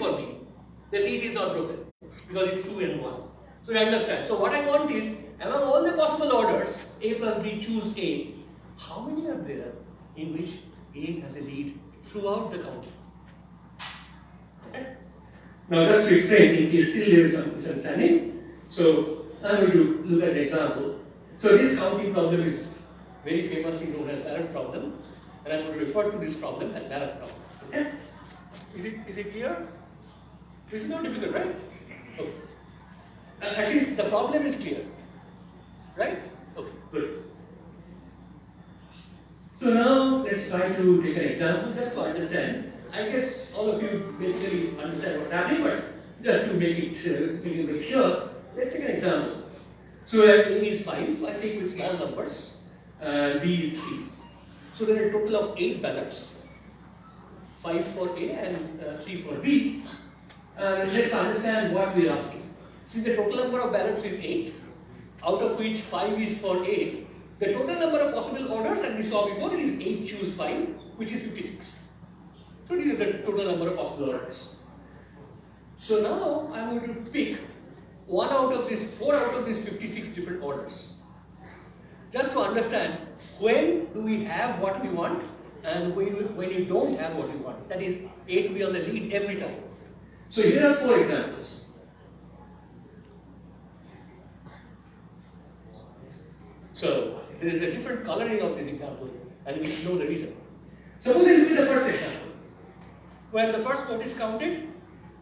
for B, the lead is not broken because it's 2 and 1. So you understand. So what I want is, among all the possible orders, A plus B, choose A. How many are there in which A has a lead throughout the counting? Okay. Now just to explain, in case still there is some misunderstanding. So I'm going to look at an example. So this counting problem is very famously known as Barrett problem, and I'm going to refer to this problem as Barrett problem. Okay? Is it clear? This is not difficult, right? Okay. And at least the problem is clear, right? Okay, good. So now let's try to take an example just to understand. I guess all of you basically understand what's happening, but just to make it sure, let's take an example. So A is 5, I take with small numbers, and B is 3. So there are a total of 8 ballots, 5 for A and 3 for B. Let's understand what we are asking. Since the total number of ballots is 8, out of which 5 is for A, the total number of possible orders, as we saw before, is 8 choose 5, which is 56. So these are the total number of possible orders. So now I'm going to pick 4 out of these 56 different orders. Just to understand when do we have what we want and when you don't have what we want. That is A to be on the lead every time. So here are 4 examples. So there is a different coloring of this example, and we should know the reason. Suppose I look at the first example. When the first vote is counted,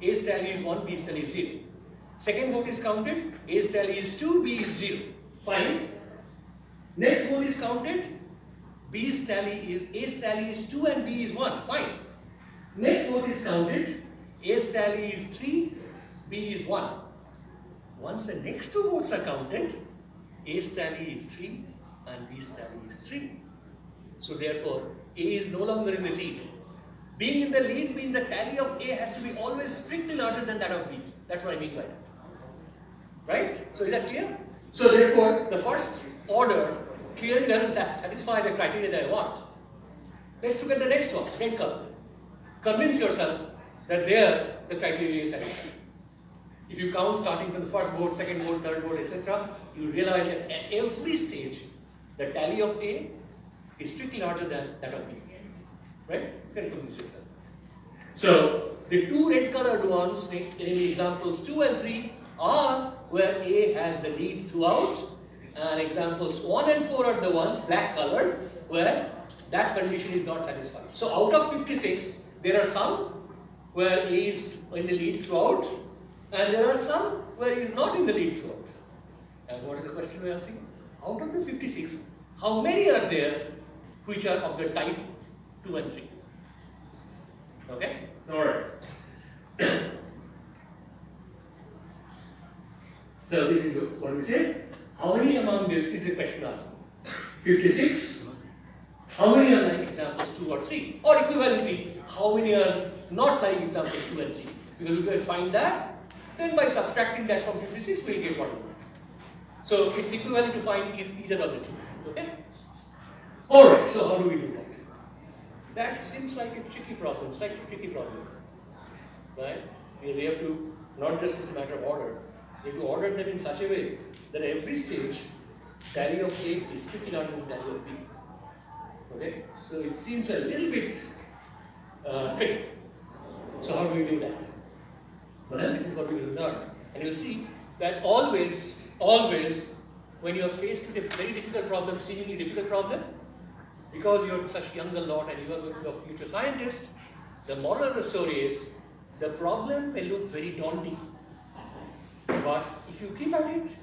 A's tally is 1, B's tally is 0. Second vote is counted, A's tally is 2, B is 0. Fine. Next vote is counted, A's tally is 2 and B is 1. Fine. Next vote is counted, A's tally is 3, B is 1. Once the next 2 votes are counted, A's tally is 3 and B's tally is 3. So therefore, A is no longer in the lead. Being in the lead means the tally of A has to be always strictly larger than that of B. That's what I mean by that. Right? So is that clear? So therefore, the first order clearly doesn't satisfy the criteria that I want. Let's look at the next one, red color. Convince yourself that there the criteria is satisfied. If you count starting from the first vote, second vote, third vote, etc., you realize that at every stage, the tally of A is strictly larger than that of B. Right? You can convince yourself. So, the 2 red colored ones, in the examples 2 and 3, are where A has the lead throughout, and examples 1 and 4 are the ones, black colored, where that condition is not satisfied. So, out of 56, there are some where A is in the lead throughout, and there are some where he is not in the lead throughout. And what is the question we are asking? Out of the 56, how many are there which are of the type 2 and 3? Okay? Alright. So this is what we say. How many among this is the question asking? 56. How many are like examples 2 or 3? Or equivalently, how many are not like examples 2 and 3? Because we can find that, then by subtracting that from 56, we'll get what we want. So it's equivalent to find either of the two. Okay? Alright, so how do we do that? That seems like a tricky problem, slightly tricky problem. Right? We have to, not just as a matter of order, we have to order them in such a way that at every stage, tally of A is strictly larger than tally of B. Okay? So it seems a little bit tricky. So how do we do that? Well, this is what we will learn. And you'll see that always, when you are faced with a very difficult problem, seemingly difficult problem, because you're such a younger lot and you are going to be a future scientist, the moral of the story is, the problem may look very daunting. But if you keep at it,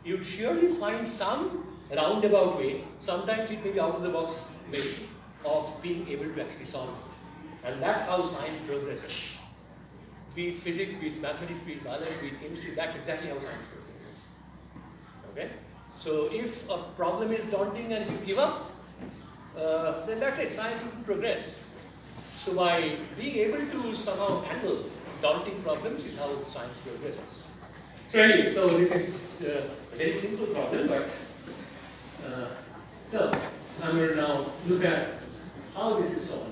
you'll surely find some roundabout way, sometimes it may be out of the box way, of being able to actually solve it. And that's how science progresses. Be it physics, be it mathematics, be it biology, be it chemistry, that's exactly how science progresses. Okay? So if a problem is daunting and you give up, then that's it, science will progress. So by being able to somehow handle daunting problems is how science progresses. So anyway, so this is a very simple problem, but so I'm going to now look at how this is solved.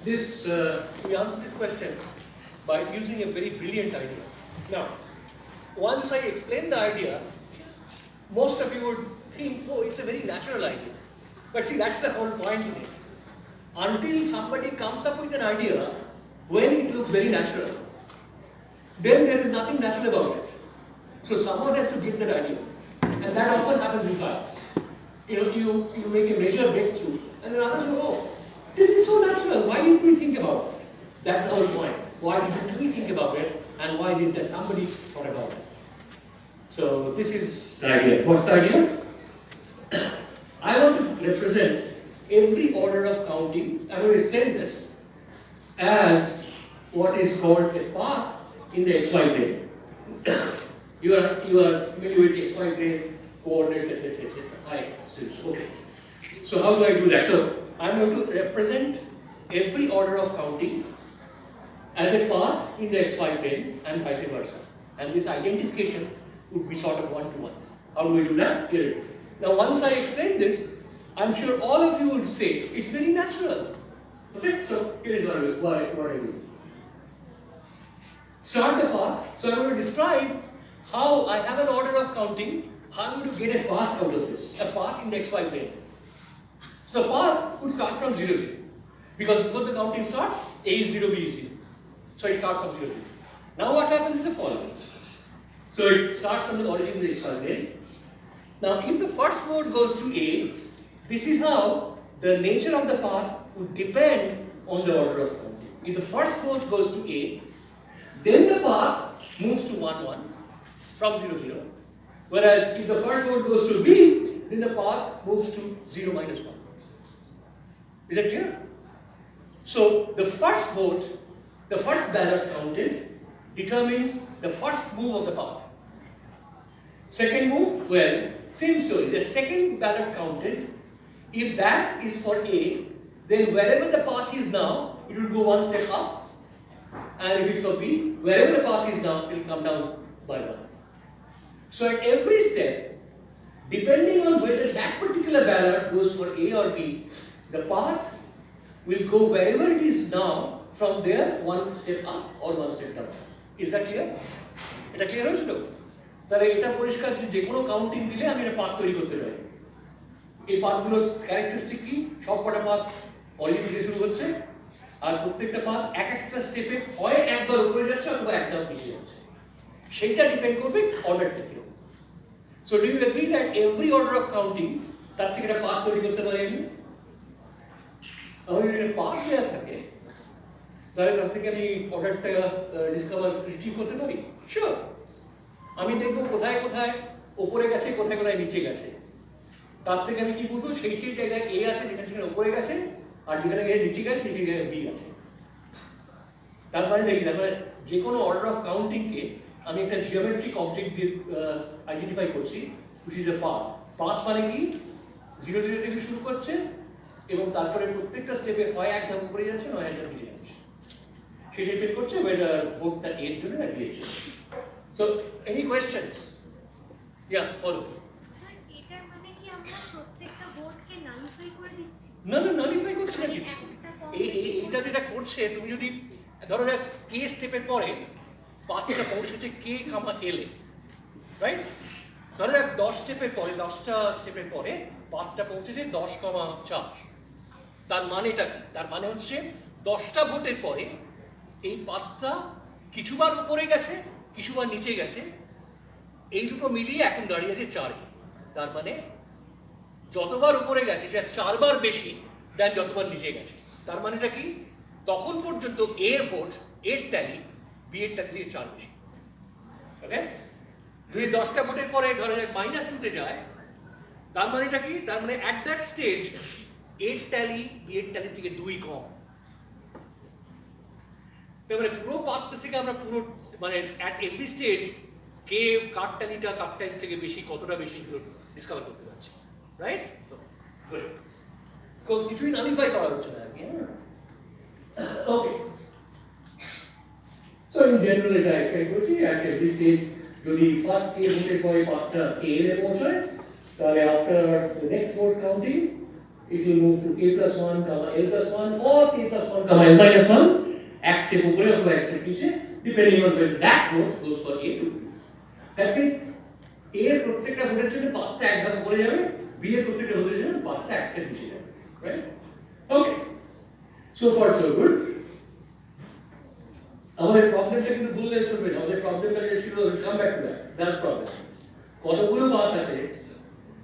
this, we answer this question by using a very brilliant idea. Now, once I explain the idea, most of you would think, oh, it's a very natural idea. But see, that's the whole point in it. Until somebody comes up with an idea, when it looks very natural, then there is nothing natural about it. So someone has to give that idea. And that often happens in science. You know, you make a major breakthrough, and then others go, oh, this is so natural, why didn't we think about it? That's the whole point. Why didn't we think about it, and why is it that somebody thought about it? So this is the idea. What's the idea? I want to represent every order of counting. I'm going to extend this as what is called a path in the xy plane. You are familiar with the xy plane, coordinates, etc. Okay. So how do I do that? So I'm going to represent every order of counting as a path in the xy plane and vice versa. And this identification would be sort of one-to-one. How do we do that? Here it is. Now once I explain this, I'm sure all of you will say, it's very natural. Okay, so here is what I do. Start the path. So I'm going to describe how I have an order of counting, how I'm going to get a path out of this, a path in the xy plane. So the path would start from 0, 0. Because before the counting starts, A is 0, B is 0. So it starts from 0, 0. Now what happens is the following. So it starts from the origin of the xy plane. Now if the first node goes to A, this is how the nature of the path would depend on the order of counting. If the first node goes to A, then the path moves to 1, 1 from 0, 0. Whereas if the first node goes to B, then the path moves to 0, minus 1. Is that clear? So the first vote, the first ballot counted, determines the first move of the path. Second move, well, same story. The second ballot counted, if that is for A, then wherever the path is now, it will go one step up. And if it's for B, wherever the path is now, it will come down by 1. So at every step, depending on whether that particular ballot goes for A or B, the path will go wherever it is now, from there one step up or one step down. Is that clear? এটা clear হয়েছিল? তাহলে এটা পরিষ্কার যে কোনো counting দিলে আমি একটা পাথ তৈরি করতে পারি। এই পাথগুলোর ক্যারেক্টারিস্টিক কি? সবকটা পাথ অরিজিন থেকে শুরু হচ্ছে, আর প্রত্যেকটা পাথ এক একটা স্টেপে হয় একবার উপরে যাচ্ছে অথবা একদম নিচে যাচ্ছে। সেইটা ডিপেন্ড করবে অর্ডারটা কি। So do you agree that every order of counting তার থেকে একটা পাথ তৈরি করতে পারি আমি? আমার যদি একটা পাথ দেওয়া থাকে, তাহলে তার থেকে আমি অর্ডারটা ডিসকভার রিট্রিভ করতে পারি? শিওর। আমি দেখবো কোথায় কোথায় ওপরে গেছে, কোথায় কোথায় নিচে গেছে। তার থেকে আমি কি বলবো, সেই সেই জায়গায় এ আছে যেখানে সেখানে ওপরে গেছে, আর যেখানে নিচে গেছে সেই সেই জায়গায় বি আছে। তার মানে দেখি, তার মানে যে কোনো অর্ডার অফ কাউন্টিংকে আমি একটা জিওমেট্রিক অবজেক্ট দিয়ে আইডেন্টিফাই করছি, which is a path। Path মানে কি? 0, 0 থেকে শুরু করছে এবং তারপরে প্রত্যেকটা স্টেপে হয় এক ধাপ উপরে যাচ্ছে নয় এক ধাপ নিচে যাচ্ছে। সেটা ডিপেন্ড করছে whether ভোটটা এর জন্য না বি এর জন্য। So any questions? Yeah, বলো। স্যার এটার মানে কি আমরা প্রত্যেকটা ভোটকে নালিফাই করে দিচ্ছি? না না, নালিফাই করছি না কিছু। এইটা যেটা করছে, তুমি যদি ধরো যাক কে স্টেপের পরে পাথটা পৌঁছেছে কে কামা এলে, রাইট? ধরো যাক 10 স্টেপের পরে, 10টা স্টেপের পরে পাথটা পৌঁছেছে 10,4। তার মানেটা কি? তার মানে হচ্ছে 10টা ভোটের পরে এই পাথটা কিছুবার উপরে গেছে, কিছুবার নিচে গেছে, এই দুটো মিলিয়ে এখন দাঁড়িয়ে আছে 4। তার মানে যতবার উপরে গেছে সে 4 বার বেশি দেন যতবার নিচে গেছে। তার মানেটা কি? তখন পর্যন্ত এর ভোট, এর ট্যালি বি এর ট্যালি দিয়ে 4 বেশি। ওকে? যদি 10টা ভোটের পরে ধরা যায় -2-তে যায়, তার মানেটা কি? তার মানে অ্যাট দ্যাট স্টেজ এর ট্যালি বি এর ট্যালি থেকে 2 কম। তার মানে পুরো পাথটা থেকে আমরা পুরো মানে at every stage K car tally থেকে বেশি, কতটা বেশি ডিসকভার করতে পারছি, রাইট? তো কিছুই নালিফাই করা হচ্ছে না আর কি। ওকে, সো ইন জেনারেল এটা এক্সপ্লেইন করছি। অ্যাট এভরি স্টেজ যদি ফার্স্ট কে ভোটের পরে পাথটা কে এ পৌঁছায়, তাহলে after the next vote counting it will move to k plus 1, comma l plus 1 or k plus 1, comma l minus 1, x step upore or x step niche, depending on whether that growth goes for a to b. That means a এর প্রত্যেকটা ভোটের জন্য পাথটা এক ধাপ উপরে যাবে, b এর প্রত্যেকটা ভোটের জন্য পাথটা এক স্টেপ নিচে যাবে, right? Okay. So far so good. আমাদের প্রবলেমটা কিন্তু ভুললে চলবে না, আমাদের প্রবলেমটা যে ছিল come back to that problem. কতগুলো পাথ আছে,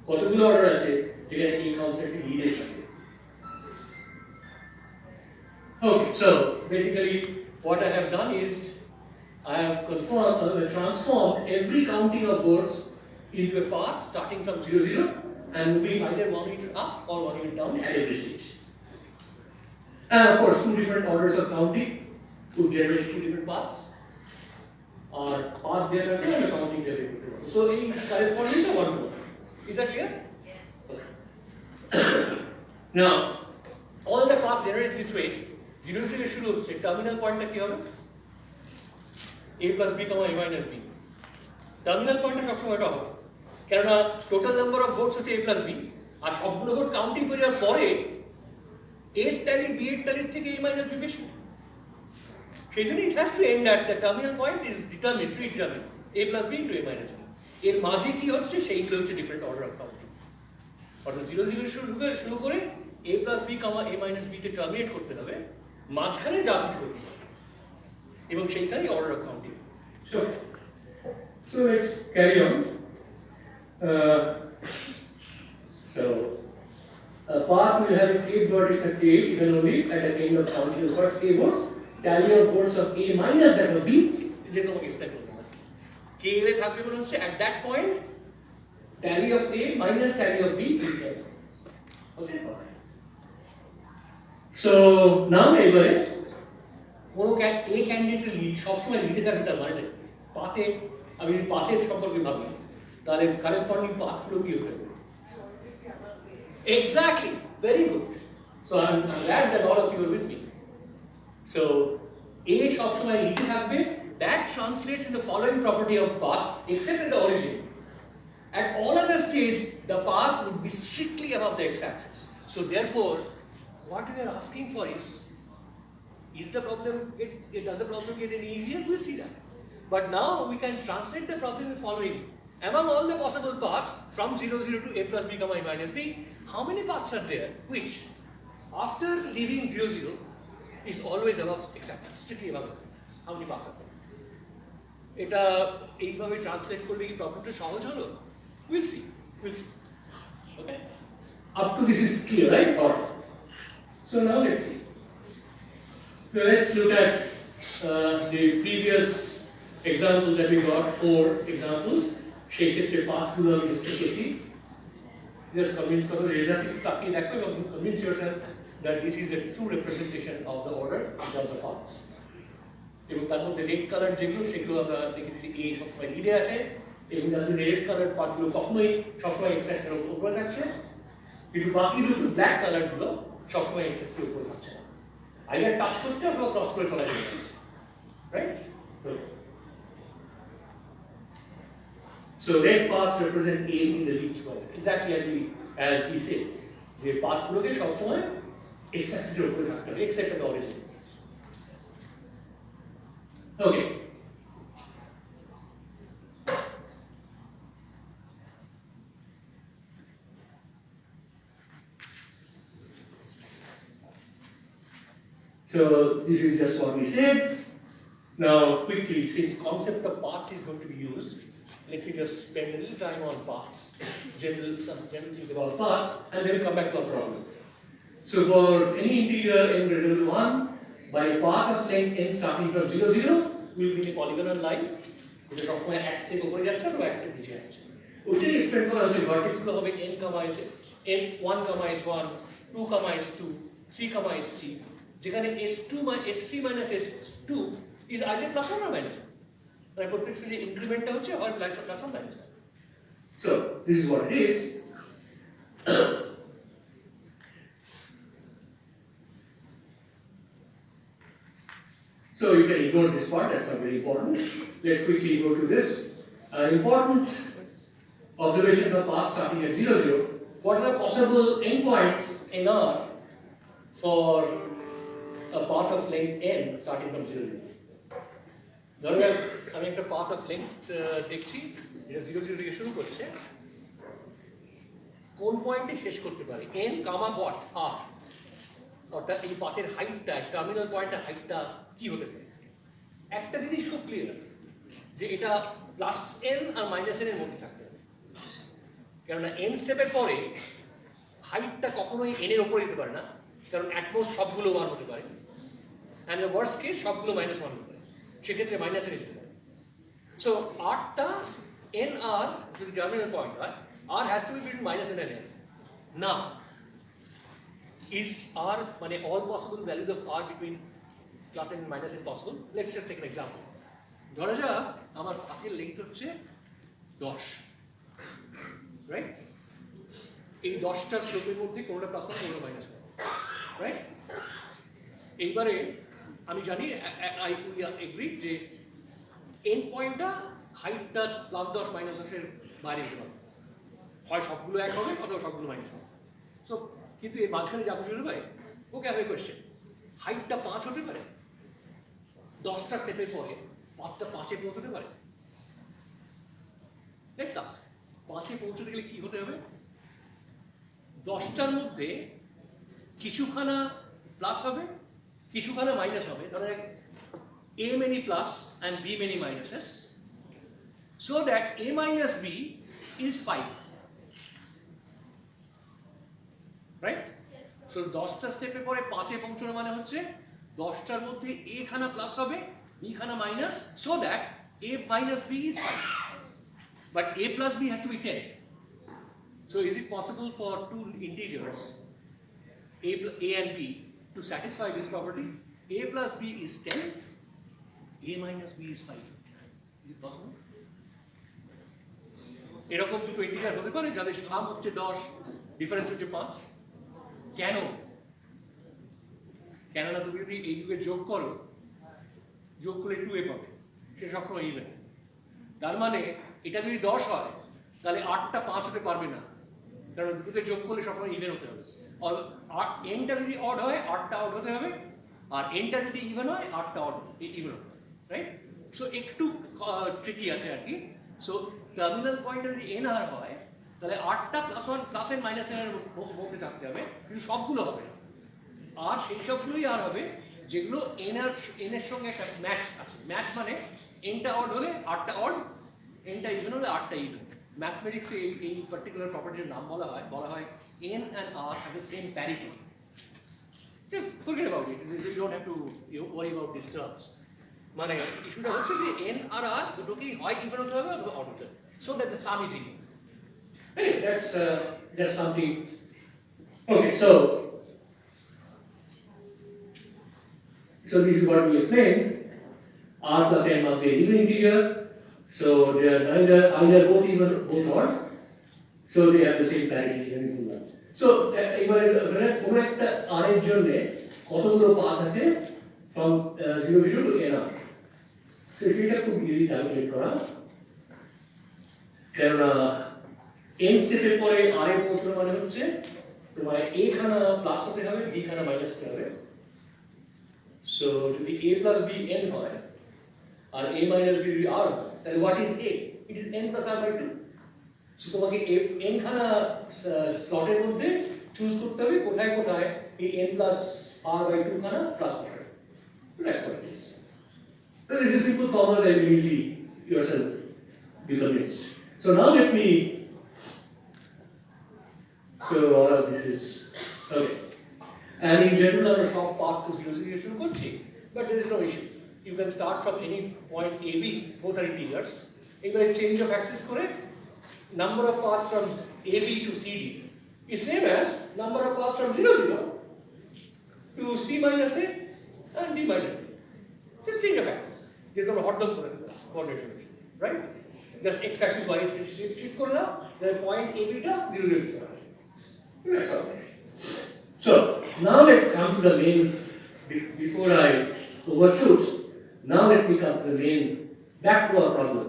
কতগুলো অর্ডার আছে যেখানে এই কনসেপ্টটি লিডে থাকে। Okay, so basically what I have done is I have transformed every counting of boards into a path starting from 0, 0 and moving either 1 unit up or 1 unit down at every stage. And of course, two different orders of counting to generate two different paths. Or path there and counting there. So any corresponding to 1 to 1. Is that clear? Yes. Okay. Now, all the paths generated this way, 0, 0 শুরু হচ্ছে, terminal pointটা কি হবে? a plus b, a minus b. Terminal pointটা সবসময় এটা হবে। কেননা total number of votes হচ্ছে a plus b, আর সবগুলো ভোট কাউন্টিং করে যাওয়ার পরে a এর ট্যালি b এর ট্যালির থেকে a minus b বেশি। সেই জন্য it has to end at the terminal point is determined, predetermined, a plus b into a minus b. এর মাঝে কি হচ্ছে সেইগুলো হচ্ছে different order of counting. অর্থাৎ 0, 0 শুরু করে a plus b, a minus b তে টার্মিনেট করতে হবে, মাঝখানে যা কিছু করতে হবে এবং সেইখানেই order of counting. So let's carry on. So a path will have a k vertex at a even only at the end of counting the first k votes, tally of votes of a minus that of b, যেটা তোমাকে explain করতে হবে। k এ থাকবে মানে হচ্ছে at that point tally of a minus tally of b is there. Okay? So now এবারে কোনো a ক্যান্ডিডেটের লিড সবসময় লিডে থাকবে, তার মানে পাথে আমি যদি পাথের সম্পর্কে ভাবি তাহলে কারেসপন্ডিং পাথগুলো কি হতে হবে? Exactly, very good. So I'm glad that all of you are with me. So a সবসময় লিডে থাকবে, that translates in the following property of path except at the origin. At all other stage the path would be strictly above the x-axis. So therefore what we are asking for is the problem does the problem get any easier? We'll see that. But now we can translate the problem in the following. Among all the possible paths from 0, 0 to a plus b, a minus b, how many paths are there which after leaving 0, 0 is always above x-axis, strictly above x-axis? How many paths are there? এটা এইভাবে translate করলে কি প্রবলেমটা সহজ হলো? We'll see. Okay? Up to this is clear, right? Or so now let's see. So let's look at the previous examples that we got, 4 examples. সেই ক্ষেত্রে পাথগুলো আমি just লিখেছি, just convince করো, just তাকিয়ে দেখো এবং convince yourself that this is a true representation of the order of the paths. এবং তার মধ্যে রেড কালার যেগুলো সেগুলো আমরা দেখেছি a সবসময় লিডে আছে এবং তার রেড কালার পাথগুলো কখনোই সবসময় এক্স অ্যাক্সিসের উপরে থাকছে, কিন্তু বাকি দুটো ব্ল্যাক কালারগুলো সবসময় এক্স অ্যাক্সিসের উপরে থাকছে না, আইদার টাচ করতে অথবা ক্রস করে চলে যাচ্ছে, right? So red paths represent a in the least square, exactly as he said, যে পাথগুলোকে সবসময় এক্স অ্যাক্সিসের উপরে থাকতে হবে except at the origin. Okay. So this is just what we said. Now quickly, since concept of paths is going to be used, let me just spend a little time on paths, some general things about paths, and then we'll come back to our problem. So for any integer n greater than 1, by a path of length n starting from 0, 0, we'll get a polygonal line, which is সবসময় x থেকে উপরে যাচ্ছে আর x থেকে নিচে যাচ্ছে। ওইটাই explain করা হচ্ছে, ভার্টেক্সগুলো হবে n, n1, s1, 2, s2, 3, s3, যেখানে s2 s3 minus s2 is either plus 1 or minus 1. মানে প্রত্যেক স্টেজে ইনক্রিমেন্টটা হচ্ছে হয় plus or minus 1. So this is what it is. So you can ignore this part, that's not very important. Let's quickly go to this. An important observation of path starting at 0, 0 what are the possible endpoints in R for a path of length n starting from 0, 0? ধরো আমি একটা path of length দেখছি, এটা 0, 0 থেকে শুরু করছে, কোন পয়েন্টে শেষ করতে পারে n, what r, অর্থাৎ এই পাথের হাইটটা, টার্মিনাল পয়েন্টের হাইটটা কি হতে পারে। একটা জিনিস খুব ক্লিয়ার যে এটা প্লাস n আর মাইনাস n এর মধ্যে থাকতে হবে, কেননা n স্টেপের পরে হাইটটা কখনোই n এর উপরে যেতে পারে না, কারণ অ্যাটমোস্ট সবগুলো 1 হতে পারে, অ্যান্ড দ্য ওয়ার্স্ট কেস সবগুলো -1 হতে পারে, সেক্ষেত্রে মাইনাস n যেতে পারে। সো আরটা n r যদি টার্মিনাল পয়েন্ট হয়, r has to be between -n and n. Now, is r মানে all possible values of r between plus n and minus n possible? Let's just take an example. ধরা যাক আমার পাথের length হচ্ছে 10, right? এই 10টা স্লোপের মধ্যে কোনটা প্লাস 1 কোনটা মাইনাস 1, রাইট? এইবারে আমি জানি উই এগ্রি যে এন্ড পয়েন্টটা হাইটটা প্লাস 10 মাইনাস 10 এর বাইরে হতে পারে, হয় সবগুলো এক হবে অথবা সবগুলো মাইনাস হবে। সো কিন্তু এর মাঝখানে যা কিছু ভাই ওকে হ্যাভ এ কোয়েশ্চেন, হাইটটা 5 হতে পারে, 10টা স্টেপের পরে পাথটা 5-এ পৌঁছতে পারে। লেটস আস্ক, 5-এ পৌঁছতে গেলে কি হতে হবে? 10টার মধ্যে কিছুখানা প্লাস হবে, কিছুখানা মাইনাস হবে, ধরো a many plus and b many minuses, so that a minus b is 5, right? Yes, so 10টা স্টেপে পরে 5-এ পৌঁছানো মানে হচ্ছে 10টার মধ্যে a খানা প্লাস হবে, b খানা minus, so that a minus b is 5, but a plus b has to be 10. So is it possible for two integers a and b to satisfy this property? A plus b is 10, a minus b is 5. Is it possible? এরকম দুটো integer হতে পারে যাদের সাম হচ্ছে 10, difference হচ্ছে 5? কেন? কেননা তুমি যদি এই দুটো যোগ করো, যোগ করলে 2a পাবে, সে সবসময় ইভেন। তার মানে এটা যদি 10 হয় তাহলে 8টা 5 হতে পারবে না, কারণ দুটোতে যোগ করলে সবসময় ইভেন হতে হবে। আর এনটা যদি অড হয় 8টা অড হতে হবে, আর এনটা যদি ইভেন হয় 8টা অড ইভেন হতে হবে, রাইট? সো একটু ট্রিকি আছে আর কি। সো টার্মিনাল পয়েন্টে যদি n আর হয় তাহলে 8টা +1 প্লাস n মাইনাস n এর মধ্যে থাকতে হবে, কিন্তু সবগুলো হবে না। আর সেই সবগুলোই আর হবে যেগুলো n এর সঙ্গে একটা ম্যাচ আছে। ম্যাচ মানে nটা অড হলে 8টা অড, nটা ইভেন হলে 8টা ইভেন। ম্যাথমেটিক্সে এই পার্টিকুলার প্রপার্টির নাম বলা হয় n and r have the same parity. Just forget about it. You don't have to worry about these terms. মানে ইস্যুটা হচ্ছে যে n আর r দুটোকেই হয় ইভেন হতে হবে অথবা অড হতে হবে, so that the sum is even. Anyway, that's just something. Okay, so this is what we explained. R plus n must be an even integer, so they are either both even or both odd, so they have the same parity. So এবারে কোন একটা r এর জন্য কতগুলো path আছে from 0, 0 to n r. So এটা খুব easy calculate করা, কারণ n স্টেপের পরে r এর পৌঁছানো মানে হচ্ছে তোমার a খানা প্লাস হতে হবে, b খানা মাইনাস হতে হবে। সো যদি a plus b n হয় আর a minus b r হয়, তাহলে what is a? It is n plus r by 2. So তোমাকে n খানা স্লটের মধ্যে চুজ করতে হবে কোথায় কোথায় এই n plus r by 2 খানা প্লাস হবে। That's what it is. So this is a simple formula that you easily yourself be convinced. So now let me show all of this is okay. And in general, our short path to 0, 0 should go, but there is no issue. You can start from any point a, b, both are integers. If I change of axis, correct? Number of paths from ab to cd is same as number of paths from 0, 0 to c minus a and d minus a. Just change of axis. Just a hot dog coordination, right? Just x axis, y axis shift kore now. The point a beta 0, 0. That's all. So now let's come to the main. Before I overshoot, now let me come to the main, back to our problem.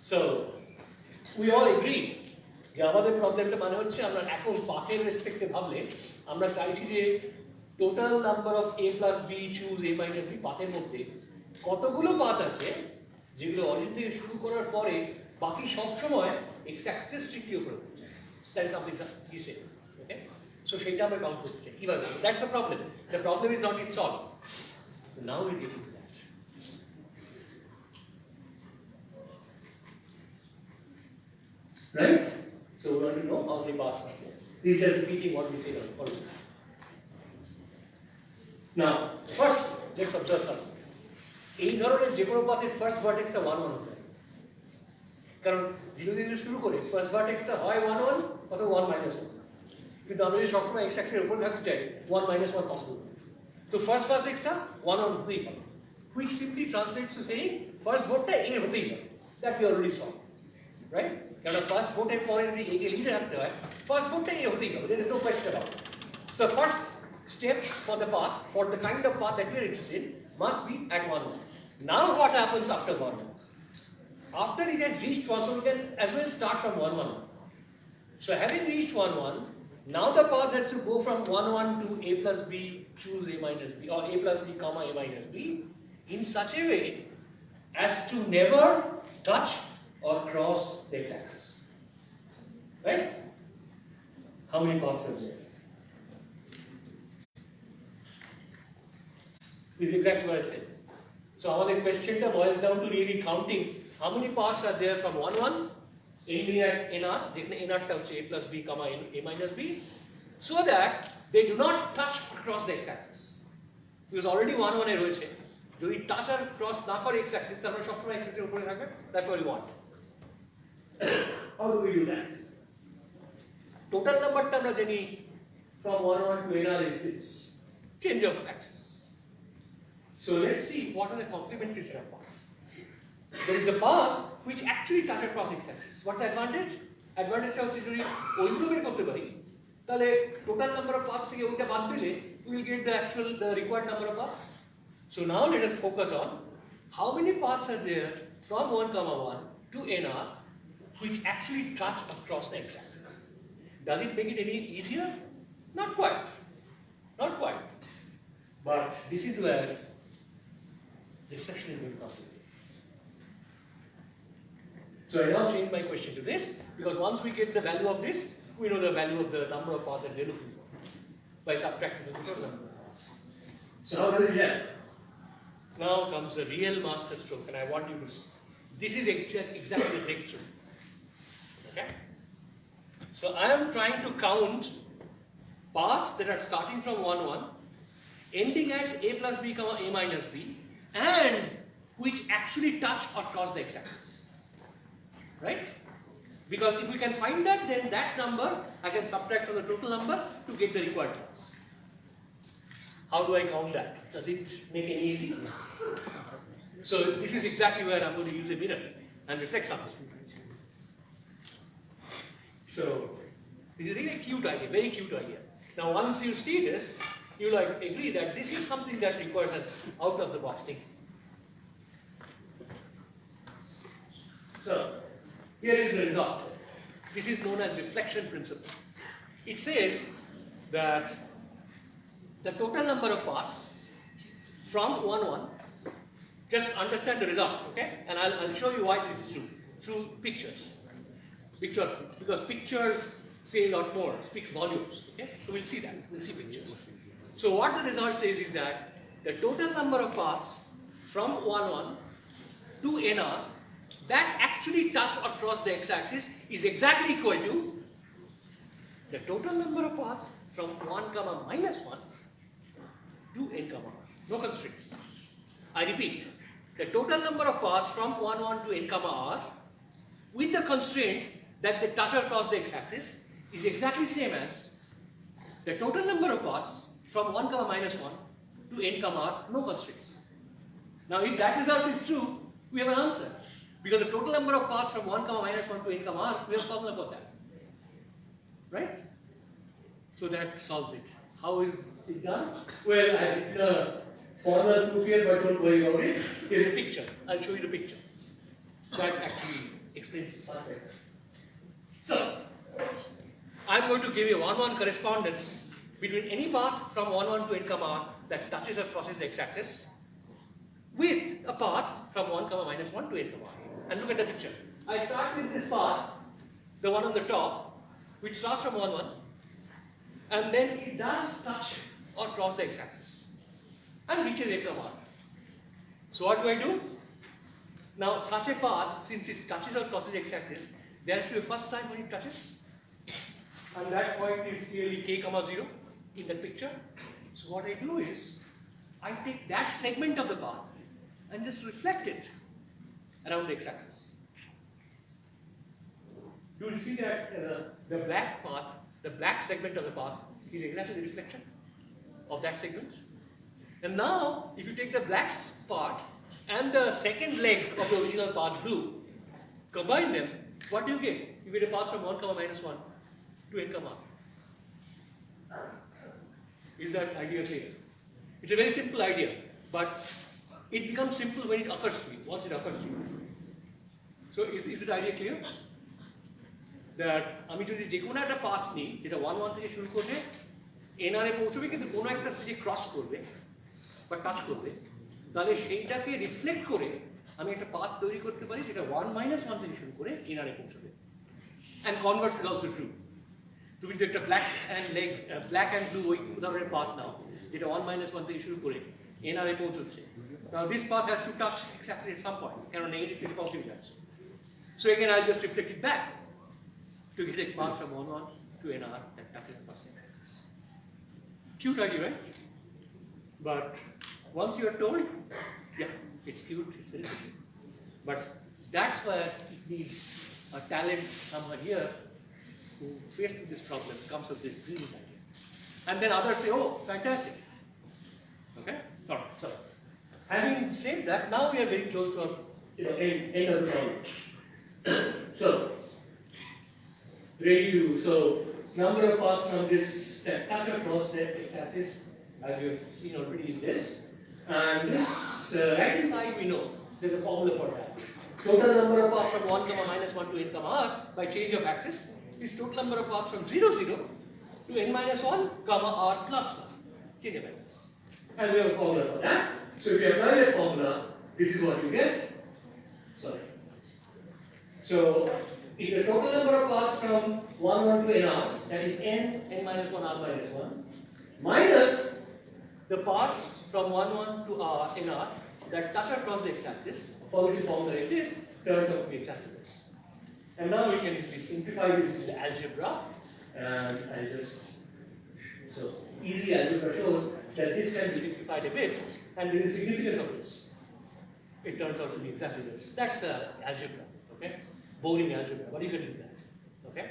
So we all agree যে আমাদের প্রবলেমটা মানে হচ্ছে আমরা এখন পাথের রেসপেক্টে ভাবলে আমরা চাইছি যে total number of a plus B choose a minus B পাথের মধ্যে কতগুলো পাথ আছে যেগুলো অরিজিন থেকে শুরু করার পরে বাকি সব সময় এক্স অ্যাক্সিস স্ট্রিক্টলি উপরে হচ্ছে। That is something he said, okay? So সেইটা আমরা কাউন্ট করতে চাই কিভাবে? That's a problem. The problem is not it solve. Now we get into that. Right? So we want to know how many paths are there. These are repeating what we said already. Now, first, let's observe something. এই ধরনের যে কোনো পাথের first ভার্টেক্সটা 1 1 হতে হবে। কারণ 0 দিয়ে শুরু করে ফার্স্ট ভার্টেক্সটা হয় 1 1 অথবা 1 1। কিন্তু আমরা যদি সবসময় এক্স অ্যাক্সিসের উপরে থাকতে চাই 1 1 পসিবল। তো ফার্স্ট ভার্টেক্সটা 1 1 হতেই হবে, which simply translates to saying first ভোটটা a হতেই হবে। That we already saw, right? কারণ ফার্স্ট ভোটের পরে যদি a কে লিডে রাখতে হয় ফার্স্ট ভোটটা a হতেই হবে। There is no question about it. So the first step for the path, for the kind of path that we are interested in, must be at 1 1. Now what happens after 1 1? After it has reached 1, so we can as well start from 1 1. So having reached 1 1, now the path has to go from 1 1 to a plus b, choose a minus b, or a plus b comma a minus b, in such a way as to never touch or cross the x-axis. Right? How many paths are there? This is exactly what I said. So our question boils down to really counting how many paths are there from 1 1 ending at nr, nr touch a plus b comma a minus b, so that they do not touch across the x-axis. Because already 1 1 এ রয়েছে, যদি touch আর cross না করে x-axis তাহলে সবসময় x-axis এর উপরে থাকবে। That's what we want. How do we do that? Total numberটা আমরা জানি from 1 1 to nr is this change of axis. So let's see what are the complementary set of paths. There is the paths which actually touch across x-axis. What's the advantage? Advantage হচ্ছে যদি ওইগুলো বের করতে পারি তাহলে total number of paths থেকে ওইটা বাদ দিলে we will get the required number of paths. So now let us focus on how many paths are there from 1 comma 1 to nr which actually touch across the x-axis. Does it make it any easier? Not quite. Not quite. But this is where reflection is going to come. So I now change my question to this, because once we get the value of this, we know the value of the number of paths that we're looking for by subtracting the total number of paths. So how does it help? Now comes the real master stroke, and I want you to see. This is exactly the breakthrough. Okay? So I am trying to count paths that are starting from 1 1, ending at a plus b comma a minus b, and which actually touch or cross the x-axis. Right? Because if we can find that, then that number I can subtract from the total number to get the required paths. How do I count that? Does it make it easy? So this is exactly where I'm going to use a mirror and reflect something. So this is really a cute idea, very cute idea. Now once you see this, you'll agree that this is something that requires an out-of-the-box thinking. So here is the result. This is known as reflection principle. It says that the total number of paths from 1 1, just understand the result, okay? And I'll show you why this is true through pictures. Because pictures say a lot more, speaks volumes, okay? So we'll see that, we'll see pictures. So what the result says is that the total number of paths from 1 1 to nr that actually touch or cross the x-axis is exactly equal to the total number of paths from 1 comma minus 1 to n comma r. No constraints. I repeat, the total number of paths from 1 1 to n comma r with the constraint that they touch or cross the x-axis is exactly same as the total number of paths from 1 comma minus 1 to n comma r, no constraints. Now if that result is true, we have an answer. Because the total number of paths from 1 comma minus 1 to n comma r, we have a formula for that. Right? So that solves it. How is it done? Well, I have written a formula proof here, but don't worry about it. Here's a picture. I'll show you the picture. That actually explains it much better. So, I'm going to give you 1, 1 correspondence between any path from 1, 1 to n comma r that touches or crosses the x-axis with a path from 1 comma minus 1 to n comma r. And look at the picture. I start with this path, the one on the top, which starts from 1, 1, and then it does touch or cross the x-axis and reaches n comma r. So what do? Now such a path, since it touches or crosses the x-axis, there has to be a first time when it touches, and that point is clearly k comma 0 in that picture. So what I do is, I take that segment of the path and just reflect it around the x-axis. You will see that the black path, the black segment of the path is exactly the reflection of that segment. And now, if you take the black part and the second leg of the original path blue, combine them, what do you get? You get a path from 1 comma minus 1 to n comma r. Is that idea clear? It's a very simple idea, but it becomes simple when it occurs to you, once it occurs to you. So is the idea clear? That আমি যদি যে কোনো একটা path নিই যেটা 1, 1 থেকে শুরু করবে nr এ পৌঁছবে কিন্তু কোনো একটা স্টেজে ক্রস করবে বা টাচ করবে, তাহলে সেইটাকে রিফ্লেক্ট করে আমি একটা পাথ তৈরি করতে পারি যেটা 1 minus 1 থেকে শুরু করে nr এ পৌঁছবে। And converse is also true. তুমি যদি একটা ব্ল্যাক অ্যান্ড ব্লু ওই উদাহরণের পাথ নাও যেটা 1 minus 1 থেকে শুরু করে nr এ পৌঁছচ্ছে। Now this path has to touch exactly at some point, কেন নেগেটিভ থেকে পজিটিভ যাচ্ছে। So again I'll just reflect it back to get a path from 1, 1 to nr that touches the first x-axis. Cute idea, right? But once you are told, yeah, it's cute, it's very simple. But that's where it needs a talent somewhere here who faced with this problem comes up with this brilliant idea. And then others say, oh, fantastic. Okay? Alright, so having said that, now we are very close to our end of the problem. So, review. So, number of paths from this touch across the x-axis, as you have seen already in this. And this right hand side we know there's a formula for that. Total number of paths from 1 comma minus 1 to n comma r by change of axis is total number of paths from 0, 0 to n minus 1 comma r plus 1. Change of axis. And we have a formula for that. So if you apply that formula, this is what you get. Sorry. So if the total number of paths from 1, 1 to nr, that is n minus 1 r minus 1, minus the paths from 1, 1 to r nr that touch across the x-axis, follow the formula like this, turns out to be exactly this. And now we can easily simplify this to algebra, and I just, so easy algebra shows that this can be simplified a bit, and there is significance of this. It turns out to be exactly this. That's algebra, okay? Boring algebra, but you can do that, okay?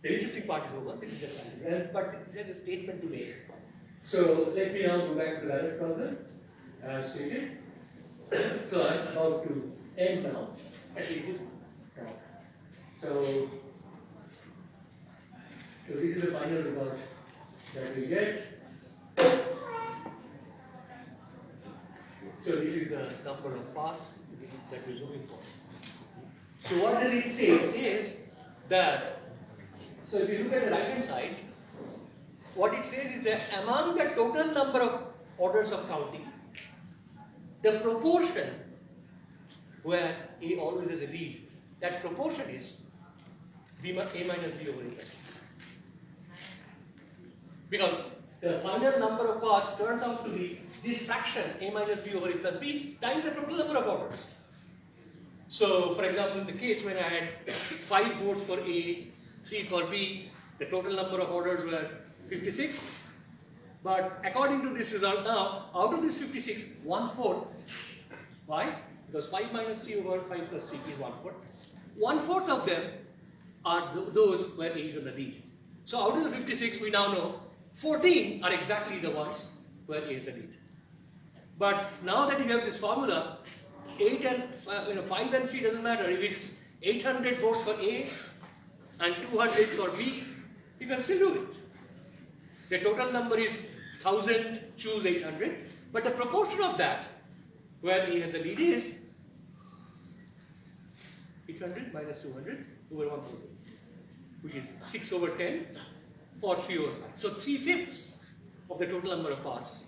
The interesting part is over, this is just algebra, but it's just a statement to make. So let me now go back to the other problem, as stated. So I'm about to end now, at least this one. So this is the final result that we get. So this is the number of paths that we're looking for. So what does it say? It says that, so if you look at the right hand side, what it says is that among the total number of orders of counting, the proportion where A always has a lead, that proportion is A minus B over A plus B. Because the final number of paths turns out to be this fraction A minus B over A plus B times the total number of orders. So, for example, in the case when I had 5 votes for A, 3 for B, the total number of orders were 56. But according to this result now, out of this 56, 1/4. Why? Because 5 minus 3 over 5 plus 3 is 1/4. 1/4 of them are those where A is on the lead. So out of the 56, we now know 14 are exactly the ones where A is the lead. But now that you have this formula, 8 and 5 and 3 doesn't matter. If it's 800 votes for A and 200 for B, you can still do it. The total number is 1000, choose 800, but the proportion of that, where A has the lead, is 800 minus 200 over 1000. which is 6 over 10, or 3 over 5. So 3/5 of the total number of paths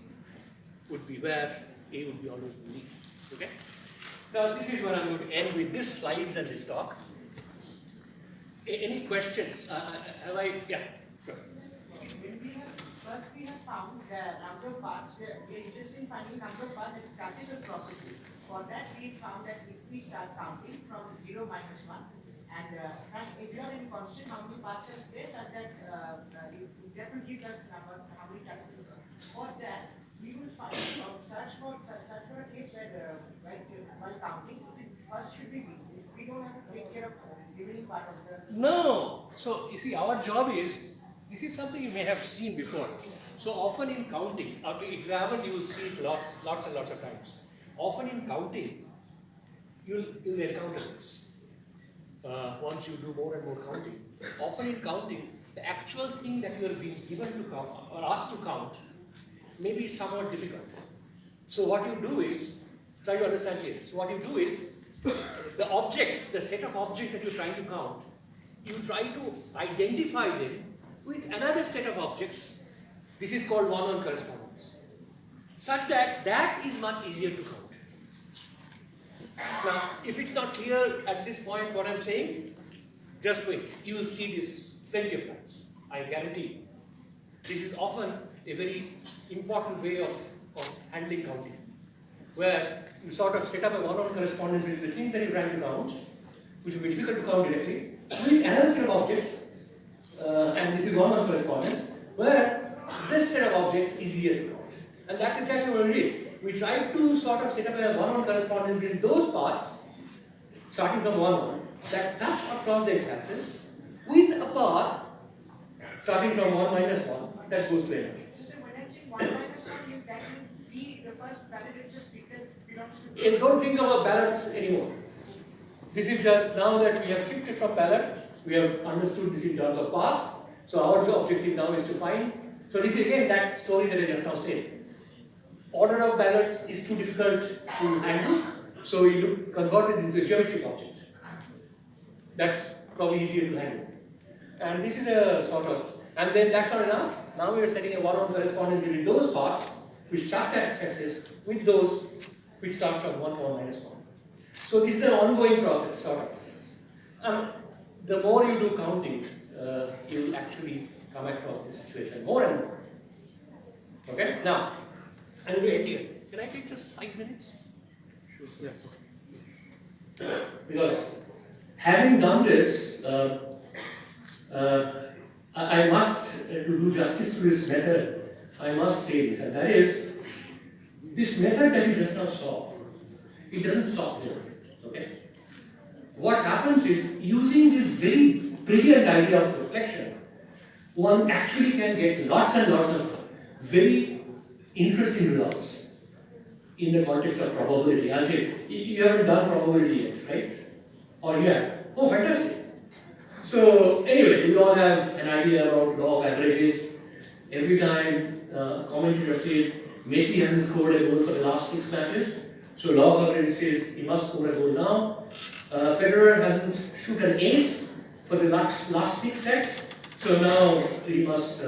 would be where A would be always the lead. Okay? Now this is where I'm going to end with this slides and this talk. Any questions? Yeah, sure. First we have found the number of paths, we are interested in finding number of paths that touches a processing. For that we found that if we start counting from 0 minus 1, and if you have any constant how many paths are there, such that that will give us number how many touches. For that we will find search for a case where while counting, first should be we don't have to take care of the remaining part of the. No. So you see, our job is, this is something you may have seen before. So often in counting, if you haven't, you will see it lots and lots of times. Often in counting, you'll encounter this. Once you do more and more counting. Often in counting, the actual thing that you are being given to count or asked to count may be somewhat difficult. So what you do is, try to understand here. So what you do is, the objects, the set of objects that you're trying to count, you try to identify them with another set of objects. This is called one-on correspondence. Such that that is much easier to count. Now, if it's not clear at this point what I'm saying, just wait. You will see this plenty of times. I guarantee you. This is often a very important way of handling counting, where you sort of set up a one-on correspondence between the things that you're trying to count, which will be difficult to count directly, with another set of objects, and this is one-on correspondence, where this set of objects is easier to count. And that's exactly what we did. We tried to sort of set up a one-on correspondence between those parts, starting from 1-1, that touch across the x-axis, with a path starting from 1 minus 1 that goes to n. So when I say 1 minus 1, is that will be the first value that just belongs to. And don't think of a balance anymore. This is just now that we have shifted from ballot, we have understood this in terms of paths. So our objective now is to find. So this is again that story that I just now said. Order of ballots is too difficult to handle, so we convert it into a geometric object. That's probably easier to handle. And this is a sort of, and then that's not enough. Now we are setting a one-on correspondence between those parts which touch that x-axis with those which start from 1 minus 1. So this is an ongoing process, sort of. The more you do counting, you will actually come across this situation more and more. Okay? Now, I'm going to end here. Can I take just 5 minutes? Sure. Yeah. Because having done this, I must, to do justice to this method, I must say this, and that is, this method that you just now saw, it doesn't stop there. Okay? What happens is, using this very brilliant idea of reflection, one actually can get lots and lots of very interesting results in the context of probability. I'll say, you haven't done probability yet, right? Or you have? Oh, fantastic. So, anyway, you all have an idea about law of averages. Every time a commentator says, Messi hasn't scored a goal for the last 6 matches, so law of averages says he must score a goal now. Federer hasn't shoot an ace for the last 6 sets, so now he must,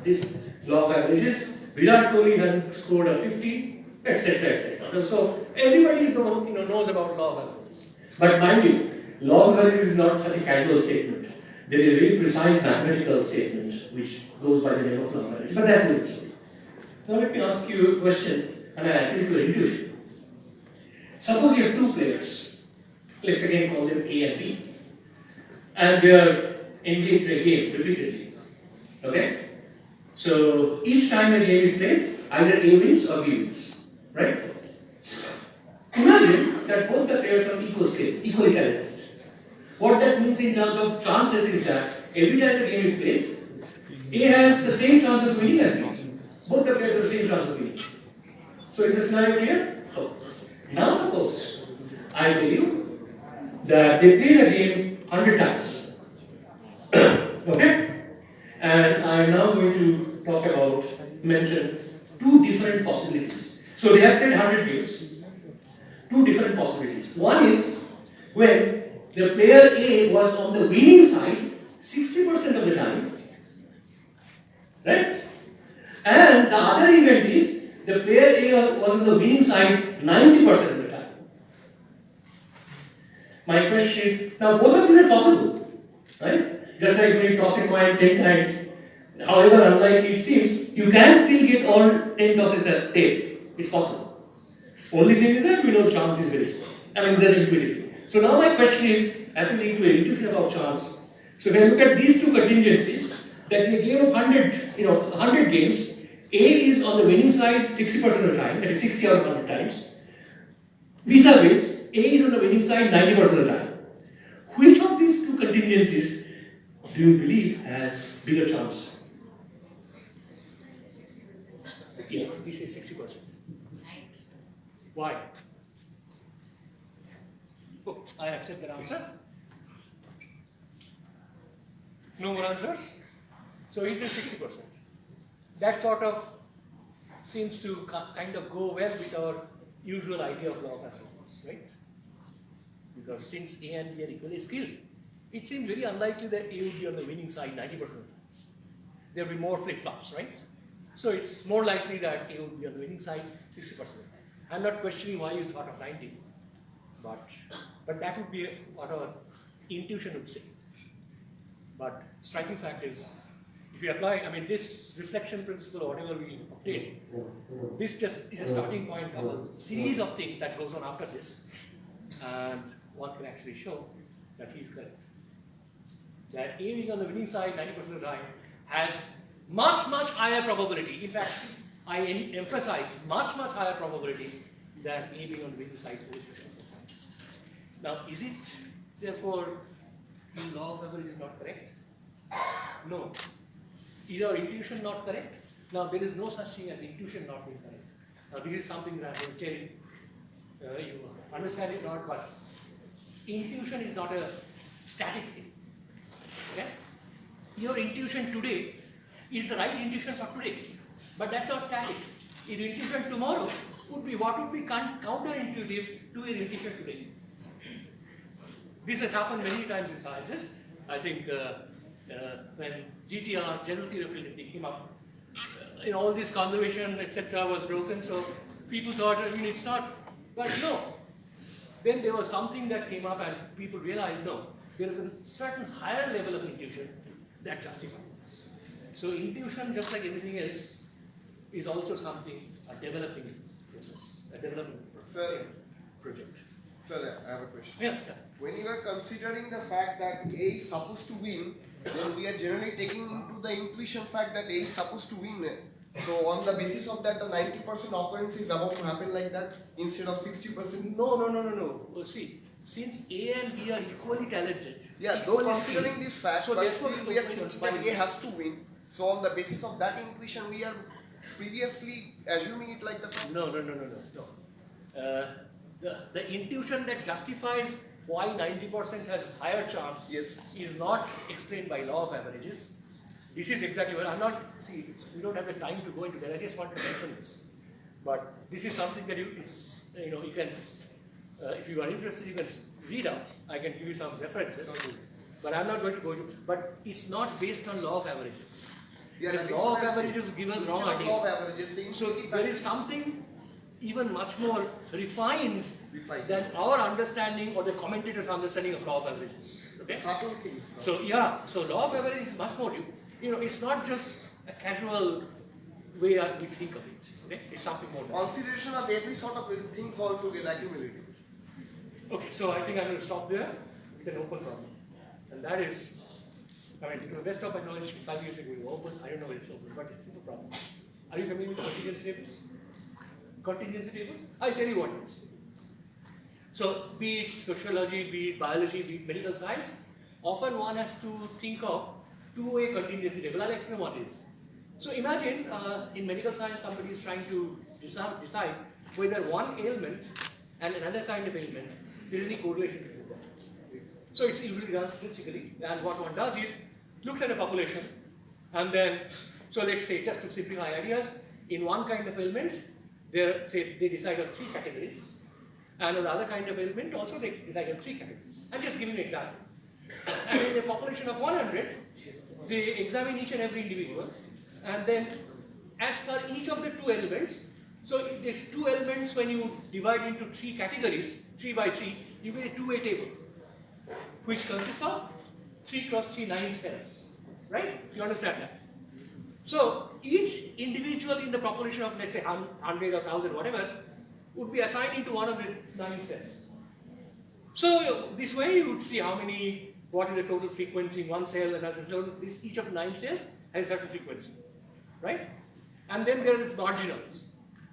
this law of averages. Virat Kohli hasn't scored a 50, etc., etc. So everybody knows about law of averages. But mind you, law of averages is not such a casual statement. There is a very precise mathematical statement which goes by the name of law of averages. But that's the story. Now let me ask you a question, and I appeal to your intuition. Suppose you have 2 players. Let's again call them A and B. And they are engaged in a game repeatedly. Okay? So each time the game is played, either A wins or B wins. Right? Imagine that both the players are equally talented. What that means in terms of chances is that every time the game is played, A has the same chance of winning as B. Both the players have the same chance of winning. So is the scenario clear? So, now suppose I tell you that they play the game 100 times. Okay? And I am now going to talk about, mention 2 different possibilities. So they have played 100 games. 2 different possibilities. One is when the player A was on the winning side 60% of the time, right? And the other event is the player A was on the winning side 90% of the time. My question is, now both of these are possible, right? Just like when you toss a coin 10 times, however unlikely it seems, you can still get all 10 tosses at tail. It's possible. Only thing is that we know chance is very small. I mean, they're liquidity. So now my question is, appealing to an intuition about chance. So when I look at these two contingencies, that in a game of 100 games, A is on the winning side 60% of the time, that is 60 out of 100 times. Vis-a-vis, A is on the winning side 90% of the time. Which of these two contingencies do you believe has bigger chance? Yeah, this is 60%. Why? Oh, I accept that answer. No more answers? So he says 60%. That sort of seems to kind of go well with our usual idea of law of averages, right? Because since A and B are equally skilled, it seems very unlikely that A would be on the winning side 90% of the times. There will be more flip-flops, right? So it's more likely that A would be on the winning side 60% of the time. I'm not questioning why you thought of 90, but that would be what our intuition would say. But striking fact is, if you apply, I mean, this reflection principle or whatever we obtain, this just is a starting point of a series of things that goes on after this, and one can actually show that he is correct. That A being on the winning side 90% of the time has much higher probability. In fact, I emphasize much higher probability than A being on the winning side 40% of the time. Now, is it therefore the law of average is not correct? No. Is our intuition not correct? Now, there is no such thing as intuition not being correct. Now, this is something that I will tell you. You understand it or not, but intuition is not a static thing. Okay? Your intuition today is the right intuition for today, but that's not static. Your intuition tomorrow would be what would be counterintuitive to your intuition today. This has happened many times in sciences. I think when GTR, general theory of relativity, came up, all this conservation, etc., was broken. So people thought, I mean, it's not. But no. Then there was something that came up, and people realized, no, there is a certain higher level of intuition that justifies this. So intuition, just like everything else, is also something, a developing process, a developing project. Sir, I have a question. Yeah. When you are considering the fact that A is supposed to win, then we are generally taking into the intuition fact that A is supposed to win. So on the basis of that, the 90% occurrence is about to happen like that instead of 60%? No. See, since A and B are equally talented. Yeah, though considering this fact, so but still we are thinking that A has to win. So on the basis of that intuition, we are previously assuming it like the fact. No. The intuition that justifies why 90% has higher chance is not explained by law of averages. This is exactly what I'm not, see, we don't have the time to go into that. I just want to mention this. But this is something that you can, if you are interested, you can read up. I can give you some references. But I'm not going to go into, but it's not based on law of averages. Because law of averages give us wrong idea. So there is something even much more refined than our understanding or the commentator's understanding of law of averages. Okay? Subtle things. So yeah, so law of averages is much more, it's not just a casual way we think of it. Okay? It's something more. Consideration of every sort of things all together accumulated. Okay, so I think I'm going to stop there with an open problem. And that is, I mean, to the best of my knowledge, 5 years ago we were open. I don't know where it's open, but it's a problem. Are you familiar with contingency tables? Contingency tables? I'll tell you what it is. So, be it sociology, be it biology, be it medical science, often one has to think of two-way contingency table. I'll explain what it is. So, imagine in medical science somebody is trying to decide whether one ailment and another kind of ailment, there is any correlation between them. So, it's usually done statistically, and what one does is looks at a population, and then, so let's say, just to simplify ideas, in one kind of ailment, they decide on 3 categories, and on the other kind of ailment also they decide on 3 categories. I'm just giving you an example. And in a population of 100, they examine each and every individual, and then as per each of the two elements, so these two elements, when you divide into three categories, 3 by 3, you get a two-way table, which consists of 3 cross 3 9 cells, right? You understand that? So each individual in the population of, let's say, 100 or 1,000, whatever, would be assigned into one of the 9 cells. So this way you would see what is the total frequency in one cell, and each of 9 cells has a certain frequency, right? And then there is marginals.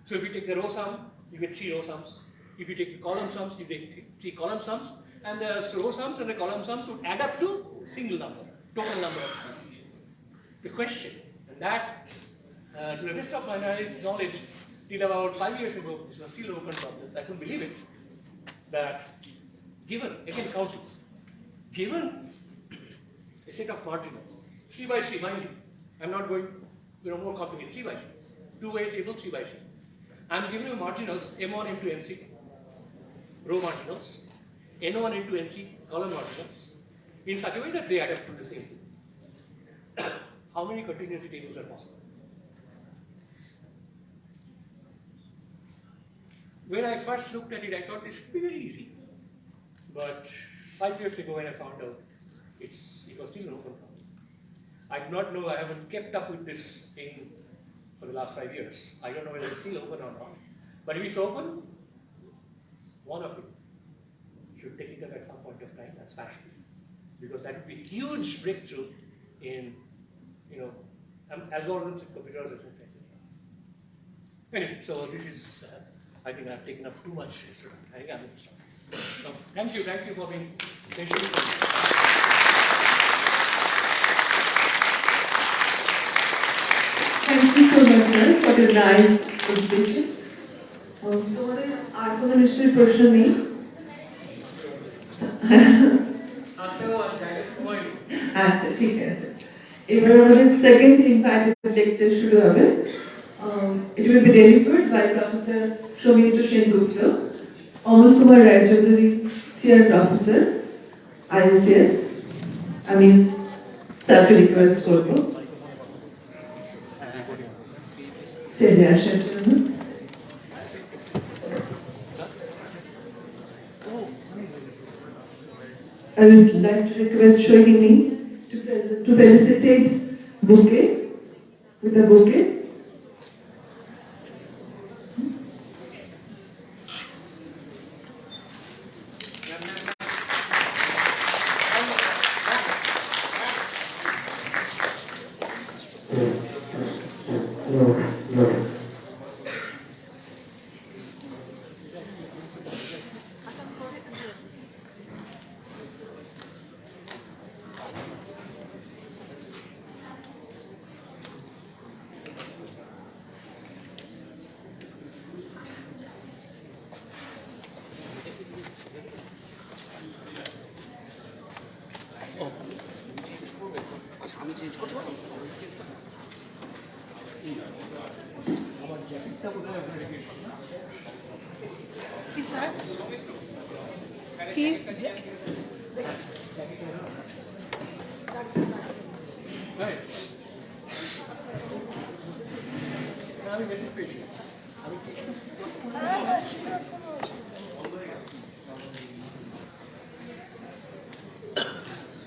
So if you take the row sum, you get 3 row sums. If you take the column sums, you get 3 column sums. And the row sums and the column sums would add up to single number, total number of permutation. The question, and that, to the best of my knowledge, till about 5 years ago, this was still an open problem. I couldn't believe it, that given, again counting, given a set of marginals, 3 by 3, mind you, I'm not going, more complicated, 3 by 3, two-way table, 3 by 3. I'm giving you marginals, M1, M2, M3, row marginals, N1, N2, N3, column marginals, in such a way that they add up to the same thing. How many continuity tables are possible? When I first looked at it, I thought this should be very easy. But 5 years ago when I found out, it was still an open problem. I do not know, I haven't kept up with this thing for the last 5 years. I don't know whether it's still open or not. But if it's open, one of you should take it up at some point of time and smash it. Because that would be a huge breakthrough in, algorithms and computers, etc. Anyway, so this is, I think I've taken up too much. I think I'm going to stop. So, thank you for being patient. Thank you so much, sir, for your nice presentation. তোমাদের আর কোনো নিশ্চয়ই প্রশ্ন নেই? আচ্ছা, ঠিক আছে। এবার আমাদের সেকেন্ড ইনভাইটেড লেকচার শুরু হবে। It will be delivered by Professor Soumitra Sengupta, Amal Kumar Rai Chaudhary, Chair Professor, IISF. আমি স্যারকে রিকোয়েস্ট করবো স্টেজে আসার জন্য। I would like to request Shohini to felicitate bouquet with a bouquet.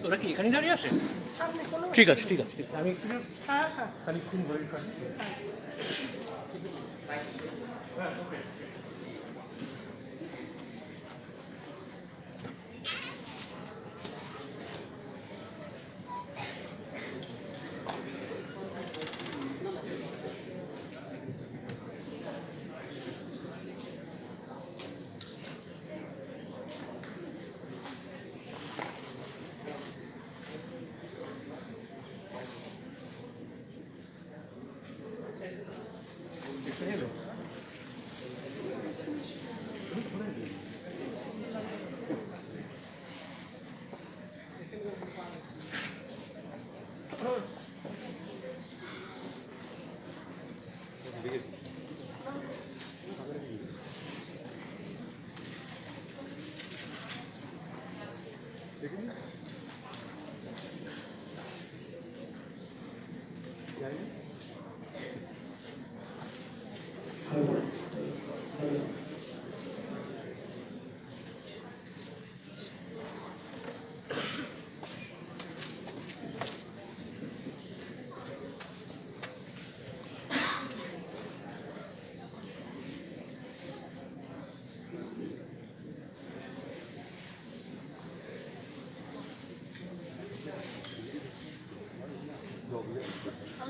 তোরা কি এখানে দাঁড়িয়ে আছে? ঠিক আছে, ঠিক আছে, আমি একটু খানিক্ষণ ওয়েট করি।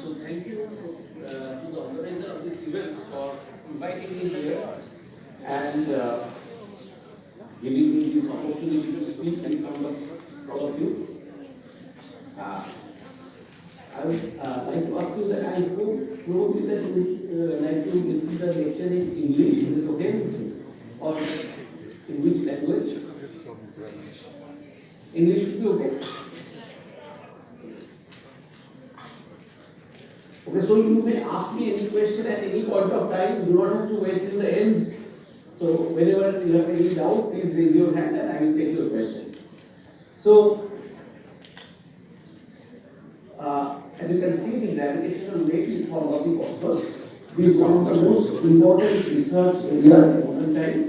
So thank you to the organizer of this event for inviting me here and giving me this opportunity to speak in front of all of you. I would like to ask you that I hope probably that you would like to listen to the lecture in English. Is it okay with you? Or in which language? English should be okay. Okay, so you may ask me any question at any point of time. You do not have to wait till the end. So whenever you have any doubt, please raise your hand and I will take your question. So, as you can see, the gravitational wave is for what we call is one of the most important research area in modern times.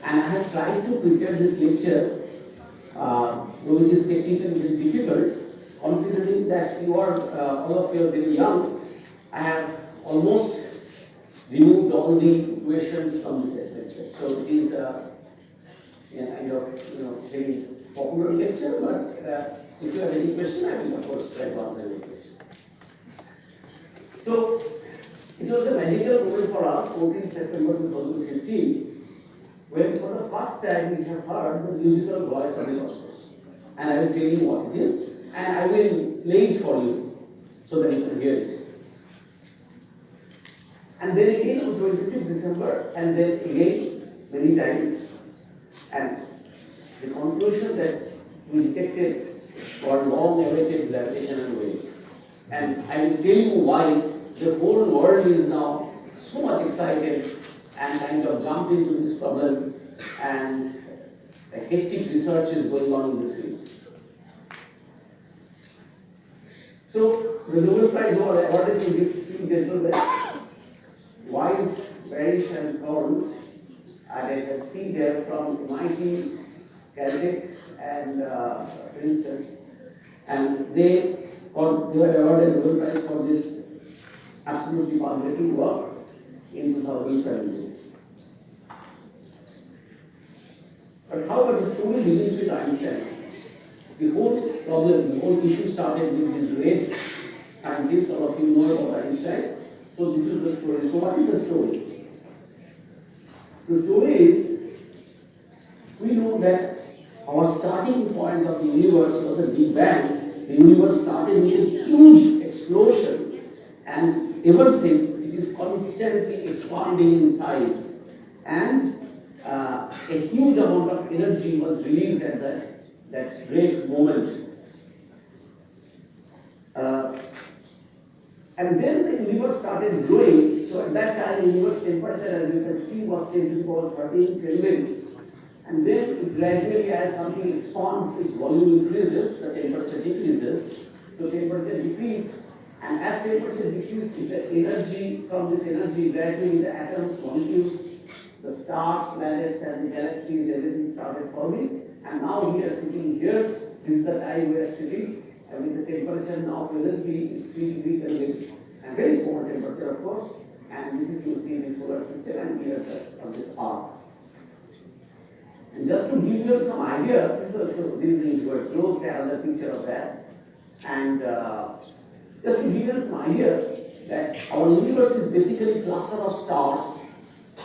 And I have tried to prepare this lecture, which is technically very difficult, considering that you are all of you are very young. I have almost removed all the questions from the lecture. So it is a kind of very popular lecture, but if you have any question, I will of course try to answer your question. So it was a magical moment for us, 14 September 2015, when for the first time we have heard the musical voice of the cosmos. And I will tell you what it is, and I will play it for you so that you can hear it. And then again on 26 December, and then again many times. And the conclusion that we detected for long-awaited gravitational wave. And I will tell you why the whole world is now so much excited and kind of jumped into this problem, and a hectic research is going on in this field. So the Nobel Prize was awarded to two gentlemen, Weiss, Parrish and Thorns, and I can see there from MIT, Caltech and Princeton, and they were awarded the Nobel Prize for this absolutely fascinating work in 2017. But however, the story begins with Einstein. The whole problem, the whole issue started with this great scientist, all of you know about Einstein. So this is the story. So what is the story? The story is, we know that our starting point of the universe was a Big Bang. The universe started with a huge explosion, and ever since it is constantly expanding in size, and a huge amount of energy was released at that great moment. And then the universe started growing. So at that time, the universe temperature, as you can see, was 10 to the power 13 Kelvin. And then gradually, as something expands, its volume increases, the temperature decreases. So temperature decreases, and as temperature decreases, the energy from this energy gradually the atoms, molecules, the stars, planets, and the galaxies, everything started forming. And now we are sitting here. This is the time we are sitting. And with the temperature now presently is 3 degrees Kelvin, and very small temperature, of course. And this is, you see, the solar system, and we are just on this Earth. And just to give you some idea, this is also these were close, another picture of that. And just to give you some idea that our universe is basically a cluster of stars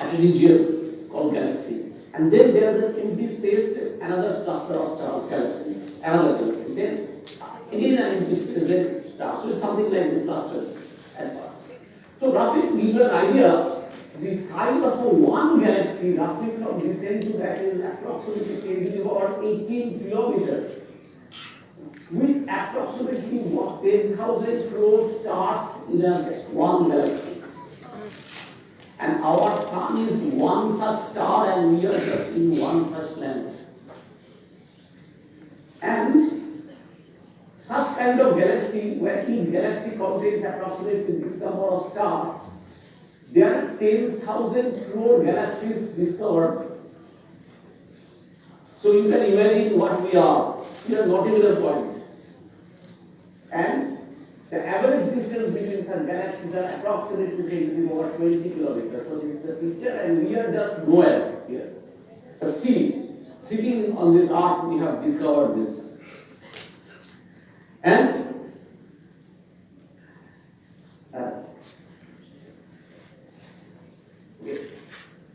at a region called galaxy. And then there is an empty space, another cluster of stars, galaxy, another galaxy. Then again an empty space, then stars. So it's something like the clusters at part. So roughly to give you an idea, the size of one galaxy, roughly from this end to that is approximately taking about 18 kilometers, with approximately 10,000 crore stars in just one galaxy. And our sun is one such star, and we are just in one such planet. And such such kind of galaxy where each galaxy contains approximately this number of stars, there are 10,000 crore galaxies discovered. So you can imagine what we are. We are not even a point. And the average distance between some galaxies are approximately over 20 kilometers. So this is the picture, and we are just nowhere here. But still, sitting on this earth, we have discovered this. And but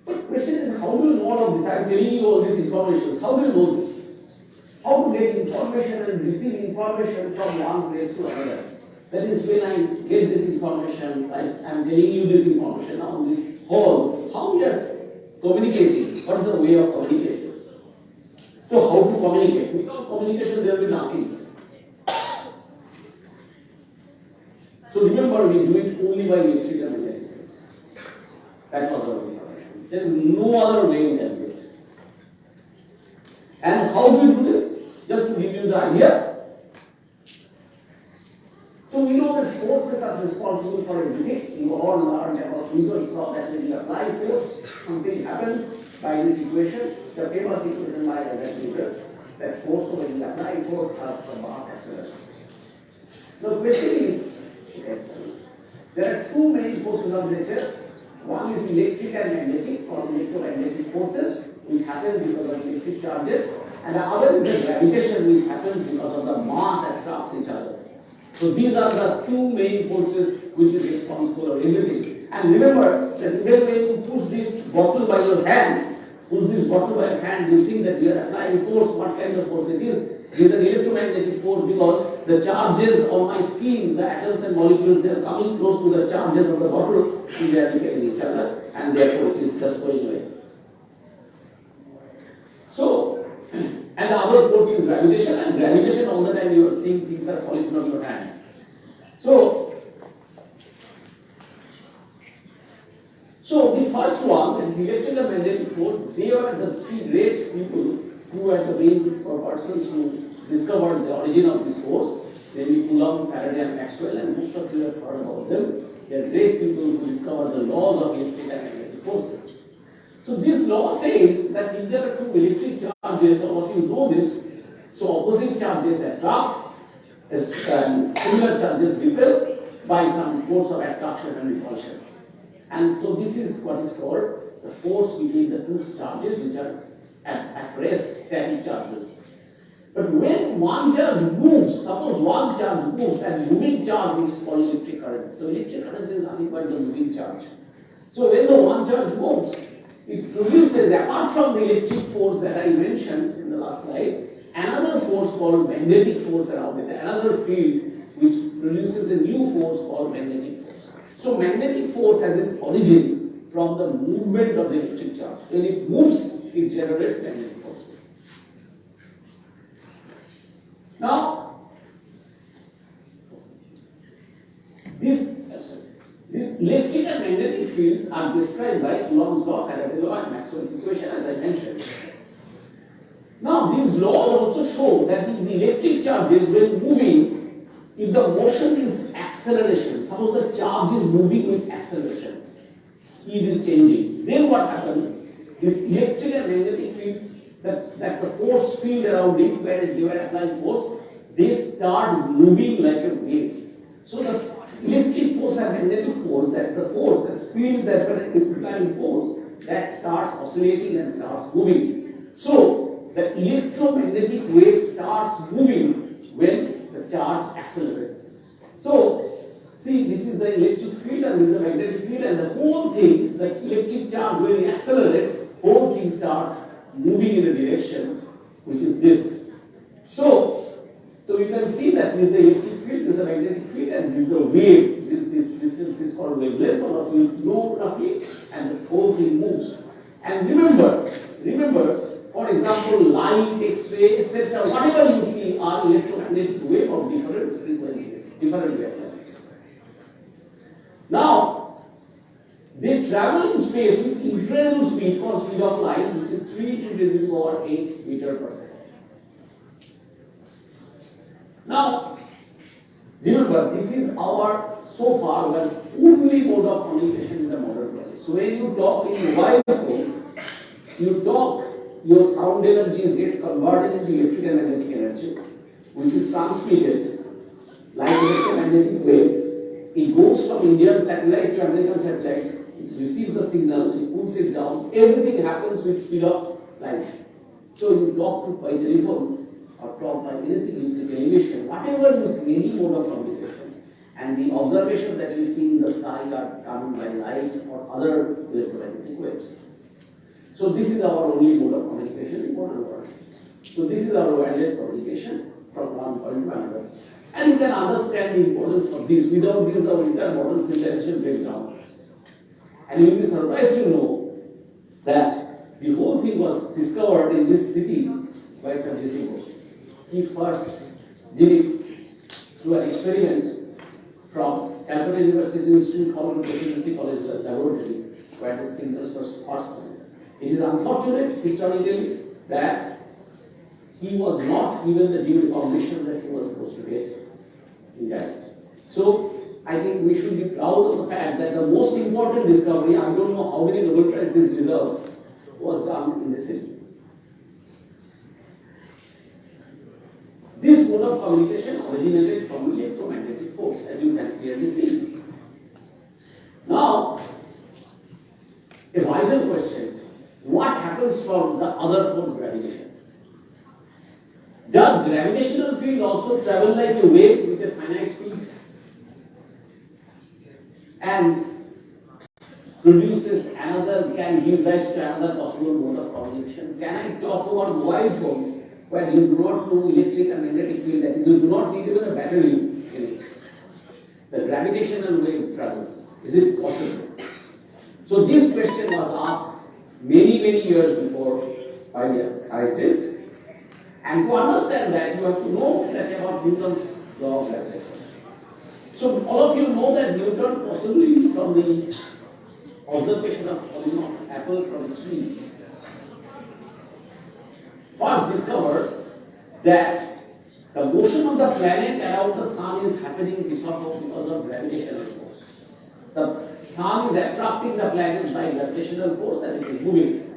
the question is, how do you know all of this? I am telling you all these information. How do you know this? How to get information and receive information from one place to another? That is when I get this information, I am telling you this information now, this whole, how we are communicating, what is the way of communication? So how to communicate? Without communication there will be nothing. So remember, we do it only by electrical and magnetic. That was our information. There is no other way we can do it. And how do we do this? Just to give you the idea. So we know that forces are responsible for everything. You all learned about Newton's law that when you apply force, something happens by this equation, the famous equation by Newton, that force when you apply force has the mass acceleration. The question is, there are two main forces of nature. One is electric and magnetic, or electromagnetic forces, which happen because of electric charges, and the other is the gravitation, which happens because of the mass that attracts each other. So these are the two main forces which is responsible for everything. And remember that even when you push this bottle by your hand, you think that you are applying force. What kind of force it is? It is an electromagnetic force because the charges on my skin, the atoms and molecules, they are coming close to the charges of the bottle, and they are repelling each other, and therefore it is just going away. So, and the other force is gravitation, and gravitation all the time you are seeing things are falling from your hand. So the first one, that is electrical magnetic force, they were the three great people who were the main persons who discovered the origin of this force. Namely Coulomb, Faraday, and Maxwell, and most of you have heard about them. They are great people who discovered the laws of electric and magnetic forces. So this law says that if there are two electric charges, all of you know this, so opposite charges attract, and similar charges repel by some force of attraction and repulsion. And so this is what is called the force between the two charges, which are at rest, static charges. But when one charge moves, suppose one charge moves, and moving charge, which is called electric current. So electric current is nothing but the moving charge. So when the one charge moves, it produces, apart from the electric force that I mentioned in the last slide, another force called magnetic force around it, another field which produces a new force called magnetic force. So magnetic force has its origin from the movement of the electric charge. When it moves, it generates magnetic forces. Now, these electric and magnetic fields are described by Coulomb's law, Faraday's law, and Maxwell's equation, as I mentioned. Now, these laws also show that the electric charges, when moving, if the motion is acceleration, suppose the charge is moving with acceleration, speed is changing, then what happens? These electric and magnetic fields, that the force field around it, where they were applying force, they start moving like a wave. So the electric force and magnetic force, that's the force, the field that were applying force, that starts oscillating and starts moving. So the electromagnetic wave starts moving when the charge accelerates. So, see, this is the electric field and this is the magnetic field, and the whole thing, the electric charge, when it accelerates, whole thing starts moving in a direction which is this. So you can see that this is the electric field, this is the magnetic field, and this is the wave. This distance is called wavelength, all of you know roughly, and the whole thing moves. And remember, for example, light, X-ray, etc., whatever you see are electromagnetic wave of different frequencies, different wavelengths. Now, they travel in space with incredible speed, called speed of light, which is 3 × 10⁸ meters per second. Now, Remember, this is our, so far, only mode of communication in the modern world. So when you talk in mobile phone, you talk, your sound energy gets converted into electric and magnetic energy, which is transmitted like electromagnetic wave. It goes from Indian satellite to American satellite, it receives the signal, it pulls it down, everything happens with speed of light. So you talk to by telephone or talk by anything, you see television, whatever you see, any mode of communication, and the observation that we see in the sky are coming by light or other electromagnetic waves. So this is our only mode of communication in modern world. So this is our wireless communication from one point to another. And you can understand the importance of this. Without this, our entire modern civilization breaks down. And you will be surprised to know that the whole thing was discovered in this city by Sir J.C. Bose. He first did it through an experiment from Calcutta University Institute followed to Presidency College Laboratory, where the signals were first sent. It is unfortunate historically that he was not given the due recognition that he was supposed to get in that. So I think we should be proud of the fact that the most important discovery, I don't know how many Nobel Prize this deserves, was done in this city. This mode of communication originated from electromagnetic force, as you can clearly see. Now, a vital question, what happens from the other force, gravitation? Does gravitational field also travel like a wave with a finite speed and produces another, can give rise to another possible mode of communication? Can I talk about mobile phones where you do not know electric and magnetic field, that is, you do not need even a battery in it? The gravitational wave travels. Is it possible? So this question was asked many years before by a scientist. And to understand that, you have to know that about Newton's law of gravitation. So all of you know that Newton, possibly from the observation of falling of apple from a tree, first discovered that the motion of the planet around the sun is happening because of gravitational force. The sun is attracting the planet by gravitational force and it is moving.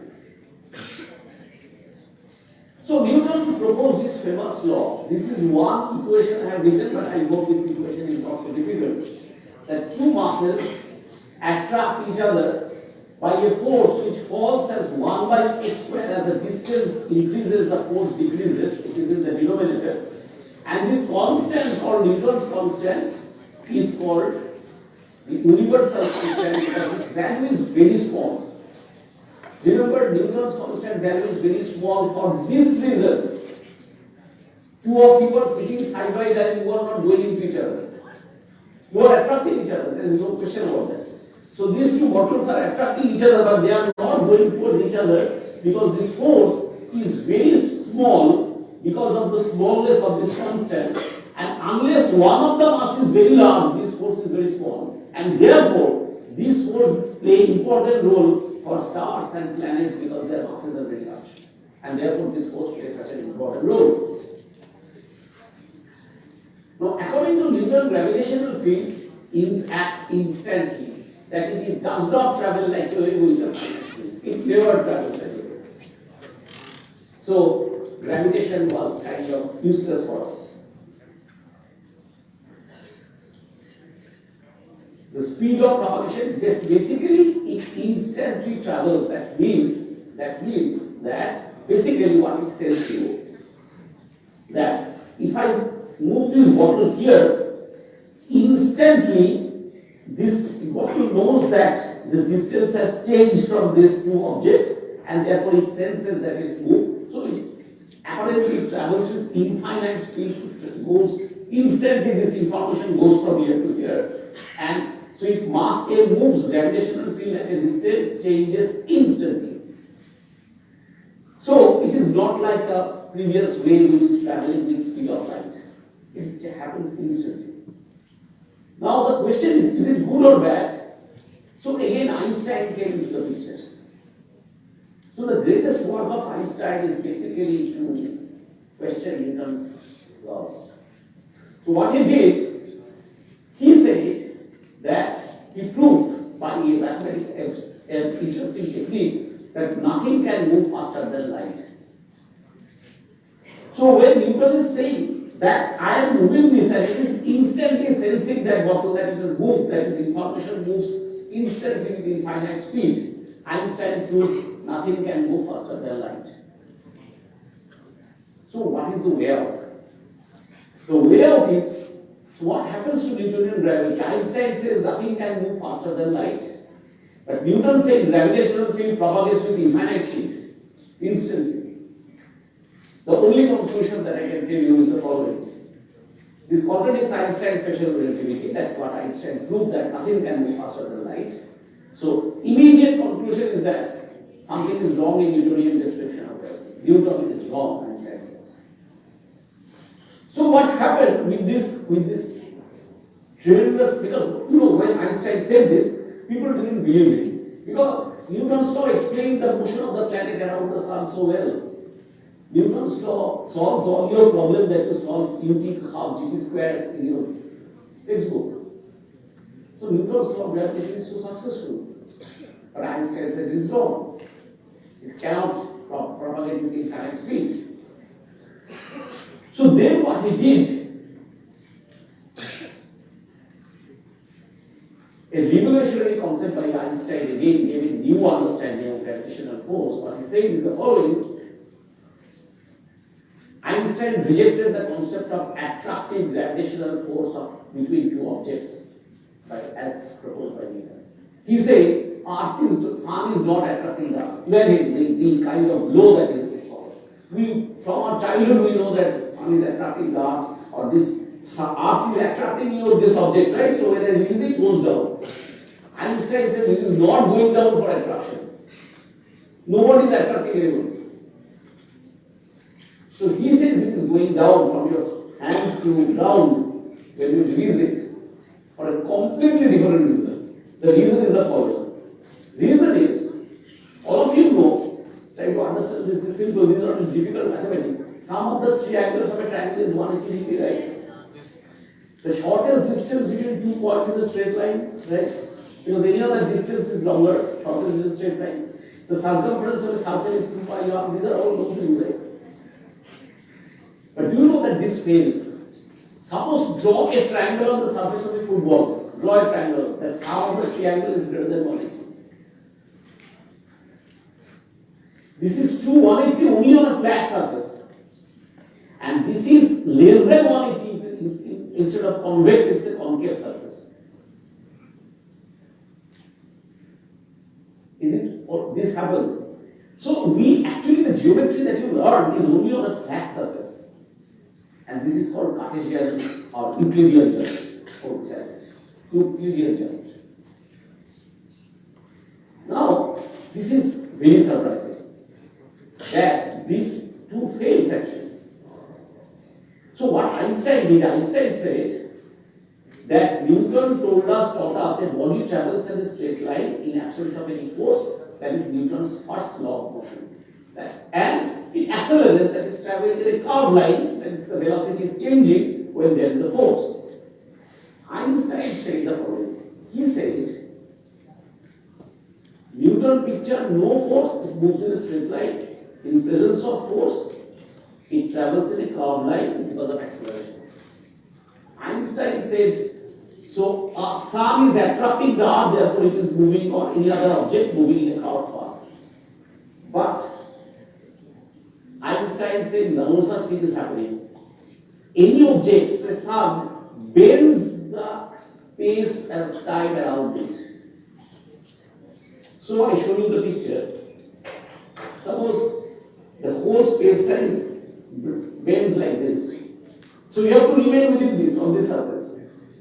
So Newton proposed this famous law. This is one equation I have written, but I hope this equation is not so difficult. That two masses attract each other by a force which falls as 1 by x squared. As the distance increases, the force decreases. It is in the denominator. And this constant, called Newton's constant, is called the universal constant because its value is very small. Remember, Newton's constant value is very small for this reason. Two of you are sitting side by side, you are not going into each other. You are attracting each other, there is no question about that. So these two bottles are attracting each other, but they are not going towards each other because this force is very small because of the smallness of this constant. And unless one of the mass is very large, this force is very small. And therefore, this force play important role for stars and planets because their masses are very large. And therefore, this force plays such an important role. Now, according to Newton, gravitational fields act instantly. That is, it does not travel like a wave with a finite speed. It never travels anywhere. So, gravitation was kind of useless for us. The speed of propagation, basically it instantly travels. That means that basically what it tells you that if I move this bottle here, instantly this bottle knows that the distance has changed from this to object and therefore it senses that it's moved. So it apparently travels with infinite speed. It goes instantly, this information goes from here to here. And so if mass A moves, gravitational field at a distance changes instantly. So it is not like a previous wave which is traveling with speed of light. It happens instantly. Now the question is it good or bad? So again Einstein came into the picture. So the greatest work of Einstein is basically to question Newton's laws. So what he did, that he proved by a mathematical interesting technique that nothing can move faster than light. So when Newton is saying that I am moving this and it is instantly sensing that bottle that it is moved, that is information moves instantly with infinite speed, Einstein proves nothing can move faster than light. So what is the way out? The way out is, so what happens to Newtonian gravity? Einstein says nothing can move faster than light. But Newton said gravitational field propagates with infinite speed, instantly. The only conclusion that I can tell you is the following. This contradicts Einstein's special relativity, that what Einstein proved that nothing can move faster than light. So immediate conclusion is that something is wrong in Newtonian description of gravity. Newton is wrong, Einstein said. So what happened with this tremendous, because when Einstein said this, people didn't believe him. Because Newton's law explained the motion of the planet around the sun so well. Newton's law solves all your problems that you solve ut half gt squared in your textbook. So Newton's law of gravitation is so successful. But Einstein said it is wrong. It cannot propagate with infinite speed. So then what he did, a revolutionary concept by Einstein again gave a new understanding of gravitational force. What he said is the following. Einstein rejected the concept of attractive gravitational force between two objects as proposed by Newton. He said, sun is not attracting the earth. Imagine the kind of blow that is involved. From our childhood, we know that sun is attracting the earth, or this earth is attracting this object, right? So when I release it, goes down. Einstein said this is not going down for attraction. Nobody is attracting anyone. So he said it is going down from your hand to ground when you release it for a completely different reason. The reason is the following. The reason is, all of you know, try to understand this is simple, these are not difficult mathematics. Sum of the three angles of a triangle is 180 degrees, right? The shortest distance between 2 points is a straight line, right? Because any other distance is longer, shortest is a straight line. The circumference of a circle is 2 pi r, these are all known to you, right? But do you know that this fails? Suppose draw a triangle on the surface of a football. Draw a triangle. That sum of the triangle is greater than 180. This is true 180 only on a flat surface. And this is less than 180 instead of convex, it's a concave surface. Is it? Or this happens. So the geometry that you learn is only on a flat surface. And this is called Cartesian or Euclidean geometry, or which I said. Euclidean geometry. Now, this is very surprising that these two fails actually. So what Einstein did, Einstein said that Newton taught us a body travels in a straight line in absence of any force. That is Newton's first law of motion. And it accelerates, that is traveling in a curved line, that is the velocity is changing when there is a force. Einstein said the following. He said, Newton pictured no force, it moves in a straight line. In presence of force, it travels in a curved line because of acceleration. Einstein said, so a sun is attracting the earth, therefore it is moving, or any other object moving in a curved path. But Einstein said no such thing is happening. Any object, say sun, bends the space and time around it. So I show you the picture. Suppose the whole space-time bends like this. So you have to remain within this, on this surface.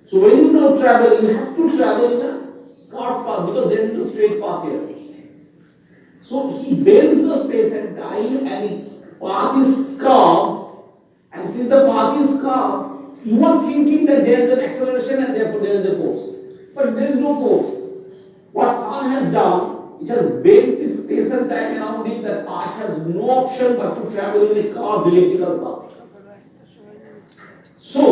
So when you now travel, you have to travel in a curved path because there is no straight path here. So he bends the space and time, and its path is curved. And since the path is curved, you are thinking that there is an acceleration and therefore there is a force. But there is no force. What sun has done, it has bent its space and time around it, that earth has no option but to travel in a curved elliptical path. So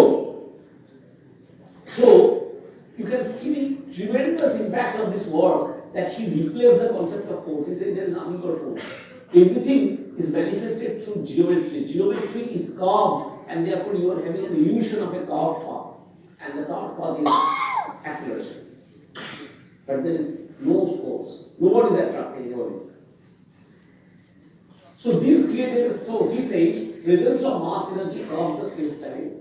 you can see the tremendous impact of this work that he replaced the concept of force. He said there is nothing called force. Everything is manifested through geometry. Geometry is curved, and therefore you are having an illusion of a curved path. And the curved path is acceleration. But there is no force. Nobody is attracting anybody. So this created, so he said, presence of mass energy curves the space-time.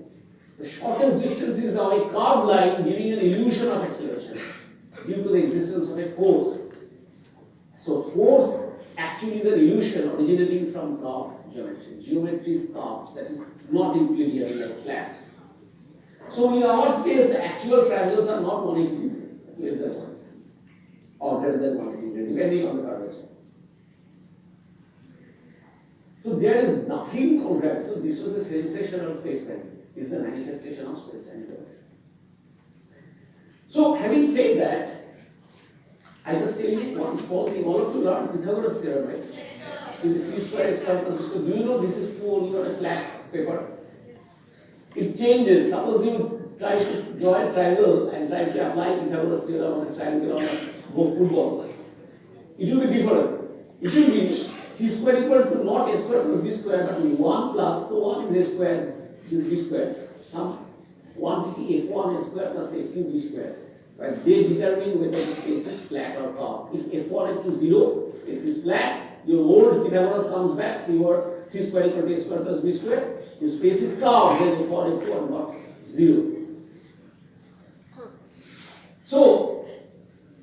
The shortest distance is now a curved line giving an illusion of acceleration due to the existence of a force. So force actually is an illusion originating from curved geometry. Geometry is curved, that is not Euclidean like flat. So in our space, the actual triangles are not 180 degrees, less than 180 or greater than 180 degrees, depending on the curvature. So there is nothing called gravity. So this was a sensational statement. It's a manifestation of space-time gravity. So having said that, I just tell you one small thing. All of you learned Pythagoras theorem, right? So the c square is equal to. So do you know this is true only on a flat paper? It changes. Suppose you try to draw a triangle and try to apply Pythagoras theorem on a triangle on a football. It will be different. It will be c square equal to not a square plus b square, but 1 plus, so 1 is a square, is b square. Some quantity f1 a square plus f2 b square. Right? They determine whether the space is flat or curved. If f1 equal to 0, space is flat, your old Pythagoras comes back, so your c square equal to a square plus b square, your space is curved, then f1 f2 are not 0. So,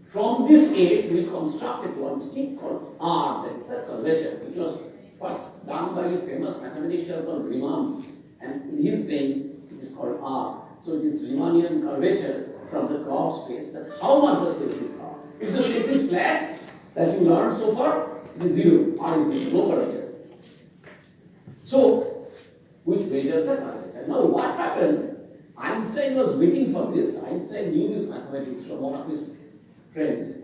from this F, we construct a quantity called R, that is the curvature, which was first done by a famous mathematician called Riemann, and in his name, it is called R. So it is Riemannian curvature from the curved space, that how much the space is curved. If the space is flat, that you learned so far, it is 0, R is 0, no curvature. So, which measures the curvature. Now what happens, Einstein was waiting for this, Einstein knew this mathematics from one of his friends,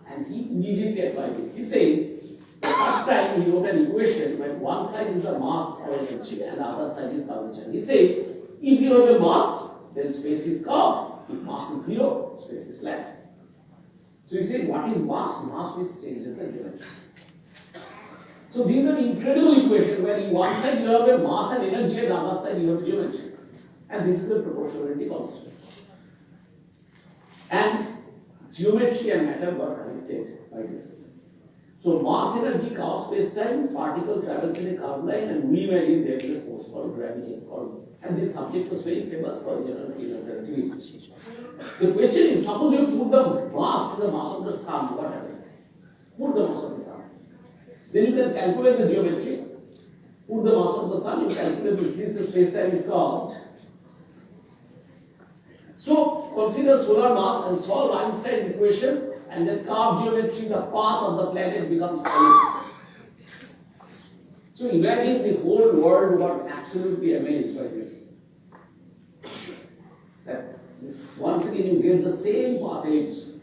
and he immediately applied it. He said, the first time he wrote an equation where one side is the mass or energy and the other side is curvature. He said, if you have a mass, then space is curved. If mass is 0, space is flat. So he said, what is mass? Mass which changes the geometry. So these are incredible equations where in one side you have a mass and energy and the other side you have geometry. And this is the proportionality constant. And geometry and matter were connected by this. So mass energy curves space-time, particle travels in a curved line, and we imagine there is a force called gravity. And this subject was very famous for general field of relativity. The question is, suppose you put the mass in the mass of the sun, what happens? Put the mass of the sun. Then you can calculate the geometry. Put the mass of the sun, you calculate since the space-time is curved. So consider solar mass and solve Einstein's equation, and then curve geometry, the path of the planet becomes ellipse. So imagine the whole world got absolutely amazed by this. That once again you get the same path ellipse.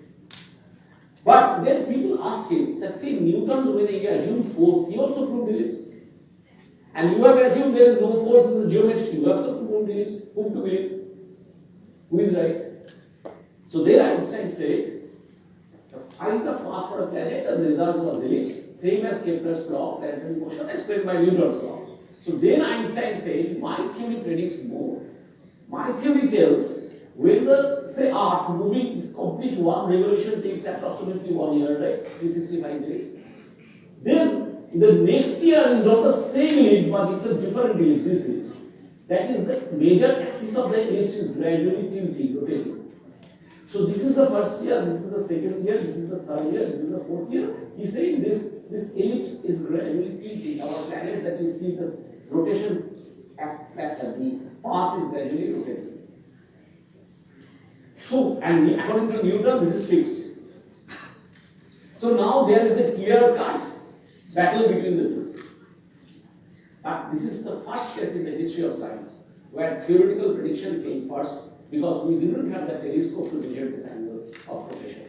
But then people ask him that say Newton's, when he assumed force, he also proved ellipse. And you have assumed there is no force in the geometry, you have also proved ellipse. Whom to believe? Who is right? So there Einstein said, find the path for a planet and the result was ellipse, same as Kepler's law of planetary motion explained by Newton's law. So then Einstein said, my theory predicts more. My theory tells when the, say, Earth moving this complete one revolution takes approximately 1 year, right? 365 days. Then the next year is not the same ellipse, but it's a different ellipse, this ellipse. That is the major axis of the ellipse is gradually tilting, rotating. So this is the first year, this is the second year, this is the third year, this is the fourth year. He's saying this ellipse is gradually tilting. Our planet that you see, this rotation the path is gradually rotating. So, and according to Newton, this is fixed. So now there is a clear-cut battle between the two. But this is the first case in the history of science where theoretical prediction came first, because we didn't have the telescope to measure this angle of rotation.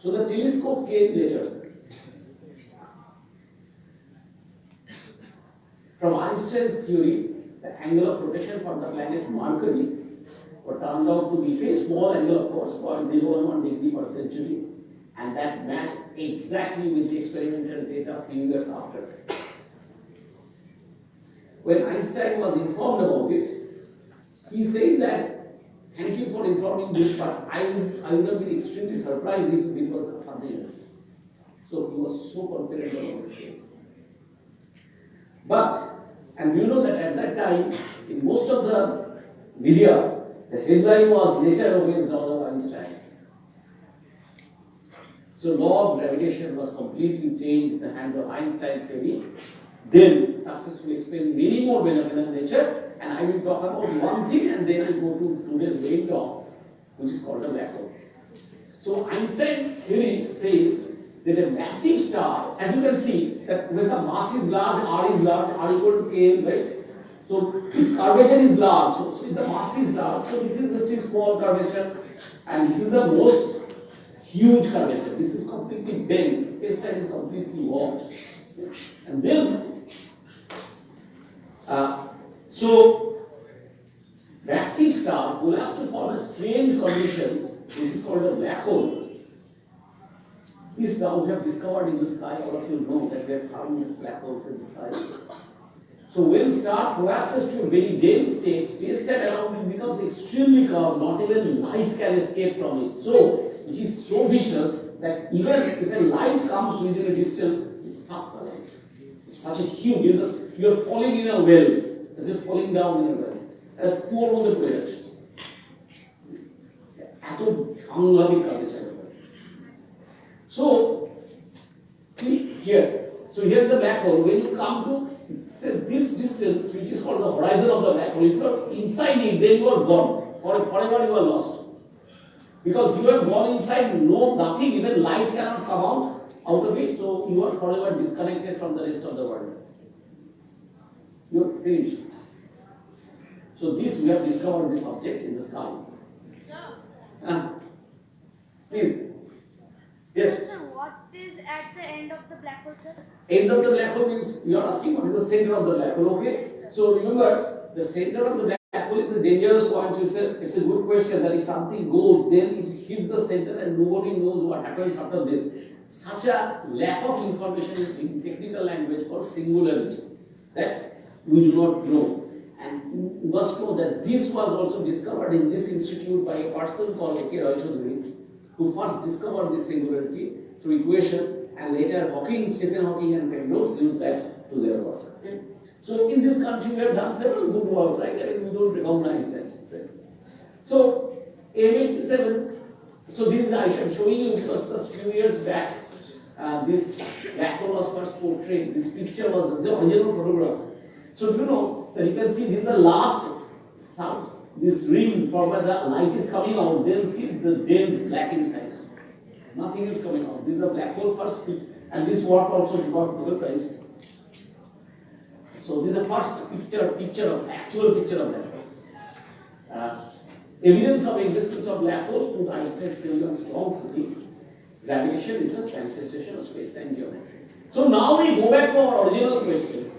So the telescope came later. From Einstein's theory, the angle of rotation for the planet Mercury what turned out to be a small angle, of course, 0.011 degree per century, and that matched exactly with the experimental data a few years after. When Einstein was informed about it, he said that, thank you for informing this, but I would have been extremely surprised if it was something else. So he was so confident about this thing. But, and you know that at that time, in most of the media, the headline was Nature Obeys Laws of Einstein. So law of gravitation was completely changed in the hands of Einstein theory, then successfully explained many more phenomena in nature, and I will talk about one thing and then I will go to today's main talk, which is called a black hole. So Einstein theory says that a massive star, as you can see, that when the mass is large, R is large, R equal to K, right? So curvature is large, so if the mass is large, so this is the small curvature, and this is the most huge curvature. This is completely bent, space-time is completely warped. And then, so massive star will have to form a strange condition, which is called a black hole. This now we have discovered in the sky. All of you know that we have found black holes in the sky. So when star collapses to a very dense state, space-time around it becomes extremely curved. Not even light can escape from it. So it is so vicious that even if a light comes within a distance, it sucks the light. It's such a huge, you are falling in a well, as if falling down in a well. A poor on the planet. So, see here. So here's the black hole. When you come to say this distance, which is called the horizon of the black hole, if you are inside it, then you are gone. Forever you are lost. Because you have gone inside, nothing, even light cannot come out of it, so you are forever disconnected from the rest of the world. You are finished. So this, we have discovered this object in the sky. Please. Yes. So, what is at the end of the black hole, sir? End of the black hole means you are asking what is the center of the black hole, okay? So remember, the center of the black hole is a dangerous point. It's a good question that if something goes, then it hits the center and nobody knows what happens after this. Such a lack of information in technical language called singularity that we do not know. And you must know that this was also discovered in this institute by a person called A.K. Roy Choudhury, who first discovered this singularity through equation, and later Stephen Hawking and Penrose used that to their work. Okay? So in this country we have done several good work, right? I mean, we don't recognize that. Right? So M87, so this is, I'm showing you because just a few years back, this black hole was first portrayed. This picture was the original photograph. So you know that you can see this is the last sounds, this ring from where the light is coming out, then see the dense black inside. Nothing is coming out. This is a black hole first, and this work also got Nobel Prize. So this is the first actual picture of black hole. Evidence of existence of black holes to the Einstein theory on strong theory. Gravitation is a manifestation of space-time geometry. So now we go back to our original question.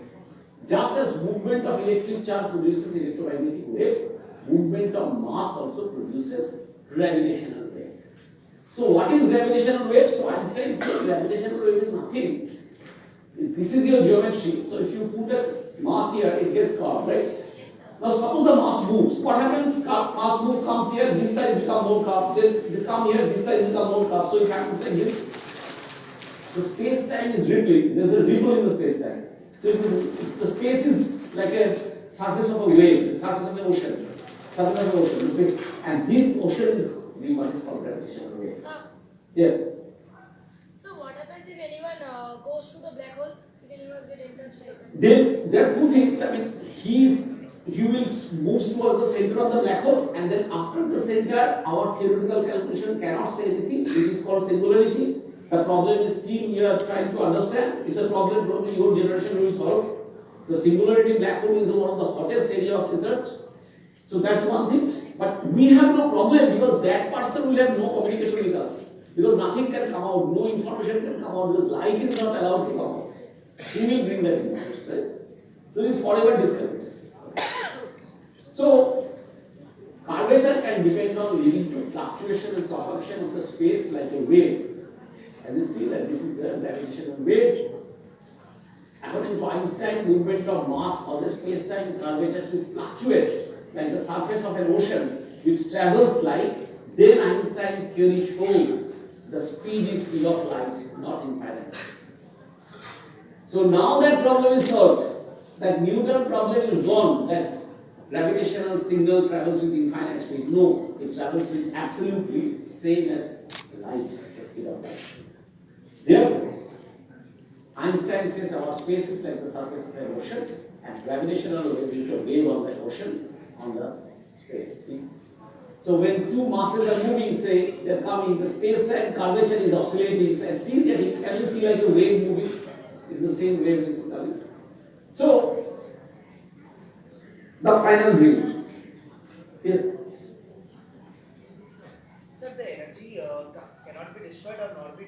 Just as movement of electric charge produces electromagnetic wave, movement of mass also produces gravitational wave. So what is gravitational wave? So Einstein said gravitational wave is nothing. This is your geometry. So if you put a mass here, it gets curved, right? Now suppose the mass moves. What happens? Mass move comes here, this side become more curved. Then they come here, this side become more curved. So it happens like this. The space-time is rippling. There's a ripple in the space-time. So the space is like a surface of a wave, the surface of an ocean. Surface of an ocean. And this ocean is what is called gravitational wave. Yeah. So what happens if anyone goes to the black hole? If anyone gets interested? Then there are two things. I mean, he will move towards the center of the black hole, and then after the center, our theoretical calculation cannot say anything. This is called singularity. The problem is still we are trying to understand. It's a problem probably your generation will solve. The singularity black hole is one of the hottest area of research. So that's one thing. But we have no problem because that person will have no communication with us. Because nothing can come out, no information can come out because light is not allowed to come out. Who will bring that information, right? So it's forever disconnected. So Curvature can depend on leading to fluctuation and propagation of the space like a wave. As you see that this is the gravitational wave. According to Einstein, movement of mass causes space-time curvature to fluctuate like the surface of an ocean which travels light. Then Einstein theory showed the speed is speed of light, not infinite. So now that problem is solved. That Newton problem is gone. That gravitational signal travels with infinite speed. No, it travels with absolutely same as light, the speed of light. Therefore, Einstein says our space is like the surface of an ocean, and gravitational wave is a wave on that ocean on the space. So when two masses are moving, say they are coming, the space-time curvature is oscillating, and see that can you see like a wave moving? It's the same wave is coming. So the final dream. Yes. Sir, the energy cannot be destroyed or not be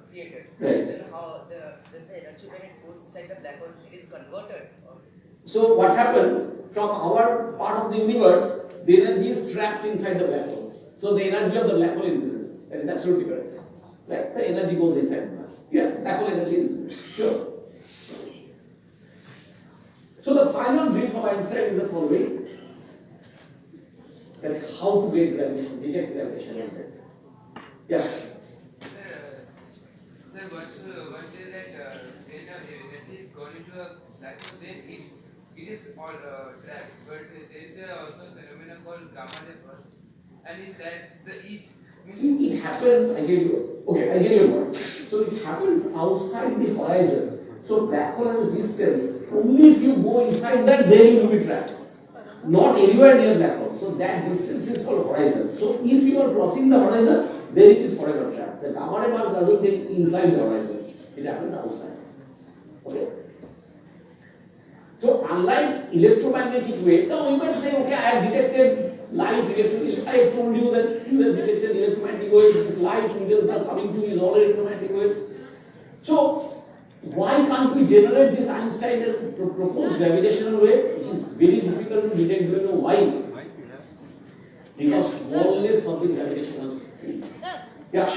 created. Right. Then how then the energy when it goes inside the black hole, it is converted. So what happens from our part of the universe, the energy is trapped inside the black hole. So the energy of the black hole increases. That is absolutely correct. Right? The energy goes inside the black hole. Yeah, black hole energy is sure. So the final brief of Einstein is the following: that how to get gravitation, detect gravitation. Yeah. Sir, once say that when energy is gone into a black hole, then it is all trapped. But there is also a phenomenon called gamma ray burst, and in that the heat It happens, I tell you, okay, I get your point. So it happens outside the horizon. So black hole has a distance. Only if you go inside that, then you will be trapped. Not anywhere near black hole. So that distance is called horizon. So if you are crossing the horizon, then it is forever trapped. The gamma ray burst doesn't get inside the horizon. It happens outside. Okay. So unlike electromagnetic wave, now you might say, okay, I have detected light electromagnetic. I have told you that you have detected electromagnetic waves. This light waves are coming to is all electromagnetic waves. So why can't we generate this Einstein proposed gravitational wave? It is very difficult to detect. Do you know why? Because smallness of the gravitational field. Sir. Yeah.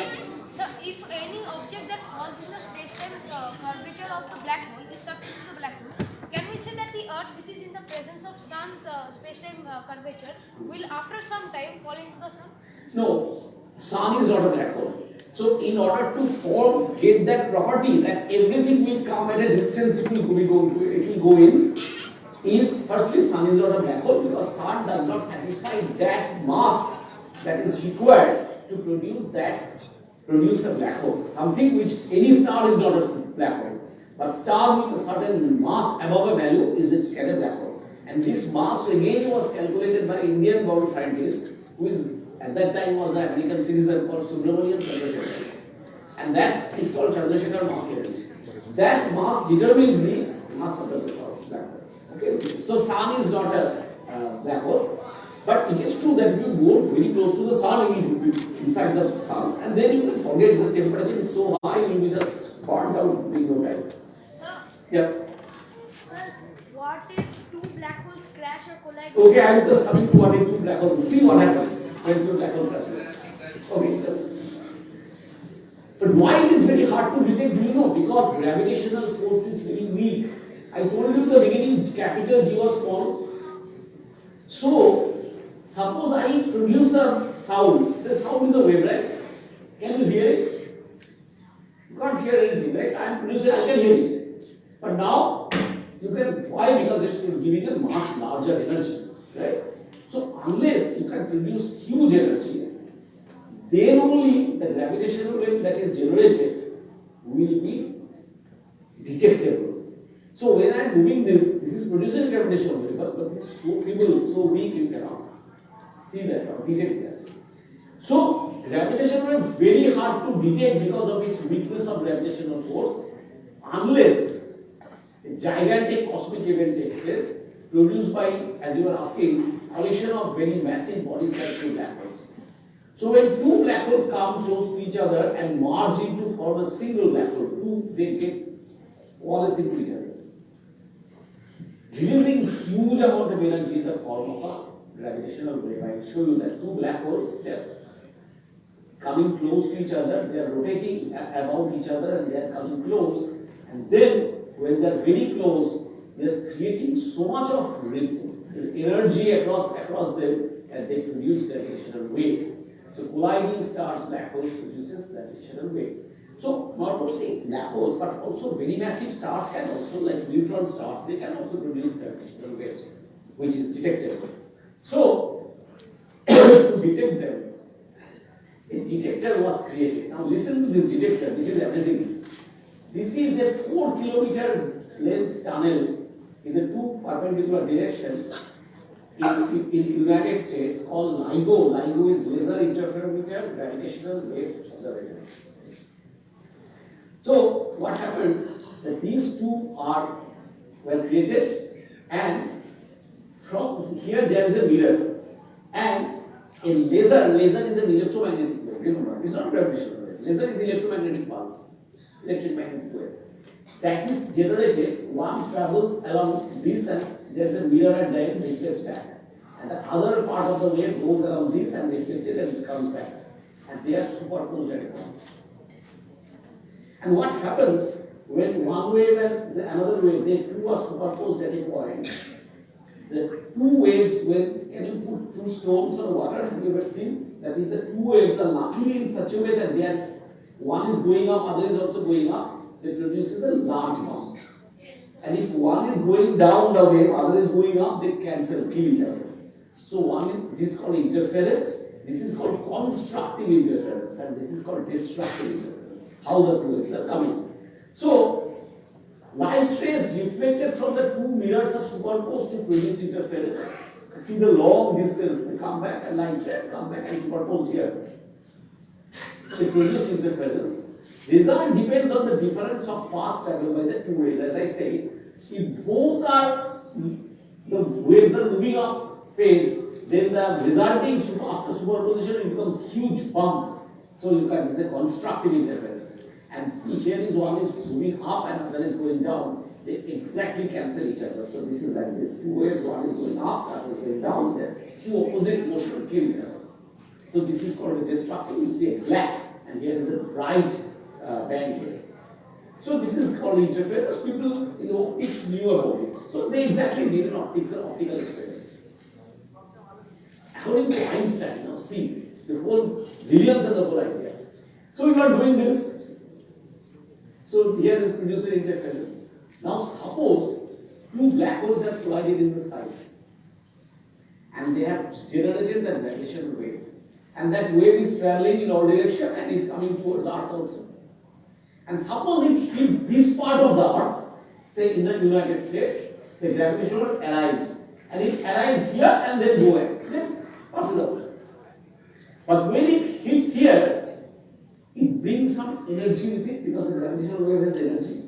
So if any object that falls in the space-time curvature of the black hole is sucked into the black hole, can we say that the Earth, which is in the presence of Sun's space-time curvature, will after some time fall into the Sun? No, Sun is not a black hole. So in order to get that property that everything will come at a distance, it will go in. Is firstly, Sun is not a black hole because Sun does not satisfy that mass that is required to produce a black hole. Something which any star is not a black hole. But star with a certain mass above a value is a black hole. And this mass again was calculated by an Indian born scientist who is at that time was an American citizen called Subramanian Chandrasekhar. And that is called Chandrasekhar mass element. That mass determines the mass of the black hole. Okay. So Sun is not a black hole. But it is true that if you go very close to the Sun, you will be inside the Sun, and then you can forget the temperature is so high, you will be just burned out in no time. Sir. Yeah. Sir, what if two black holes crash or collide? Okay, I am just coming to what if two black holes. See what happens when two black holes crash. Okay, just. But why it is very hard to detect? Do you know? Because gravitational force is very weak. I told you in the beginning, capital G was small. So suppose I produce a sound. Say sound is a wave, right? Can you hear it? You can't hear anything, right? I am producing, I can hear it. But now you can. Why? Because it's giving a much larger energy, right? So unless you can produce huge energy, then only the gravitational wave that is generated will be detectable. So when I am moving this is producing gravitational wave, but it is so feeble, so weak, you cannot see that or detect that. So gravitational wave very hard to detect because of its weakness of gravitational force, unless a gigantic cosmic event takes place, produced by, as you were asking, collision of very massive bodies like two black holes. So when two black holes come close to each other and merge into form a single black hole, they get coalesce into each other, releasing huge amount of energy in the form of a gravitational wave. I will show you that two black holes, they are coming close to each other, they are rotating about each other and they are coming close. And then when they are very close, they are creating so much of energy across them and they produce gravitational wave. So colliding stars, black holes produces gravitational wave. So not only black holes but also very massive stars can also, like neutron stars, they can also produce gravitational waves, which is detectable. So to detect them, a detector was created. Now listen to this detector, this is amazing. This is a 4-kilometer length tunnel in the two perpendicular directions in United States called LIGO. LIGO is laser interferometer gravitational wave observatory. So what happens that these two were created, and from here there is a mirror, and a laser is an electromagnetic wave. Remember, it's not gravitational wave. Laser is electromagnetic pulse, electric magnetic wave. That is generated, one travels along this and there is a mirror at the end, reflects back. And the other part of the wave goes around this and reflects and comes back. And they are superposed at a point. And what happens when one wave and another wave, they two are superposed at a point? The two waves, can you put two stones on water? Have you ever seen? That is, the two waves are luckily in such a way that one is going up, other is also going up. It produces a large bump. And if one is going down the wave, other is going up, they cancel, kill each other. So this is called interference, this is called constructive interference, and this is called destructive interference. How the two waves are coming. So light rays reflected from the two mirrors are superposed to produce interference. See the long distance, they come back and light ray come back and superpose here. They produce interference. Result depends on the difference of path traveled by the two waves. As I say, if both the waves are moving up phase, then the resulting after superposition it becomes huge bump. So you can say constructive interference. And see, here is one is moving up and other is going down. They exactly cancel each other. So this is like this: two waves, one is going up, other is going down. Then two opposite motions kill each other. So this is called a destructive. You see a black, and here is a bright band here. So this is called interference. People in optics knew about it. So they exactly did an optical experiment. According to Einstein, see the whole brilliance of the whole idea. So you are doing this. So here is producing interference. Now suppose two black holes have collided in the sky, and they have generated the gravitational wave, and that wave is traveling in all direction and is coming towards Earth also. And suppose it hits this part of the Earth, say in the United States, the gravitational wave arrives. And it arrives here and then goes back. Then passes out. But when it hits here, it brings some energy with it because the gravitational wave has energy.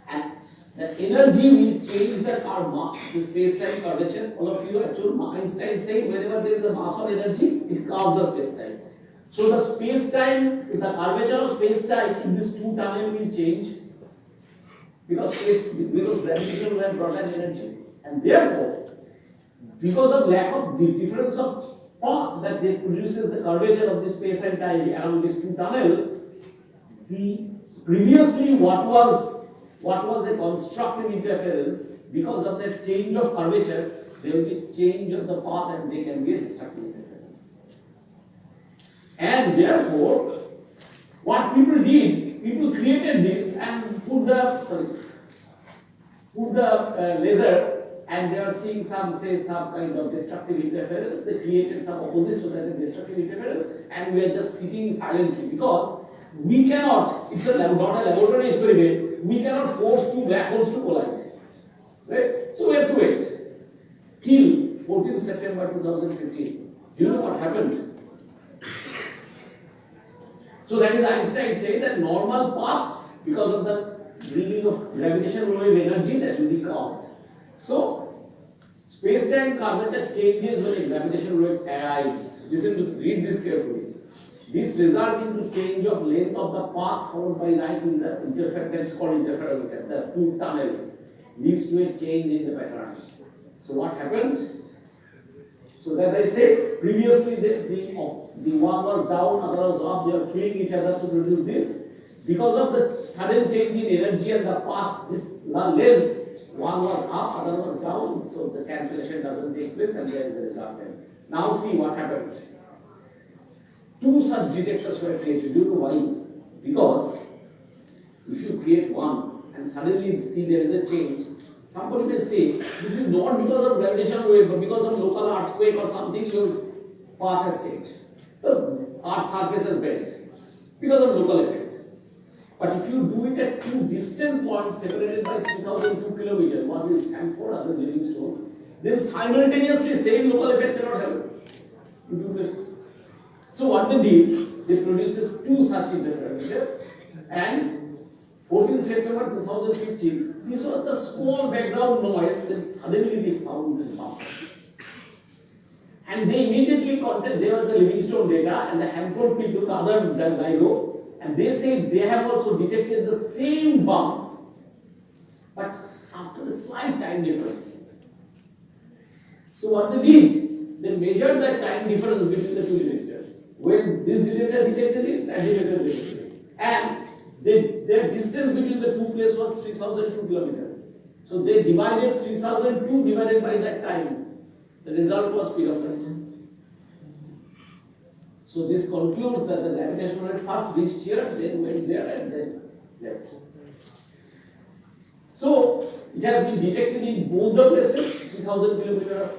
And the energy will change the karma, the space-time curvature. All of you have told Einstein saying whenever there is a mass or energy, it curves the space-time. So the space-time, the curvature of space-time in this two tunnel will change because gravitational wave brought an energy, and therefore, because of lack of the difference of path that they produces the curvature of the space and time around this two tunnel, previously what was a constructive interference, because of that change of curvature, there will be change of the path and they can be a destructive interference. And therefore, what people did, people created this and put the laser, and they are seeing some kind of destructive interference. They created some opposite so that is destructive interference, and we are just sitting silently because we cannot, it's not a laboratory experiment, we cannot force two black holes to collide. Right? So we have to wait till 14th September 2015. Do you know what happened? So that is Einstein saying that normal path, because of the bringing of gravitational wave energy, that will be curved. So space-time curvature changes when a gravitational wave arrives. Read this carefully. This results into change of length of the path followed by light in the interference called interferometer. The two tunnel leads to a change in the pattern. So what happens? So as I said, previously the one was down, other was up, they are killing each other to produce this. Because of the sudden change in energy and the path, this length, one was up, other was down, so the cancellation doesn't take place and there is a result there. Now see what happened. Two such detectors were created. Do you know why? Because if you create one and suddenly see there is a change, somebody may say, this is not because of gravitational wave, but because of local earthquake or something, your path has changed. The earth's surface has bent because of local effect. But if you do it at two distant points separated by 3002 kilometers, one is Hanford, other Livingstone, then simultaneously same local effect cannot happen in two places. So what they did, they produces two such interferometers, and 14 September 2015, this was a small background noise, then suddenly they found this bump. And they immediately contacted, there was the Livingstone data, and the Hanford people, the other LIGO, and they said they have also detected the same bump, but after a slight time difference. So what they did, they measured the time difference between the two detectors. When this detector detected it, that detector detected it. And their distance between the two places was 3002 kilometers. So they divided 3002 divided by that time. The result was speed of light. So this concludes that the gravitational wave first reached here, then went there, and then left. So it has been detected in both the places, 3000 kilometer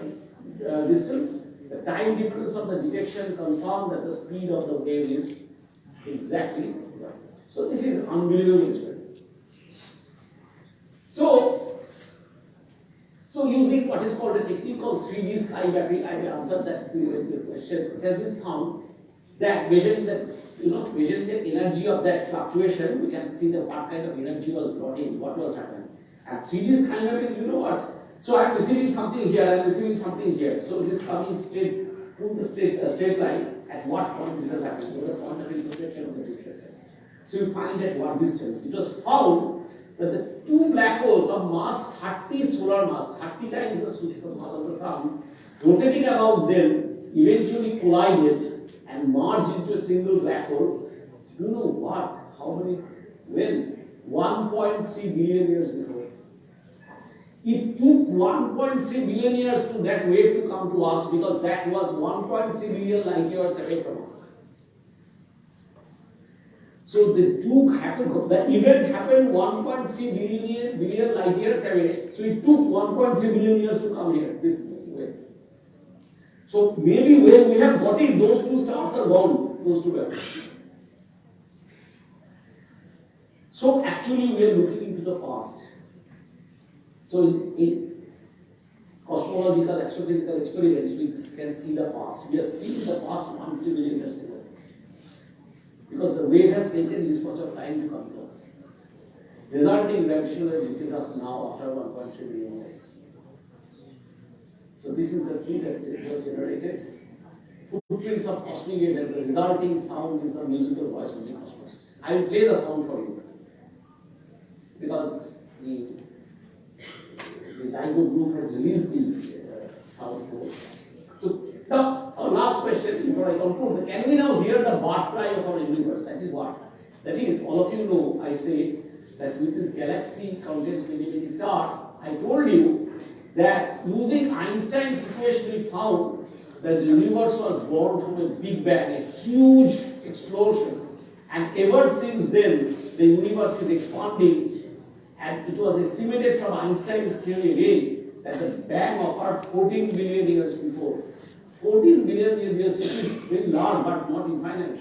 distance. The time difference of the detection confirmed that the speed of the wave is exactly right. So this is unbelievable experiment. So using what is called a technique called 3D sky mapping, I will answer that question. It has been found that measuring the energy of that fluctuation, we can see that what kind of energy was brought in, what was happening. And 3D sky mapping, you know what? So I am receiving something here, I am receiving something here. So this coming straight to the straight line, at what point this has happened, what the point of intersection of the two straight line. So you find at what distance. It was found that the two black holes of mass 30 solar mass, 30 times the mass of the sun, rotating around them, eventually collided and merged into a single black hole. Do you know what? How many? When? 1.3 billion years before. It took 1.3 billion years to that wave to come to us because that was 1.3 billion light years away from us. So the event happened 1.3 billion light years away. So it took 1.3 billion years to come here, this wave. So maybe when we have got it, those two stars are gone, those two waves. So actually we are looking into the past. So in cosmological, astrophysical experiments, we can see the past. We are seeing the past 150 billion years ago. Because the wave has taken this much of time to come to us. Resulting gravitational wave reaches us now after 1.3 billion years. So this is the seed that was generated. Footprints of cosmic wave, and the resulting sound is the musical voice of the cosmos. I will play the sound for you. Because the LIGO group has released the sound code. So now, our last question before I conclude, can we now hear the birth cry of our universe? That is what? That is, all of you know, I say that with this galaxy contains many, many stars. I told you that using Einstein's equation we found that the universe was born from a Big Bang, a huge explosion. And ever since then, the universe is expanding. And it was estimated from Einstein's theory again that the bang occurred 14 billion years before. 14 billion years, it is very large but not infinite.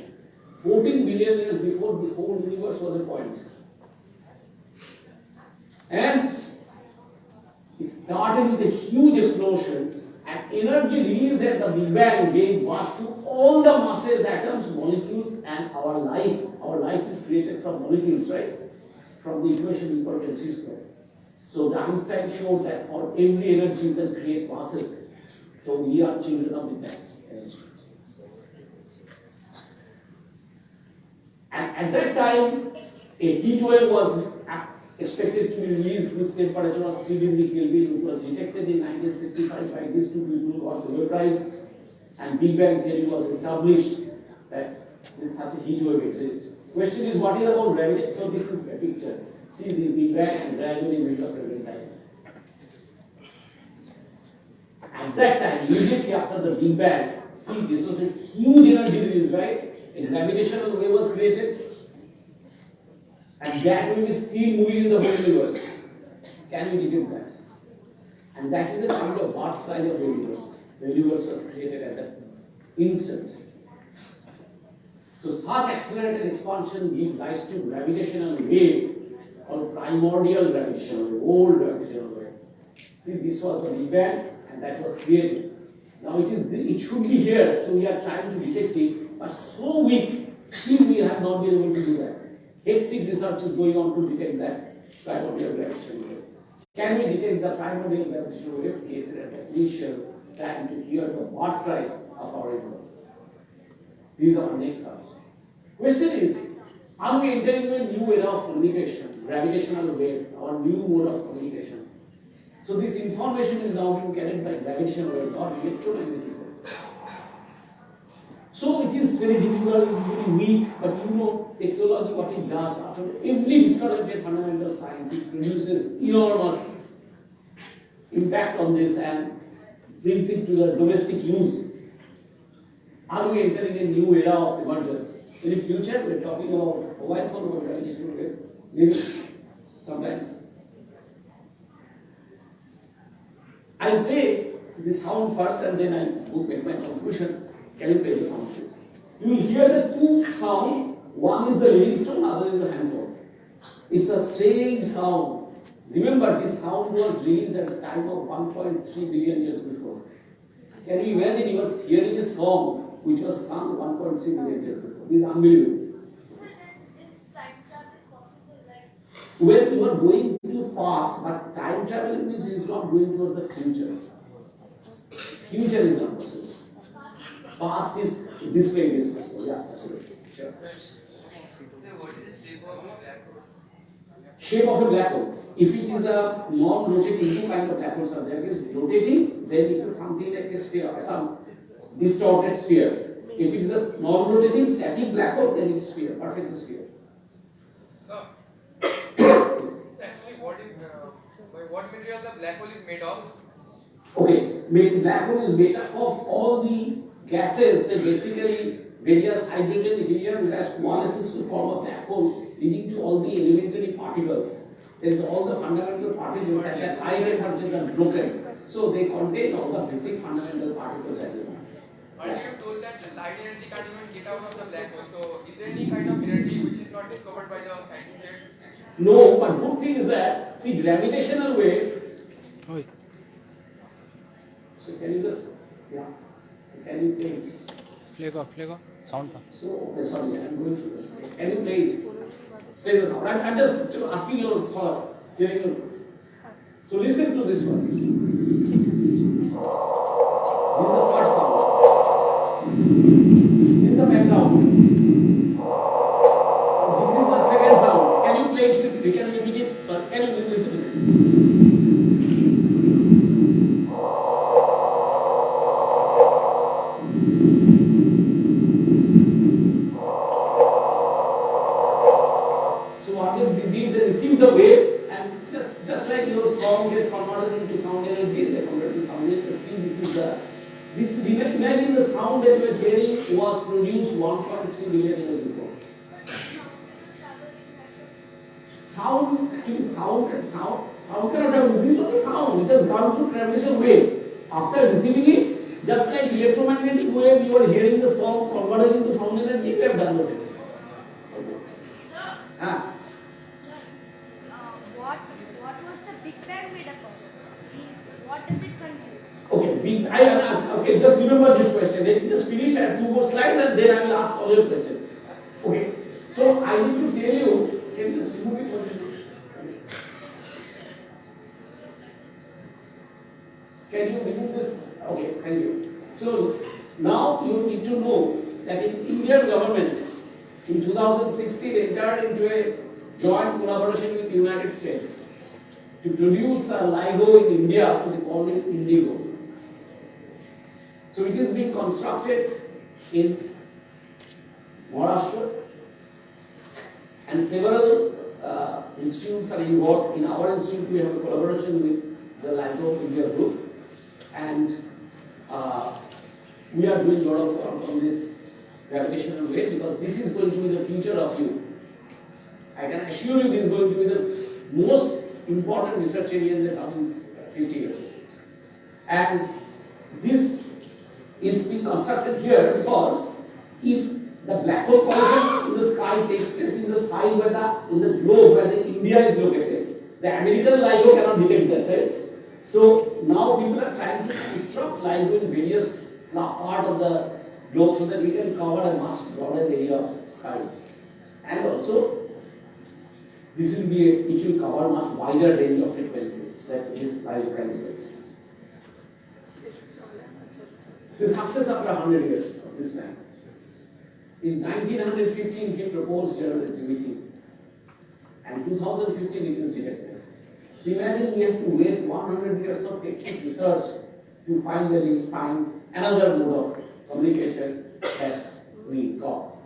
14 billion years before the whole universe was a point. And it started with a huge explosion, and energy released at the Big Bang gave birth to all the masses, atoms, molecules, and our life. Our life is created from molecules, right? From the equation equal to mc squared. So Einstein showed that for every energy you can create masses. So we are children of Big Bang energy. And at that time, a heat wave was expected to be released whose temperature was 3 degree Kelvin, which was detected in 1965 by these two people got Nobel Prize, and Big Bang theory was established that this such a heat wave exists. Question is, what is about gravity? So this is a picture. See the Big Bang and gradually build up every time. At that time, immediately after the Big Bang, see, this was a huge energy release, right? A gravitational wave was created, and that wave is still moving in the whole universe. Can we detect that? And that is the kind of birthplace of the universe. The universe was created at that instant. So such accelerated expansion gives rise to gravitational wave or primordial gravitational wave, old gravitational wave. See, this was the Big Bang, and that was created. Now it should be here, so we are trying to detect it, but so weak, still we have not been able to do that. Hectic research is going on to detect that primordial gravitational wave. Can we detect the primordial gravitational wave created at the initial time to hear the birth cry of our universe? These are our next subject. Question is, are we entering a new era of communication, gravitational waves, or new mode of communication? So this information is now being carried by gravitational waves or electromagnetic waves. So it is very difficult, it is very weak, but you know, technology, what it does, after every discovery of fundamental science, it produces enormous impact on this and brings it to the domestic use. Are we entering a new era of emergence? In the future, we are talking about mobile phone or gravitational wave, maybe sometime. I'll play the sound first and then I'll make my conclusion. Can you play the sound, please? You will hear the two sounds. One is the living stone, other is the handphone. It's a strange sound. Remember, this sound was released at the time of 1.3 billion years before. Can you imagine you are hearing a song which was sung 1.3 billion years before? This is unbelievable. Is time travel possible? Like, Well, you are going to past, but time travel means is not going towards the future. Future is not possible. Past is this way is possible. Yeah, absolutely. Sure. What is the shape of a black hole? Shape of a black hole. If it is a non-rotating, two kind of black holes are there. If it is rotating, then it is something like a sphere, some distorted sphere. If it is a non-rotating static black hole, then it is sphere, perfect sphere. So, actually, what material the black hole is made of? Okay, black hole is made up of all the gases that basically various hydrogen, helium gas coalesces to form a black hole, leading to all the elementary particles. There is all the fundamental particles at that high temperature are broken. So they contain all the basic fundamental particles at the moment. Earlier you told that light energy can't even get out of the black hole. So is there any kind of energy which is not discovered by the scientists yet? No, but good thing is that, see, gravitational wave. Oi. So can you just, yeah, so can you play? Play go, sound. So, okay, sorry, I'm going through this. Can you play it? Play the sound. I'm just asking you for telling you. So listen to this first. This is the first sound. This is the background. This is the second sound. Can you play it? We can repeat it. Sorry, can you listen to this? The wave, and just like your song gets converted into sound energy, they convert to sound energy. See, imagine the sound that you are hearing was produced 1.3 billion years before. Sound cannot have received the sound, it has gone through gravitational wave. After receiving it, just like electromagnetic wave, you are hearing the song converted into sound energy, you have done the same. what was the Big Bang made up of? What does it contain? Okay, I will ask. Okay, just remember this question. Let me just finish. I have 2 more slides, and then I will ask all your questions. Okay. So I need to tell you. Can you just remove it? Can you remove this? Okay, thank you. So now you need to know that in Indian government in 2016 entered into a joint collaboration with United States to produce a LIGO in India to the called Indigo. So it is being constructed in Maharashtra, and several institutes are involved. In our institute, we have a collaboration with the LIGO India group, and we are doing a lot of work on this gravitational wave because this is going to be the future of you. I can assure you this is going to be the most important research area in the coming 50 years. And this is being constructed here because if the black hole collision in the sky takes place in the sky where in the globe where the India is located, the American LIGO cannot detect that, right? So now people are trying to construct LIGO in various part of the globe so that we can cover a much broader area of sky. And also, this will be it will cover a much wider range of frequency that this LIGO can do. The success after 100 years of this man. In 1915, he proposed general relativity, and 2015 it is detected. So imagine we have to wait 100 years of technical research to finally find another mode of communication that we got.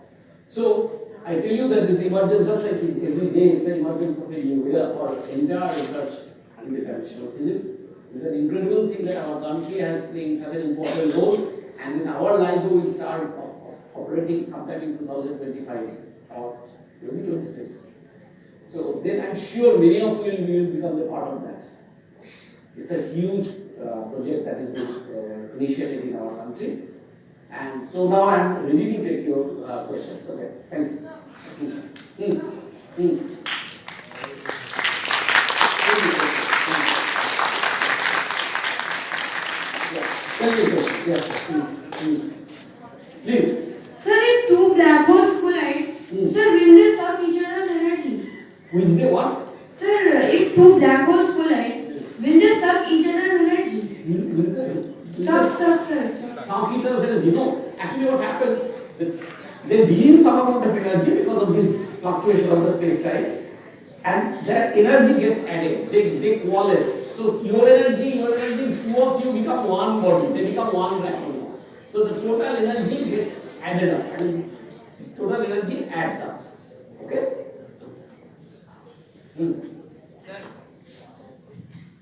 So I tell you that this emergence, just like in every day, is the emergence of a new era for entire research in the gravitational physics. It's an incredible thing that our country has playing such an important role, and this our LIGO will start operating sometime in 2025 or maybe 26. So then I'm sure many of you will become a part of that. It's a huge project that is being initiated in our country. And so now I'm ready to take your questions. Okay, thank you. Please. Sir, if two black holes collide, sir, will they suck each other's energy? Which they what? Sir, if two black holes collide, will they suck each other's energy? Suck, sir. Suck each other's energy. No, actually what happens, they release some amount of energy because of this fluctuation of the space-time, and that energy gets added, they coalesce. So your energy, two of you become one body, they become one black hole. So the total energy gets added up, and total energy adds up. Okay?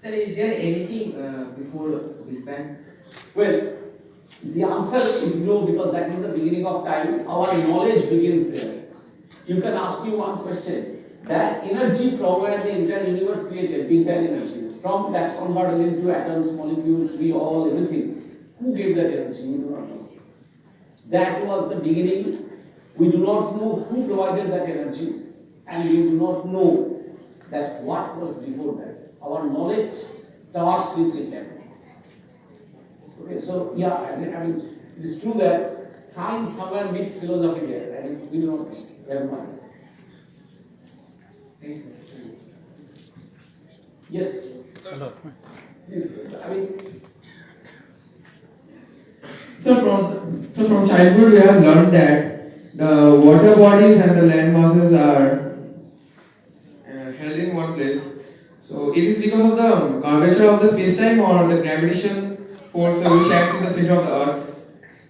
Sir, is there anything before Big Bang? Well, the answer is no, because that is the beginning of time. Our knowledge begins there. You can ask me one question. That energy from where the entire universe created, Big Bang energy, from that converted into atoms, molecules, we all, everything. Who gave that energy? We do not know. That was the beginning. We do not know who provided that energy, and we do not know that what was before that. Our knowledge starts with Big Bang. Okay, so yeah, I mean, it is true that science somewhere meets philosophy there, and we do not have mind. Yes. Please, I mean. So from childhood we have learned that the water bodies and the land masses are held in one place. So it is because of the curvature of the space-time or the gravitation force which acts in the center of the Earth.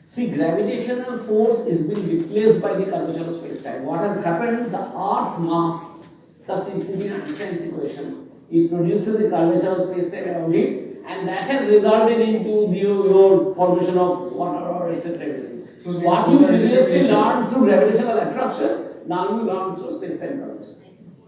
See, gravitational force is being replaced by the curvature of space-time. What has happened? The Earth mass, just in Einstein's equation, it produces the curvature of space-time around it, and that has resulted into your formation of water or etc. So what you previously learned through gravitational attraction, now you learn through space-time curvature.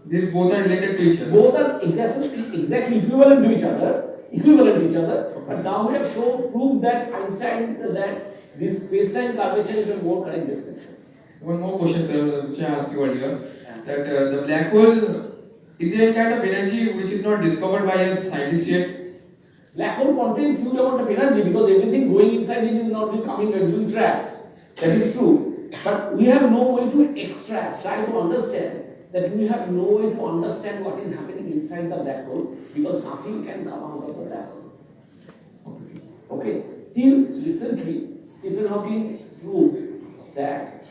These both are related to each other. Both are exactly equivalent to each other. But now we have proved that Einstein that this space-time curvature is a more correct description. One more question, sir, which I asked you earlier, that the black hole, is there any kind of energy which is not discovered by a scientist yet? Black hole contains huge amount of energy because everything going inside it is not becoming a being trapped. That is true. But we have no way to extract, try to understand that we have no way to understand what is happening inside the black hole because nothing can come out of the black hole. Okay. Till recently, Stephen Hawking proved that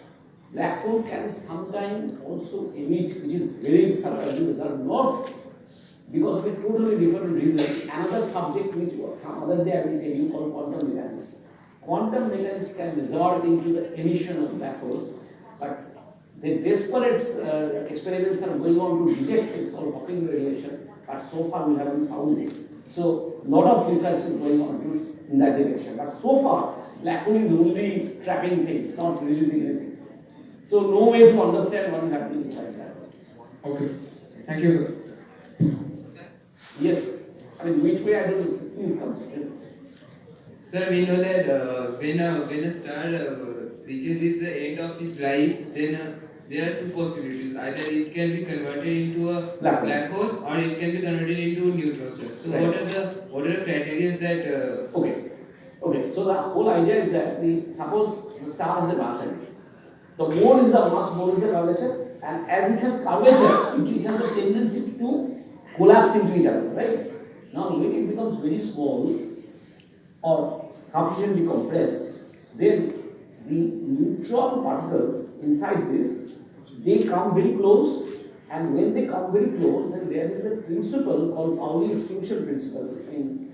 black hole can sometimes also emit, which is very surprising result, not because of a totally different reason. Another subject which some other day I will tell you called quantum mechanics. Quantum mechanics can result into the emission of black holes, but the desperate experiments are going on to detect it's called Hawking radiation, but so far we haven't found it. So lot of research is going on in that direction. But so far, black hole is only trapping things, not releasing anything. So no way to understand what is happening inside black hole. Okay, sir. Thank you, sir. Yes. I mean, which way I don't know. Please come. Sir, we know that when a star reaches the end of its life, then there are two possibilities. Either it can be converted into a black hole, or it can be converted into a neutron star. So Right. what are the criteria that? Okay. So the whole idea is that suppose the star has a mass energy. The more is the mass, more is the curvature, and as it has curvature, it has a tendency to collapse into each other, right? Now, when it becomes very small or sufficiently compressed, then the neutron particles inside this, they come very close, and when they come very close, then there is a principle called Pauli exclusion principle in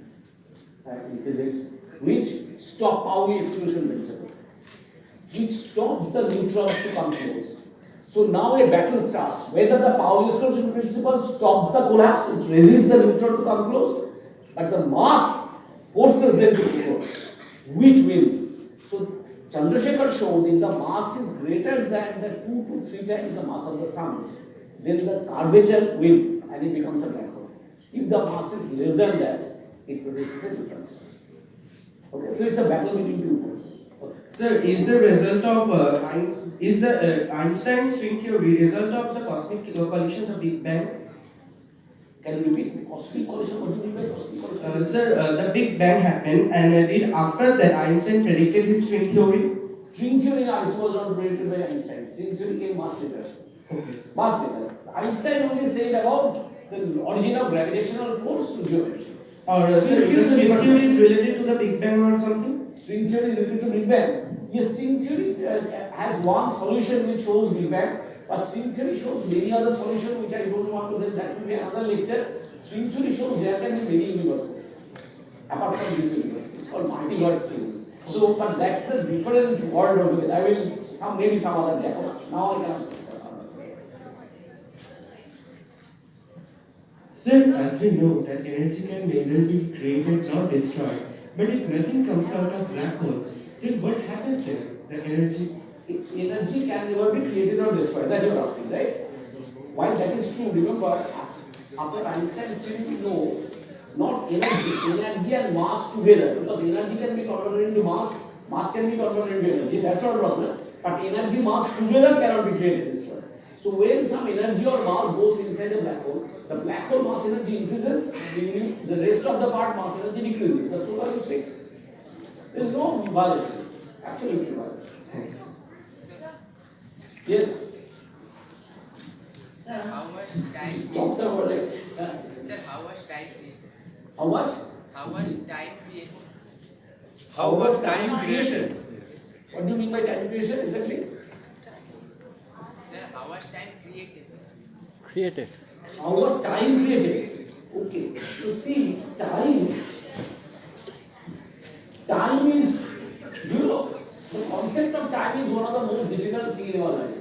physics, which stop Pauli exclusion principle. It stops the neutrons to come close. So now a battle starts. Whether the Pauli exclusion principle stops the collapse, it resists the neutron to come close, but the mass forces them to go close. Which wins? So Chandrasekhar showed if the mass is greater than the 2 to 3 times the mass of the sun, then the curvature wins and it becomes a black hole. If the mass is less than that, it produces a difference. Okay, so it's a battle between two forces. Sir, is the result of Einstein's string theory result of the cosmic collision of Big Bang? Can you repeat? Cosmic collision? What do you mean by cosmic collision? Sir, the Big Bang happened, and after that Einstein predicted his string theory. String theory was not predicted by Einstein. String theory came much later. Okay. Much later. Einstein only said about the origin of gravitational force to geometry. Or the string theory is related to the Big Bang or something? String theory related to Big Bang. Yes, string theory has one solution which shows Big Bang, but string theory shows many other solutions which I don't want to say. That will be another lecture. String theory shows there can be many universes apart from this universe. It's called multiverse theory. So, but that's the different world of it. I will maybe some other day. Now I can. Sir, as we know that energy can neither be created nor destroyed, but if nothing comes out of black hole, then what happens there? The energy Can never be created or destroyed. That's what you're asking, right? While that is true, remember, after Einstein came to know not energy and mass together, because energy can be converted into mass can be converted into energy. That's not a problem. But energy, mass together cannot be created or destroyed. So when some energy or mass goes inside a black hole, the black hole mass energy increases, the rest of the part mass energy decreases. The total is fixed. There is no violation. Absolutely violation. Yes. Sir, how much time? Stop the word. Sir, how much time? How much? How much time? How much time creation? What do you mean by time creation exactly? Sir, how much time created? Created. How much time created? Okay. So see, time is, the concept of time is one of the most difficult things in our life.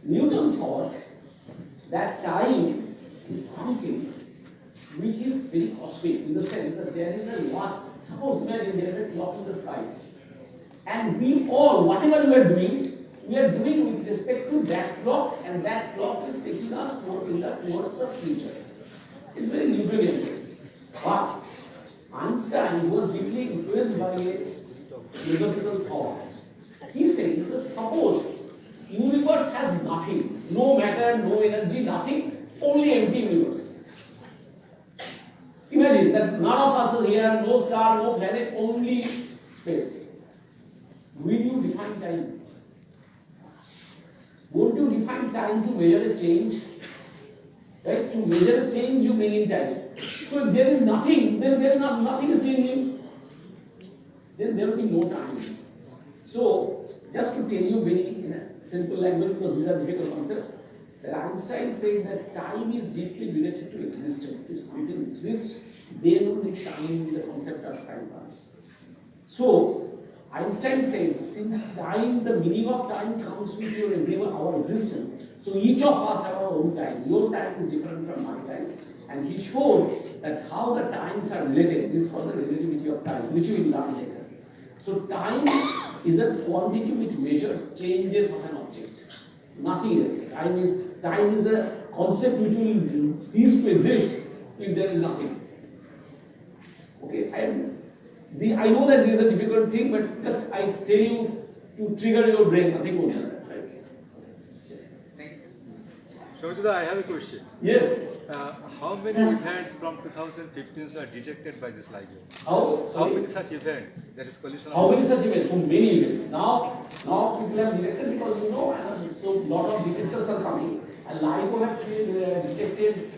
Newton thought that time is something which is very cosmic in the sense that there is a lot. Suppose imagine there is a clock in the sky, and we all, whatever we are doing with respect to that clock, and that clock is taking us towards the future. It's very Newtonian. But Einstein was deeply influenced by a philosophical thought. He says, suppose universe has nothing, no matter, no energy, nothing, only empty universe. Imagine that none of us are here, no star, no planet, only space. Will you define time? Won't you define time to measure a change? Right? To measure a change, you bring in time. So if there is nothing, then there is nothing is changing. Then there will be no time. So just to tell you very in a simple language, because these are difficult concepts, that Einstein said that time is deeply related to existence. If something exists, then only time, the concept of time comes. So, Einstein said, since time, the meaning of time comes with your everyone, our existence. So each of us have our own time. Your time is different from my time. And he showed that how the times are related. This is called the relativity of time, which we will learn later. So time is a quantity which measures changes of an object. Nothing else. Time is a concept which will cease to exist if there is nothing. Okay, I know that this is a difficult thing, but just I tell you to trigger your brain, nothing more than that, right? Shobhita, I have a question. Yes. How many events from 2015 are detected by this library? How many such events? That is collision. How many such events? So many events. Now people have detected because so lot of detectors are coming. And LIGO have detected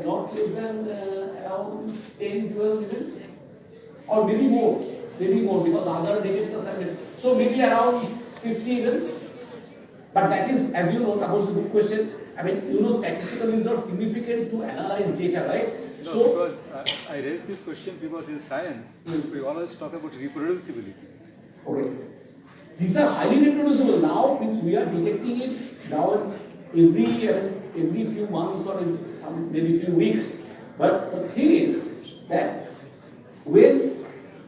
not less than around 10, 12 events, or maybe more because other detectors have been. So maybe around 50 events. But that is, as you know, that was a good question. I mean, statistically is not significant to analyze data, right? No, so, because I raised this question because in science, we always talk about reproducibility. Okay. These are highly reproducible. Now we are detecting it now every few months or maybe few weeks. But the thing is that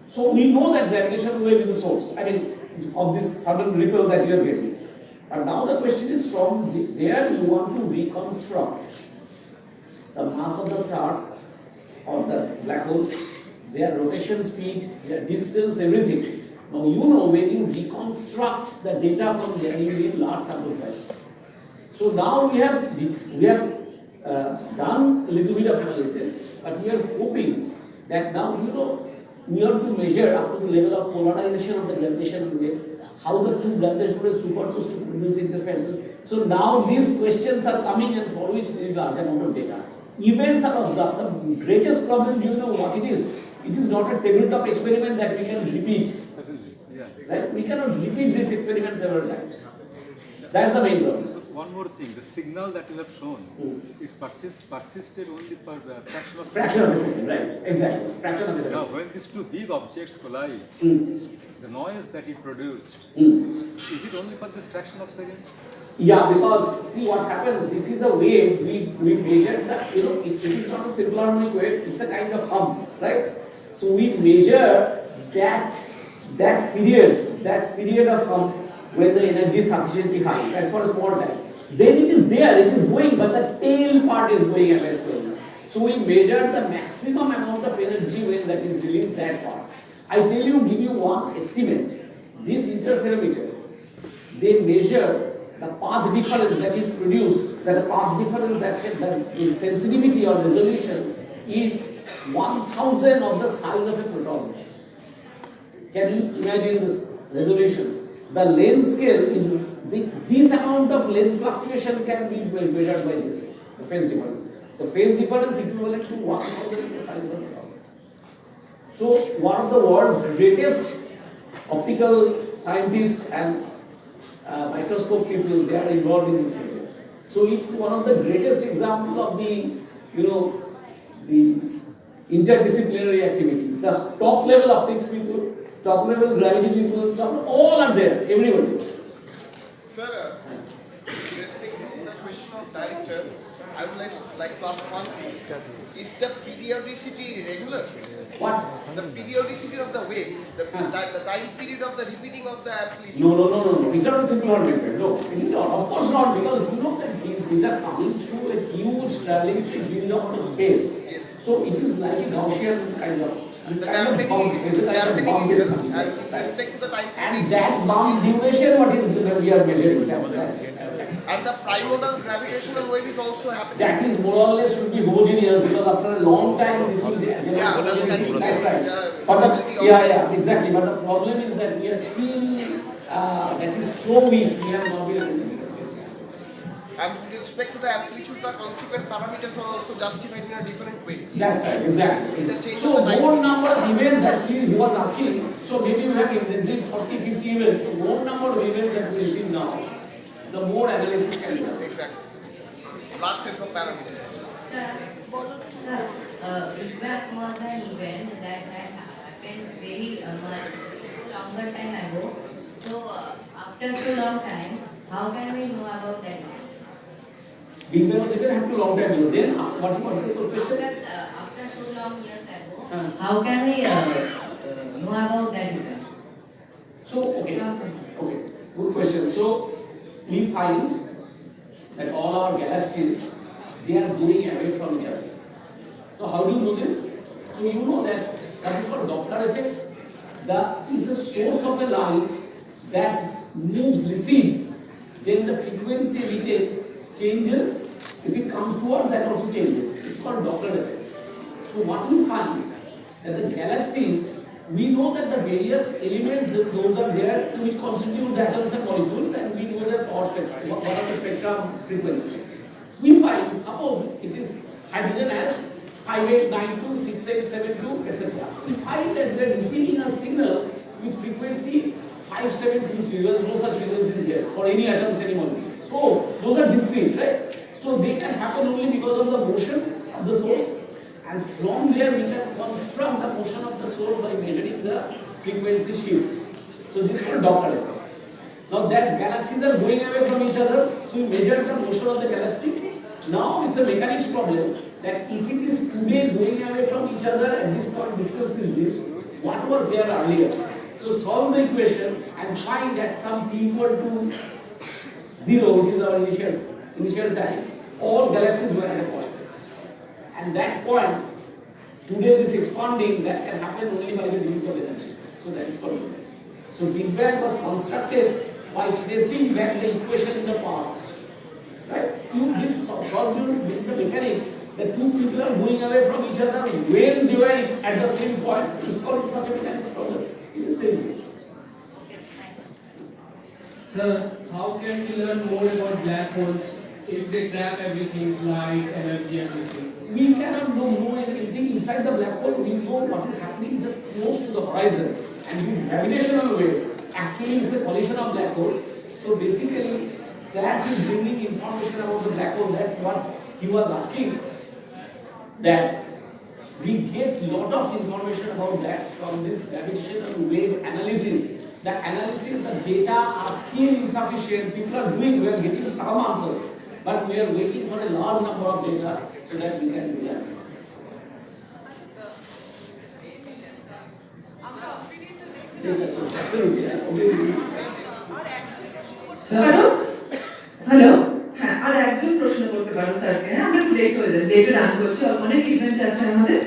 so we know that gravitational wave is a source. I mean, of this sudden ripple that you are getting. But now the question is from there you want to reconstruct the mass of the star or the black holes, their rotation speed, their distance, everything. Now when you reconstruct the data from there, you need large sample size. So now we have done a little bit of analysis, but we are hoping that now we are to measure up to the level of polarization of the gravitational wave, how the two gravitational waves superpose to produce interferences. So now these questions are coming and for which there is large amount of data. Events are observed. The greatest problem, you know what it is? It is not a tabletop experiment that we can repeat. Right? We cannot repeat this experiment several times. That's the main problem. So one more thing, the signal that you have shown, it persisted only for the fraction of a second. Right? Exactly. Fraction of a second. Now, when these two big objects collide, the noise that it produced, is it only for this fraction of seconds? Yeah, because see what happens, this is a wave, we measure that, it is not a simple harmonic wave, it's a kind of hum, right? So we measure that period of hum when the energy is sufficiently high, that's for a small time. Then it is there, it is going, but the tail part is going away slowly. So we measure the maximum amount of energy when that is released, that part. I give you one estimate. This interferometer, they measure the path difference that is produced, that the path difference that the sensitivity or resolution is 1,000 of the size of a proton. Can you imagine this resolution? The length scale is, this amount of length fluctuation can be measured by this, the phase difference. The phase difference equivalent to 1,000 the size of a proton. So one of the world's greatest optical scientists and microscope people, they are involved in this project. So it's one of the greatest examples of the interdisciplinary activity. The top level optics people, top level gravity people, all are there, everybody. Sir, respecting the question of director, I would like to ask one thing. Is the periodicity regular? What? The periodicity of the wave, the time period of the repeating of the amplitude. No. It's not a simple harmonic wave. No, it is not. Of course not, because that these are coming through a huge traveling through a huge amount of space. Yes. So it is like a Gaussian kind of. The dampening is and respect to the time period. And that bound duration, what is we are measuring? And the primordial gravitational wave is also happening. That is more or less should be homogeneous, because after a long time this will be that's right. But exactly. But the problem is that we are still that is so weak. We have not been able to. And respect to the amplitude, the consequent parameters are also justified in a different way. That's right, exactly. The change So of the more time. number of events that he was asking, so maybe we have received 40, 50 events. So more number of events that we receive now, the more analysis can be done. Exactly. Large set of parameters. Feedback was an event that had happened very much longer time ago. So after so long time, how can we know about that? Big Bang was even happened long time ago. Then what is the question? After so long years ago, how can we know about that event? So okay, good question. So we find that all our galaxies, they are going away from each other. So how do you know this? So you know that is called Doppler effect. If the source of a light that moves, recedes, then the frequency emitted changes. If it comes towards, that also changes. It's called Doppler effect. So what we find that the galaxies, we know that the various elements, those are there which constitute the atoms and molecules, and we know their power spectrum, what are the spectrum frequencies. We find, suppose it is hydrogen as 5892, 6872, etc. We find that we are receiving a signal with frequency 5723. There is no such frequency there for any atoms, any molecules. So those are discrete, right? So they can happen only because of the motion of the source, and from there we can construct the motion of the source by measuring the frequency shift. So this is called Doppler effect. Now that galaxies are going away from each other, so we measure the motion of the galaxy. Now it's a mechanics problem that if it is today going away from each other, at this point discusses this, what was here earlier. So solve the equation and find that some t equal to 0, which is our initial time, all galaxies were at a point. And that point, today this expanding, that can happen only by the release of energy. So that is called Big Bang. So Big Bang was constructed by tracing back the equation in the past. Right? You did solve the mechanics that two people are going away from each other when they were at the same point. It's called such a mechanics problem. It is the same thing. Sir, how can we learn more about black holes if they trap everything, light, energy, everything? We cannot know anything inside the black hole. We know what is happening just close to the horizon. And the gravitational wave actually is a collision of black holes. So basically, that is bringing information about the black hole. That's what he was asking. That we get lot of information about that from this gravitational wave analysis. The analysis, the data are still insufficient. People are doing, we are getting some answers, but we are waiting for a large number of data so that we can do that. Hello হ্যাঁ আর একজন প্রশ্ন করতে পারো স্যারকে হ্যাঁ আমরা late হয়ে যাই লেটে রান করছি অনেক ইভেন্ট আছে আমাদের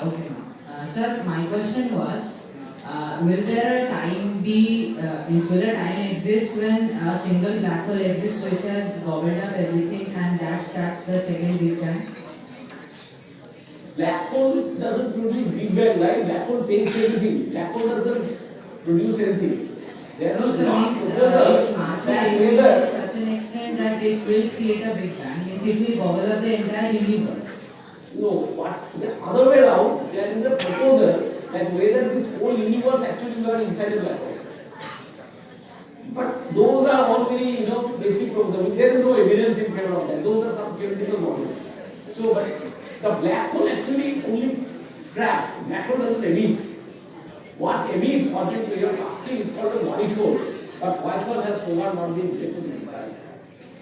Okay. Sir, my question was, will there a time be, will a time exist when a single black hole exists which has gobbled up everything and that starts the second Big Bang? Black hole doesn't produce Big Bang, right? Black hole takes everything. Black hole doesn't produce anything. There No, is sir, not means proposals mass that will whether to such an extent that it will create a Big Bang, means it will gobble up the entire universe. no, what the other way around, there is a proposal that whether this whole universe actually we are inside a black hole. But those are all very basic proposals. There is no evidence in favor of that. Those are some theoretical models. So, but the black hole actually only traps. Black hole doesn't emit. What emits, what you are asking, is called a white hole. But white hole has so far not been detected in the sky.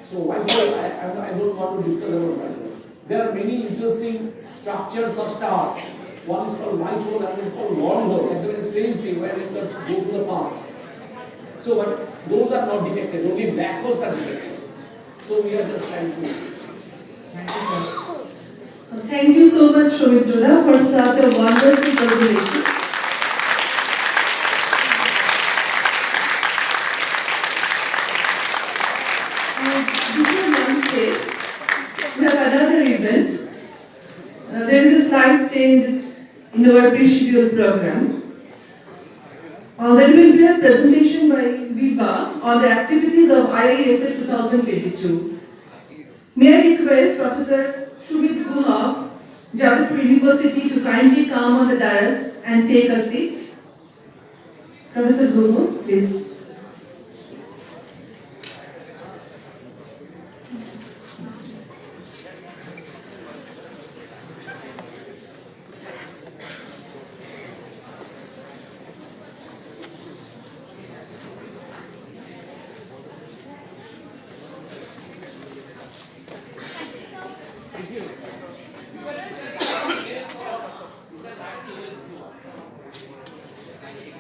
So white hole, I don't want to discuss about white hole. There are many interesting structures of stars. One is called white hole, and is called wormhole. That's a very strange thing where you can go to the past. So, but those are not detected. Only black holes are detected. So we are just trying to. Thank you so much, Shomitra, for such a wonderful presentation. Before Wednesday, we have another event. There is a slight change in our pre-scheduled program. There will be a presentation by Viva on the activities of IISF 2022. May I request Professor Shumit Guha, Jadavpur University, to kindly come on the dais and take a seat. Professor Guha, please.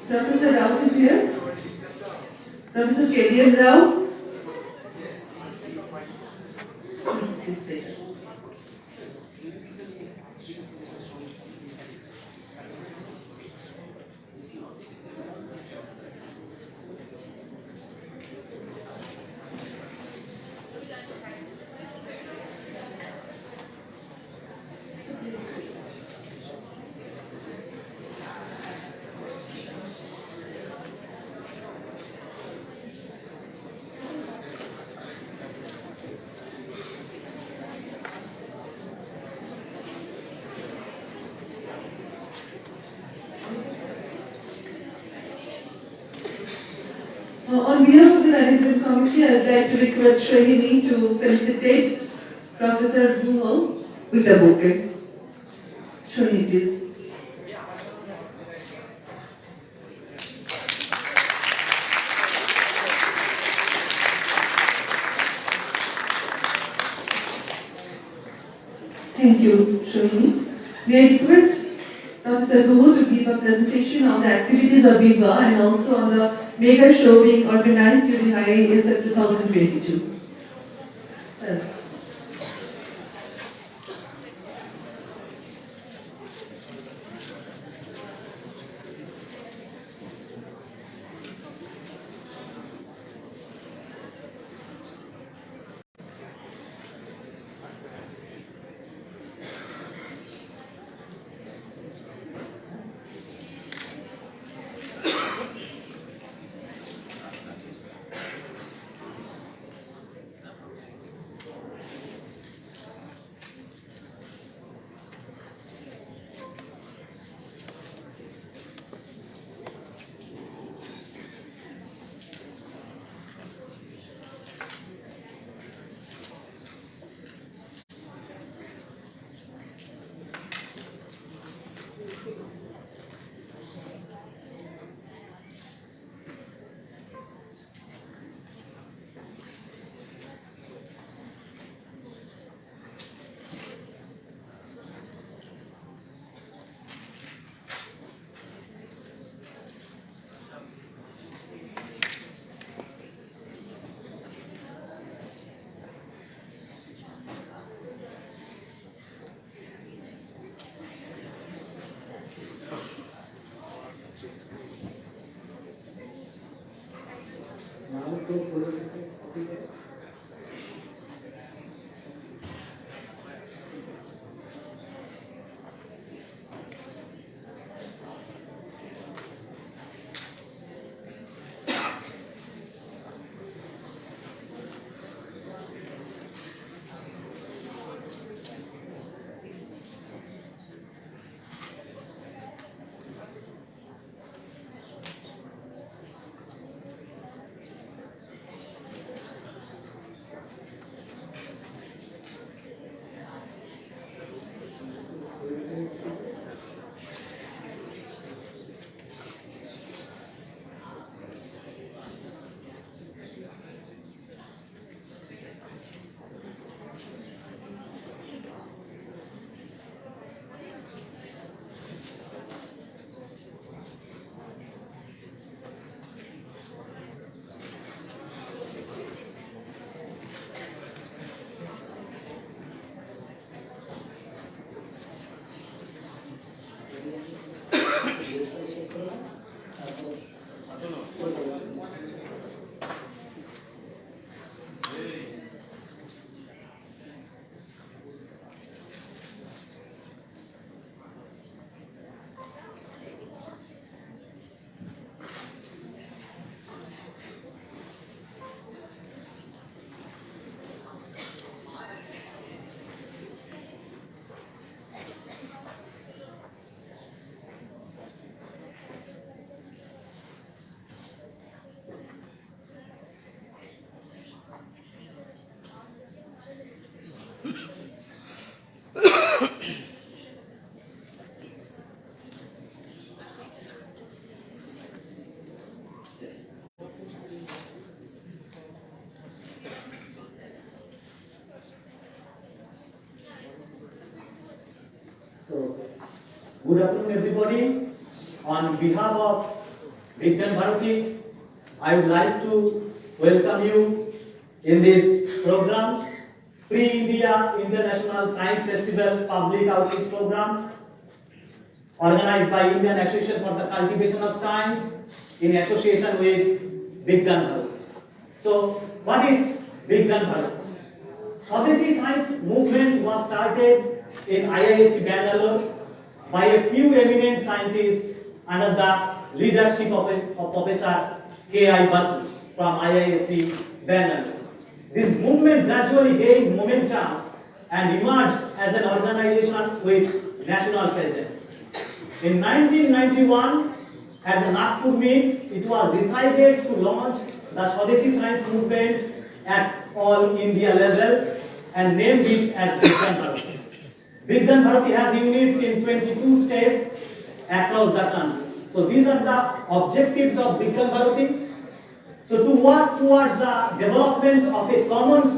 Professor Rao is here. Professor K.D.M. Rao. On behalf of the management committee, I would like to request Shahini to felicitate Professor Guha with the bouquet. Shahini, please. Thank you, Shahini. May I request Professor Guha to give a presentation on the activities of Viva and also on the mega show being organized during IISF 2022. Sir. Good afternoon, everybody. On behalf of Vigyan Bharati, I would like to welcome you in this program, Pre-India International Science Festival Public Outreach Program, organized by Indian Association for the Cultivation of Science in association with Vigyan Bharati. So, what is Vigyan Bharati? Swadeshi Science Movement was started in IISF Bangalore by a few eminent scientists under the leadership of Professor K.I. Basu from IISF Bangalore. This movement gradually gained momentum and emerged as an organization with national presence. In 1991, at the Nagpur meet, it was decided to launch the Swadeshi Science Movement at all India level and named it as Vigyan Bharati. Vigyan Bharati has units in 22 states across the country. So these are the objectives of Vigyan Bharati. So to work towards the development of a common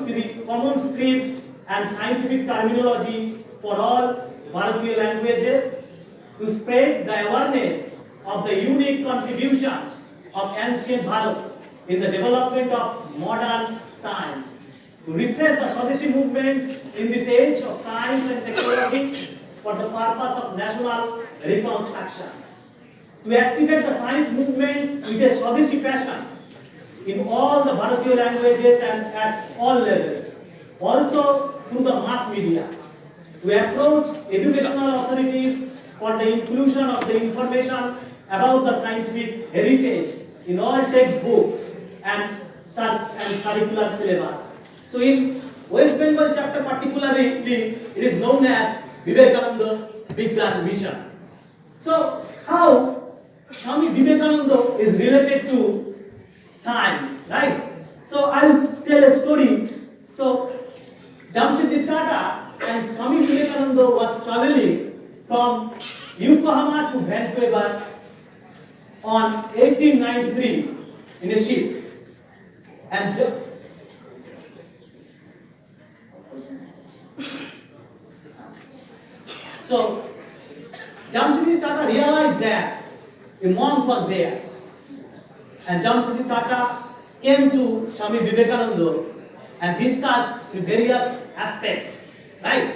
script and scientific terminology for all Bharatiya languages, to spread the awareness of the unique contributions of ancient Bharat in the development of modern science, to refresh the Swadeshi movement in this age of science and technology for the purpose of national reconstruction, to activate the science movement with a Swadeshi passion in all the Bharatiya languages and at all levels, also through the mass media, to approach educational authorities for the inclusion of the information about the scientific heritage in all textbooks and curricular syllabus. So in West Bengal chapter particularly, it is known as Vivekananda Vigyan Mission. So how Swami Vivekananda is related to science, right? So I will tell a story. So Jamshedji Tata and Swami Vivekananda was traveling from Yokohama to Vancouver on 1893 in a ship. And so Jamshedji Tata realized that a monk was there. And Jamshedji Tata came to Swami Vivekananda and discussed the various aspects, right?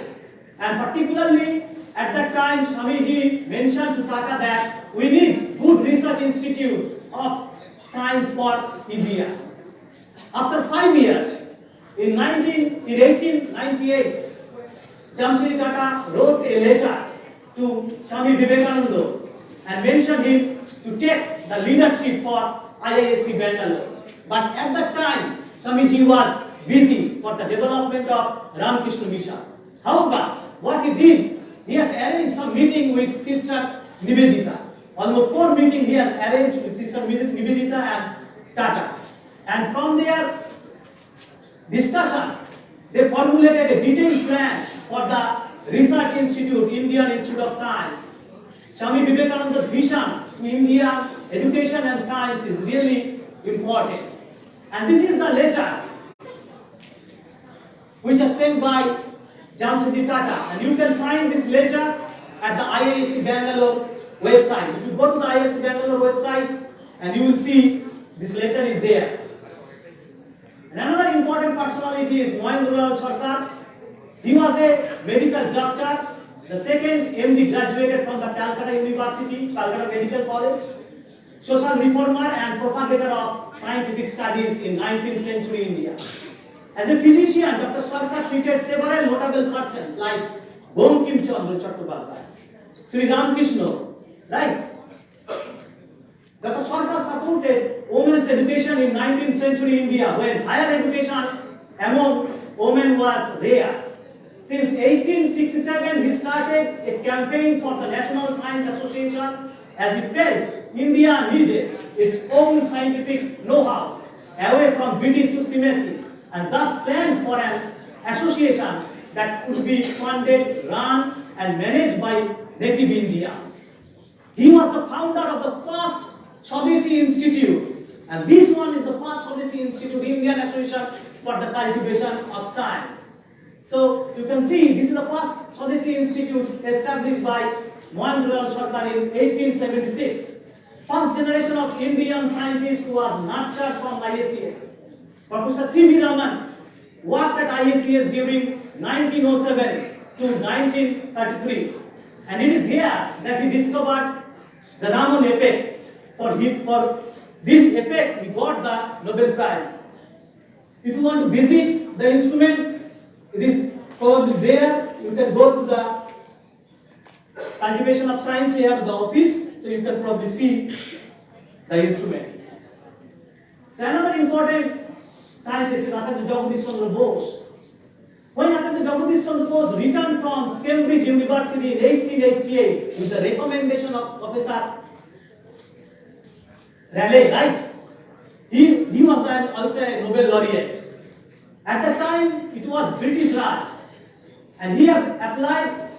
And particularly at that time, Swamiji mentioned to Tata that we need good research institute of science for India. After 5 years, in 1898, Jamshedji Tata wrote a letter to Swami Vivekananda and mentioned him to take the leadership for IISF Bangalore. But at that time, Swamiji was busy for the development of Ramakrishna Mission. However, what he did, he has arranged some meeting with Sister Nivedita. Almost 4 meetings he has arranged with Sister Nivedita and Tata. And from their discussion, they formulated a detailed plan for the Research Institute, Indian Institute of Science. Swami Vivekananda's vision to India, education and science is really important. And this is the letter which is sent by Jamshedji Tata. And you can find this letter at the IISF Bangalore website. If you go to the IISF Bangalore website, and you will see this letter is there. And another important personality is Mohendralal Sarkar. He was a medical doctor, the second MD graduated from the Calcutta University, Calcutta Medical College, social reformer and propagator of scientific studies in 19th century India. As a physician, Dr. Sarkar treated several notable persons like Bankim Chandra Chattopadhyay, Sri Ramakrishna, right? Dr. Sarkar supported women's education in 19th century India when higher education among women was rare. Since 1867, he started a campaign for the National Science Association as he felt India needed its own scientific know-how away from British supremacy and thus planned for an association that could be funded, run and managed by native Indians. He was the founder of the first Swadeshi Institute, and this one is the first Swadeshi Institute, Indian Association for the Cultivation of Science. So you can see this is the first Swadeshi Institute established by Mohanlal Sarkar in 1876. First generation of Indian scientists was nurtured from IISF. Professor C.V. Raman worked at IISF during 1907 to 1933. And it is here that he discovered the Raman effect. For this effect, he got the Nobel Prize. If you want to visit the instrument, it is probably there. You can go to the cultivation of science here, the office, so you can probably see the instrument. So another important scientist is Acharya Jagadish Chandra Bose. When Acharya Jagadish Chandra Bose returned from Cambridge University in 1888 with the recommendation of Professor Raleigh, right? He was also a Nobel laureate. At the time, it was British Raj, and he had applied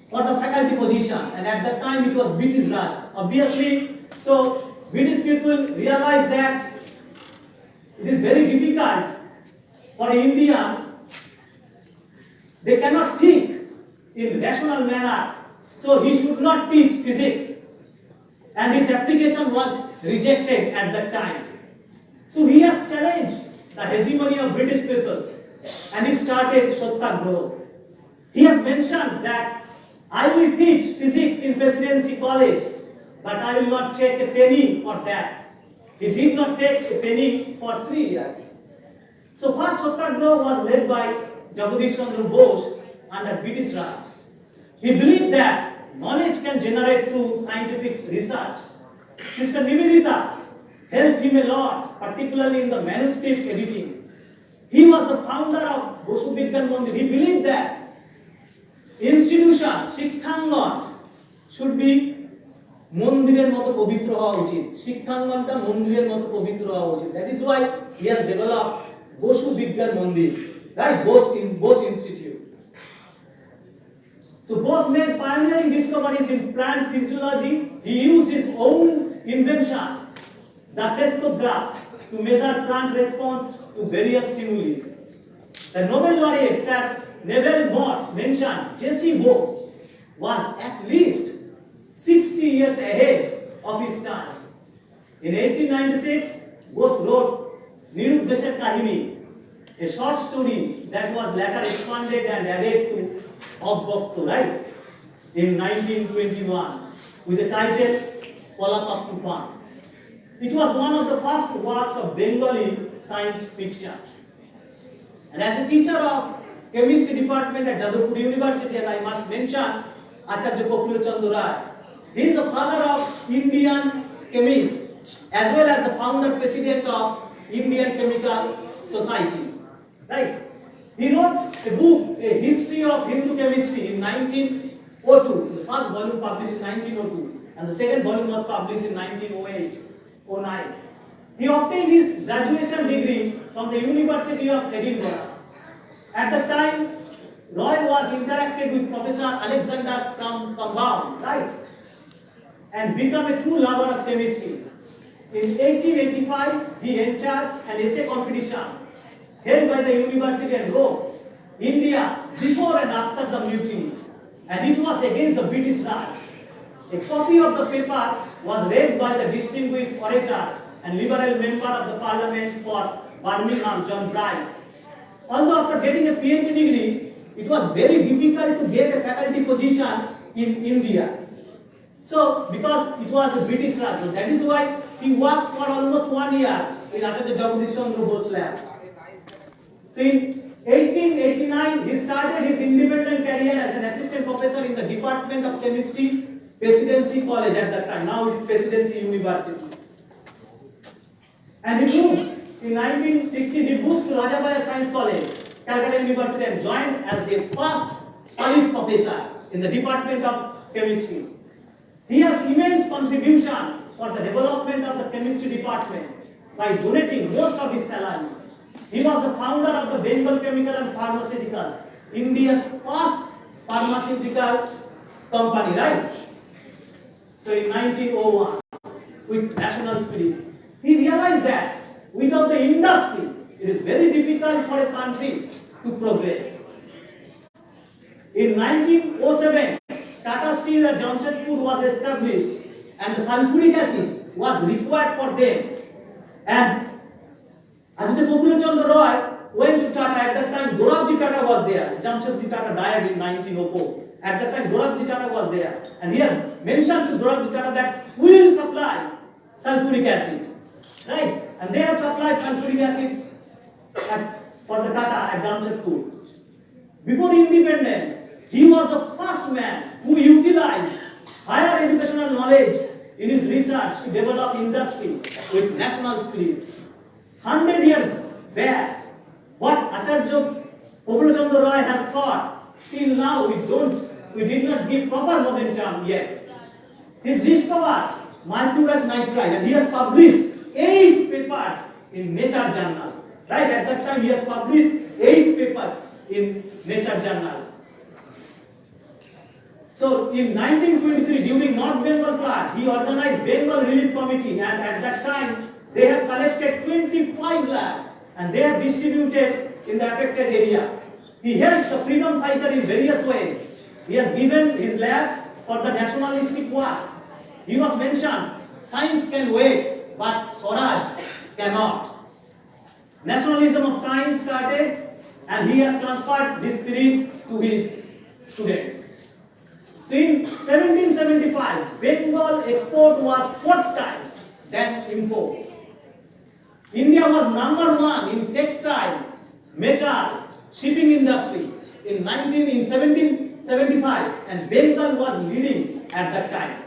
for the faculty position, and at that time it was British Raj. Obviously, so British people realized that it is very difficult for India. They cannot think in rational manner, so he should not teach physics. And his application was rejected at that time. So he has challenged the hegemony of British people, and he started Satyagraha. He has mentioned that I will teach physics in Presidency College, but I will not take a penny for that. He did not take a penny for 3 years. So first Satyagraha was led by Jagadish Chandra Bose under British Raj. He believed that knowledge can generate through scientific research. Sister Nivedita helped him a lot, particularly in the manuscript editing. He was the founder of Bosu Bigyan Mandir. He believed that institution, Shikshangon, should be মন্দিরের মতো পবিত্র হওয়া উচিত শিক্ষাঙ্গনটা মন্দিরের মতো পবিত্র হওয়া উচিত that is why he has developed Basu বিজ্ঞান মন্দির right Bose Institute. So Bose made pioneering discoveries in plant physiology. He used his own invention, the testograph, to measure plant response to various stimuli. The Nobel laureate Sir Neville Mott mentioned J.C. Bose was at least 60 years ahead of his time. In 1896, Bose wrote Nirupdeshar Kahini, a short story that was later expanded and added to Abbakto, right? In 1921, with the title Palatak Tufan. It was one of the first works of Bengali science fiction. And as a teacher of chemistry department at Jadavpur University, and I must mention Acharya Kopila Chandra Rai. He is the father of Indian chemists, as well as the founder president of Indian Chemical Society. Right? He wrote a book, A History of Hindu Chemistry, in 1902. The first volume published in 1902, and the second volume was published in 1908-09. He obtained his graduation degree from the University of Edinburgh. At the time, Roy was interacted with Professor Alexander Combaum, right? And become a true lover of chemistry. In 1885, he entered an essay competition held by the university and wrote India before and after the mutiny, and it was against the British Raj. A copy of the paper was read by the distinguished orator and Liberal member of the Parliament for Birmingham, John Bright. Although after getting a PhD degree, it was very difficult to get a faculty position in India. So, because it was a British Raj, that is why he worked for almost 1 year in Acharya Jagadish Chandra Bose labs. So in 1889, he started his independent career as an assistant professor in the Department of Chemistry, Presidency College at that time. Now it is Presidency University. And he moved, in 1960, he moved to Rajabhaya Science College, Calcutta University, and joined as the first college professor in the Department of Chemistry. He has immense contribution for the development of the chemistry department by donating most of his salary. He was the founder of the Bengal Chemical and Pharmaceuticals, India's first pharmaceutical company, right? So in 1901, with national spirit, he realized that without the industry, it is very difficult for a country to progress. In 1907, Tata Steel at Jamshedpur was established and the sulfuric acid was required for them. And Aditya Popula Chandra Roy went to Tata. At that time, Dorabji Tata was there. Jamshedji Tata died in 1904. At that time, Dorabji Tata was there. And he has mentioned to Dorabji Tata that we will supply sulfuric acid. Right? And they have supplied sulfuric acid for the Tata at Jamshedpur. Before independence, he was the first man who utilized higher educational knowledge in his research to develop industry with national spirit. 100 years back, what Acharya Popula Chandra Roy has thought, still now we did not give proper momentum yet. He's discovered mercurous nitride and he has published 8 papers in Nature Journal. Right, at that time he has published 8 papers in Nature Journal. So in 1923, during North Bengal flood, he organized Bengal Relief Committee, and at that time they have collected 25 labs and they have distributed in the affected area. He helped the freedom fighter in various ways. He has given his lab for the nationalistic war. He was mentioned, science can wait, but Swaraj cannot. Nationalism of science started and he has transferred this spirit to his students. So in 1775, Bengal export was 4 times than import. India was #1 in textile, metal, shipping industry in 1775 and Bengal was leading at that time.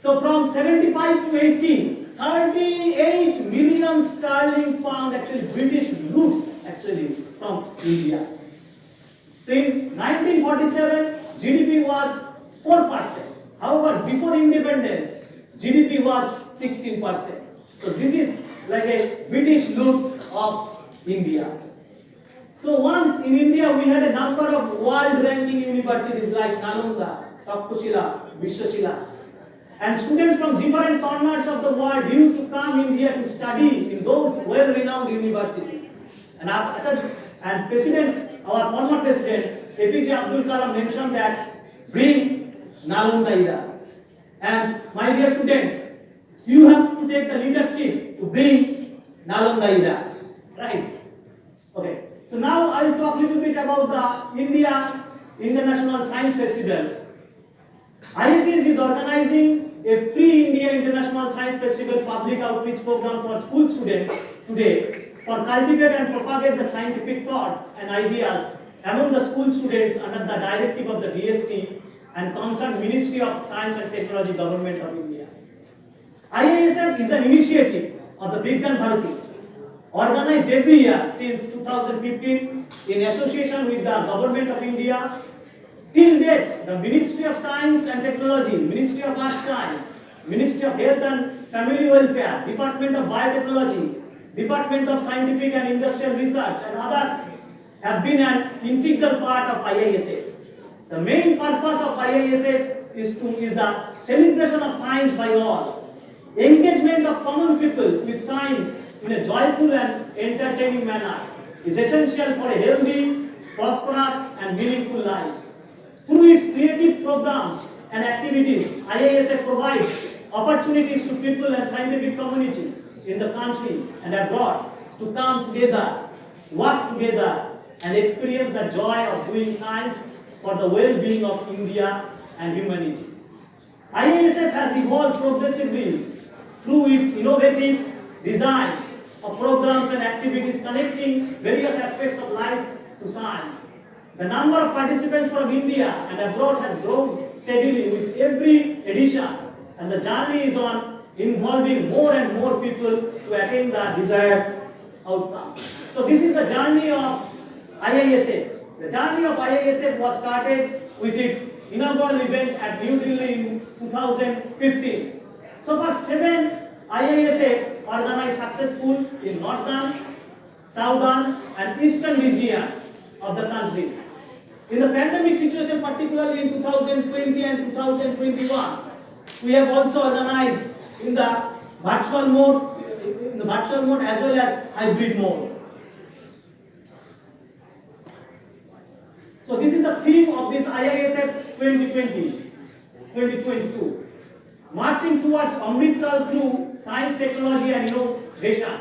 So from 75 to 80, 38 million sterling pound actually British loot actually from India. So in 1947, GDP was 4%. However, before independence, GDP was 16%. So this is like a British loot of India. So once in India, we had a number of world-ranking universities like Nalanda, Takshashila, Vishwashila. And students from different corners of the world used to come in here to study in those well-renowned universities. And our former president, APJ Abdul Kalam mentioned that bring Nalanda here. And my dear students, you have to take the leadership to bring Nalanda here. Right? Okay. So now I will talk a little bit about the India International Science Festival. IISF is organizing a pre-India International Science Festival public outreach program for school students today for cultivate and propagate the scientific thoughts and ideas among the school students under the directive of the DST and concerned Ministry of Science and Technology, Government of India. IISF is an initiative of the Vigyan Bharati, organized every year since 2015 in association with the Government of India. Till date, the Ministry of Science and Technology, Ministry of Earth Science, Ministry of Health and Family Welfare, Department of Biotechnology, Department of Scientific and Industrial Research and others have been an integral part of IISF. The main purpose of IISF is the celebration of science by all, engagement of common people with science in a joyful and entertaining manner is essential for a healthy, prosperous and meaningful life. Through its creative programs and activities, IISF provides opportunities to people and scientific community in the country and abroad to come together, work together and experience the joy of doing science for the well-being of India and humanity. IISF has evolved progressively through its innovative design of programs and activities connecting various aspects of life to science. The number of participants from India and abroad has grown steadily with every edition, and the journey is on involving more and more people to attain the desired outcome. So this is the journey of IISF. The journey of IISF was started with its inaugural event at New Delhi in 2015. So far, 7 IISF organized successful in northern, southern and eastern region of the country. In the pandemic situation, particularly in 2020 and 2021, we have also organized in the virtual mode as well as hybrid mode. So this is the theme of this IISF 2022, marching towards Amritkal through science, technology and innovation.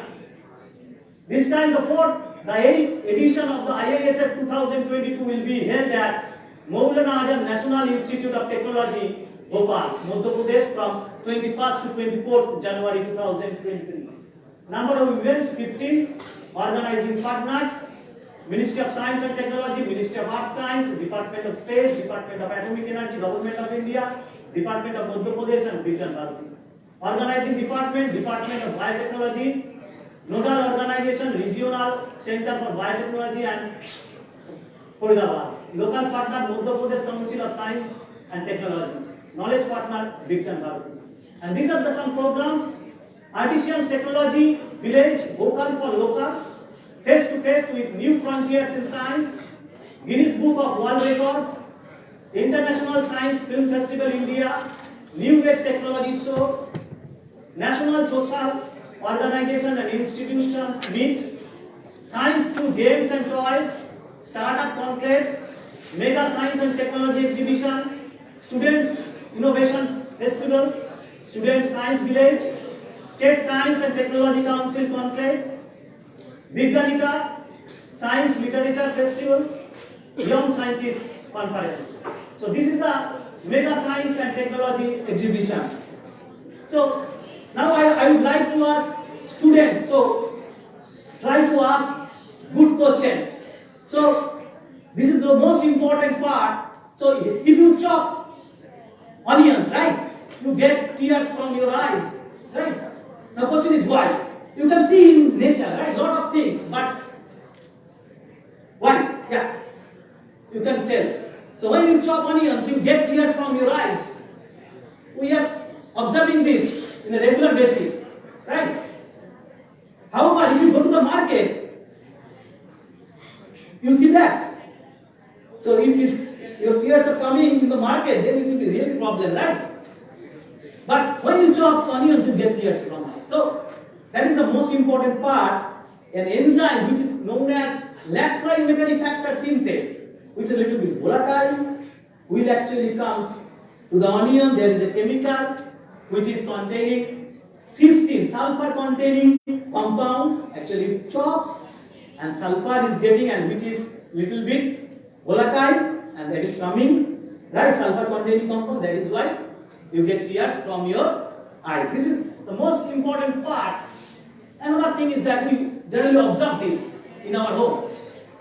This time the 8th edition of the IISF 2022 will be held at Maulana Azad National Institute of Technology, Bhopal, Madhya Pradesh from 21st to 24th January 2023. Number of events 15, organizing partners, Ministry of Science and Technology, Ministry of Earth Science, Department of Space, Department of Atomic Energy, Government of India, Department of Madhya Pradesh and Vidyaan Bharati. Organizing department, Department of Biotechnology, Nodal Organization, Regional Center for Biotechnology and Faridabad. Local partner, Madhya Pradesh Council of Science and Technology. Knowledge partner, Vidyaan Bharati. And these are some programs: Artisans Technology Village, Vocal for Local, Face to Face with New Frontiers in Science, Guinness Book of World Records, International Science Film Festival India, New Age Technology Show, National Social Organization and Institutions Meet, Science through Games and Toys, Startup Conclave, Mega Science and Technology Exhibition, Students Innovation Festival, Students Science Village, State Science and Technology Council Conclave, Vigyanika Science Literature Festival, Young Scientist Conference. So this is the Mega Science and Technology Exhibition. So now I would like to ask students, so try to ask good questions. So this is the most important part. So if you chop onions, right, you get tears from your eyes, right? Now question is why? You can see in nature, right, lot of things, but why? Yeah, you can tell. So when you chop onions, you get tears from your eyes. We are observing this in a regular basis, right? However, if you go to the market, you see that. So if your tears are coming in the market, then it will be really problem, right? But when you chop onions, you get tears from eyes. So that is the most important part. An enzyme which is known as lactide metallic factor synthase, which is a little bit volatile, will actually comes to the onion. There is a chemical which is containing cysteine, sulfur containing compound, actually it chops and sulfur is getting, and which is little bit volatile, and that is coming, right, sulfur containing compound. That is why you get tears from your eyes. This is the most important part. Another thing is that we generally observe this in our home.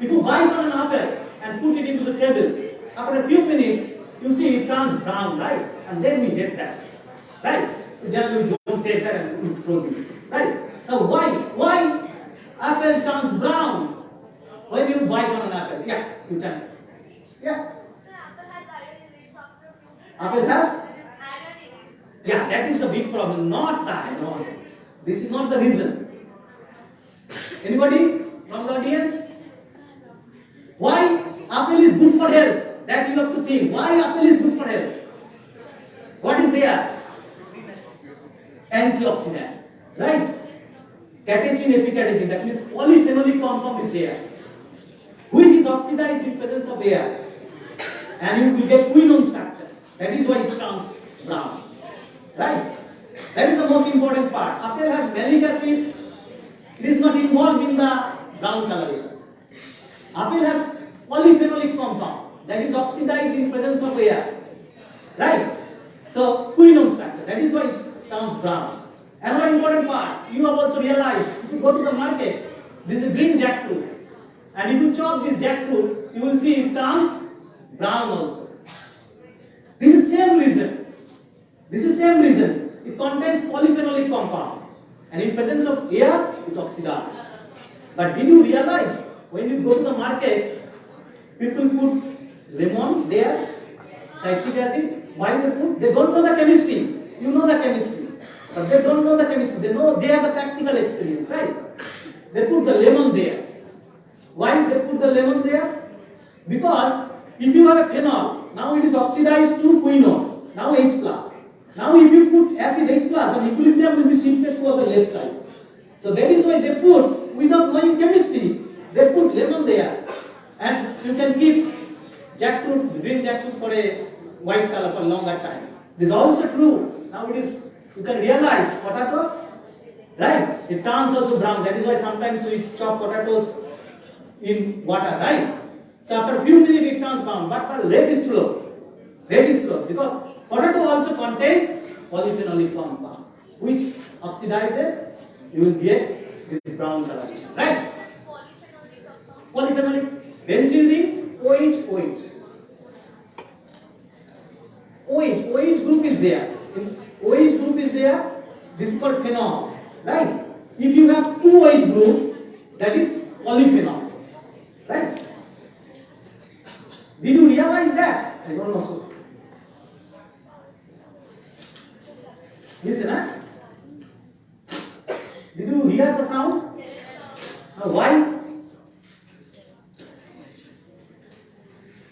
People bite on an apple and put it into the table. After a few minutes, you see it turns brown, right? And then we hate that, right? We generally don't take that and we throw this, right? Now why apple turns brown when you bite on an apple? Yeah, you can. Yeah. Apple has? Yeah, that is the big problem, not the iron. This is not the reason. Anybody from the audience? Why apple is good for health? That you have to think. Why apple is good for health? What is there? Antioxidant, right? Catechin, epicatechin, that means polyphenolic compound is there, which is oxidized in presence of air, and you will get quinone structure. That is why it turns brown, right? That is the most important part. Apple has malic acid. It is not involved in the brown coloration. Apple has polyphenolic compound that is oxidized in presence of air, right? So quinone structure. That is why it turns brown. Another important part, you have also realized, if you go to the market, this is a green jackfruit, and if you chop this jackfruit, you will see it turns brown also. This is same reason. This is same reason. It contains polyphenolic compound, and in presence of air, it oxidizes. But did you realize when you go to the market, people put lemon there, citric acid. Why they put? They don't know the chemistry. You know the chemistry, but they don't know the chemistry. They know, they have the practical experience, right? They put the lemon there. Why they put the lemon there? Because if you have a phenol, now it is oxidized to quinone, now H+. Now if you put acid H+, then equilibrium will be shifted to the left side. So that is why they put, without knowing chemistry, they put lemon there. And you can keep jackfruit, green jackfruit for a white color for longer time. It is also true. Now it is, you can realize potato, right? It turns also brown. That is why sometimes we chop potatoes in water, right? So after a few minutes it turns brown, but the rate is slow. Rate is slow because potato also contains polyphenolic compound, which oxidizes, you will get this brown color, right? Polyphenolic, benzene ring, OH. OH group is there. In OH group is there, this is called phenol, right? If you have two OH group, that is polyphenol, right? Did you realize that? I don't know. So, listen, huh? Did you hear the sound? Why?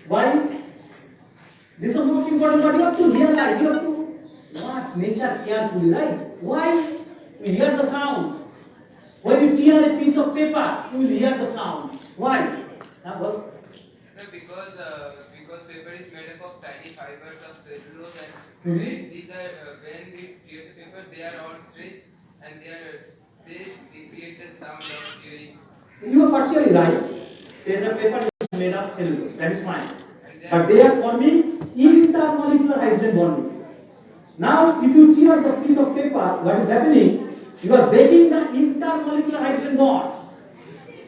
Why? This is the most important part. You have to realize, you have to watch nature carefully, right? Why? We hear the sound. When you tear a piece of paper, you will hear the sound. Why? No, because paper is made up of tiny fibers of cellulose, and when we tear the paper, they are all stretched and they create the sound of tearing. You are partially right. The paper is made of cellulose. That is fine. But they are forming intermolecular hydrogen bonding. Now, if you tear the piece of paper, what is happening? You are breaking the intermolecular hydrogen bond.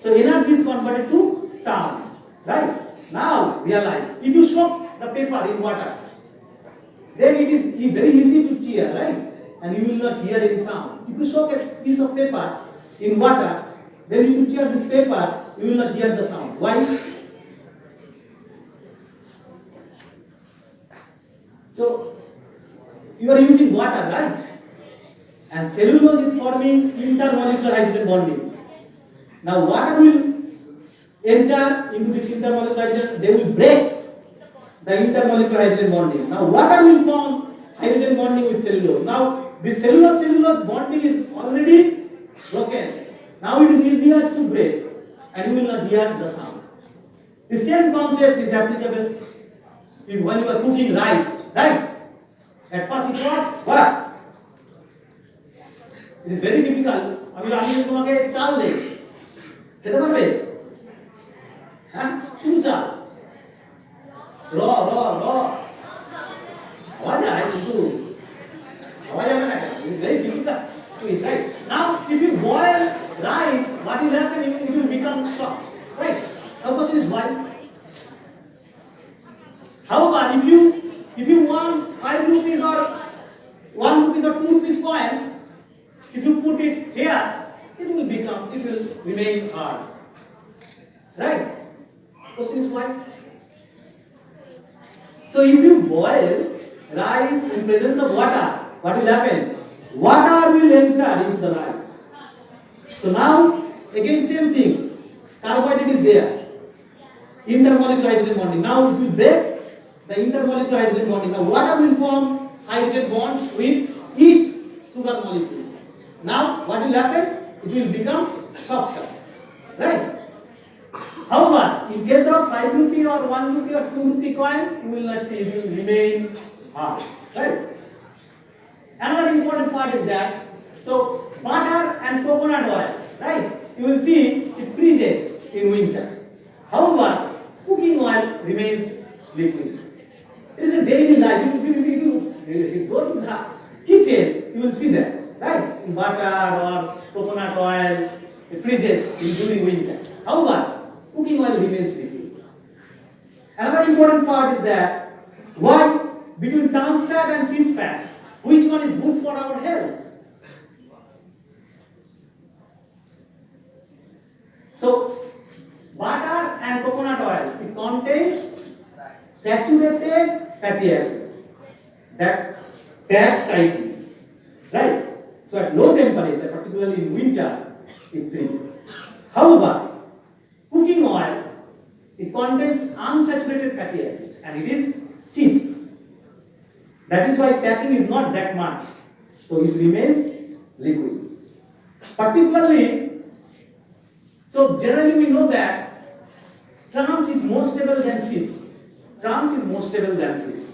So energy is converted to sound. Right? Now, realize, if you soak the paper in water, then it is very easy to tear, right? And you will not hear any sound. If you soak a piece of paper in water, then if you tear this paper, you will not hear the sound. Why? So, you are using water, right? And cellulose is forming intermolecular hydrogen bonding. Now, water will enter into this intermolecular hydrogen, they will break the intermolecular hydrogen bonding. Now, water will form hydrogen bonding with cellulose. Now, this cellulose bonding is already broken. Now, it is easier to break, and you will not hear the sound. The same concept is applicable when you are cooking rice, right? At first it was what? It is very difficult. আমি তোমাকে চাল দেই খেতে পারবে হ্যাঁ শুধু চাল র র র হওয়া যায় কিন্তু হওয়া যাবে না কেন it is very difficult to eat, right? Now if you boil rice, what will happen? It will become soft, right? Now question is why? However, if you want 5 rupees or 1 rupees or 2 rupees coin, if you put it here, it will remain hard. Right? Question is why? So if you boil rice in presence of water, what will happen? Water will enter into the rice. So now, again same thing. Carbohydrate is there. Intermolecular hydrogen bonding. Now it will break the intermolecular hydrogen bonding. Now water will form hydrogen bond with each sugar molecule. Now what will happen? It will become softer. Right? However, in case of 5 rupee or 1 rupee or 2 rupee coin, you will not see, it will remain hard. Right? Another important part is that, so butter and coconut oil, right? You will see it freezes in winter. However, cooking oil remains liquid. It is a daily life. If you go to the kitchen, you will see that, right? Butter or coconut oil, it freezes during winter. However, cooking oil remains liquid. Another important part is that why between trans fat and cis fat, which one is good for our health? So, butter and coconut oil, it contains saturated fatty acids that pack tightly, right? So at low temperature, particularly in winter, it freezes. However, cooking oil, it contains unsaturated fatty acid and it is cis. That is why packing is not that much. So it remains liquid. Particularly, so generally we know that trans is more stable than cis. Trans is more stable than cis.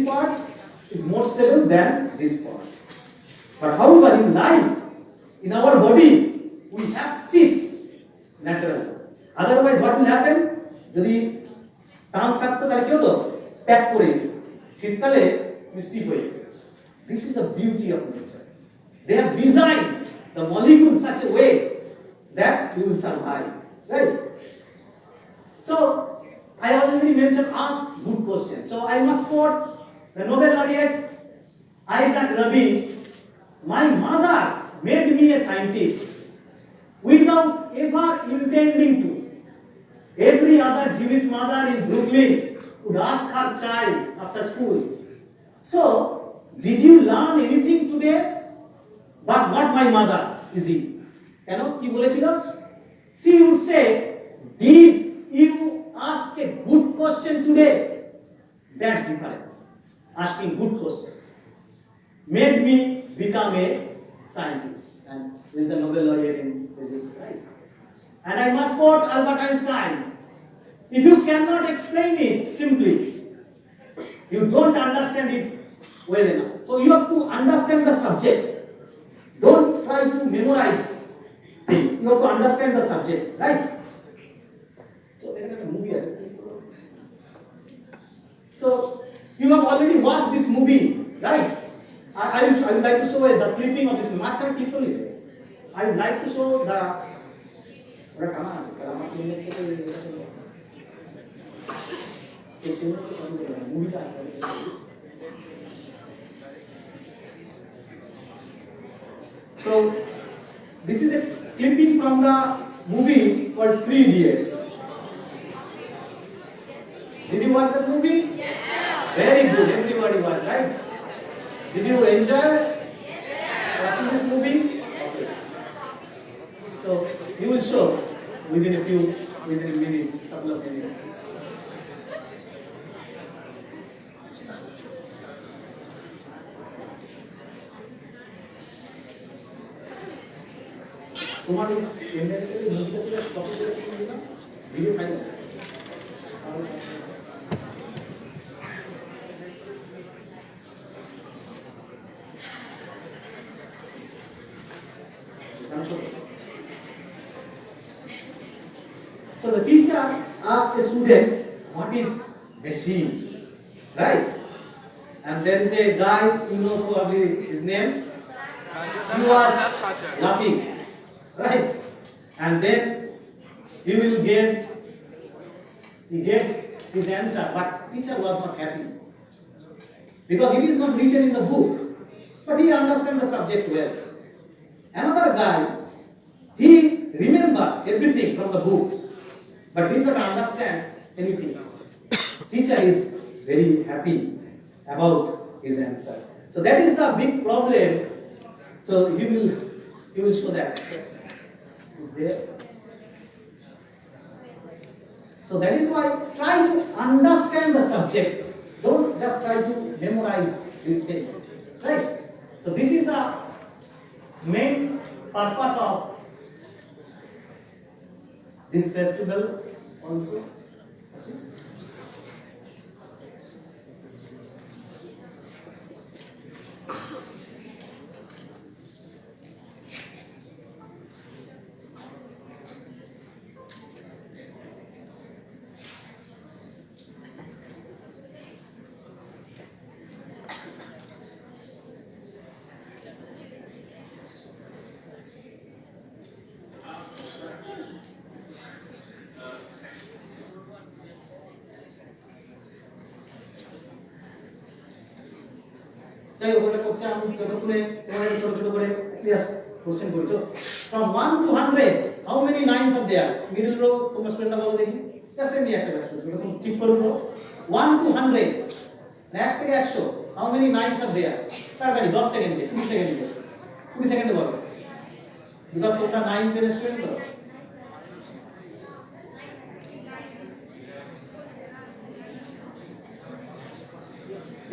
part is more stable than this part. But however, in life, in our body, we have cis naturally. Otherwise, what will happen? যদি trans থাকতো তাহলে কি হতো? Pack করে শীতকালে মিষ্টি হয়ে। This is the beauty of nature. They have designed the molecule in such a way that you will survive, right? So I already mentioned ask good questions. So I must quote the Nobel laureate Isaac Rabi. My mother made me a scientist without ever intending to. Every other Jewish mother in Brooklyn would ask her child after school, so did you learn anything today? But not my mother, is he? You know, কি বলেছিল? She would say, did you ask a good question today? That difference, asking good questions, made me become a scientist, and is the Nobel laureate in physics, right? And I must quote Albert Einstein. If you cannot explain it simply, you don't understand it well enough. So you have to understand the subject. Don't try to memorize things. You have to understand the subject, right? So there is a movie. So you have already watched this movie, right? I would like to show the clipping of this movie. Much can clip only. I would like to show the. So this is a clipping from the movie called 3 Idiots. Did you watch that movie? Yes. Very good. Everybody watched, right? Did you enjoy watching this movie? Okay. So you will show within minutes, couple of minutes. তোমার video file আছে So the teacher asked a student, what is machine? Right? And there is a guy, you know probably his name. He was laughing. Right? And then he gave his answer, but teacher was not happy. Because it is not written in the book. But he understands the subject well. Another guy, he remembered everything from the book, but did not understand anything. Teacher is very happy about his answer. So that is the big problem. So he will show that. Is there? So that is why try to understand the subject. Don't just try to memorize these things. Right? So this is the main purpose of this festival also. তাই ওটা করছে আমি যতক্ষণে তোমাদের ছোট ছোট করে clear question করেছো from 1 to 100 how many lines are there middle row তোমরা স্টুডেন্টরা বলো দেখি জাস্ট এমনি একটা কোশ্চেন এরকম ঠিক করবো 1 to 100 1 থেকে 100 how many lines are there তাড়াতাড়ি 10 সেকেন্ডে 20 সেকেন্ডে 20 সেকেন্ডে বলো বিকজ তোমরা 9 10 স্টুডেন্ট তো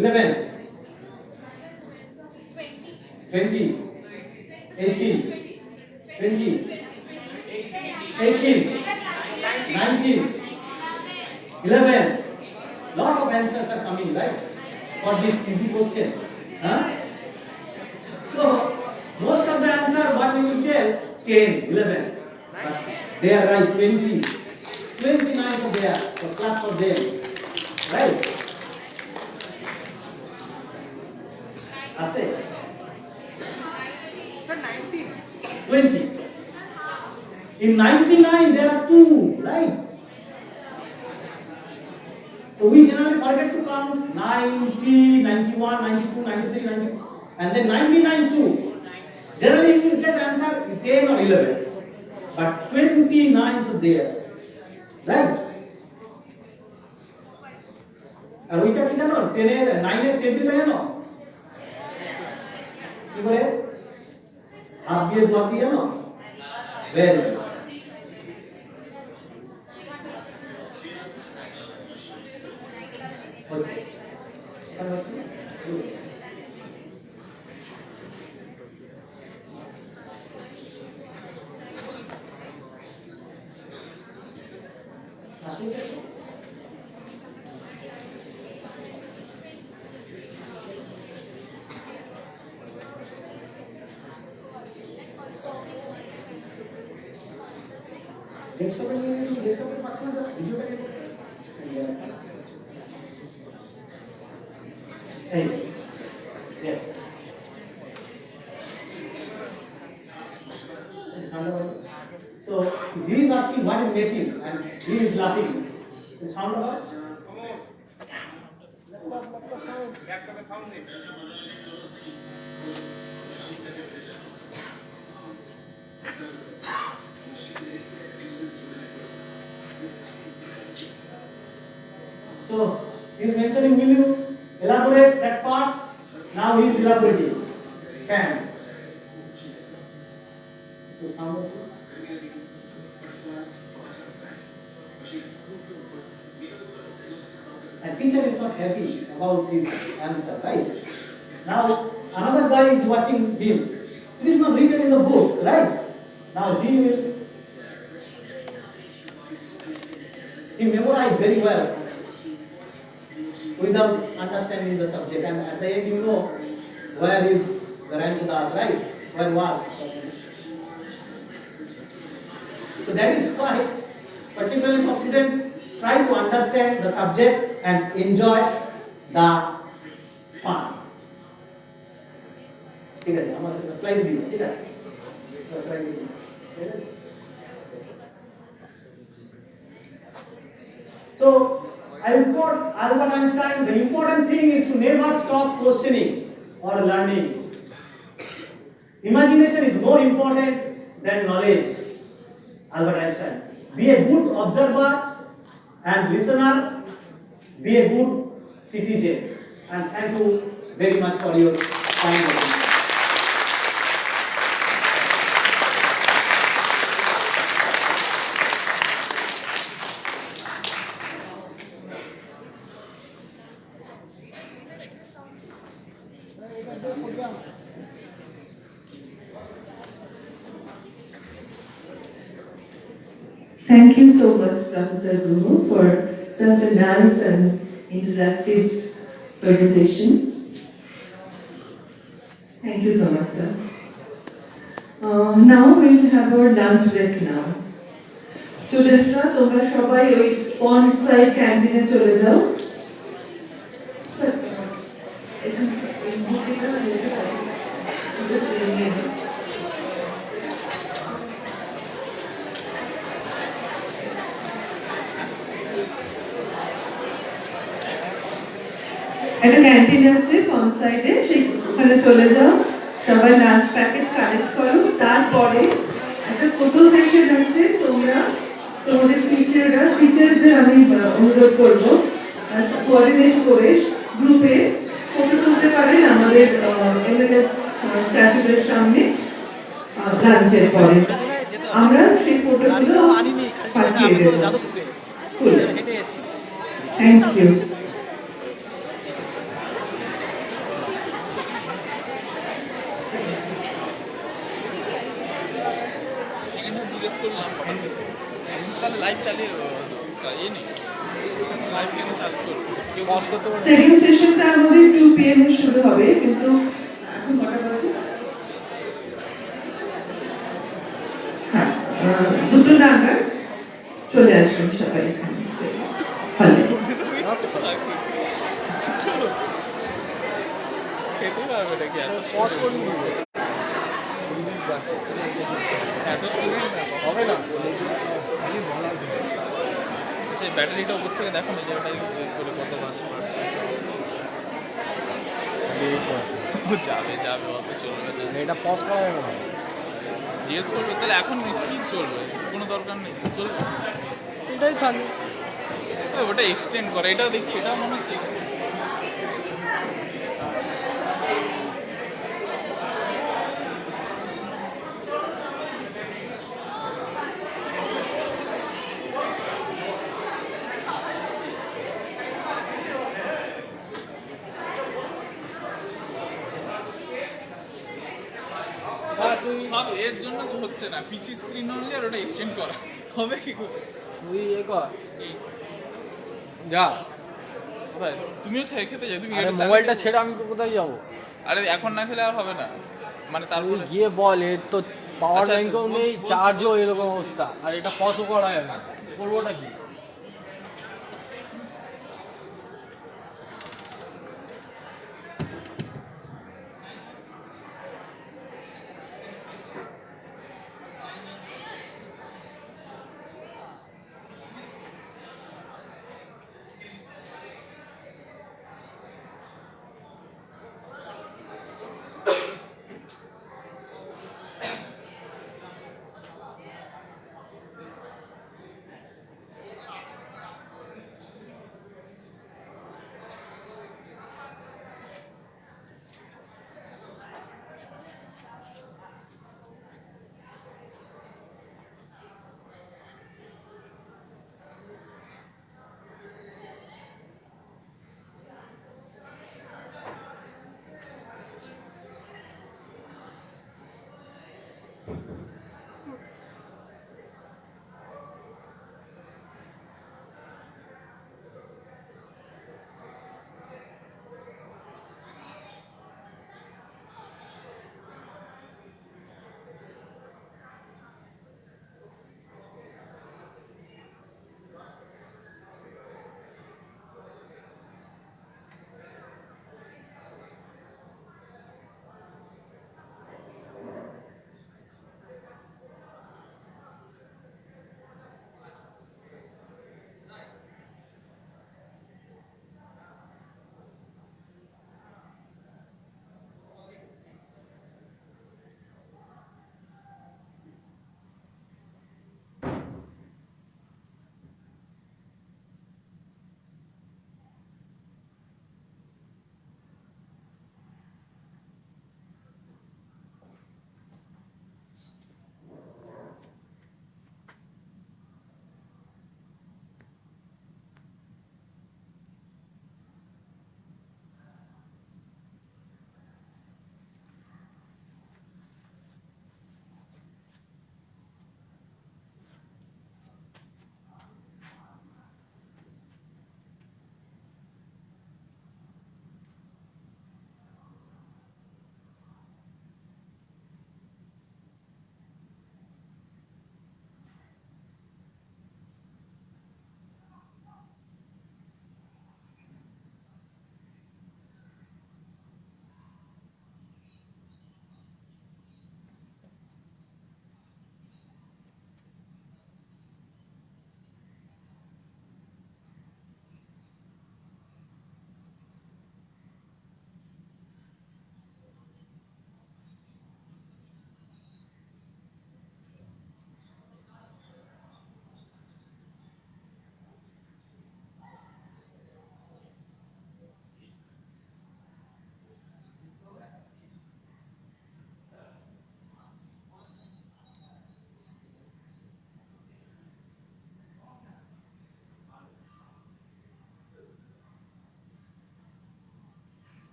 Eleven, 20, 18, 20, 18, 19, 11. Lot of answers are coming, right? for this easy question? Huh? So, most of the answer what we will tell 10, 11. But they are right, 20. 29 are there. So clap for them. Right? I say. Sir, 19. 20. In 99 there are 2, right? So we generally forget to count 90, 91, 92, 93, 94, and then 99 too. Generally you will get answer 10 or 11. But 29 is there. Right? আর ওইটা কি জানো 10 এর 9 এর table জানো কি বলে half দিয়ে দোয়া দিয়ে জানো ভেরি হচ্ছে Hey, yes. So he is asking what is machine and he is laughing. The sound of it? So he is mentioning, will you elaborate that part? Now he is elaborating. Can. The sound of it? And teacher is not happy about his answer, right? Now another guy is watching him. It is not written in the book, right? Now he memorized very well without understanding the subject, and at the end you know where is the Ranchadas, right? Where was? So that is why particularly for students try to understand the subject and enjoy the fun. ঠিক আছে আমার slide দিই ঠিক আছে slide দিই So I quote Albert Einstein, the important thing is to never stop questioning or learning. Imagination is more important than knowledge. Albert Einstein. Be a good observer and listener. Be a good citizen. And thank you very much for your time. Thank you so much, Professor Guru, for such a nice and interactive presentation. Thank you so much, sir. Now we'll have our lunch break now. Students, তোমরা সবাই ওই পন্ড side ক্যান্টিনে চলে যাও। একটা canteen আছে পন্ড সাইডে, সেখানে চলে যাও, সবাই লাঞ্চ প্যাকেট কালেক্ট করো। তারপরে একটা ফটো সেকশন আছে, তোমরা তোমাদের টিচারদের আমি অনুরোধ করবো কোঅর্ডিনেট করে গ্রুপে ফটো তুলতে পারেন আমাদের এমএলএস স্ট্যাচুর সামনে লাঞ্চের পরে। আমরা সেই ফটোগুলো পাঠিয়ে দেবো স্কুলে। Thank you. লাইভ চালিয়ে ইয়ে নেই সেকেন্ড সেশনটা আমাদের 2 PM এ শুরু হবে, কিন্তু এখন কটা বাজে? হ্যাঁ, 2টো নাগাদ চলে আসবেন সবাই এখানে হলে। হবে না আচ্ছা ব্যাটারিটা উপর থেকে দেখো না যে ওটা করে কত মাছ পারছে যাবে যাবে অত চলবে না এটা পজ করা যাবে না জিজ্ঞেস করবে তাহলে এখন কি চলবে কোনো দরকার নেই চলবে এটাই থাকবে ওটা এক্সটেন্ড করে এটাও দেখি এটাও মনে হচ্ছে সব এর জন্য হচ্ছে না পিসি স্ক্রিন হলে আর ওটা এক্সটেন্ড করা হবে কি করে তুই এ কর যা কোথায় তুমিও খেতে যাও তুমি মোবাইলটা ছেড়ে আমি কোথায় যাবো আরে এখন না খেলে আর হবে না মানে তারপরে গিয়ে বল এর তো পাওয়ার ব্যাংকও নেই চার্জও এরকম অবস্থা আর এটা পজও করা যাবে না করবোটা কি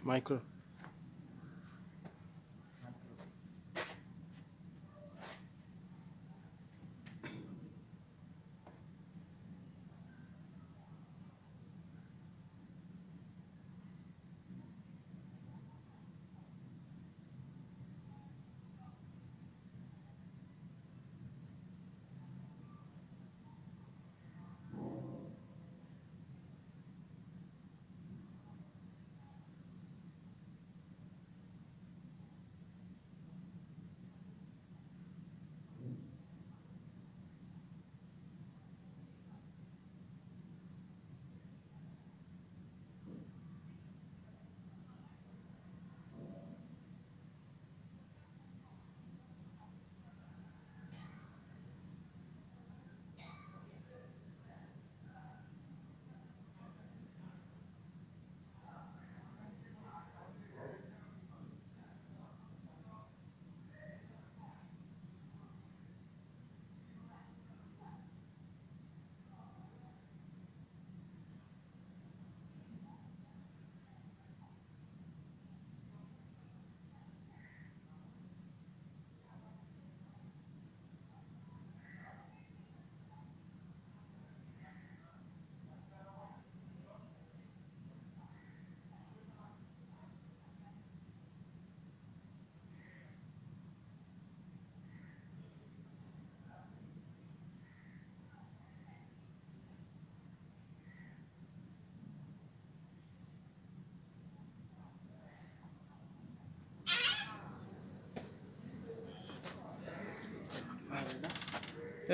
মাইক্রো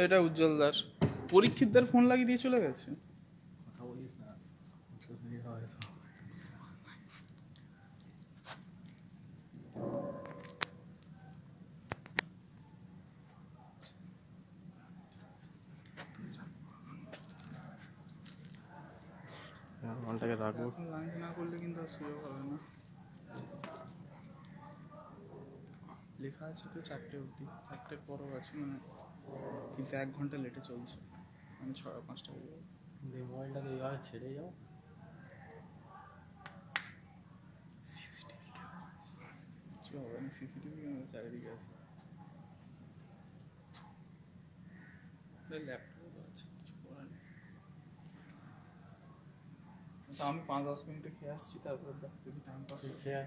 এটা উজ্জ্বলদার পরীক্ষিতদার ফোন লাগিয়ে দিয়ে চলে গেছে। কথা বলিস না, ঘন্টাকে রাখবো। এখন লাঞ্চ না করলে কিন্তু আর সুযোগ হবে না। লেখা আছে তো 4টে অবধি, 4টের পরও আছে মানে, কিন্তু 1 ঘন্টা লেটে চলছে, মানে 5টা বেজে যাবে। মোবাইলটাকে এইভাবে ছেড়ে যাও। সিসিটিভি ক্যামেরা আছে, কিছু হবে না, সিসিটিভি ক্যামেরা চারিদিকে আছে। ল্যাপটপও আছে, কিছু করার নেই। তো আমি 5-10 মিনিটে খেয়ে আসছি, তারপর দেখ যদি টাইম পাস খেয়ে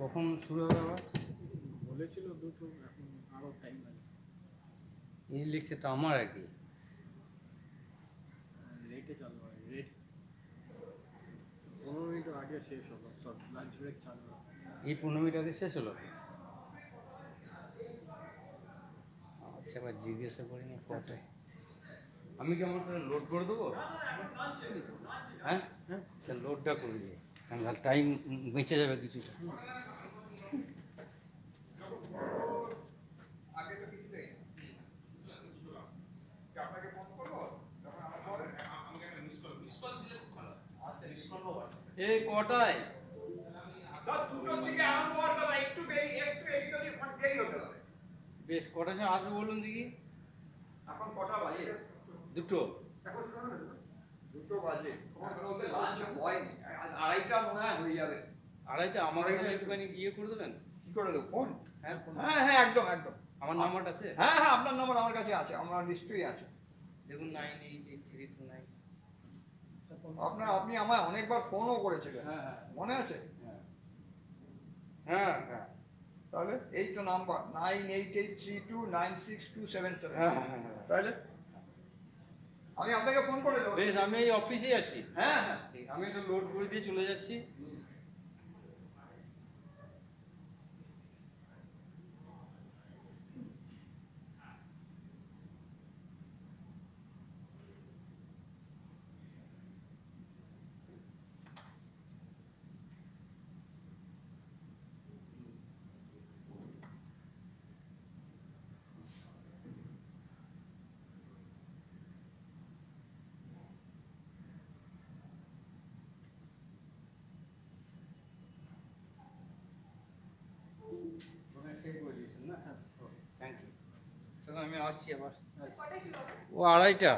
কখন শুরু হবে আবার? বলেছিল দুটো, এখন আরও টাইম আছে। এই লেকচারটা আমার আর কি লেটে চালু হয়, লেট 15 মিনিট আগে শেষ হলো, সব লাঞ্চ ব্রেক চালু হয়। এই 15 মিনিট আগে শেষ হলো? আচ্ছা, এবার জিজ্ঞাসা করিনি কটায়। আমি কি আমার লোড করে দেবো? হ্যাঁ হ্যাঁ, লোডটা করে দিই, টাইম বেঁচে যাবে কিছুটা। এই কটায়? বেশ, কটার সময় আসবে বলুন দেখি। এখন কটা বাজে? দুটো। দুটো বাজে, লাঞ্চ হয়নি, আড়াইটা মনে হয় হয়ে যাবে। আড়াইটা? আমার এখানে একটুখানি ইয়ে করে দেবেন। কি করে দেবো? ফোন? হ্যাঁ হ্যাঁ হ্যাঁ, একদম একদম। আমার নাম্বারটা আছে? হ্যাঁ হ্যাঁ, আপনার নাম্বার আমার কাছে আছে, আমার নিশ্চয়ই আছে। দেখুন 988329। আপনি আমায় অনেকবার ফোনও করেছিলেন, হ্যাঁ হ্যাঁ, মনে আছে? হ্যাঁ হ্যাঁ। তাহলে এই তো নাম্বার 9883296277। হ্যাঁ হ্যাঁ হ্যাঁ। তাহলে আমি আপনাকে ফোন করে দেবো। বেশ, আমি এই অফিসেই আছি। হ্যাঁ হ্যাঁ, আমি একটু লোড করে দিয়ে চলে যাচ্ছি। সেভ করে দিয়েছেন না? হ্যাঁ, থ্যাংক ইউ। চলো আমি আসছি আবার। ও আড়াইটা।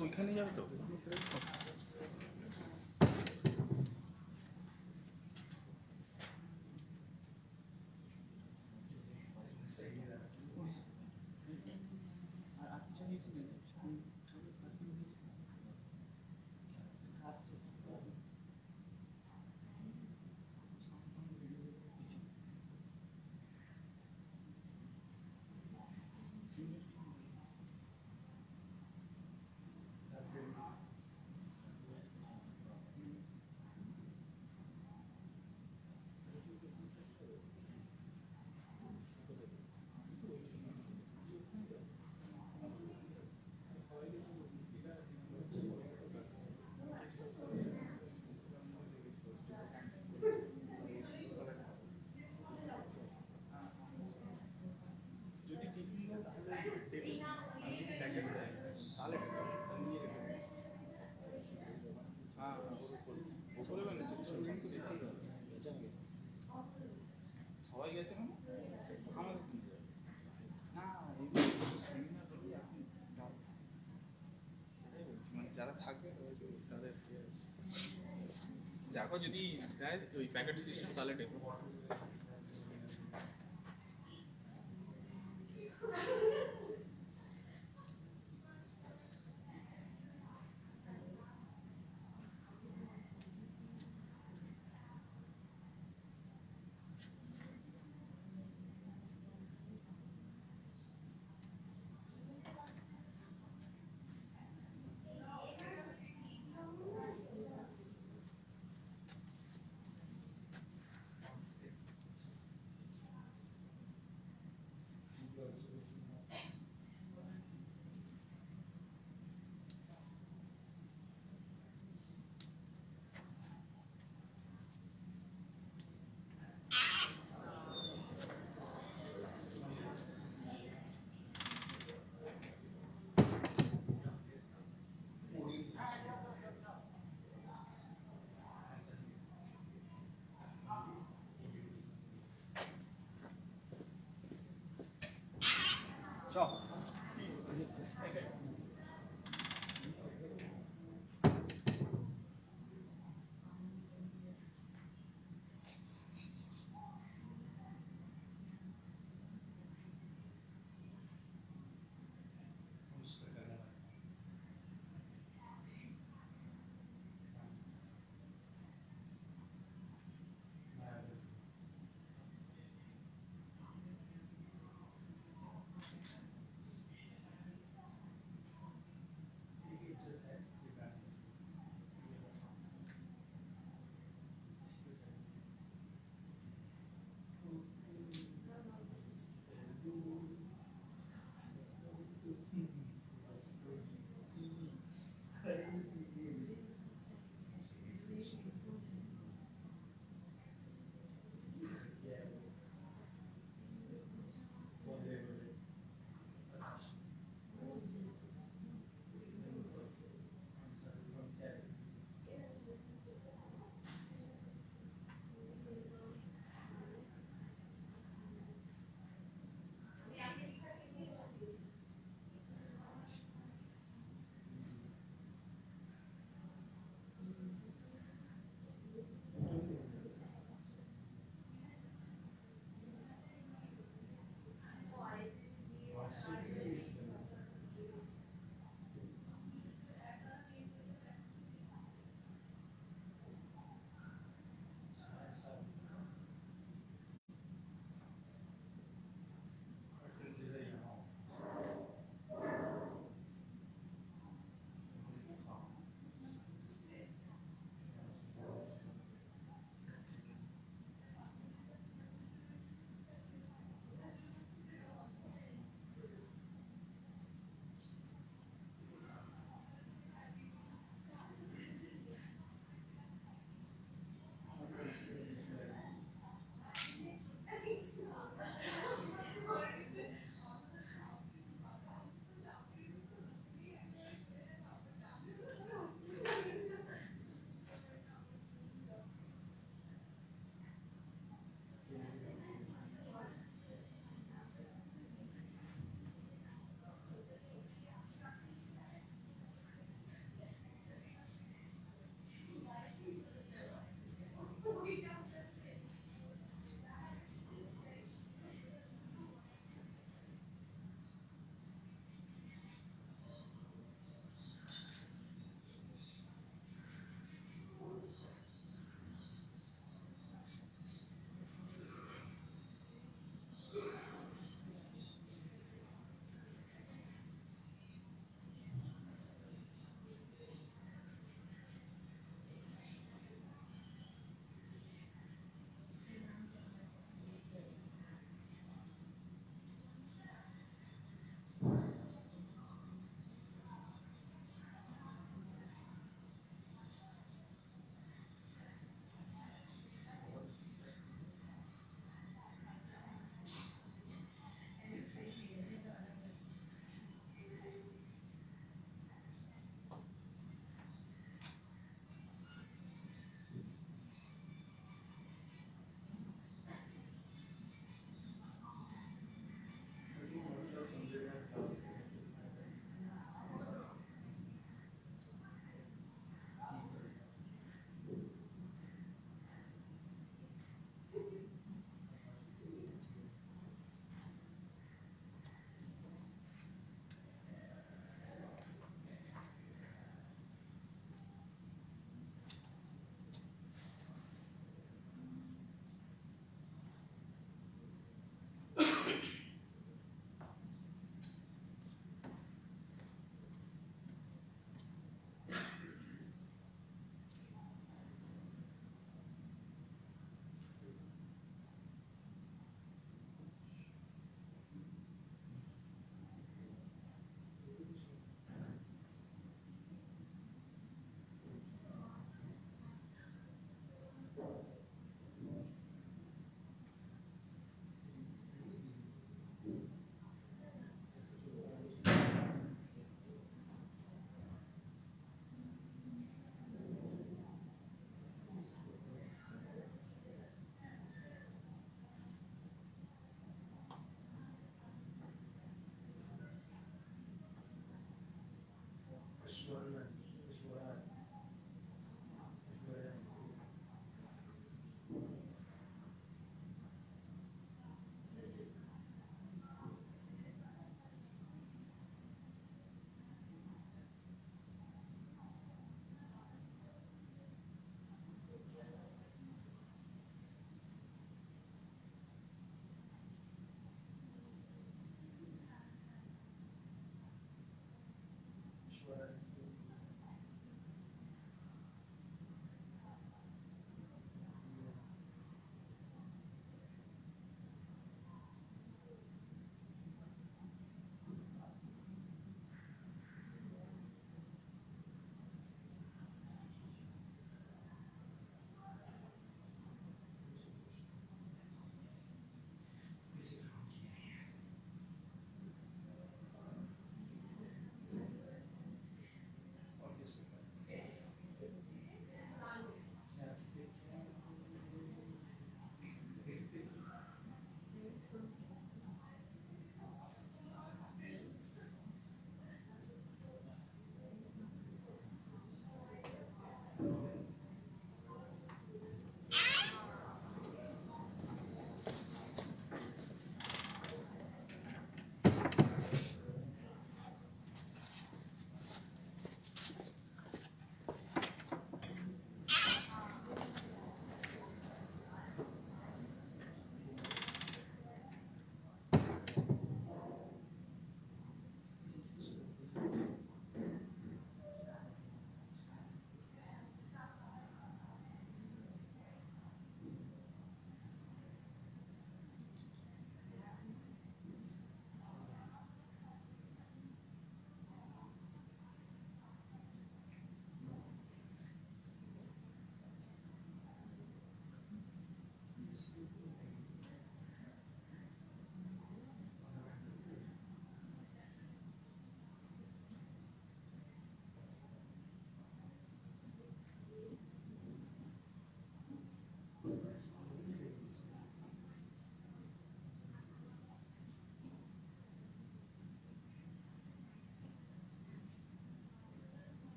ওইখানে যাবে তো সবাই গেছে মানে আমাদের কি যায়? না সেমিনার সেটাই বলছি মানে যারা থাকবে তাদের দেখো যদি দেয় ওই প্যাকেট সিস্টেম তাহলে দেখো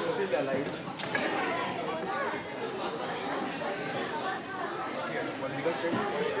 still alive. Political statement.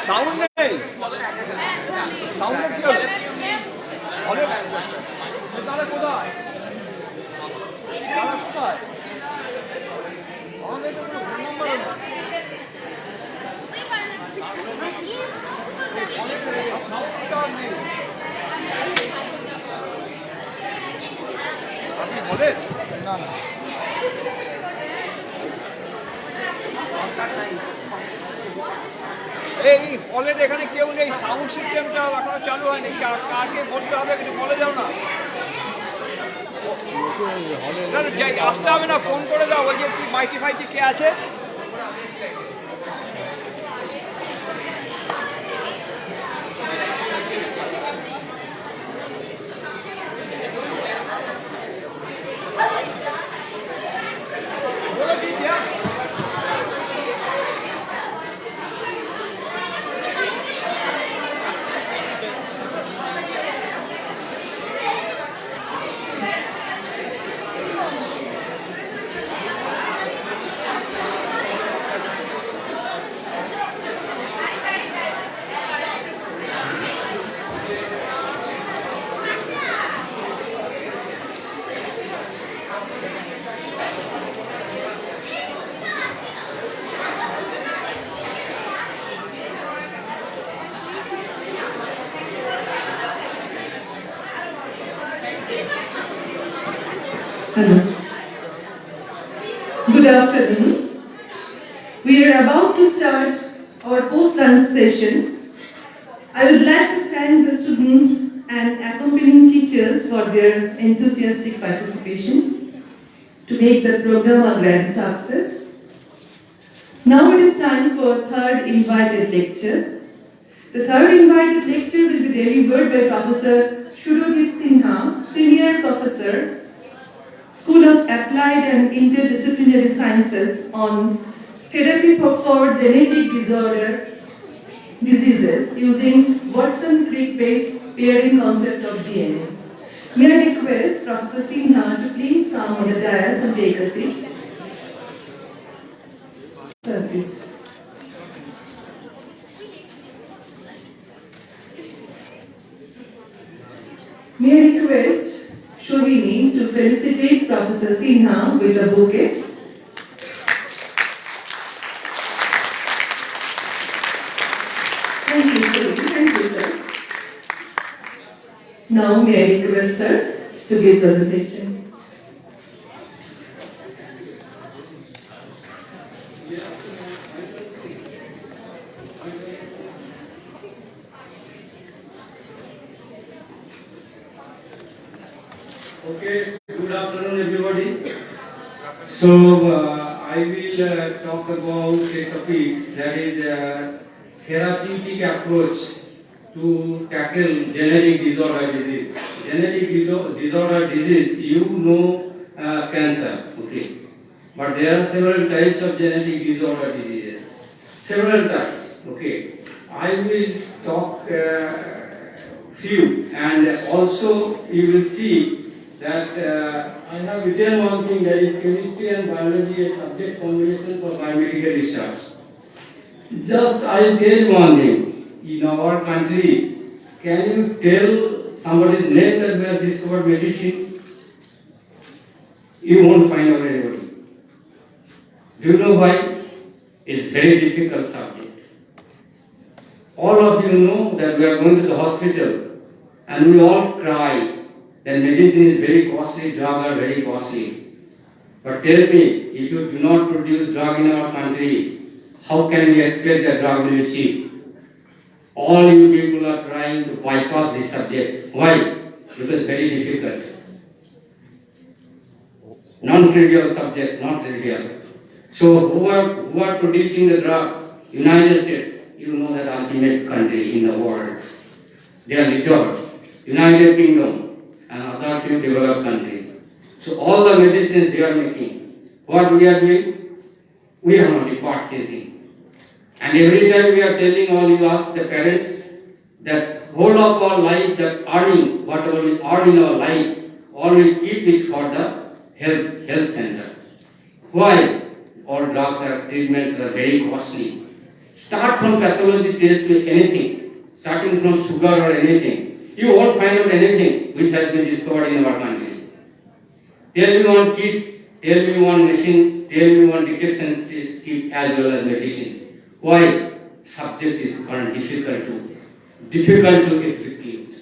Sound নেই সাউন্ড কি হবে হলে তাহলে কোথায় কোথায় আমাদের তো ফোন নাম্বার আপনি বলে না না এই হলের এখানে কেউ নেই সাউন্ড সিস্টেমটা এখনো চালু হয়নি কাকে বলতে হবে কিছু বলে যাও না আসতে হবে না ফোন করে দাও ওই যে কি মাইকি ফাইকি কে আছে Hello. Good afternoon. We are about to start our post-lunch session. I would like to thank the students and accompanying teachers for their enthusiastic participation to make the program a grand success. Now it is time for third invited lecture. The third invited lecture will be delivered by Professor Shurojit Sinha, Senior Professor, School of Applied and Interdisciplinary Sciences on therapy for genetic diseases using Watson-Crick-based pairing concept of DNA. May I request Professor Sinha to please come on the dais and take a seat. Sir, please. May I request Shovini to felicitate Professor Sinha with a bouquet. Thank you, Shovini. Thank you, sir. Now may I request sir to give presentation. Okay, good afternoon everybody. So I will talk about a topic that is a therapeutic approach to tackle genetic disorder disease. Genetic disorder disease, you know cancer, okay. But there are several types of genetic disorder diseases. Several types, okay. I will talk few, and also you will see that I have written one thing, that is chemistry and biology a subject combination for biomedical research. Just I tell you one thing, in our country, can you tell somebody's name that we have discovered medicine? You won't find out anybody. Do you know why? It's very difficult subject. All of you know that we are going to the hospital and we all cry that medicine is very costly, drugs are very costly. But tell me, if you do not produce drug in our country, how can we expect that drug will be cheap? All you people are trying to bypass this subject. Why? Because very difficult. Non-trivial subject, not trivial. So who are producing the drug? United States, you know that ultimate country in the world. They are leader. United Kingdom and other few developed countries. So all the medicines they are making. What we are doing? We are only purchasing. And every time we are telling all, you ask the parents that whole of our life, that earning, whatever we earn in our life, all we keep it for the health center. Why? All drugs and treatments are very costly. Start from pathology test to anything, starting from sugar or anything. You won't find out anything which has been discovered in our country. Tell me one kit, tell me one machine, tell me one detection test kit as well as medicines. Why? Subject is difficult to execute.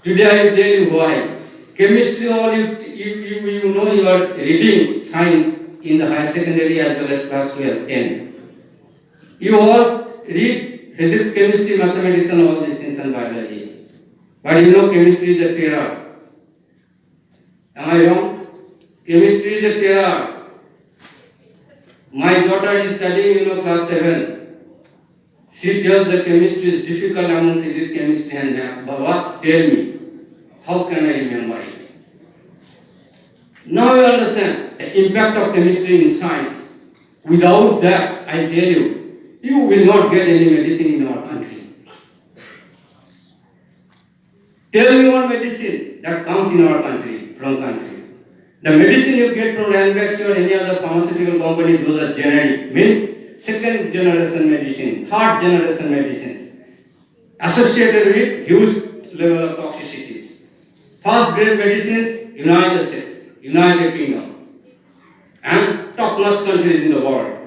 Today I will tell you why. Chemistry, all you know, you are reading science in the higher secondary as well as class 12, 10. You all read physics, chemistry, mathematics and all these things and biology. But you know chemistry is a terror. Am I wrong? Chemistry is a terror. My daughter is studying, class 7. She tells that chemistry is difficult among physics, chemistry and math. But what? Tell me, how can I remember it? Now you understand the impact of chemistry in science. Without that, I tell you, you will not get any medicine in our country. Tell me one medicine that comes in our country, from country. The medicine you get from Ranbaxy or any other pharmaceutical company, those are generic, means second generation medicine, third generation medicines, associated with huge level of toxicities. First grade medicines, United States, United Kingdom, and top-notch countries in the world.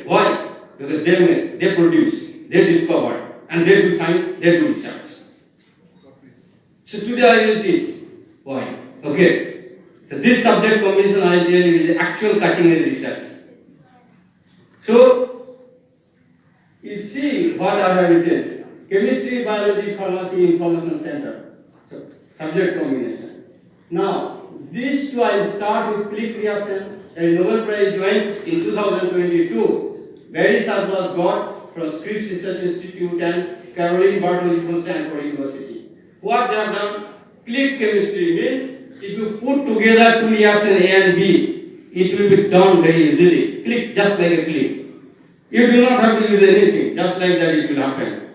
Why? Because they produce, they discover, and they do science, they do research. So today I will teach. Why? Okay. So this subject combination I tell you is actual cutting edge research. So you see what I have written: chemistry, biology, pharmacy, information center. So subject combination. Now these two I will start with click reaction. A Nobel Prize went in 2022. Gary was got from Scripps Research Institute and Caroline Bartlett from Stanford University. What they have done? Click chemistry means if you put together two reactions A and B, it will be done very easily. Click, just like a click. You do not have to use anything, just like that it will happen.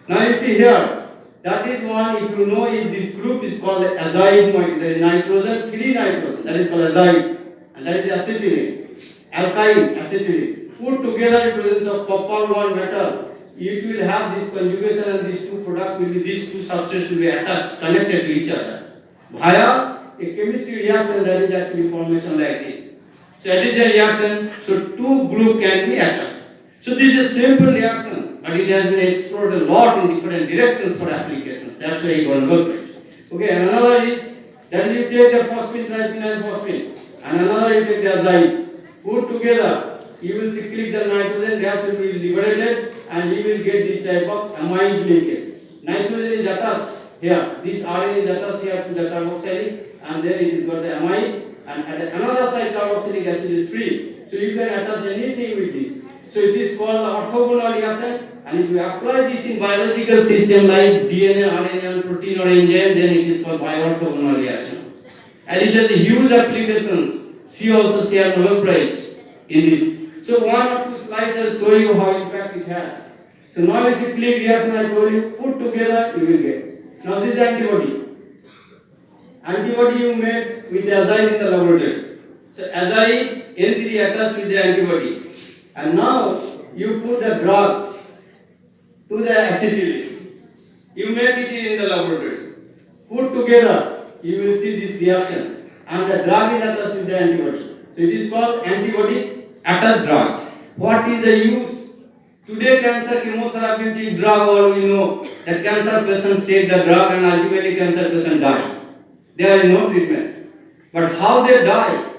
Now you see here, that is one, if you know if this group is called azide, there is nitrogen, 3 nitrogen, that is called azide, and that is acetylene, alkyne, acetylene. Put together in presence of copper 1 metal, it will have this conjugation and these two products will be, these two substrates will be attached, connected to each other via a chemistry reaction that is actually formation like this. So addition reaction, so two groups can be attached. So this is a simple reaction, but it has been explored a lot in different directions for applications. That's why it got Nobel Prize. Okay, and another is that you take the phosphine, triphene, phosphine, and another you take the azide. Put together, you will see click the nitrogen gas will be liberated, and you will get this type of amide linkage. Nitrogen is attached here. This RN is attached here to the carboxylic, and then it is got the amide, and at another side carboxylic acid is free. So you can attach anything with this. So it is called the orthogonal reaction, and if you apply this in biological system like DNA, RNA, and protein or enzyme, then it is called bioorthogonal reaction. And it has huge applications. She also shared Nobel Prize in this. So one or two slides will show you how impact it has. So now if you click reaction, I told you, put together, you will get. Now this is antibody. Antibody you made with the azide in the laboratory. So azide N3 attached with the antibody. And now you put the drug to the acetylene. You make it in the laboratory. Put together, you will see this reaction. And the drug is attached with the antibody. So it is called antibody attached drug. What is the use? Today cancer chemotherapeutic drug, all we know that cancer patients take the drug and ultimately cancer patients die. There is no treatment. But how they die?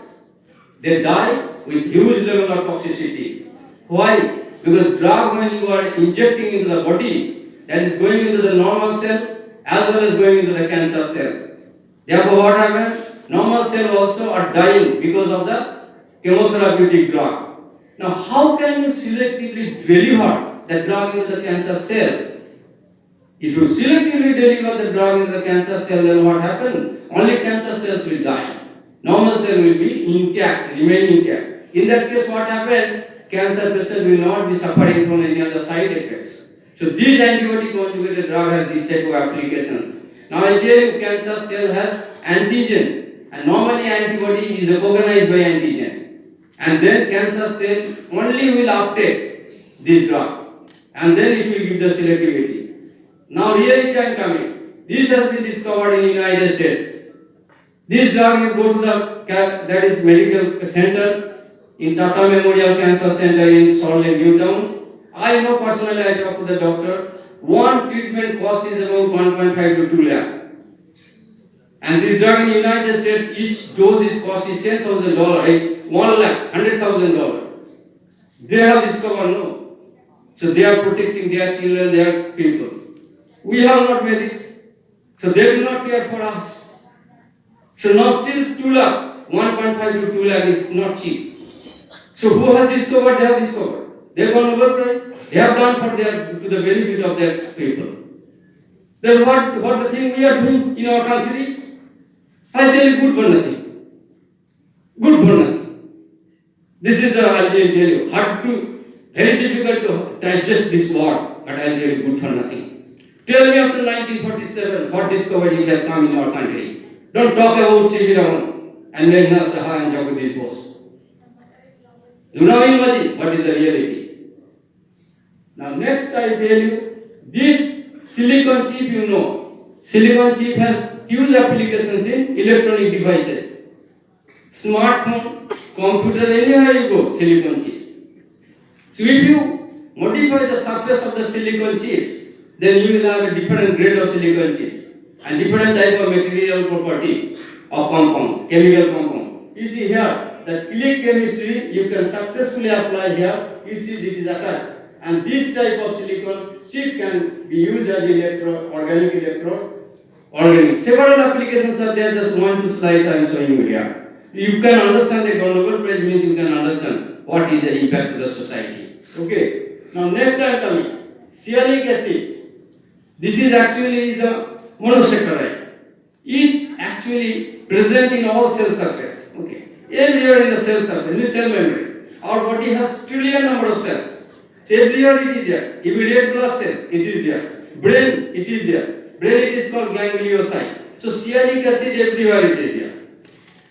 They die with huge level of toxicity. Why? Because drug when you are injecting into the body, that is going into the normal cell as well as going into the cancer cell. Therefore what happens? Normal cell also are dying because of the chemotherapeutic drug. Now how can you selectively deliver the drug into the cancer cell? If you selectively deliver the drug into the cancer cell, then what happens? Only cancer cells will die. Normal cell will be intact, remain intact. In that case what happens? Cancer patient will not be suffering from any other side effects. So this antibody conjugated drug has this type of applications. Now I tell you, cancer cell has antigen, and normally antibody is recognized by antigen. And then cancer cell only will uptake this drug, and then it will give the selectivity. Now reality I am coming. This has been discovered in the United States. This drug you go to the that is medical center in Tata Memorial Cancer Center in Salt Lake, Newtown. I know personally, I talked to the doctor. One treatment cost is about 1.5 to 2 lakh. And this drug in the United States, each dose is cost is $10,000, 1 lakh, $100,000. They have discovered no. So they are protecting their children, their people. We have not made it. So they do not care for us. So now till 2 lakh, 1.5 to 2 lakh is not cheap. So who has discovered? They have discovered. They have got Nobel Prize. They have done for their to the benefit of their people. Then what the thing we are doing in our country? I tell you, good for nothing. Good for nothing. This is the I'll tell you hard to very difficult to digest this word, but I'll tell you, good for nothing. Tell me after 1947 what discovery has come in our country. Don't talk about C.V. Raman and Meghna Saha and Jagadish Bose. You now imagine what is the reality. Now next I tell you, this silicon chip you know. Silicon chip has huge applications in electronic devices. Smartphone, computer, anywhere you go, silicon chip. So if you modify the surface of the silicon chip, then you will have a different grade of silicon chip and different type of material property. of compound, chemical compound. You see here, the click chemistry you can successfully apply here. You see this is attached. And this type of silicon chip can be used as electrode, organic electrode, organic. Several applications are there, just one, two slides I am showing you here. You can understand the Nobel Prize means you can understand what is the impact to the society. Okay. Now next I am coming. Sialic acid. This is actually the monosaccharide. It actually present in all cell surface. Okay. Everywhere in the cell surface, in the cell membrane. Our body has trillion number of cells. So everywhere it is there. Immediate blood cells, it is there. Brain, it is there. Brain, it is called gangliocyte. So sialic acid everywhere it is there.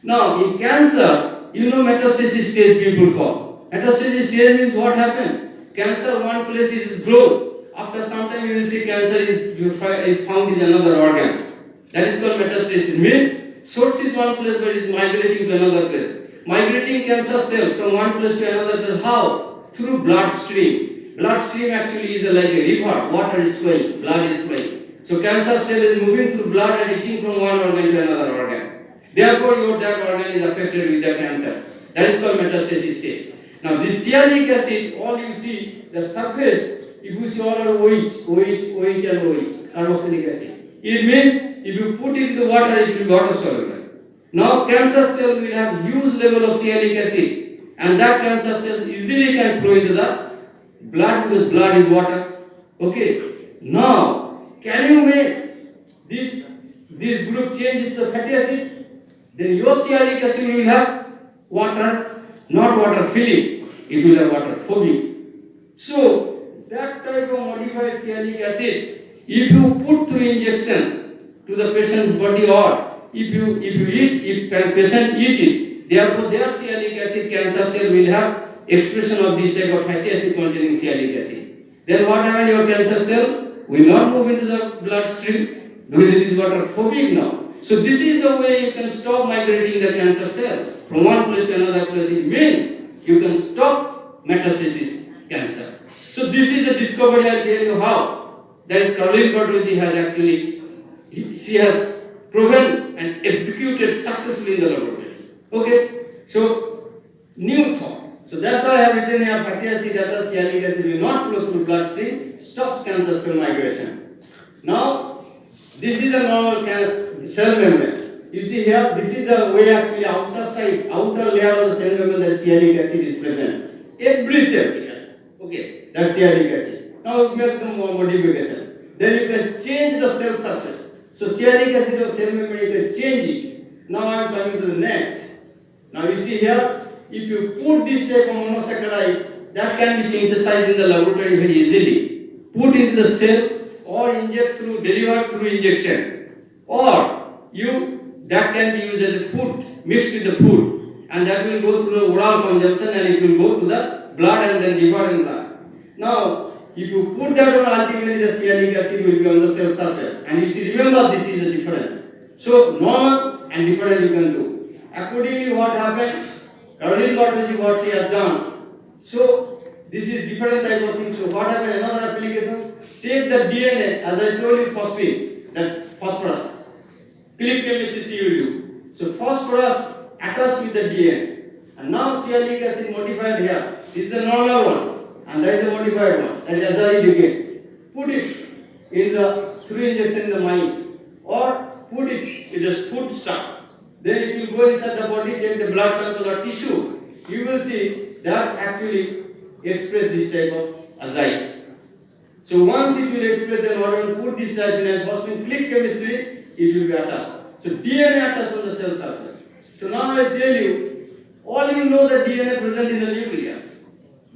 Now in cancer, you know metastasis stage people call. Metastasis stage means what happened? Cancer one place it is grown. After some time you will see cancer is found in another organ. That is called metastasis. Means source is one place but it is migrating to another place. Migrating cancer cell from one place to another place. How? Through bloodstream. Bloodstream actually is like a river. Water is flowing, blood is flowing. So cancer cell is moving through blood and reaching from one organ to another organ. Therefore, that organ is affected with the cancers. That is called metastasis stage. Now, this sialic acid, all you see, the surface, if you see all are OH and OH, carboxylic acid. It means if you put it in the water, it will be water soluble. Now, cancer cell will have huge level of sialic acid, and that cancer cell easily can flow into the blood because blood is water. Okay. Now, can you make this group change into fatty acid? Then your sialic acid will have water, not water filling, it will have water phobic. So, that type of modified sialic acid, if you put through injection to the patient's body or if patient eat it, therefore their sialic acid cancer cell will have expression of this type of fatty acid containing sialic acid. Then what happens? Your cancer cell will not move into the bloodstream because it is water phobic now. So this is the way you can stop migrating the cancer cells from one place to another place. It means you can stop metastasis cancer. So this is the discovery. I'll tell you how. That is Caroline Bertolucci has actually, she has proven and executed successfully in the laboratory. Okay. So new thought. So that's why I have written here fatty acid that sialic acid will not flow through bloodstream, stops cancer cell migration. Now this is a normal cell membrane. You see here, this is the way actually outer layer of the cell membrane that sialic acid is present. Every cell it has. Okay, that's sialic acid. Now we make some modification. Then you can change the cell surface. So sialic acid of cell membrane, you can change it. Now I am coming to the next. Now you see here, if you put this type of monosaccharide, that can be synthesized in the laboratory very easily. Put into the cell or delivered through injection, or that can be used as a food, mixed with the food, and that will go through the oral consumption and it will go to the blood and then liver and blood. Now, if you put that on, ultimately the sialic acid will be on the cell surface. And you see, remember this is the difference. So, normal and different you can do. Accordingly, what happens? Caroline Bertolucci, what she has done. So, this is different type of thing. So, what happens? Another application. Take the DNA, as I told you, phosphine, that phosphorus. Click chemistry you do. So phosphorus attached with the DNA. And now sialic acid modified here. This is the normal one. And that is the modified one. That is azide again. Put it in the through injection in the mice. Or put it in the food stuff. Then it will go inside the body, take the blood sample or tissue. You will see that actually express this type of azide. So once it will express, then what I will put this type in phosphine click chemistry, it will be attached. So DNA attached on the cell surface. So now I tell you, all you know that DNA present in the nucleus.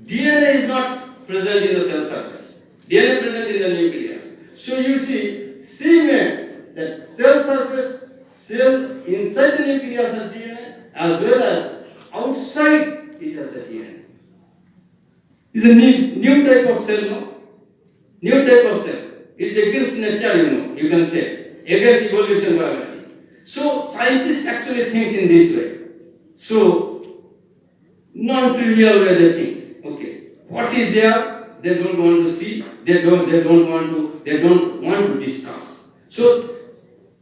DNA is not present in the cell surface. DNA present in the nucleus. So you see, same way that cell surface, cell inside the nucleus has DNA, as well as outside it has the DNA. It's a new type of cell, no? New type of cell. It is against nature, you can say. Against evolution biology. So, scientists actually think in this way. So, non-trivial way they think. Okay. What is there, they don't want to see, they don't want to discuss. So,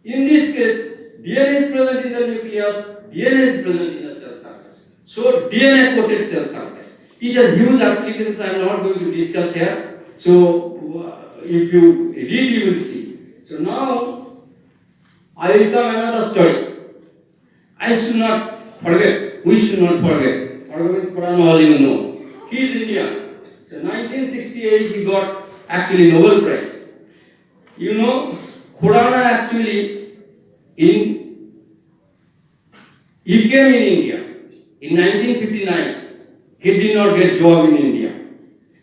in this case, DNA is present in the nucleus, DNA is present in the cell surface. So DNA coated cell surface. It has huge applications I am not going to discuss here. So if you read, you will see. So now I will come another story. I should not forget, we should not forget. Bhagavan Quran, all you know. He is Indian. So 1968 he got actually Nobel Prize. You know, Khurana actually he came in India in 1959. He did not get job in India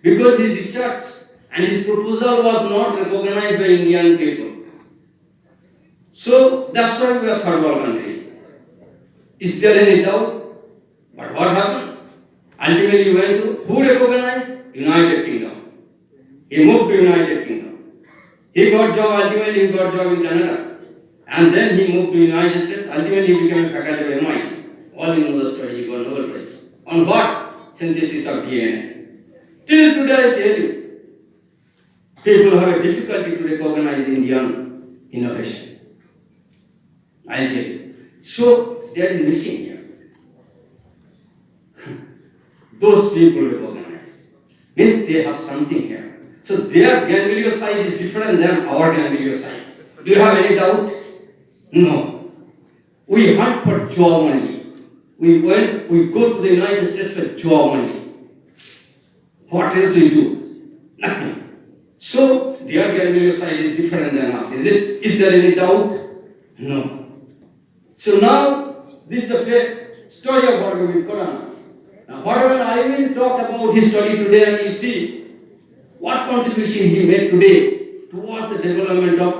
because his research and his proposal was not recognized by Indian people. So that's why we are third world country. Is there any doubt? But what happened? Ultimately he went to who recognized? United Kingdom. He moved to United Kingdom. He got job, ultimately he got job in Canada. And then he moved to United States, ultimately he became a faculty of MIT. All you know the story, he got Nobel Prize. On what? Synthesis of DNA. Till today I tell you, people have a difficulty to recognize Indian innovation. I tell you. So there is missing here. Those people recognize. Means they have something here. So their ganglioside is different than our ganglioside. Do you have any doubt? No. We hunt for job only. We go to the United States for job only. What else we do? Nothing. So their ganglioside is different than us. Is there any doubt? No. So now this is the story of Bhagavan Quran. Now whatever I will talk about his story today, and you see what contribution he made today towards the development of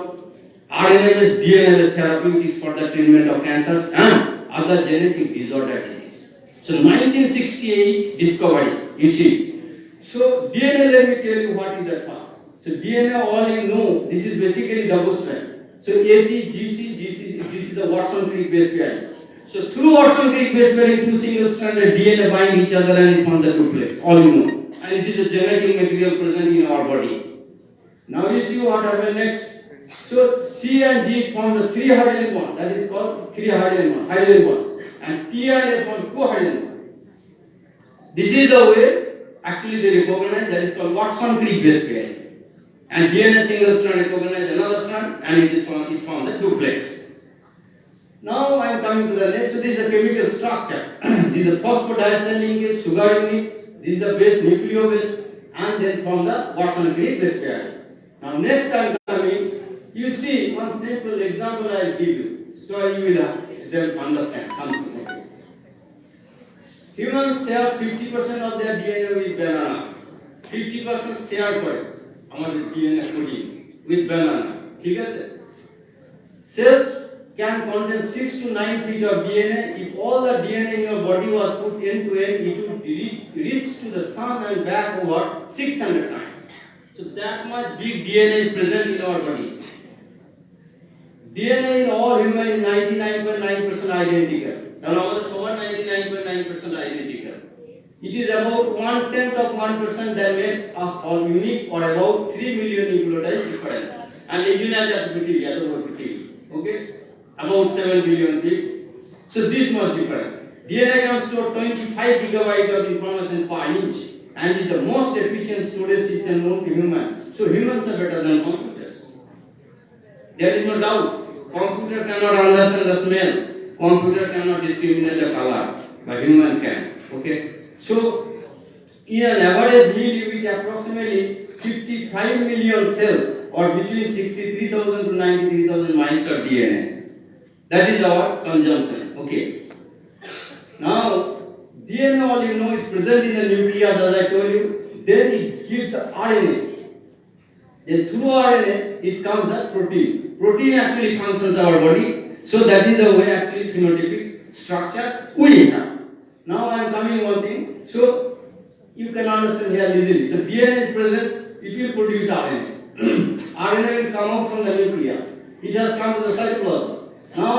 RNA-based, DNA-based therapeutics for the treatment of cancers and other genetic disorder disease. So 1968 discovery, you see. So DNA, let me tell you what is that first. So DNA, all you know, this is basically double strand. So AT, GC, this is the Watson-Crick base pairing. So through Watson-Crick base pairing, two single-stranded DNA bind each other and form the duplex, all you know. And it is a genetic material present in our body. Now you see what happened next. So C and G form the 3 hydrogen bond, that is called 3 hydrogen bond. And T and S form 2 hydrogen bond. This is the way actually they recognize, that is called Watson-Crick base pairing. And DNA single strand recognize another strand and it forms the duplex. Now I am coming to the next. So this is the chemical structure. This is the phosphodiester linkage, sugar unit. This is the base, nucleobase, and then from the Watson-Crick base pair. Now next time coming, you see one simple example I will give you. So you will then understand something. Humans share 50% of their DNA with bananas. 50% share করে আমাদের DNA protein with banana. ঠিক আছে? Cells can contain 6 to 9 feet of DNA. If all the DNA in your body was put end to end, it would reach to the sun and back over 600 times. So that much big DNA is present in our body. DNA in all human is 99.9% identical. And our over 99.9% identical. It is about 1/10 of 1% that makes us all unique, or about 3 million nucleotides difference. And engineers are okay? About 7 billion feet. So this much different. DNA can store 25 gigabytes of information per inch and is the most efficient storage system known to humans. So humans are better than computers. There is no doubt. Computer cannot understand the smell. Computer cannot discriminate the color, but humans can. Okay. So in an average meal you eat approximately 55 million cells, or between 63,000 to 93,000 miles of DNA. That is our consumption. Okay. Now, DNA, all you know, is present in the nucleus, as I told you. Then it gives the RNA. Then through RNA, it comes the protein. Protein actually functions our body. So that is the way actually phenotypic structure we have. Now I am coming one thing. So you can understand here easily. So DNA is present. It will produce RNA. RNA will come out from the nucleus. It has come to the cytoplasm. Now,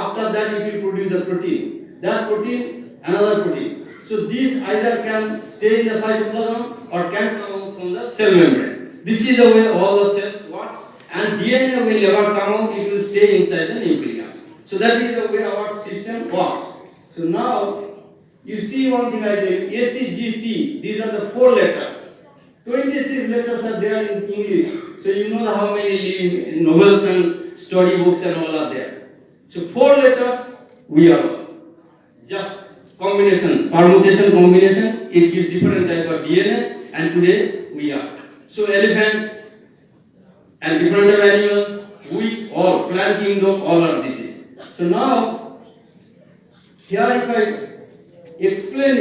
after that, it will produce the protein. That protein, another protein. So these either can stay in the cytoplasm or can come out from the cell membrane. This is the way all the cells works. And DNA will never come out; it will stay inside the nucleus. So that is the way our system works. So now you see one thing I did, ACGT, these are the 4 letters. 26 letters are there in English. So you know how many novels and story books and all are there. So 4 letters, we are just combination, permutation combination, it gives different type of DNA, and today we are. So elephant and different type of animals, we all, plant kingdom, all are disease. So now, here if I explain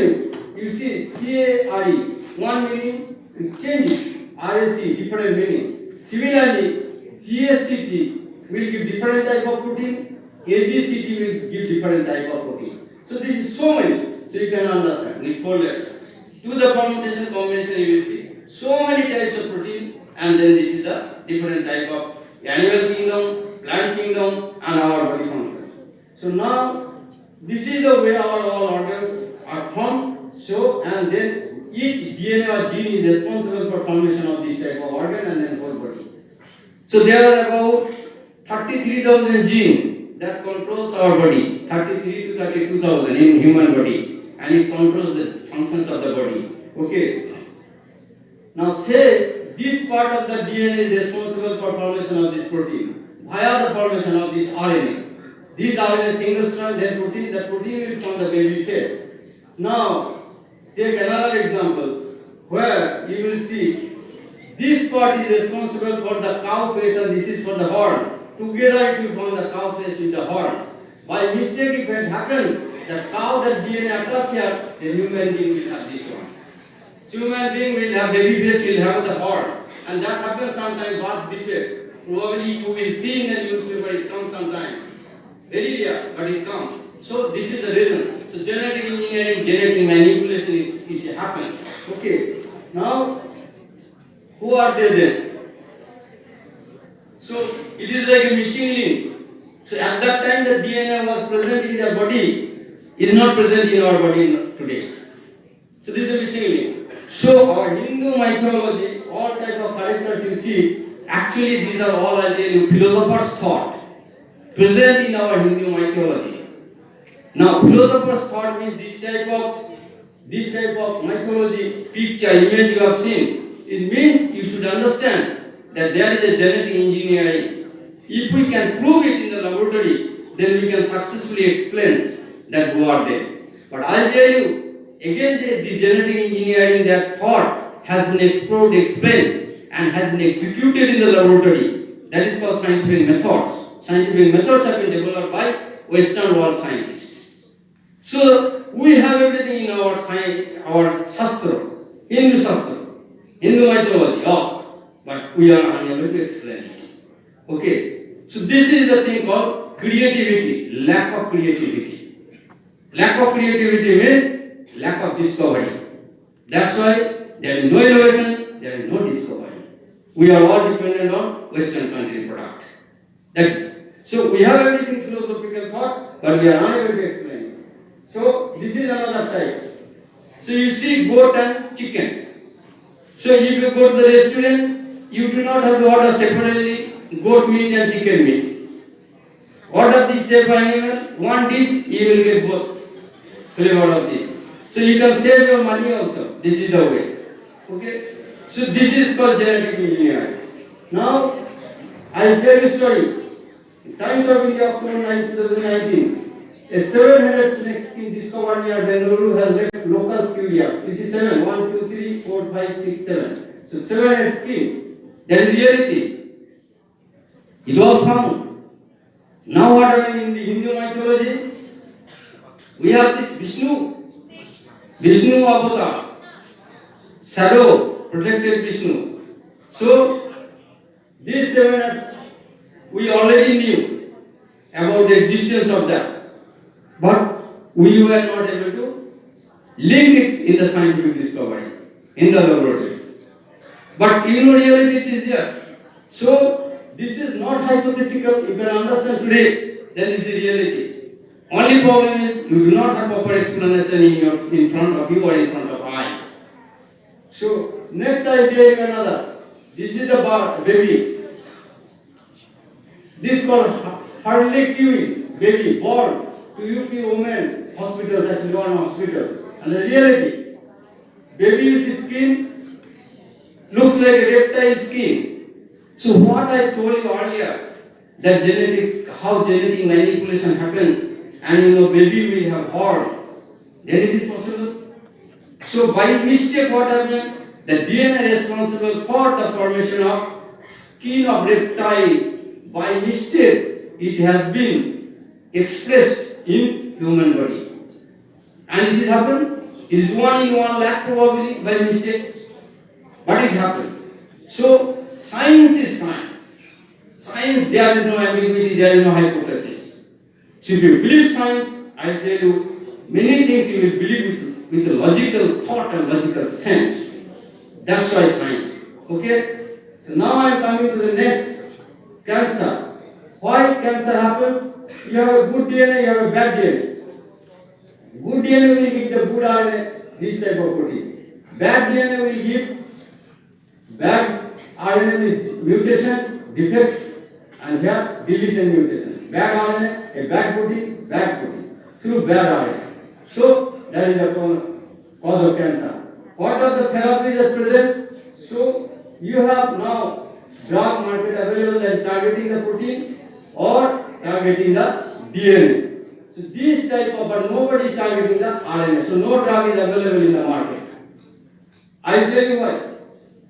you see CARE, one meaning, we change it, RSC, different meaning. Similarly, GSCT will give different type of protein, AGCT will give different type of protein. So this is so many, so you can understand with 4 letters. To the permutation combination you will see so many types of protein, and then this is the different type of animal kingdom, plant kingdom, and our body function. So now this is the way our all organs are formed. So and then each DNA or gene is responsible for formation of this type of organ and then whole body. So there are about 33,000 genes that controls our body, 33 to 32,000 in human body, and it controls the functions of the body. Okay. Now say this part of the DNA is responsible for formation of this protein via the formation of this RNA. This RNA single strand then protein, the protein will form the baby shape. Now take another example where you will see this part is responsible for the cow face and this is for the horn. Together it will form the cow face with the horn. By mistake if it happens, the cow that DNA attached here, the human being will have this one. Human being will have baby face, will have the horn. And that happens sometimes birth defect. Probably you will see in the newspaper, it comes sometimes. Very rare, but it comes. So this is the reason. So genetic engineering, genetic manipulation, it happens. Okay. Now, who are they then? So it is like a missing link. So at that time the DNA was present in the body, is not present in our body today. So this is a missing link. So our Hindu mythology, all type of characters you see, actually these are all, I tell you, philosophers' thought present in our Hindu mythology. Now philosophers' thought means this type of mythology, picture, image you have seen. It means you should understand that there is a genetic engineering. If we can prove it in the laboratory, then we can successfully explain that who are they. But I'll tell you, again this genetic engineering, that thought has been explored, explained, and has been executed in the laboratory. That is called scientific methods. Scientific methods have been developed by Western world scientists. So we have everything in our science, our Shastra, Hindu Shastra, Hindu mythology, but we are unable to explain it. Okay, so this is the thing called creativity, lack of creativity. Lack of creativity means lack of discovery. That's why there is no innovation, there is no discovery. We are all dependent on Western country product. That's so we have everything philosophical thought, but we are unable to explain it. So this is another type. So you see goat and chicken. So if you go to the restaurant, you do not have to order separately goat meat and chicken meat. Order this type of animal, one dish, you will get both flavor of this. So you can save your money also. This is the way. Okay. So this is called genetic engineering. Now I will tell you a story. In Times of India, October 2019. A 700 snake skin discovered near Bengaluru has left local curious. This is 7. 1, 2, 3, 4, 5, 6, 7. So 700 skin. That is reality. It was found. Now what happened in the Hindu mythology? We have this Vishnu avatar. Shadow protected Vishnu. So these 700 we already knew about the existence of that. But we were not able to link it in the scientific discovery, in the laboratory. But reality it is there. So this is not hypothetical. You can understand today, then this is reality. Only problem is you do not have proper explanation in front of you or in front of eye. So next I tell you another. This is the baby. This is called harlequin. baby born to UP women hospitals, actually one hospital. And the reality, baby's skin looks like reptile skin. So what I told you earlier, that genetics, how genetic manipulation happens, and baby will have horn, then it is possible. So by mistake what happened? The DNA responsible for the formation of skin of reptile, by mistake it has been expressed in human body. And it is happened, it is 1 in 1 lakh probably by mistake, but it happens. So science is science. Science, there is no ambiguity, there is no hypothesis. So if you believe science, I tell you, many things you will believe with a logical thought and logical sense. That's why science. Okay? So now I am coming to the next, cancer. Why cancer happens? You have a good DNA, you have a bad DNA. Good DNA will give the good RNA, this type of protein. Bad DNA will give bad RNA with mutation, defect, and here deletion mutation. Bad RNA, a bad protein, through bad RNA. So that is the cause of cancer. What are the therapies at present? So you have now drug market available that is targeting the protein or targeting the DNA. So this type of, but nobody is targeting the RNA. So no drug is available in the market. I tell you why.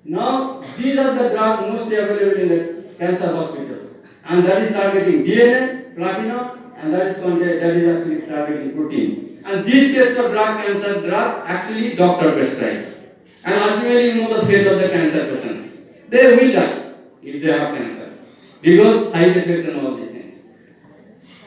Now these are the drugs mostly available in the cancer hospitals, and that is targeting DNA, platinum, and that is actually targeting protein. And these sets of cancer drug actually doctor prescribes. And ultimately the fate of the cancer patients. They will die if they have cancer, because side effect and all these things.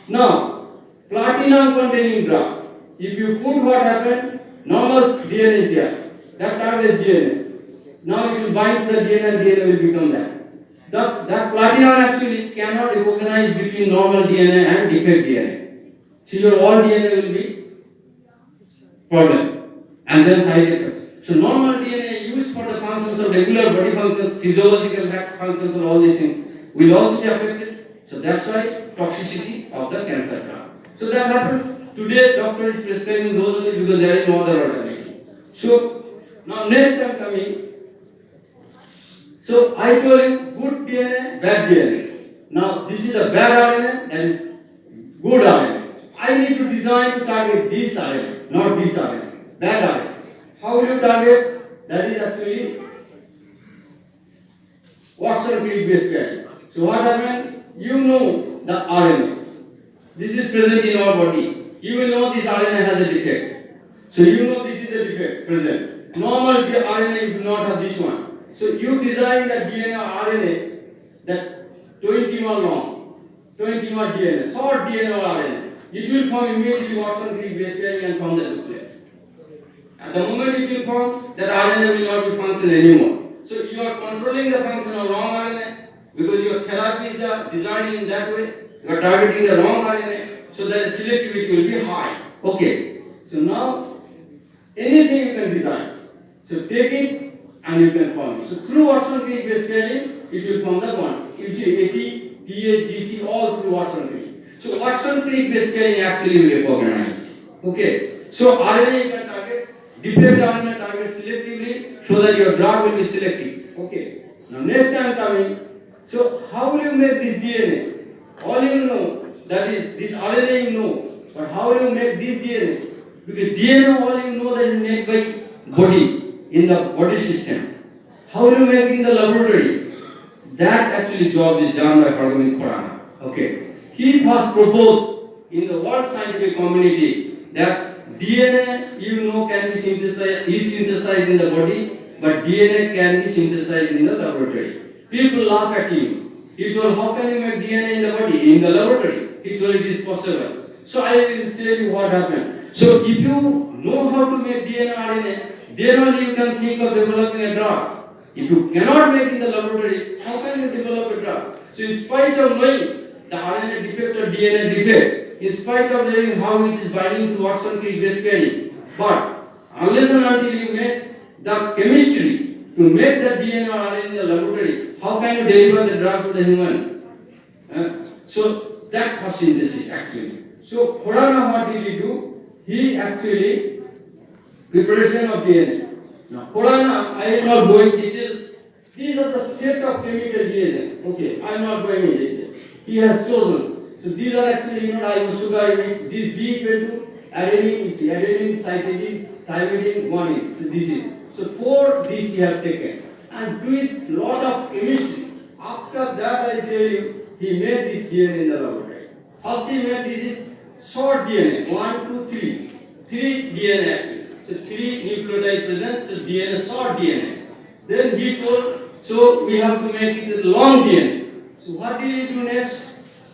Now, platinum containing drug, if you put what happened, normal DNA is there, that targets DNA. Now it will bind to the DNA and DNA will become that. That platinum actually cannot recognize between normal DNA and defect DNA. So your all DNA will be problem, and then side effects. So normal DNA used for the functions of regular body functions, physiological functions and all these things will also be affected. So that's why toxicity of the cancer drug. So that happens. Today doctor is prescribing those only because there is no other alternative. So now next I'm coming. So I told you good DNA, bad DNA. Now this is a bad RNA, that is good RNA. I need to design to target this RNA, not this RNA, bad RNA. How will you target? That is actually Watson-Crick based pairing. So what happened? You know the RNA. This is present in our body. You will know this RNA has a defect. So you know this is a defect present. Normal RNA you do not have this one. So you design the DNA or RNA that 21 long, 21 DNA, short DNA or RNA. It will form immediately Watson-Crick base pairing and form the nucleus. At the moment it will form, that RNA will not be functional anymore. So you are controlling the function of wrong RNA because your therapy is designed in that way. You are targeting the wrong RNA, so that the selectivity will be high. Okay. So now anything you can design. So take it and you can form it. So through Watson-Crick base pairing, it will form the bond. You see AT, TH, GC, all through Watson-Crick. So Watson-Crick base pairing actually will recognize. Okay. So RNA you can target, defect RNA target selectively so that your drug will be selective. Okay. Now next time coming. So how will you make this DNA? All you know, that is this RNA you know, but how will you make this DNA? Because DNA all you know that is made by body. In the body system. How will you make it in the laboratory? That actually job is done by Hargobind Khurana. Okay. He first proposed in the world scientific community that DNA, you know, can be synthesized, is synthesized in the body, but DNA can be synthesized in the laboratory. People laugh at him. He told, how can you make DNA in the body? In the laboratory. He told it is possible. So I will tell you what happened. So if you know how to make DNA RNA, then only you can think of developing a drug. If you cannot make in the laboratory, how can you develop a drug? So in spite of knowing the RNA defect or DNA defect, in spite of knowing how it is binding to Watson-Crick base pairing, but unless and until you make the chemistry to make the DNA or RNA in the laboratory, how can you deliver the drug to the human? So that first synthesis actually. So Khurana, what did he do? He actually preparation of DNA. Now Khurana, I am not going details. These are the set of chemical DNA. Okay, I am not going into details. He has chosen. So these are actually, I sugar unit. This B equal to adenine, you see, adenine, cytidine, thymidine, guanine. So this is. So 4 this he has taken. And do it lot of chemistry. After that I tell you, he made this DNA in the laboratory. First he made this is short DNA. 1, 2, 3. 3 DNA actually. So 3 nucleotides present, so DNA, short DNA. Then he told, so we have to make it a long DNA. So what did he do next?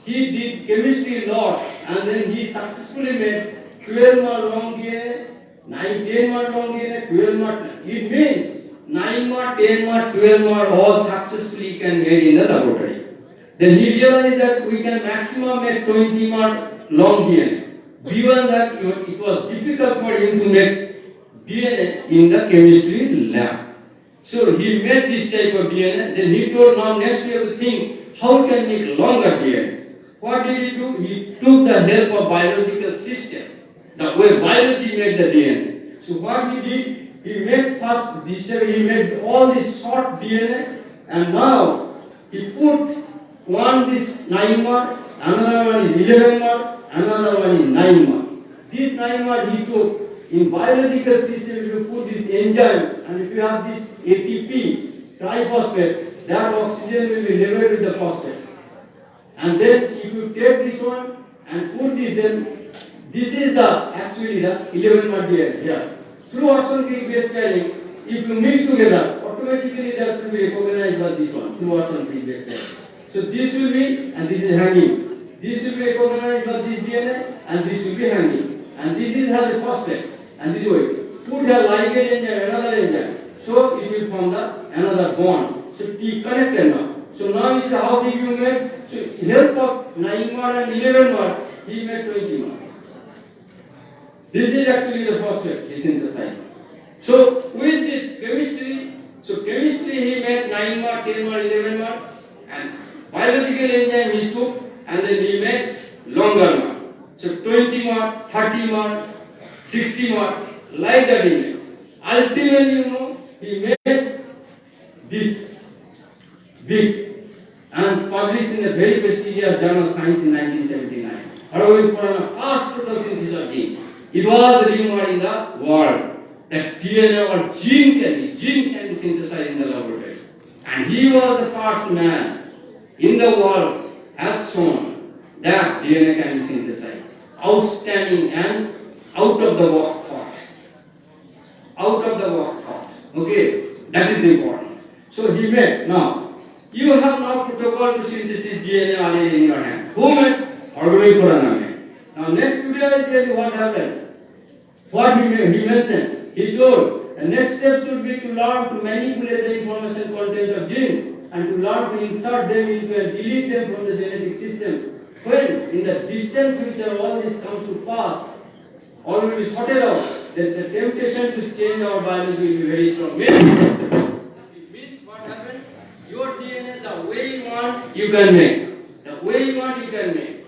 He did chemistry a lot and then he successfully made 12 more long DNA, 10 more long DNA, 12 more. It means 9 more, 10 more, 12 more, all successfully can made in the laboratory. Then he realized that we can maximum make 20 more long DNA. Beyond that, it was difficult for him to make DNA in the chemistry lab. So he made this type of DNA. Then he told, now next we have to think how can make longer DNA. What did he do? He took the help of biological system, the way biology made the DNA. So what he did, he made first this he made all this short DNA, and now he put one this 9 more, another one is 11 more, another one is 9 more. This 9 more he took. In biological system, if you put this enzyme and if you have this ATP triphosphate, that oxygen will be leveled with the phosphate. And then if you take this one and put this, then this is the actually the 11 more DNA here. Through orthographic base pairing, if you mix together, automatically that will be recognized by this one through orthographic base pairing. So this will be, and this is hanging. This will be recognized by this DNA, and this will be hanging. And this is has a phosphate. And this way, put a ligase enzyme, another enzyme. So it will form another bond. So T connected now. So now you see how big you made. So help of 9 more and 11 more, he made 20 more. This is actually the phosphate he synthesized. So with this chemistry, he made 9 more, 10 more, 11 more, and biological enzyme he took, and then he made longer more. So 20 more, 30 more, 60 more, like that he made. Ultimately, he made this big and published in a very prestigious journal Science in 1979. However, for the first photosynthesis of gene, it was rumored in the world that DNA or gene can be synthesized in the laboratory. And he was the first man in the world has shown that DNA can be synthesized. Outstanding and out of the box thought. Out of the box thought. Okay, that is important. So he made, now, you have now protocol to synthesis DNA RNA in your hand. Who made? Organic Khurana made. Now next today I will tell you what happened. What he made, he mentioned. He told, the next step should be to learn to manipulate the information content of genes and to learn to insert them into and delete them from the genetic system. When in the distant future all this comes to pass, all will be sorted out, that the temptation to change our biology will be very strong. It means what happens? Your DNA, the way you want, you can make. The way you want, you can make.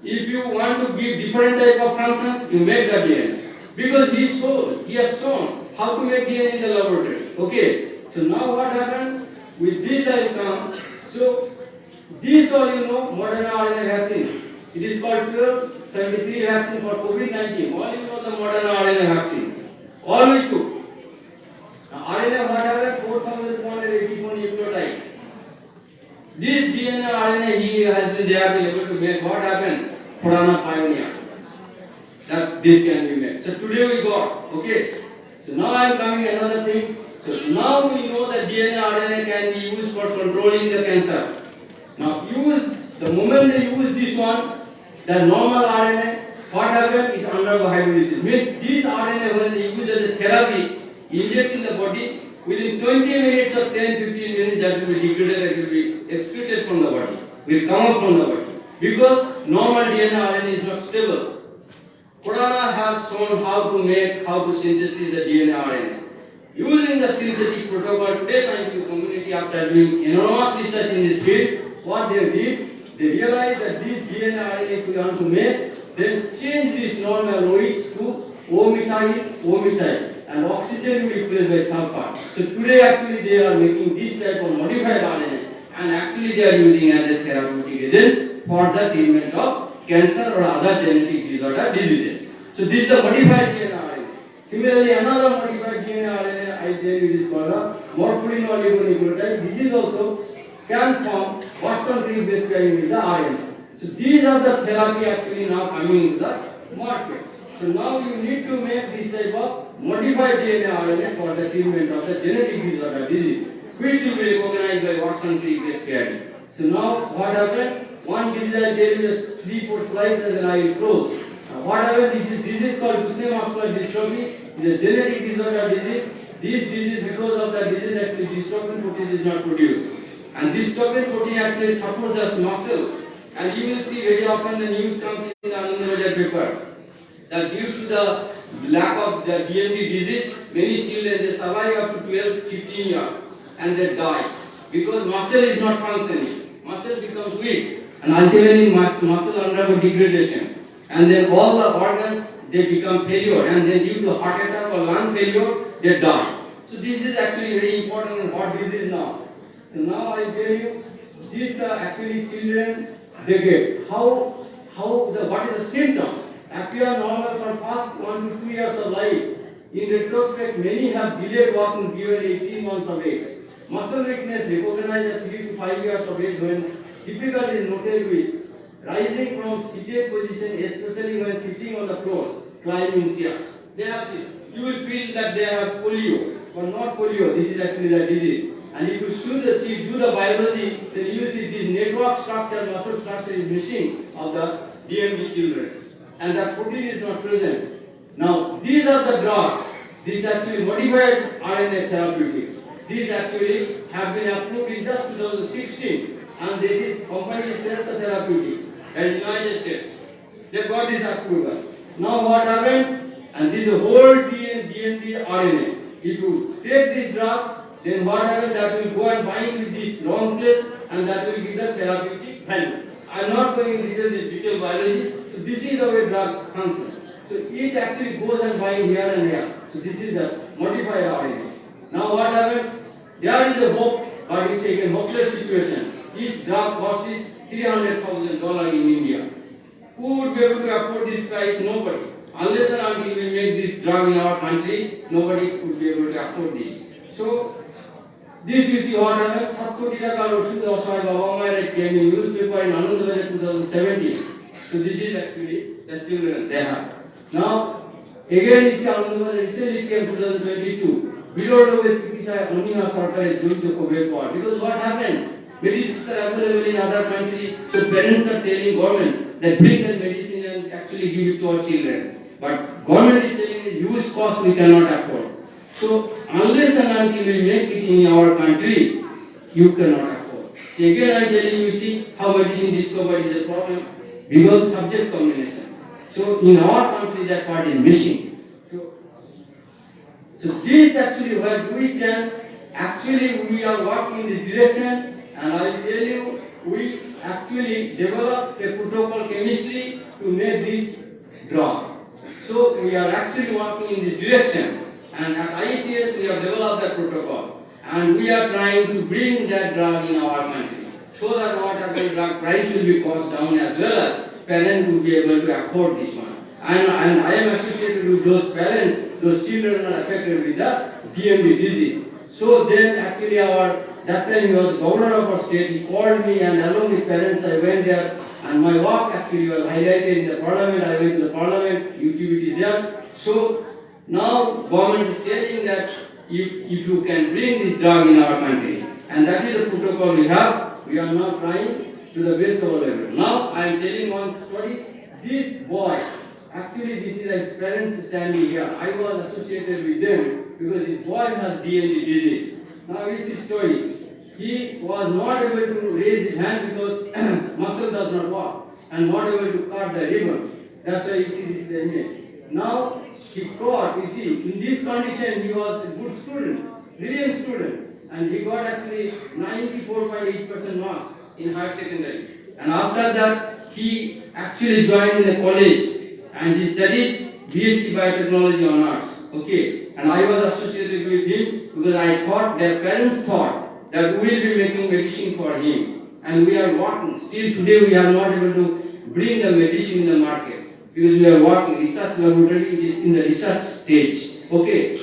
If you want to give different type of functions, you make the DNA. Because he has shown how to make DNA in the laboratory. Okay. So now what happened? With this I come. So this all Moderna RNA vaccine. It is called 1273 vaccine for COVID-19. All the Moderna RNA vaccine. All we took. Now RNA what happened? 4,184 nucleotide. This DNA RNA he has been able to make. What happened? Khurana pioneer. That this can be made. So today we got. Okay. So now I am coming another thing. So now we know that DNA RNA can be used for controlling the cancers. Now the moment they use this one, the normal RNA, what happens? It undergoes hydrolysis. Means this RNA when they use as a therapy, inject in the body, within 20 minutes or 10-15 minutes that will be degraded, it will be excreted from the body, will come out from the body. Because normal DNA RNA is not stable. Khurana has shown how to synthesize the DNA RNA. Using the synthetic protocol, today's scientific community, after doing enormous research in this field, what they did, they realize that this DNA RNA if we want to make, then change this normal OH to O-methyl, and oxygen will replaced by sulfur. So today actually they are making this type of modified RNA, and actually they are using as a therapeutic agent for the treatment of cancer or other genetic disorder diseases. So this is a modified DNA RNA. Similarly, another modified DNA RNA I tell you is called a morpholin oligonucleotide. This is also can form Boston tree base pairing with the RNA. So these are the therapy actually now coming into the market. So now you need to make this type of modified DNA RNA for the treatment of the genetic disorder disease, which will be recognized by Watson tree base pairing. So now what happened? One disease I tell you is 3-4 slides and then I will close. What happened? This is disease called Duchenne muscular dystrophy. It is a genetic disorder disease. This disease, because of the disease, actually dystrophin protein is not produced. And this dystrophin protein actually supports the muscle. And you will see very often the news comes in the Anandabhajar paper that due to the lack of the DMD disease, many children they survive up to 12-15 years and they die because muscle is not functioning. Muscle becomes weak and ultimately muscle undergo degradation. And then all the organs they become failure, and then due to heart attack or lung failure they die. So this is actually very important in what disease now. So now I tell you, these are actually children they get what is the symptom appear normal for first 1 to 2 years of life. In retrospect, many have delayed walking given 18 months of age. Muscle weakness recognized at 3 to 5 years of age when difficulty is noted with rising from seated position, especially when sitting on the floor, climbing stairs. They have this. You will feel that they have polio, but not polio. This is actually the disease. And if you do the biology, then you will see this network structure, muscle structure is missing of the DMD children. And the protein is not present. Now, these are the drugs. These actually modified RNA therapeutic. These actually have been approved in just 2016. And this company is Certa Therapeutics in the United States. They got this approval. Now what happened? And this whole DMD RNA. If you take this drug, then what happens? That will go and bind with this long place and that will give the therapeutic value. I am not going in detail biology. So this is the way drug functions. So it actually goes and binds here and here. So this is the modified RNA. Now what happened? There is a hope, but it's a hopeless situation. Each drug cost is $300,000 in India. Who would be able to afford this price? Nobody. Unless and until we make this drug in our country, nobody would be able to afford this. So this you see what happened. Sabkoti taka oshud osai Baba Maya came in newspaper in Anandabhajar 2017. So this is actually the children they have. Now again you see Anandabhajar recently came 2022. Below the Chikisa Anina Sarkar is doing the COVID for. Because what happened? Medicines are available in other countries, so parents are telling government that bring the medicine and actually give it to our children. But government is telling us huge cost we cannot afford. So unless and until we make it in our country, you cannot afford. So again I am telling you, see how medicine discovery is a problem because subject combination. So in our country that part is missing. So this actually where we stand. Actually we are working in this direction. And I will tell you, we actually developed a protocol chemistry to make this drug. So we are actually working in this direction. And at IISF we have developed that protocol. And we are trying to bring that drug in our country. So that whatever drug price will be cost down as well as parents will be able to afford this one. And I am associated with those parents, those children are affected with the DMD disease. So then actually that time he was governor of our state, he called me and along with parents I went there and my work actually was highlighted in the parliament. I went to the parliament, YouTube is there. So now government is telling that if you can bring this drug in our country, and that is the protocol we have, we are now trying to the best of our level. Now I am telling one story. This boy, actually this is his parents standing here. I was associated with them because his boy has DMD disease. Now it's his story. He was not able to raise his hand because muscle does not work and not able to cut the ribbon. That's why you see this is the image. Now he caught, you see, in this condition he was a good student, brilliant student, and he got actually 94.8% marks in higher secondary. And after that, he actually joined in a college and he studied BSc Biotechnology honors. Okay, and I was associated with him because I thought, their parents thought that we will be making medicine for him. And we are working. Still today we are not able to bring the medicine in the market because we are working. Research laboratory, it is in the research stage. Okay.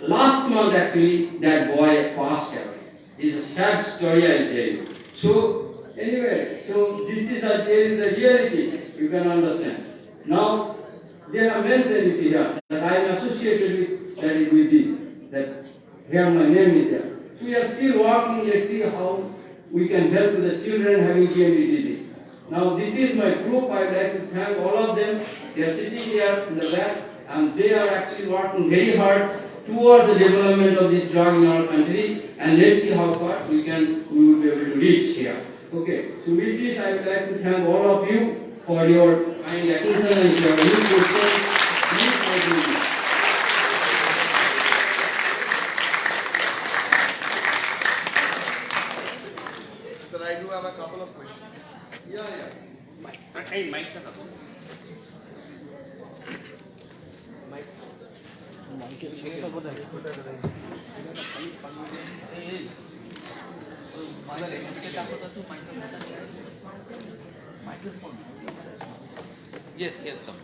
Last month actually that boy passed away. It's a sad story, I'll tell you. So anyway, so this is, I'll tell you the reality. You can understand. Now there are many things here that I am associated with this. That here my name is there. So we are still working. Let's see how we can help the children having DMD disease. Now this is my group. I would like to thank all of them. They are sitting here in the back and they are actually working very hard towards the development of this drug in our country, and let's see how far we will be able to reach here. Okay, so with this I would like to thank all of you for your kind attention and your new questions. Sir, I do have a couple of questions. Hey, Mike. Yes, yes, come.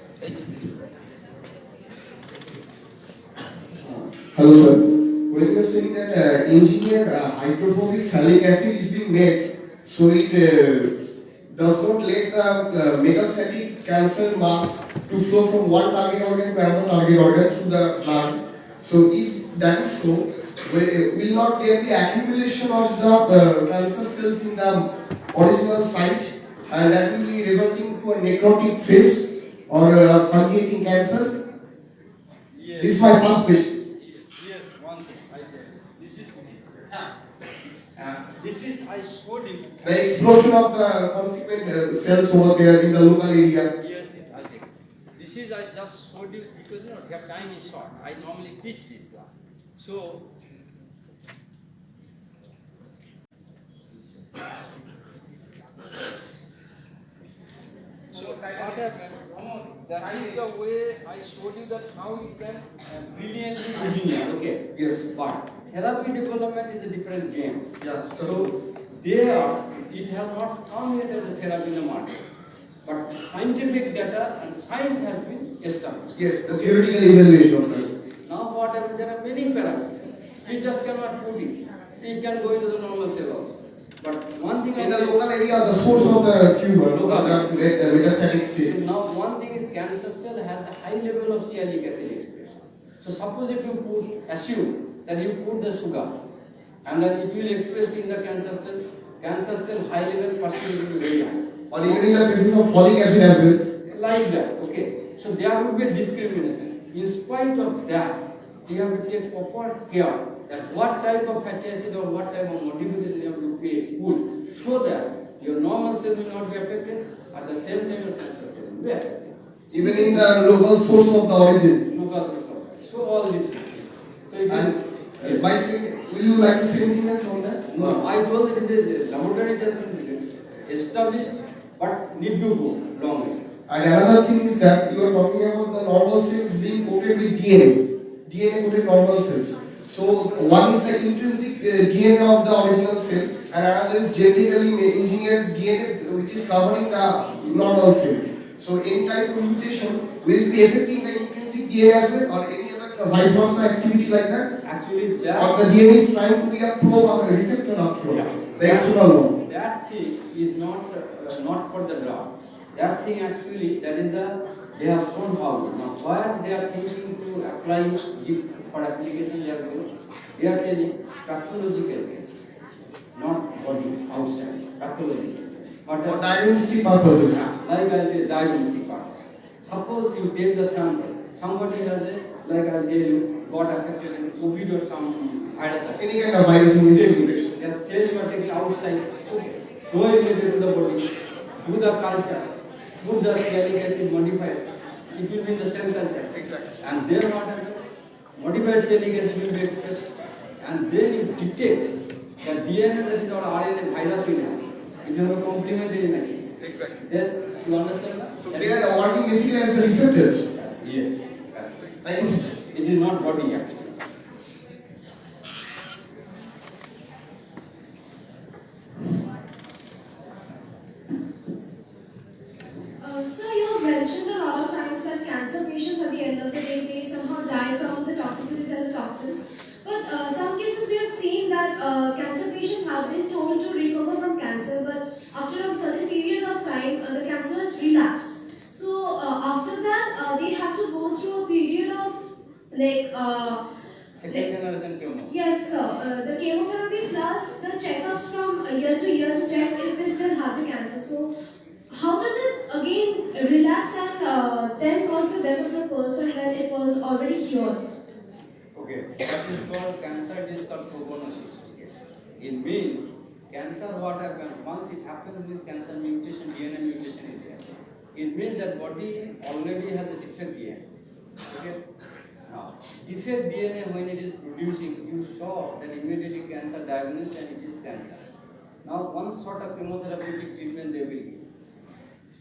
Hello, sir. When you are saying that engineered hydrophobic salicylic acid is being made, so it does not let the metastatic cancer mass to flow from one target organ to another target organ through the blood. So if that is so, we will not get the accumulation of the cancer cells in the original site, and that will be resulting to a necrotic phase or fungating cancer. Yes. This is my first question. Yes, one thing. I tell you. This is I showed you. The explosion of the consequent cells over there in the local area. Yes, I'll take it. This is I just showed you because your time is short. I normally teach this class. So what happened? That is the way I showed you that how you can brilliantly engineer. Okay. Yes. But therapy development is a different game. Yeah. So there, it has not come yet as a therapy in the market. But scientific data and science has been established. Yes, the theoretical evaluation of it. Now what happened? There are many parameters. You just cannot put it. It can go into the normal cell also. But one thing in the local area, the source of the tumor, the metastatic state. So now one thing is cancer cell has a high level of sialic acid expression. So suppose if you assume that you put the sugar and then it will express in the cancer cell high level percentage will be very high. Or even in the presence of folic acid as well. Like that, okay. So there would be a discrimination. In spite of that, you have to take proper care that what type of fatty acid or what type of modification you have to put so that your normal cell will not be affected, at the same time your cancer cell will be affected. Even in the local source of the origin. Local source of origin. So all these things. So it and by saying, will you like to say anything else on that? No, I told that it is a laboratory doesn't established, but need to go long way. And another thing is that you are talking about the normal cells being coated with DNA coated normal cells. So one is the intrinsic DNA of the original cell, and another is genetically engineered DNA which is covering the normal cell. So any type of mutation will be affecting the intrinsic DNA as well, or any other vice versa activity like that. Actually, that or the DNA is trying to be a probe or a receptor after all. The external one. That thing is not for the drug. That thing actually, that is they have shown how. Now, where they are thinking to apply it for application, they are telling pathological test, not body outside, pathological. But for diagnostic purposes. Like I did diagnostic purpose. Suppose you take the sample, somebody has like I'll tell you, got affected in COVID or some virus. Any kind of virus infection. The cell you are taking outside, throw it into the body, do the culture, put the sialic acid modified, it will be in the cell culture. Exactly. And then what happens? Modified sialic acid will be expressed, and then you detect the DNA that is our RNA virus will have. It will have a complementary matching. Exactly. Then you understand that? So they are working basically as receptors. Yes. Nice. It is not body actually. Sir, you have mentioned a lot of times that cancer patients at the end of the day, they somehow die from the toxicities and the toxins. But some cases we have seen that cancer patients have been told to recover from cancer, but after a certain period of time, the cancer has relapsed. So after that, they have to go through a period of like Second generation chemo. yes, sir. The chemotherapy plus the checkups from year to year to check if they still have the cancer. So, how does it again relapse and then cause the death of the person when it was already cured? Okay, that is called cancer distal prognosis. It means cancer what happens, once it happens with cancer mutation, DNA mutation is there. It means that body already has a defect DNA. Okay? Now, defect DNA when it is producing, you saw that immediately cancer diagnosed and it is cancer. Now, one sort of chemotherapeutic treatment they will give.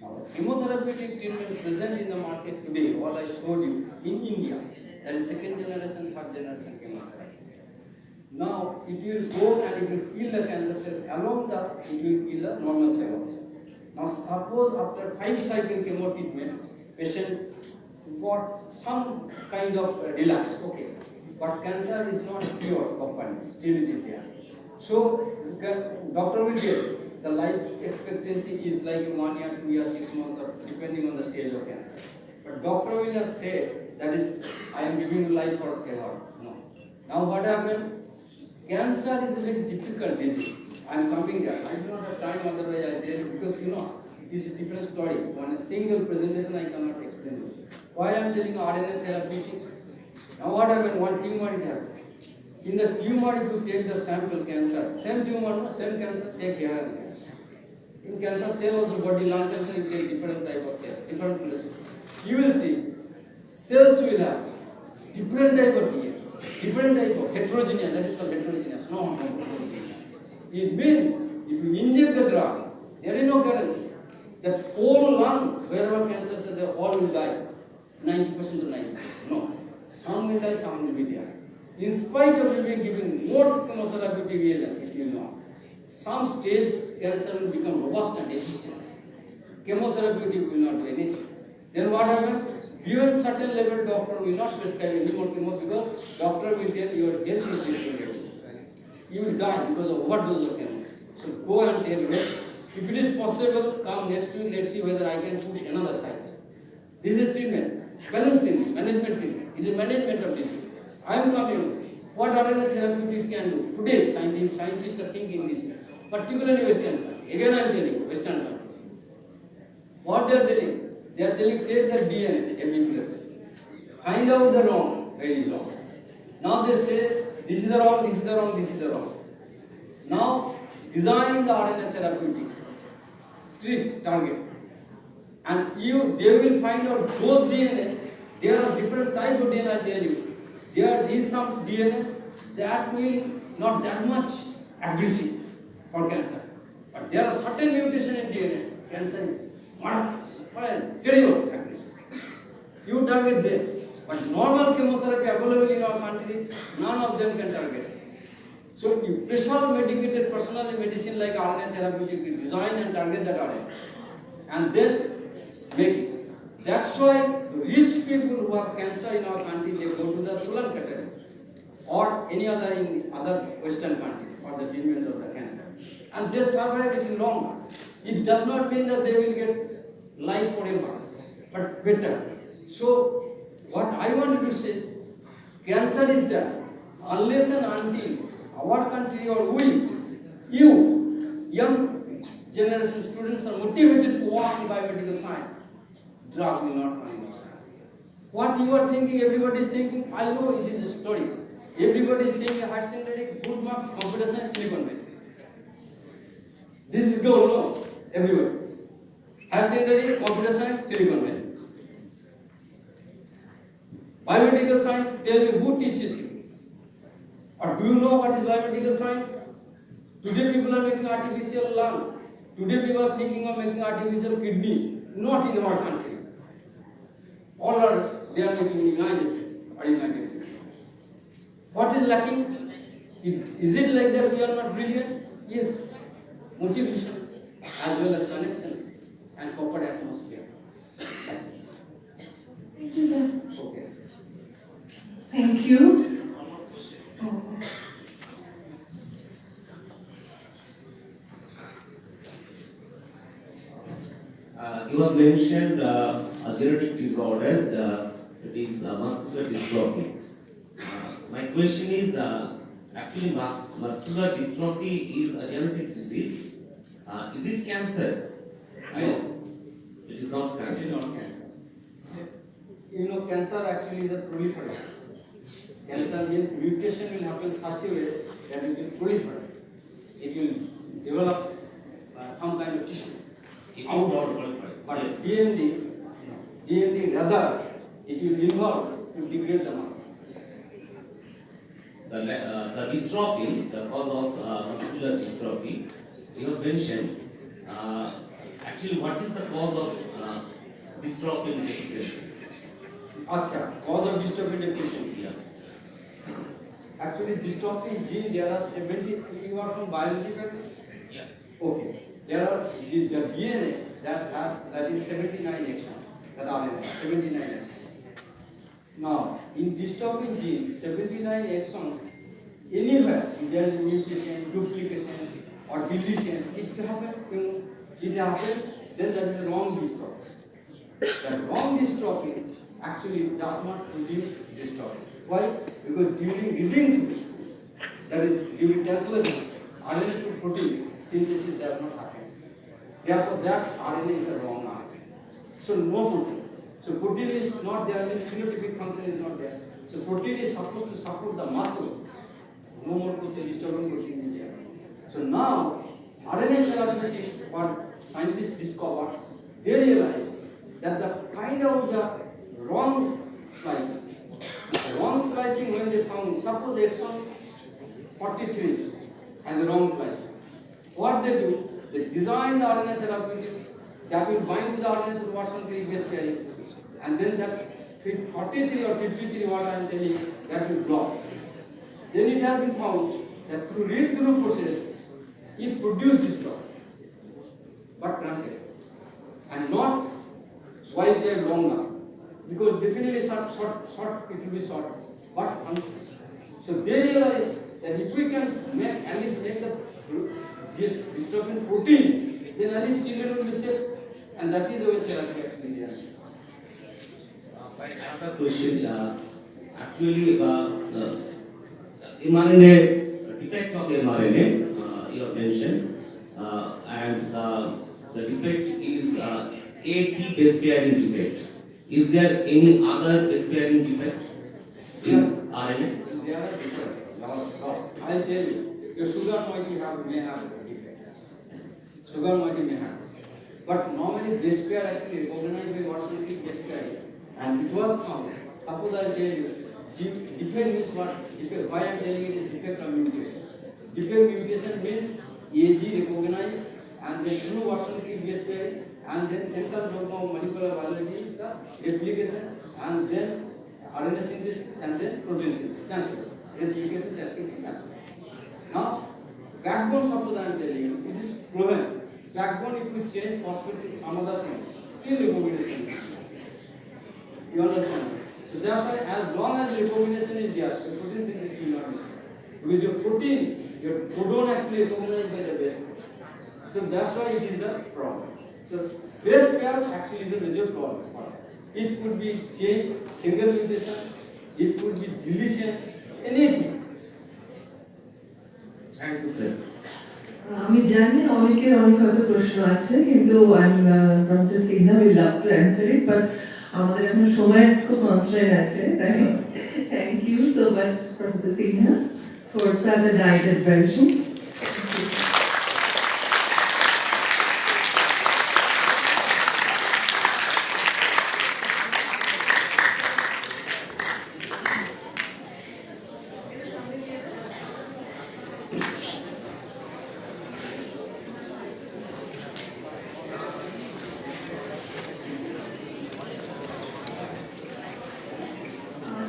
Now, chemotherapeutic treatment present in the market today, all I showed you, in India, that is second generation, third generation chemotherapy. Now, it will go and it will kill the cancer cell, along the, it will kill the normal cell also. Now, suppose after 5 cycle chemo treatment, patient got some kind of relapse, okay, but cancer is not cured properly, still it is there. So, doctor will get the life expectancy is like 1 year, 2 years, 6 months, or depending on the stage of cancer. But doctor will not say that is, I am giving you life forever. No. Now what happened? Cancer is a very difficult disease. I am coming there. I do not have time, otherwise I tell you, because you know, this is a different story. On a single presentation I cannot explain it. Why I am telling RNA therapeutics? Now what happened? One tumor it has. In the tumor, if you take the sample cancer, same tumor, no, same cancer, take here. In cancer cell also, body lung cancer, you take different type of cell, different places. You will see, cells will have different type of DNA, different type of heterogeneous, that is called heterogeneous, no homogeneous. It means, if you inject the drug, there is no guarantee that whole lung, wherever cancer cells, they all will die, 90% to 90%. No. Some will die, some will be there. In spite of being given more chemotherapeutic agent, if you know, some stage cancer will become robust and resistant. Chemotherapeutic will not do anything. Then what happens? Beyond certain level, doctor will not prescribe any more chemo because doctor will tell your health is deteriorating. You will die because of overdose of chemo. So go and take rest. If it is possible, come next week, let's see whether I can push another site. This is treatment, balanced treatment, management treatment. It is management of disease. I am coming. What RNA therapeutics can do? Today, scientists are thinking this, particularly Western countries. Again, I am telling you, Western countries. What they are telling? They are telling, take the DNA, every places. Find out the wrong, very wrong. Now they say, this is the wrong, this is the wrong, this is the wrong. Now, design the RNA therapeutics. Treat, target. And they will find out those DNA. There are different types of DNA, I tell you. There is some DNA that will not that much aggressive for cancer. But there are certain mutations in DNA. Cancer is terrible aggressive. You target them. But normal chemotherapy available in our country, none of them can target. So you pressure medicated personal medicine like RNA therapeutic, design and target that RNA. And then make it. That's why rich people who have cancer in our country, they go to the solar category or any other in other Western countries for the treatment of the cancer. And they survive it in long. It does not mean that they will get life forever, but better. So, what I wanted to say, cancer is there. Unless and until our country or we, you, young generation students are motivated to work in biomedical science, drug will not find it. What you are thinking, everybody is thinking, I know it is a story. Everybody is thinking high standard, good mark, computer science, Silicon Valley. This is go, no, everywhere. High standard, computer science, Silicon Valley. Biomedical science, tell me who teaches you? Or do you know what is biomedical science? Today people are making artificial lung. Today people are thinking of making artificial kidney, not in our country. All are, they are making in the United States or in United States. What is lacking? Is it like that we are not brilliant? Yes. Motivation as well as connection and proper atmosphere. Thank you, sir. Okay. Thank you. You have mentioned a genetic disorder, it is muscular dystrophy. My question is, actually muscular dystrophy is a genetic disease. Is it cancer? No, it is not cancer. It is not cancer. You know, cancer actually is a proliferation. Cancer means mutation will happen in such a way that it will proliferate. It will develop some kind of tissue. But DMD rather, it will involve to degrade the muscle. The dystrophy, the cause of muscular dystrophy, you have mentioned, actually what is the cause of dystrophin deficiency? Acha, cause of dystrophin deficiency. Yeah. Actually, dystrophin gene, there are 70, you are from biology background? Yeah. Okay. There are the DNA that is 79 exons, that are 79 exons. Now, in dystrophin gene, 79 exons, anywhere, if there is mutation, duplication, or deletion, it happens, then that is a wrong dystrophin. The wrong dystrophin actually does not produce dystrophin. Why? Because during reading, that is during translation, RNA to protein synthesis does not happen. Therefore, that RNA is the wrong RNA. So no protein. So protein is not there, means phenotypic function is not there. So protein is supposed to support the muscle. No more protein, disturbing protein is there. So now, RNA therapeutics, what scientists discovered, they realized that the kind of the wrong splicing. The wrong splicing, when they found, suppose exon 43 has a wrong splicing. What they do, they design the RNA therapeutics that will bind to the RNA through Watson-Crick base pairing, and then that 43 or 53, what I am telling you, that will block. Then it has been found that through read-through process, it produced this block, but truncated, and not wild type longer, because definitely short, it will be short, but function. So they realized that if we can at least make the dystrophin protein, then at least children will be safe, and that is the way therapy actually is. Another question, actually mRNA, defect of mRNA, you have mentioned, and the defect is AT base pairing defect. Is there any other base pairing defect in RNA? There are different. I'll tell you, your sugar may have a defect. Sugar may have. But normally base pair actually recognized by Watson-Crick base pairing. And it was found, suppose I tell you, defect means what? Defect, why I am telling you it is defect of mutation. Defect mutation means AG recognized, and then through Watson-Crick base pairing, and then central dogma of molecular biology is the replication, and then RNA synthesis, and then protein synthesis, transcription. Replication, transcription, transcription. Now, backbone, suppose I am telling you, it is proven. Backbone, if you change phosphate with some other thing, still recombination. You understand? So that's why as long as recombination is there, the protein synthesis will not be there. Because your protein, your codon actually recognized by the base pair. So that's why it is the problem. So base pair actually is a major problem. It could be change, single mutation, it could be deletion, anything. Thank you, sir. আমি জানি অনেকের অনেক হয়তো প্রশ্ন আছে, কিন্তু professor Sinha will love to answer it, but আমাদের এখন সময়ের খুব কনস্ট্রেইন আছে, তাই thank you so much professor Sinha for such a guided version.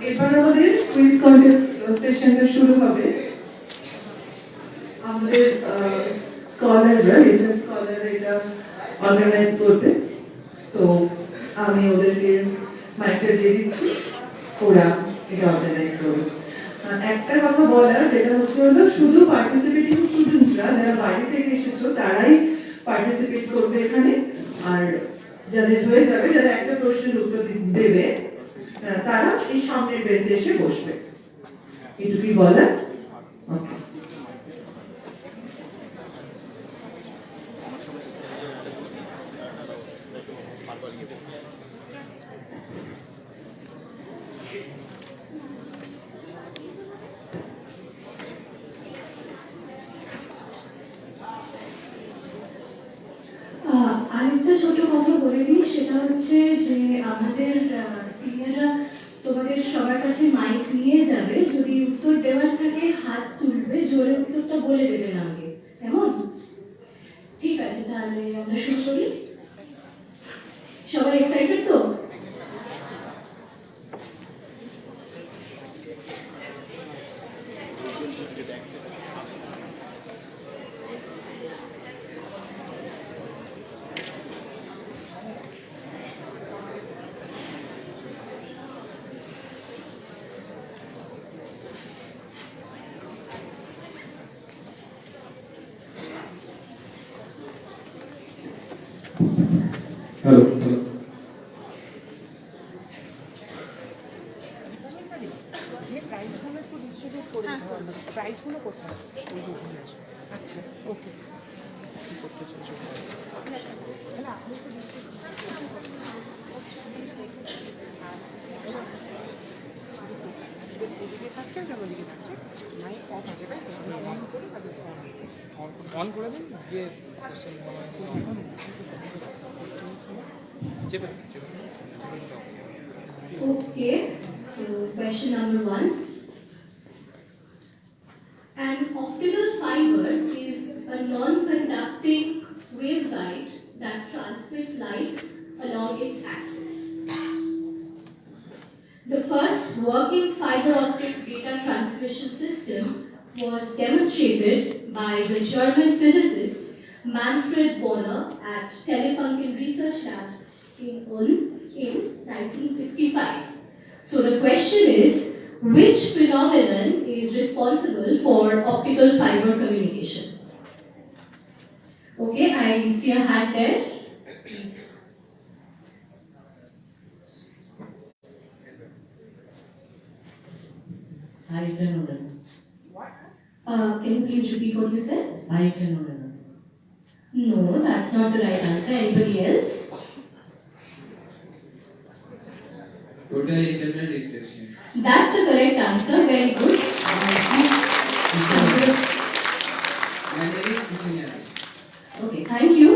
এবার আমাদের কুইজ কন্টেস্ট সেশনটা শুরু হবে। আমাদের স্কলাররা রিসার্চ স্কলাররা এটা অর্গানাইজ করবে, তো আমি ওদেরকে মাইকটা দিয়ে দিচ্ছি, ওরা এটা অর্গানাইজ করবে। একটা কথা বলার, যেটা হচ্ছে হলো শুধু পার্টিসিপেটিং স্টুডেন্টসরা যারা বাইরে থেকে এসেছো তারাই পার্টিসিপেট করবে এখানে, আর যাদের হয়ে যাবে, যারা একটা প্রশ্নের উত্তর দেবে তারা এই সামনের বেঞ্চে এসে বসবে। এটুকুই বলার। ওকে, আরেকটা ছোট কথা বলে দিই, সেটা হচ্ছে যে আমাদের সিনিয়ররা তোমাদের সবার কাছে মাইক নিয়ে যাবে, যদি উত্তর দেওয়ার থাকে হাত তুলবে, জোরে উত্তরটা বলে দেবে না আগে, কেমন? ঠিক আছে, তাহলে আমরা শুরু করি। সবাই এক্সাইটেড তো? হ্যালো, প্রাইসগুলো কোথায়? আচ্ছা, ওকে। কি করতে চলছো? তাহলে আপনি তো এদিকে থাকছে, কেন ওদিকে থাকছে? মাইক অফ আছে, তাই তো? অন করে তাদের অন করে দিন, গিয়ে চেপে Okay, so question number 1. An optical fiber is a non-conducting waveguide that transmits light along its axis. The first working fiber optic data transmission system was demonstrated by the German physicist Manfred Bonner at Telefunken Research Labs in Ulm in 1965. So the question is, which phenomenon is responsible for optical fiber communication? Okay, I see a hand there. Please. High phenomenon. Can you please repeat what you said? High phenomenon. No, that's not the right answer. Anybody else? Total internal reflection. That's the correct answer. Very good. Okay, thank you.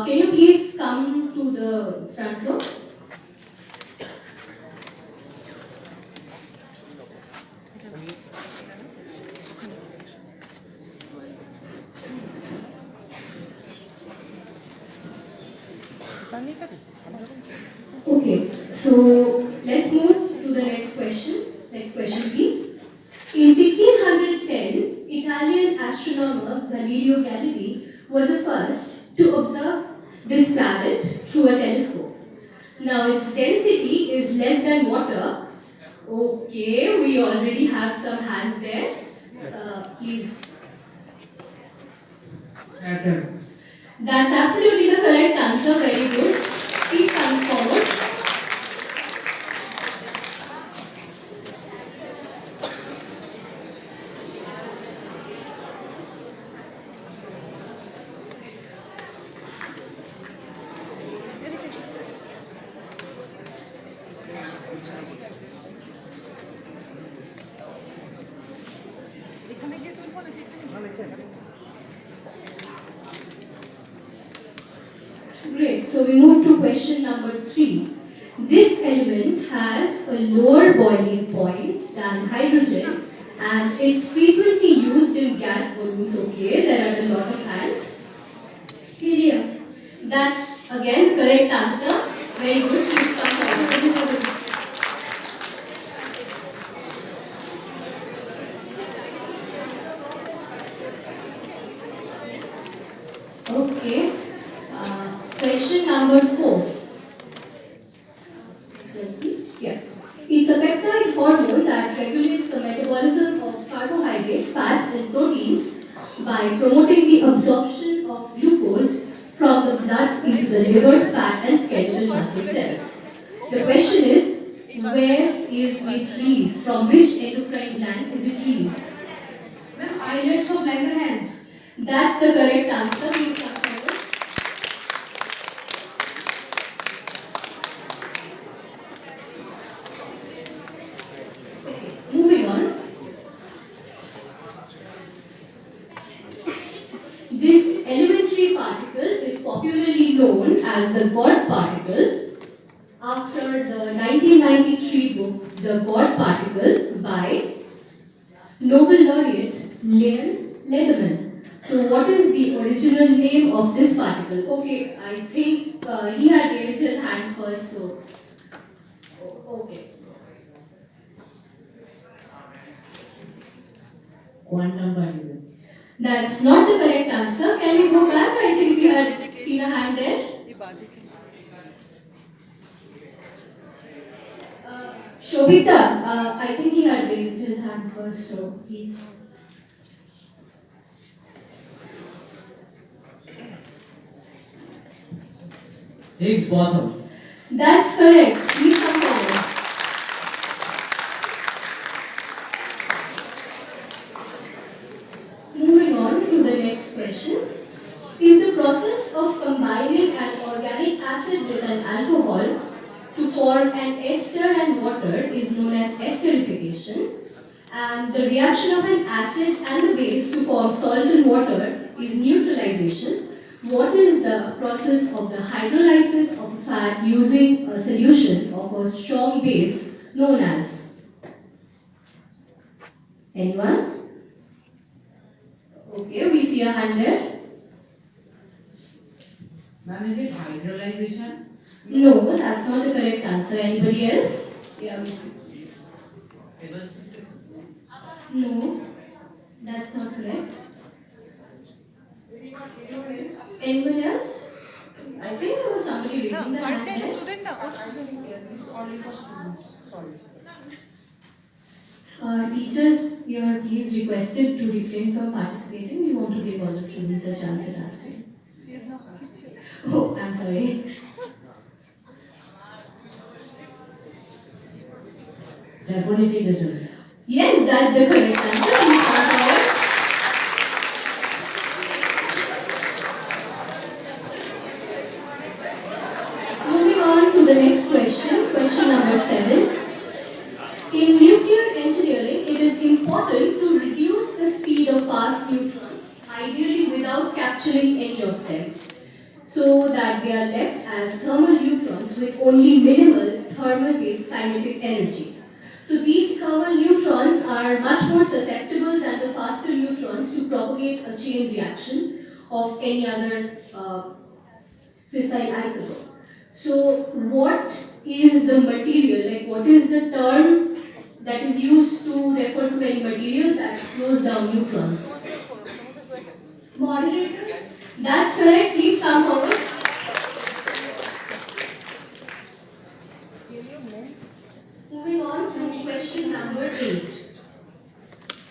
Can you please come to the front row? Okay, so let's move to the next question. Next question, please. In 1610, Italian astronomer Galileo Galilei was the first to observe this planet through a telescope. Now its density is less than water. Okay, we already have some hands there. Please. Saturn. That's absolutely the correct answer. Very good. Please come forward. এখানে গিয়ে তুলবো নাকি এখানে? Great. So we move to question number 3. This element has a lower boiling point than hydrogen and it's frequently used in gas balloons. Okay, there are a lot of hands. Helium. That's again the correct answer. Very good. Please come forward. question number 4. Yeah. It's a peptide hormone that regulates the metabolism of carbohydrates, fats, and proteins by promoting the absorption of glucose from the blood into the liver, fat, and skeletal muscle cells. The question is, where is it released? From which endocrine gland is it released? Ma'am, islets of Langerhans. That's the correct answer. Please come forward. Moving on. This elementary particle is popularly known as the God particle after the 1993 book, The God Particle by Nobel laureate Leon Lederman. So what is the original name of this particle? Okay, I think he had raised his hand first, so okay. Quantum particle. That's not the correct answer. Can we go back? I think we had seen a hand there. Shobita, I think he had raised his hand first, so please. Higgs boson. That's correct. Please come forward. Moving on to the next question. If the process of combining an organic acid with an alcohol to form an ester and water is known as esterification, and the reaction of an acid and the base to form salt and water is neutralization, what is the process of the hydrolysis of a fat using a solution of a strong base known as? Anyone? Okay, we see a hand there. Ma'am, is it hydrolyzation? No, that's not the correct answer. Anybody else? Yeah. No, that's not correct. Anyone else? I think there was somebody raising their hand there. Teachers, you are please requested to refrain from participating. We want to give all the students a chance at answering. Oh, I'm sorry. Saponification. Yes, that's the correct answer. Please come forward. Moving on to the next question, question number 7. In nuclear engineering, it is important to reduce the speed of fast neutrons, ideally without capturing any of them, so that they are left as thermal neutrons with only minimal thermal-based kinetic energy. So these thermal neutrons are much more susceptible than the faster neutrons to propagate a chain reaction of any other fissile isotope. So what is the material, like what is the term that is used to refer to any material that slows down neutrons? Moderator? That's correct. Please come forward. Moving on to question number 8.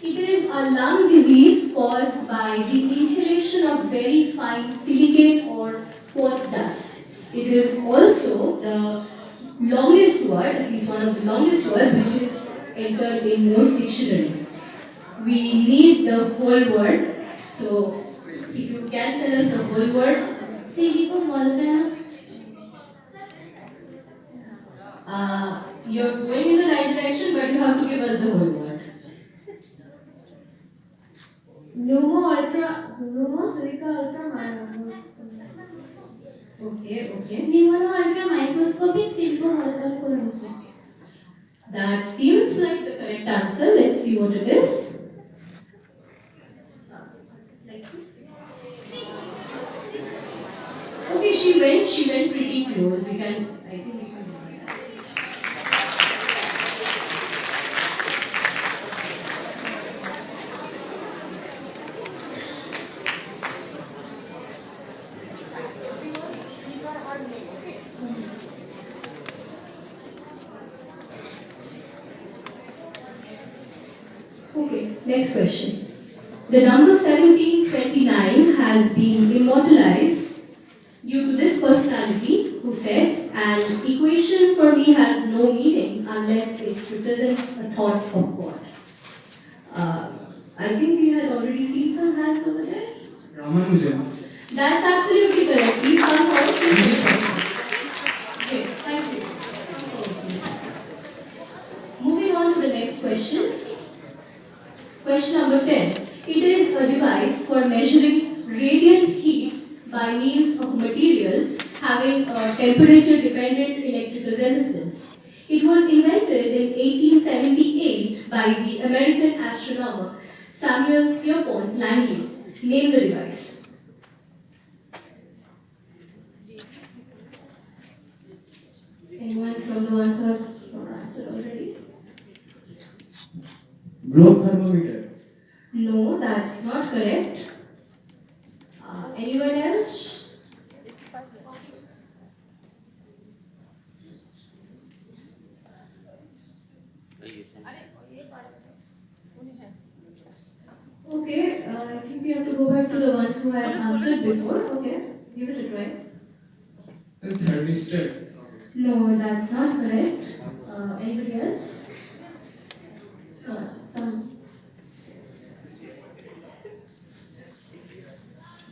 It is a lung disease caused by the inhalation of very fine silicate or quartz dust. It is also the longest word, at least one of the longest words, which is entered in most dictionaries. We need the whole word, so if you can tell us the whole word. Silicomolecule. You're going in the right direction, but you have to give us the whole word. Pneumosilica ultra. Okay. Pneumono ultra microscopic silicomolecule. That seems like the correct answer. Let's see what it is. Okay, she went pretty close. I think we can decide that. Okay, next question. The number 1729 has been immortalized due to this personality who said, an equation for me has no meaning unless it represents a thought of God. I think we had already seen some hands over there. Ramanujan. That's absolutely correct. Please come forward. Okay, thank you. Please. Moving on to the next question. Question number 10. It is a device for measuring radiant heat by means of material having a temperature-dependent electrical resistance. It was invented in 1878 by the American astronomer Samuel Pierpont Langley. Name the device. Anyone from the ones who have not answered already? Globe thermometer. No, that's not correct. Anyone else? Okay, I think we have to go back to the ones who had answered before. Okay, give it a try. Thermistor. No, that's not correct. Anybody else? Some.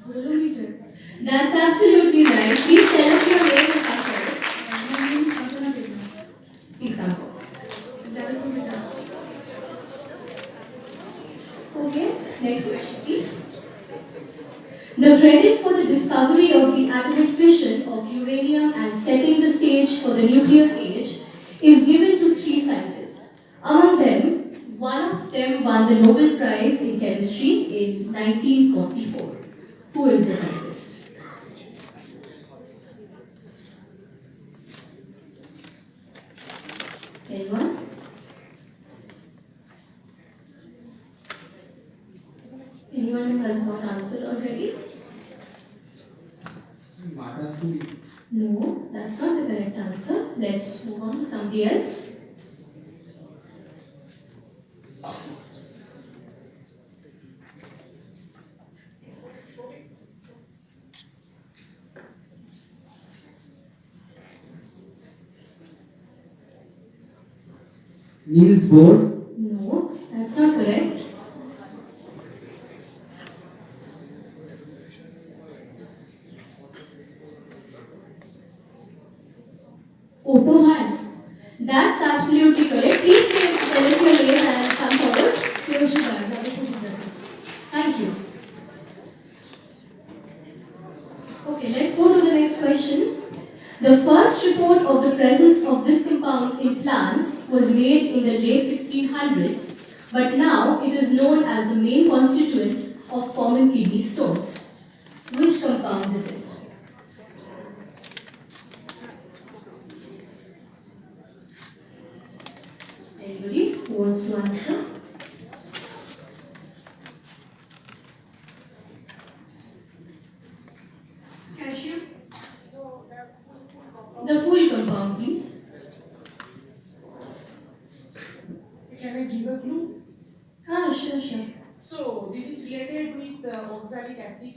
Bolometer. That's absolutely right. Please tell us your name and password. My name is Satana Begum. Please answer. Okay, next question, please. The credit for the discovery of the atomic fission of uranium and setting the stage for the nuclear age is given to 3 scientists. Among them, one of them won the Nobel Prize in Chemistry in 1944. Who is the scientist? Anyone? Anyone who has not answered already? No, that's not the correct answer. Let's move on to somebody else. Niels Bohr. No, that's not correct. Otto Hahn. That's absolutely correct. Please tell us your name and come forward. Thank you. Okay, let's go to the next question. The first report of the presence of this compound in plants was made in the late 1600s, but now it is known as the main constituent of common kidney stones. Which compound is it? Anybody who wants to answer? Cashew? The full compound, please. Can I give a clue? Sure. So, this is related with oxalic acid.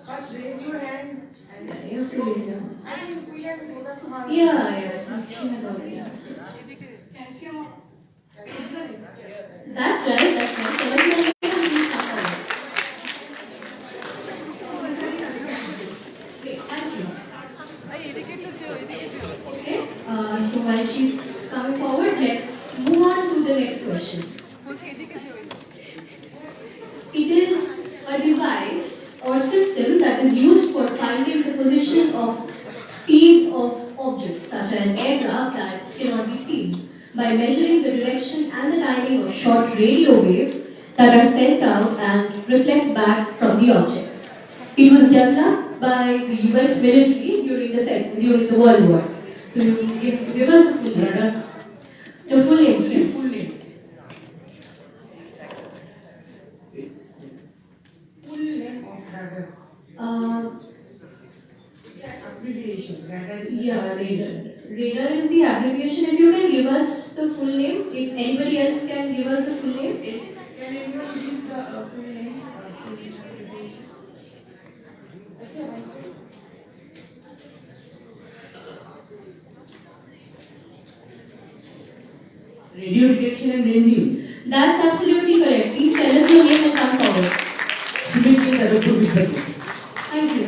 First, raise your hand. Yeah, you have to raise your hand. And we have to have. Yeah, since you had already answered. Calcium. That's right. Okay, thank you. Okay, so while she's coming forward, let's move on to the next question. It is a device or system that is used for finding the position of speed of objects such as aircraft that cannot be seen by measuring the direction and the timing of short radio waves that are sent out and reflect back from the objects. It was developed by the US military during the World War. So you give us the full name. The full name, please. Full name of radar. Uh, Abbreviation. Radar is yeah, radar. radar is the abbreviation. If you can give us the full name, if anybody else can give us the full name. Can anyone please full name? Radio detection and ranging. That's absolutely correct. Please tell us your name and come forward. Thank you.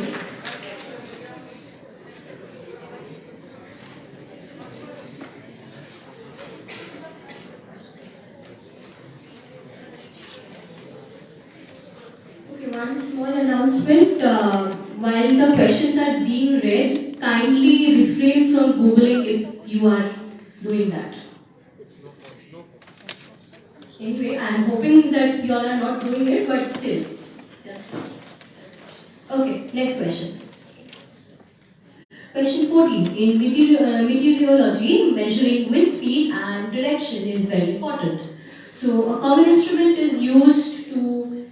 Okay, one small announcement. While the questions are being read, kindly refrain from Googling if you are doing that. Anyway, I'm hoping that you all are not doing it, but still. Just. Okay, next question. Question 14. In meteorology, measuring wind speed and direction is very important. So, a common instrument is used to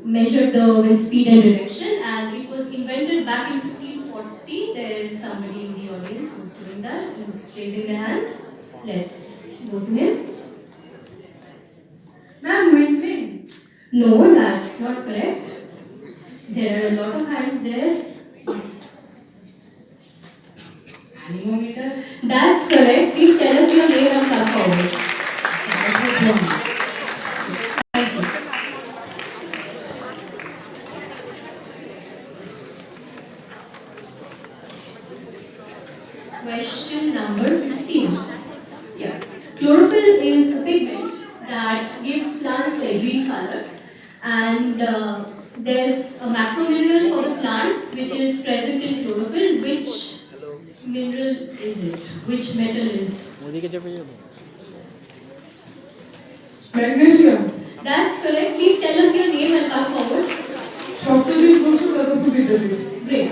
measure the wind speed and direction, and it was invented back in 1540. There is somebody in the audience who's doing that, who's raising their hand. Let's go to him. Ma'am, wind. No, that's not correct. There are a lot of hands there. Anemometer. That's correct. Please tell us your name and come forward. Thank you. Question number 15. Yeah. Chlorophyll is a pigment that gives plants a green color, and there's a macromineral for the plant which is present in chlorophyll. Which mineral is it? Which metal is? Magnesium. That's correct. Please tell us your name and come forward. Great.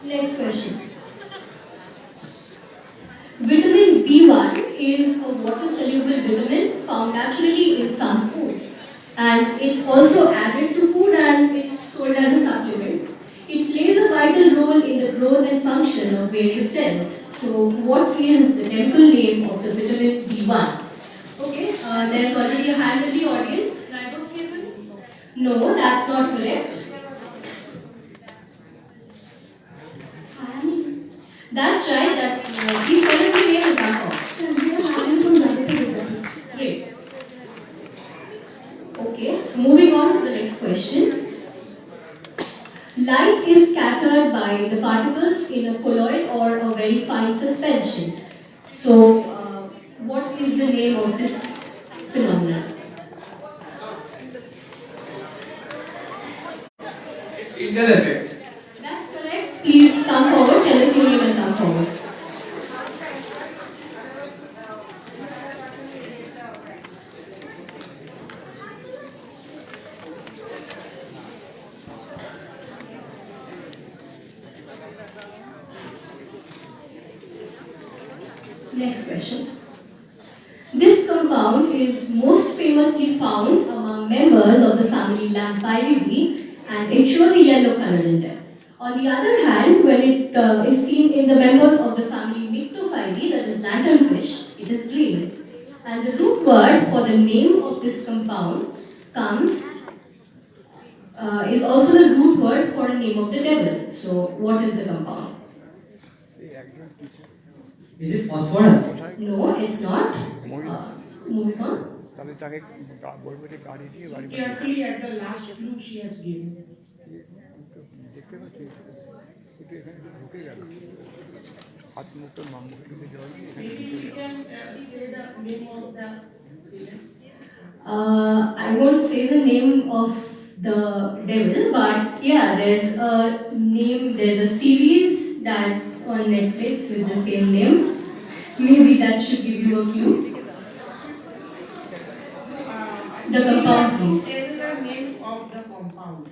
Next question. Vitamin B1 is a water-soluble vitamin found naturally in some foods. And it's also added to food and it's sold as a supplement. It plays a vital role in the growth and function of various cells. So what is the chemical name of the vitamin B1? Okay, there's already a hand in the audience. No, that's not correct. That's right. Please tell us your name and come forward. Great. Okay, moving on to the next question. Light is scattered by the particles in a colloid or a very fine suspension. So, what is the name of this phenomenon? It's Indel effect. That's correct. Please come forward. Tell us your name and come forward. Next question. This compound is most famously found among members of the family Lampyridae and it shows a yellow color in them. On the other hand, when it is seen in the members of the family Myctophydae, that is lanternfish, it is green. And the root word for the name of this compound is also the root word for the name of the devil. So, what is the compound? Is it phosphorus? No, it's not. Moving on. Carefully at the last clue she has given. Maybe you can say the name of the villain. I won't say the name of the devil, but yeah, there's a series that's on Netflix with the same name. Maybe that should give you a clue. The compound, please. Tell the name of the compound.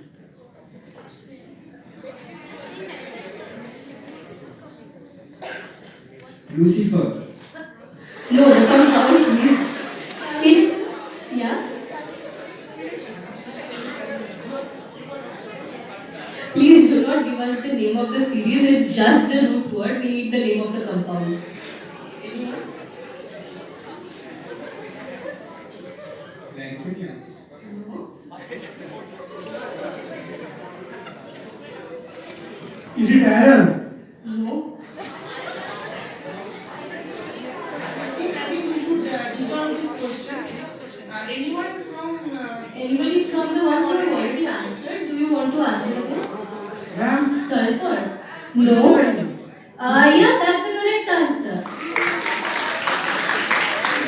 Lucifer. No, the compound is yeah. Please do not give us the name of the series, it's just the root word, we need the name of the compound. Is it iron? No. I think we should resolve this question. Anyone from... Anybody from the ones who have already answered, do you want to answer again? Sulfur? No. Yeah, that's the correct answer.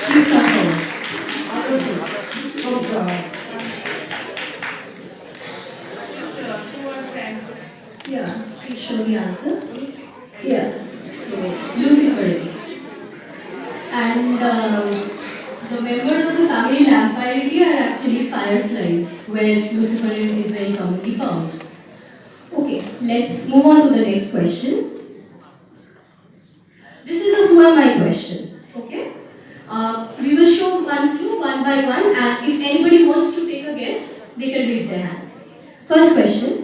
Please come Yeah, please show the answer. Yeah. So, Lucifer. And the members of the family Lampyridae are actually fireflies, where Lucifer is very commonly found. Okay, let's move on to the next question. This is a who am I question. Okay? We will show one clue one by one, and if anybody wants to take a guess, they can raise their hands. First question.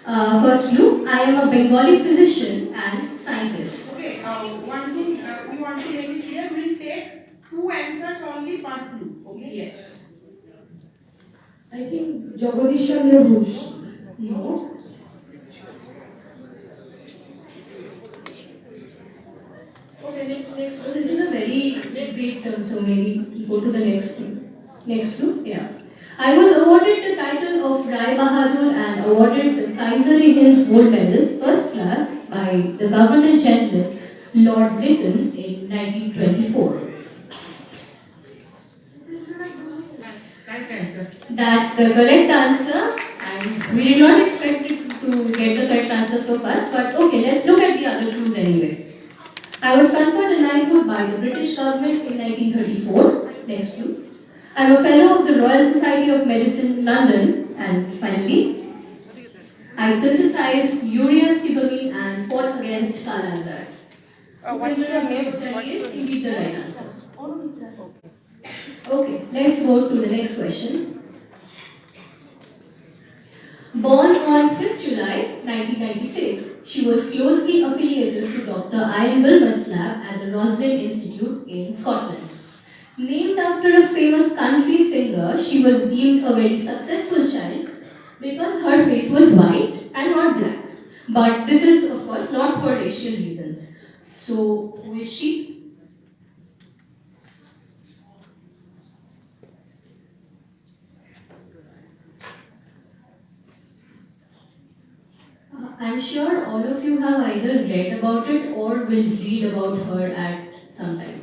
First clue, I am a Bengali physician and scientist. Okay, one thing we want to make it clear, we'll take 2 answers only per clue. Okay? Yes. I think Jagadish Chandra Bose. No. Okay, next. So this is a very big term, so maybe go to the next one. Next clue, yeah. I was awarded the title of Rai Bahadur and awarded the Kaiser-i-Hind Gold Medal First Class by the Governor General Lord Lytton in 1924. Correct answer. That's the correct answer, and we did not expect it to get the correct answer so fast, but okay, let's look at the other clues anyway. I was conferred a knighthood by the British government in 1934. Next clue. I am a fellow of the Royal Society of Medicine, London, and finally, I synthesized urea sibamine and fought against Kala-Azar. What is your name? Is indeed the right answer. Okay, let's go to the next question. Born on 5th July 1996, she was closely affiliated to Dr. Ian Wilmot's lab at the Roslin Institute in Scotland. Named after a famous country singer, she was deemed a very successful child because her face was white and not black. But this is, of course, not for racial reasons. So, who is she? I'm sure all of you have either read about it or will read about her at some time.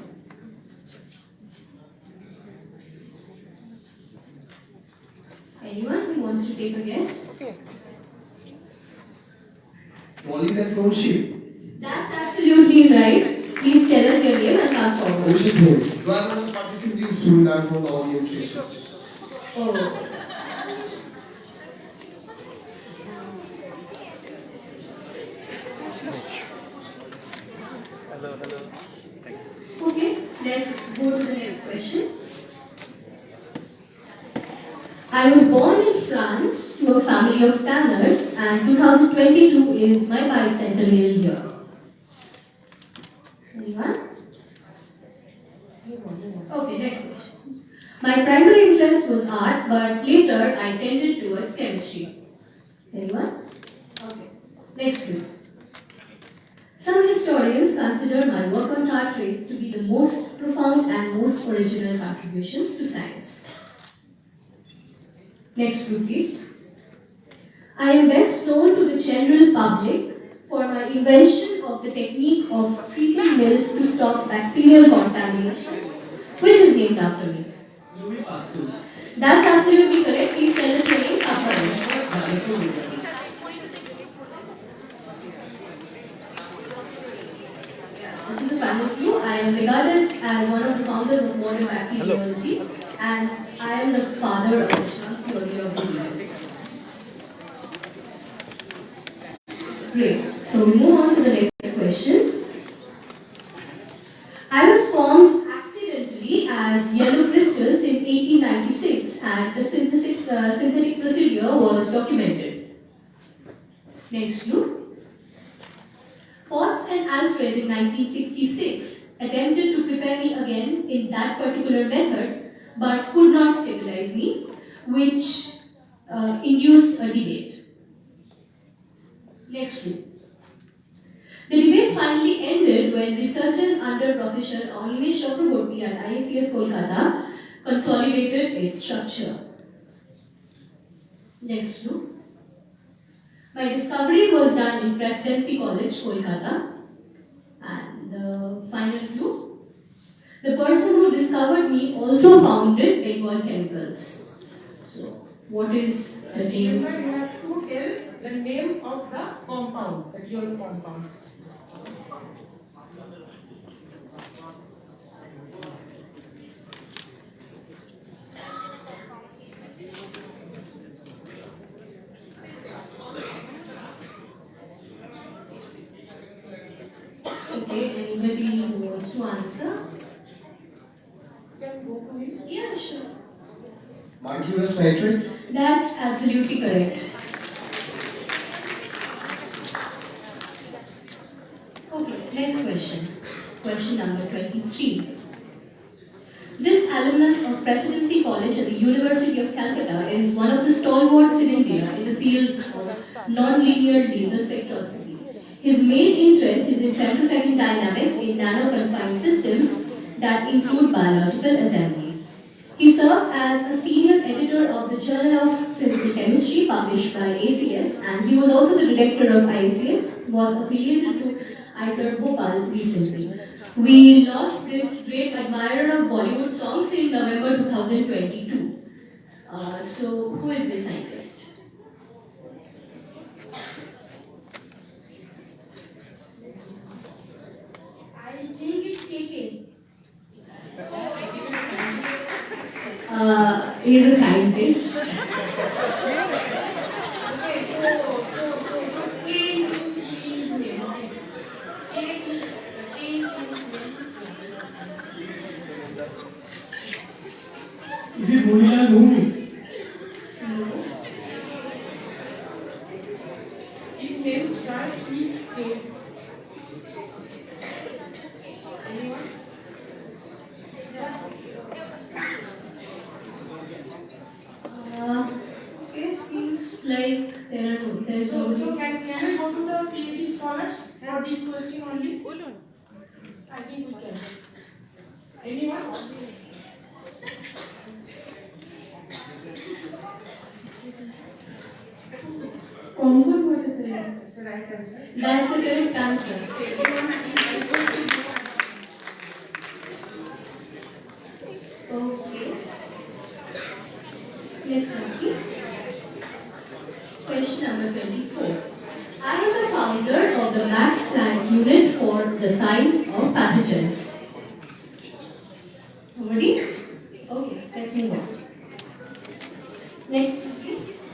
Anyone who wants to take a guess? Okay. Molly that goes ship. That's absolutely right. Please tell us your name and come forward. Ocean Hill. You are one of the participating students and from the audience station. Oh. Hello. Okay, let's go to the next question. I was born in France to a family of tanners, and 2022 is my bicentennial year. Anyone? Okay, next question. My primary interest was art, but later I tended towards chemistry. Anyone? Okay. Next clue. Some historians consider my work on tar traits to be the most profound and most original contributions to science. Next clue, please. I am best known to the general public for my invention of the technique of treating milk to stop bacterial contamination, which is named after me. That's absolutely correct. Please tell us your name. This is a panel view. I am regarded as one of the founders of modern bacteriology, and I am the father of the Shank theory of diseases. Great. So we move on to the next question. I was formed accidentally as yellow crystals in 1896, and the synthetic procedure was documented. Next clue. Potts and Alfred in 1966 attempted to prepare me again in that particular method but could not stabilize me, which induced a debate. Next clue. The debate finally ended when researchers under Professor Animesh Chakraborty at IISF Kolkata consolidated its structure. Next clue. My discovery was done in Presidency College, Kolkata. And the final clue. The person who discovered me also founded Bengal Chemicals. So, what is the name? You have to tell the name of the compound, the dual compound. Okay, anybody who wants to answer? Can go to me? Yeah, sure. Mercurous nitrate? That's absolutely correct. Okay, next question. Question number 23. This alumnus of Presidency College at the University of Calcutta is one of the stalwarts in India in the field of non-linear laser spectroscopy. His main interest is in femtosecond dynamics in nano-confined systems that include biological assemblies. He served as a senior editor of the Journal of Physical Chemistry published by ACS, and he was also the director of IISF, was affiliated to IISF Bhopal recently. We lost this great admirer of Bollywood songs in November 2022. So, who is this scientist? I think it's KK. He's a scientist. Okay, so A is his name. A is his name. Is it Motilal Bhumi? His name starts with A. Anyone? It seems like there is no. So can we go to the PhD scholars for this question only? I think we can. Anyone? Common, what is it? That's the right answer. That's the correct answer. Okay. Next one, please. Question number 24. I am the founder of the Max Planck unit for the science of pathogens. Nobody? Okay, let's move on. Next, please.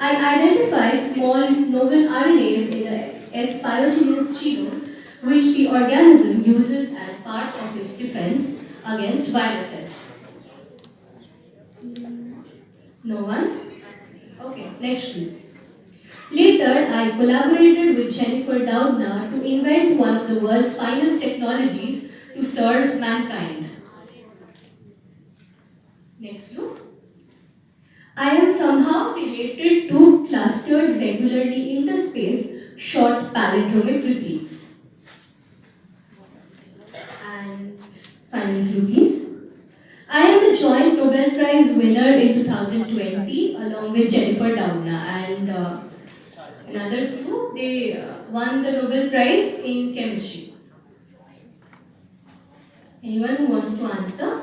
I identified small novel RNAs in the S. pyogenes genome, which the organism uses as part of its defense against viruses. No one? Okay, next clue. Later, I collaborated with Jennifer Doudna to invent one of the world's finest technologies to serve mankind. Next clue. I am somehow related to clustered regularly interspaced short palindromic repeats. And final clue, please. I am the joint Nobel Prize winner in 2020 along with Jennifer Doudna, and another clue, they won the Nobel Prize in chemistry. Anyone who wants to answer?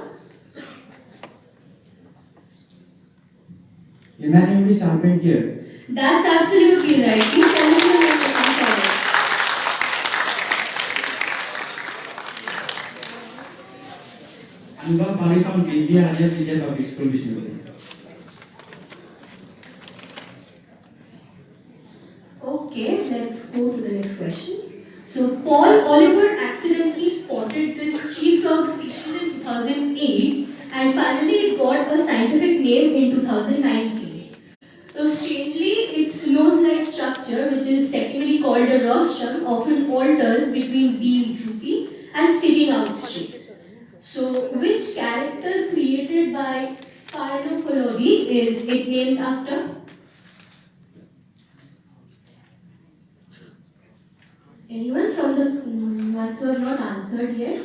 Humanity champion here. That's absolutely right. Please tell us your name and forward. I'm not coming from India, I just India Public School Mission. Okay, let's go to the next question. So, Paul Oliver accidentally spotted this tree frog species in 2008 and finally it got a scientific name in 2019. So, strangely, its nose-like structure structure, which is technically called a rostrum, often alters between being droopy and sticking out straight. So, which character created by Carlo Collodi is it named after? Anyone from the ones who have not answered yet?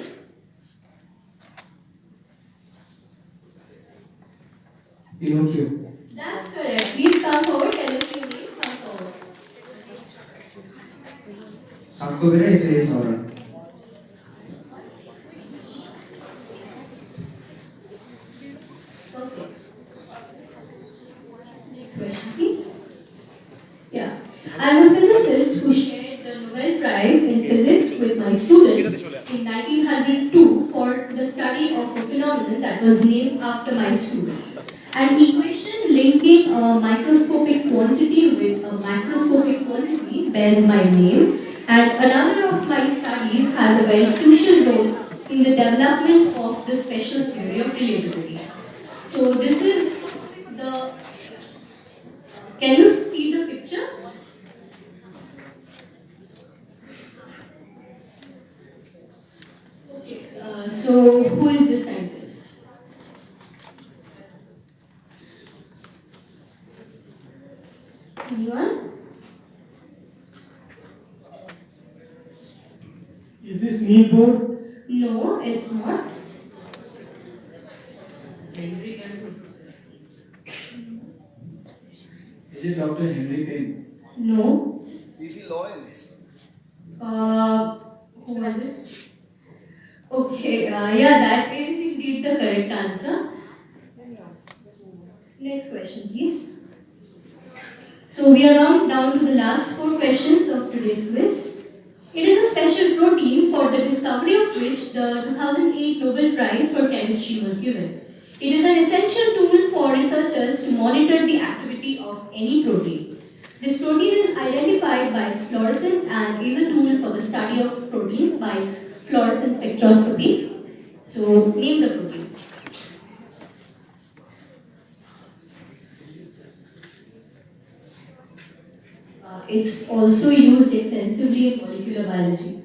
Pinocchio. That's correct. Please come forward. Tell us your name. Come forward. Sankobera is Sauron. Okay. Next question, please. Yeah. I'm a physicist who shared the Nobel Prize in Physics with my student in 1902 for the study of a phenomenon that was named after my student. An equation linking a microscopic quantity with a macroscopic quantity bears my name, and another of my studies has a very crucial role in the development of the special theory of relativity. So this is the, can you see the picture? Okay, so who is this scientist? Anyone? Is this Neil Bohr? No, it's not. Is it Dr. Henry Payne? No. Is he Lawrence? Who was it? Okay, yeah, that is indeed the correct answer. Next question, please. So we are now down to the last 4 questions of today's quiz. It is a special protein for the discovery of which the 2008 Nobel Prize for Chemistry was given. It is an essential tool for researchers to monitor the activity of any protein. This protein is identified by its fluorescence and is a tool for the study of proteins by fluorescence spectroscopy. So, name the protein. It's also used extensively in molecular biology.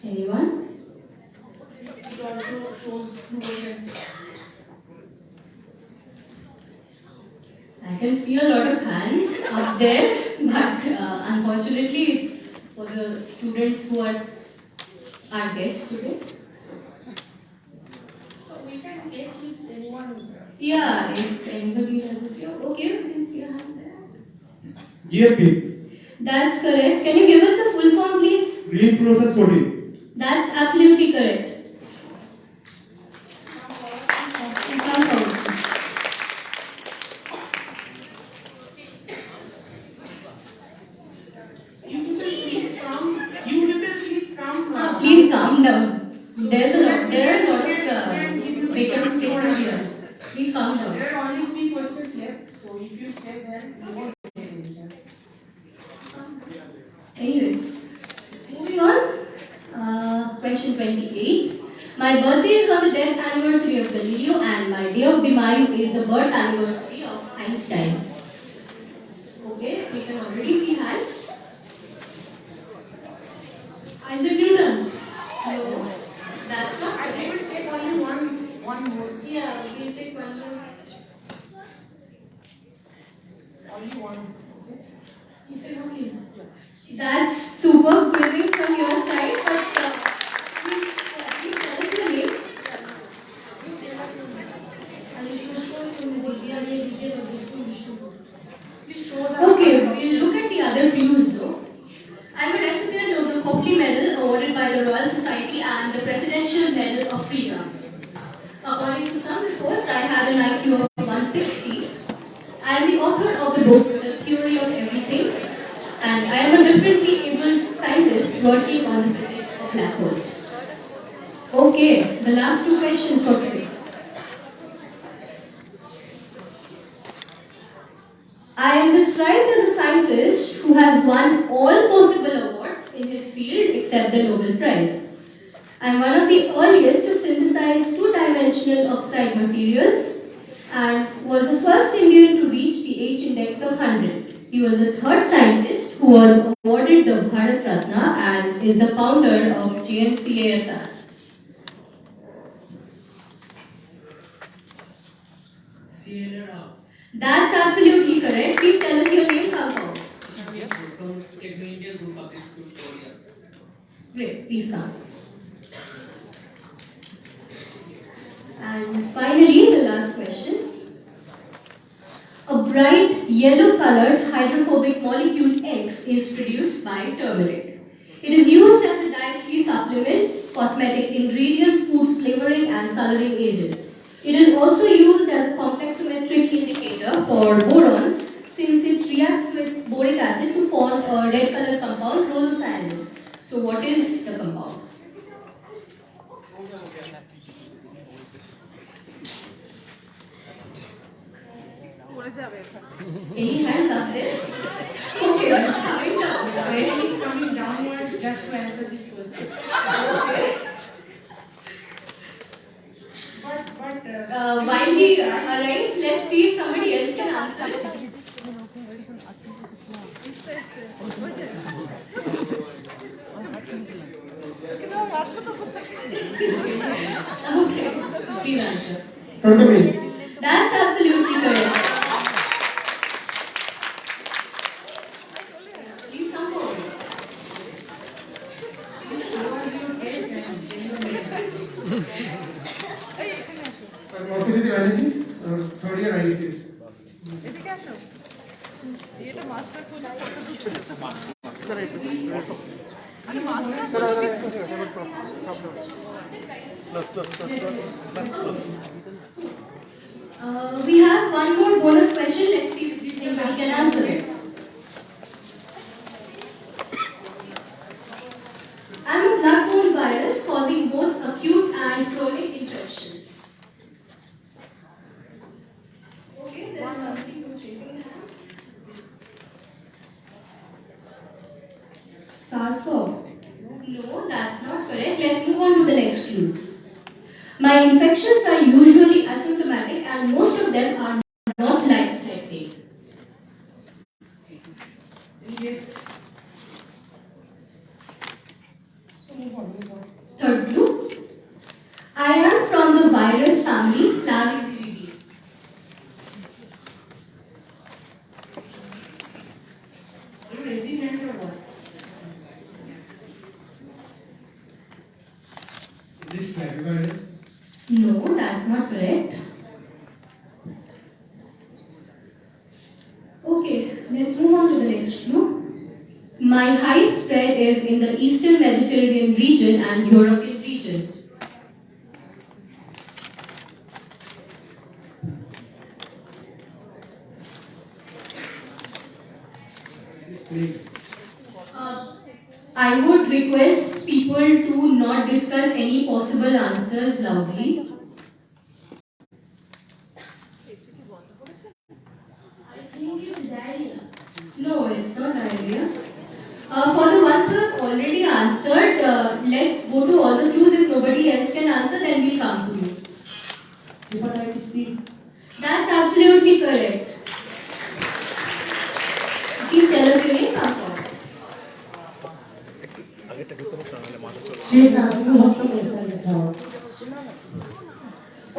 Anyone? It also shows fluorescence. I can see a lot of hands up there, but unfortunately it's for the students who are our guests today. So we can take if anyone. Yeah, if anybody has a few. Okay, you can see your hand there. GFP. That's correct. Can you give us the full form, please? Green process protein. That's absolutely correct. Come forward. Please calm down. There are a lot of vacant spaces here. Please calm down. There are only 3 questions left, so if you stay there, you won't get any answers. Anyway, moving on. Question 28. My birthday is on the death anniversary of Galileo, and my day of demise is the birth anniversary of Einstein. Okay, we can already see hands. Isaac Newton. No, that's not correct. I will take only one more. Yeah, we'll take one more. Only one. Stephen Hawking. That's super quizzing from your side, but please tell us your name. Okay, we'll look at the other clues though. I'm a recipient of the Copley Medal awarded by the Royal Society and the Presidential Medal of Freedom. According to some reports, I had an IQ of 160. I am the author of the book, The Theory of Everything, and I am a differently able scientist working on the physics of black holes. Okay, the last 2 questions for today. I am described as a scientist who has won all possible awards in his field except the Nobel Prize. and one of the earliest to synthesize two-dimensional oxide materials, and was the first Indian to reach the H index of 100. He was the third scientist who was awarded the Bharat Ratna and is the founder of JNCASR. That's absolutely correct. Please tell us your name, Kakao. From Techno-India Group Public School, Korea. Great, please come. And finally, the last question. A bright yellow colored hydrophobic molecule X is produced by turmeric. It is used as a dietary supplement, cosmetic ingredient, food flavoring, and coloring agent. It is also used as a complexometric indicator for boron, since it reacts with boric acid to form a red color compound, rosocyanide. So what is the compound? Any hands up there? Okay, let's coming down. It is coming downwards just to answer this question. Okay. But While we arrange, let's see if somebody else can answer. Okay, please answer. That's absolutely correct. Please come forward. Orthopedic biology, third year IISF. We have one more bonus question. Let's see if anybody can answer it. I'm a blood-borne virus causing both acute and chronic infections. Okay, there's something who's raising their hand. SARS-CoV. No, that's not correct. Let's move on to the next clue. My infections are usually asymptomatic and most of them are not life-threatening. yes. Third clue. I am from the virus family Flaviviridae. Are you raising hand or what? Is it flavivirus? No, that's not correct. Okay, let's move on to the next clue. My highest spread is in the Eastern Mediterranean region and European region. I would request people to not discuss any possible answers loudly. I think it's diarrhea. No, it's not diarrhea. For the ones who have already answered, let's go to all the clues. If nobody else can answer, then we'll come to you. Hepatitis C. That's absolutely correct. Please tell us your name, come forward.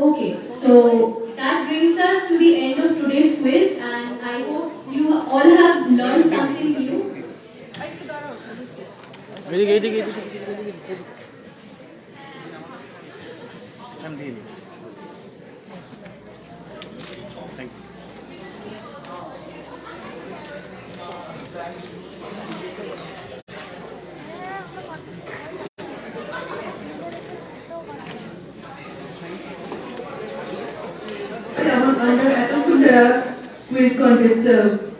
Okay, so that brings us to the end of today's quiz, and I hope you all have learned something new. আমরা এতক্ষণ যারা quiz contest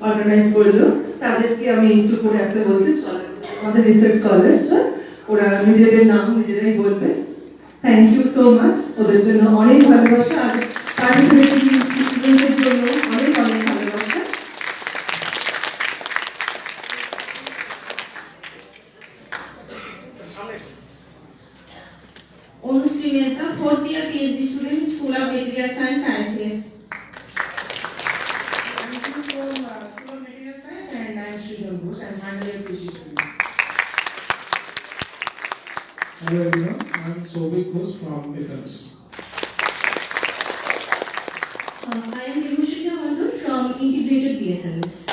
organise করলো তাদেরকে আমি একটু করে আসতে বলছি আমাদের রিসার্চ স্কলার্স ওরা নিজেদের নাম নিজেরাই বলবে থ্যাংক ইউ সো মাচ ওদের জন্য অনেক ভালোবাসা আর পার্টিসিপেটিং স্টুডেন্টদের জন্য অনেক অনেক ভালোবাসা Onusri Mehta, 4th year PhD student, School of Material Science, IISF. I'm from School of Material Science and I'm Srijan Bose. I'm final year PhD student. Hello everyone, I'm Sobik Bose from IISF. I am Devushita Mandur from Integrated BSNS.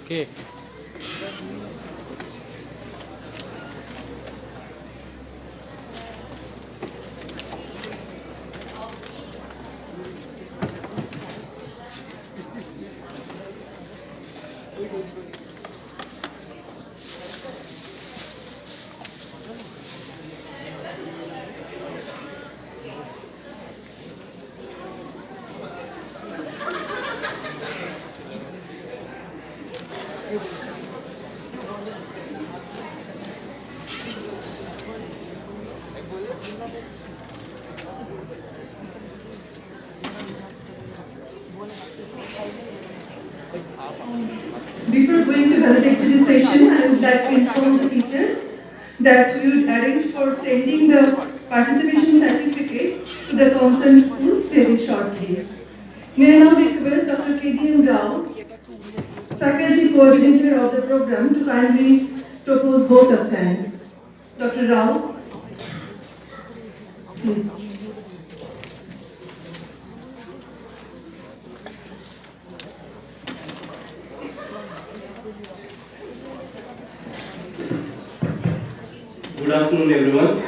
Okay. Before going to the lecture session, I would like to inform the teachers that we would arrange for sending the participation certificate to the concerned schools very shortly. May I now request Dr. K.D.M. Rao, faculty coordinator of the program, to kindly propose vote of thanks. Dr. Rao, please. Good afternoon, everyone.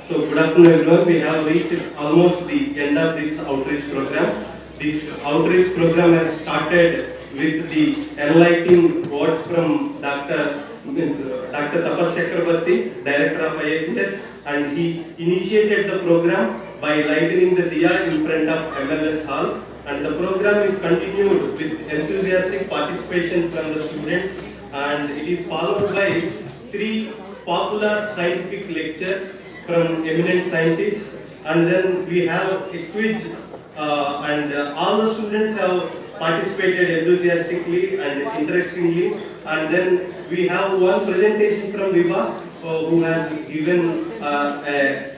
Good afternoon, everyone. We have reached almost the end of this outreach program. This outreach program has started with the enlightening words from Dr. Tapas Chakrabarti, Director of IISF, and he initiated the program by lighting the diya in front of MLS Hall. And the program is continued with enthusiastic participation from the students, and it is followed by 3 popular scientific lectures from eminent scientists, and then we have a quiz, and all the students have participated enthusiastically and interestingly, and then we have one presentation from Viva who has given a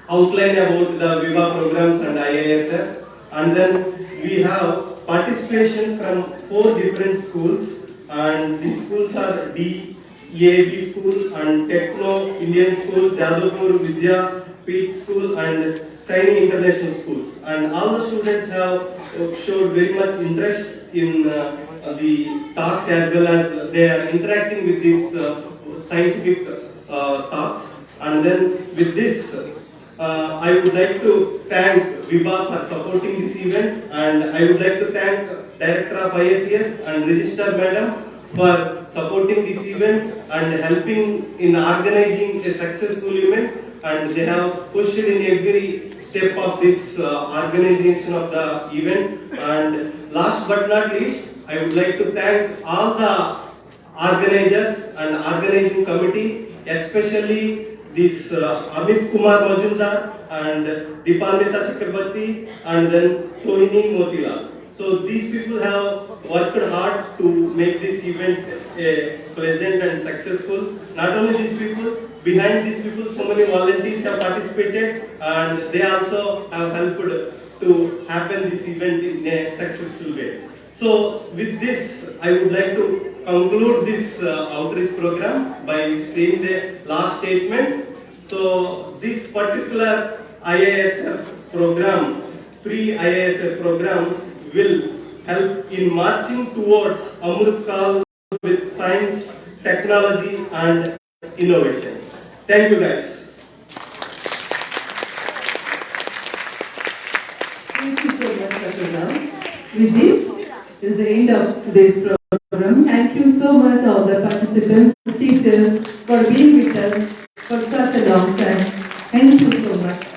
outline about the Viva programs and IISF. And then we have participation from 4 different schools, and these schools are DAV School and Techno Indian Schools, Jadavpur Vidya Peeth School and Saini International Schools. And all the students have showed very much interest in the talks, as well as they are interacting with these scientific talks. And then with this, I would like to thank Viva for supporting this event, and I would like to thank Director of IISF and Registrar Madam for supporting this event and helping in organizing a successful event, and they have pushed in every step of this organization of the event. And last but not least, I would like to thank all the organizers and organizing committee, especially this Amit Kumar Majumdar and Dipamita Chakrabarti and then Sohini Motila. So these people have worked hard to make this event pleasant and successful. Not only these people, behind these people so many volunteers have participated, and they also have helped to happen this event in a successful way. So with this, I would like to conclude this outreach program by saying the last statement. So this particular IISF program, pre-IISF program, will help in marching towards Amrit Kal with science, technology and innovation. Thank you guys. Thank you so much, Dr. Rao. With this is the end of today's program. Thank you so much all the participants, teachers, for being with us for such a long time. Thank you so much.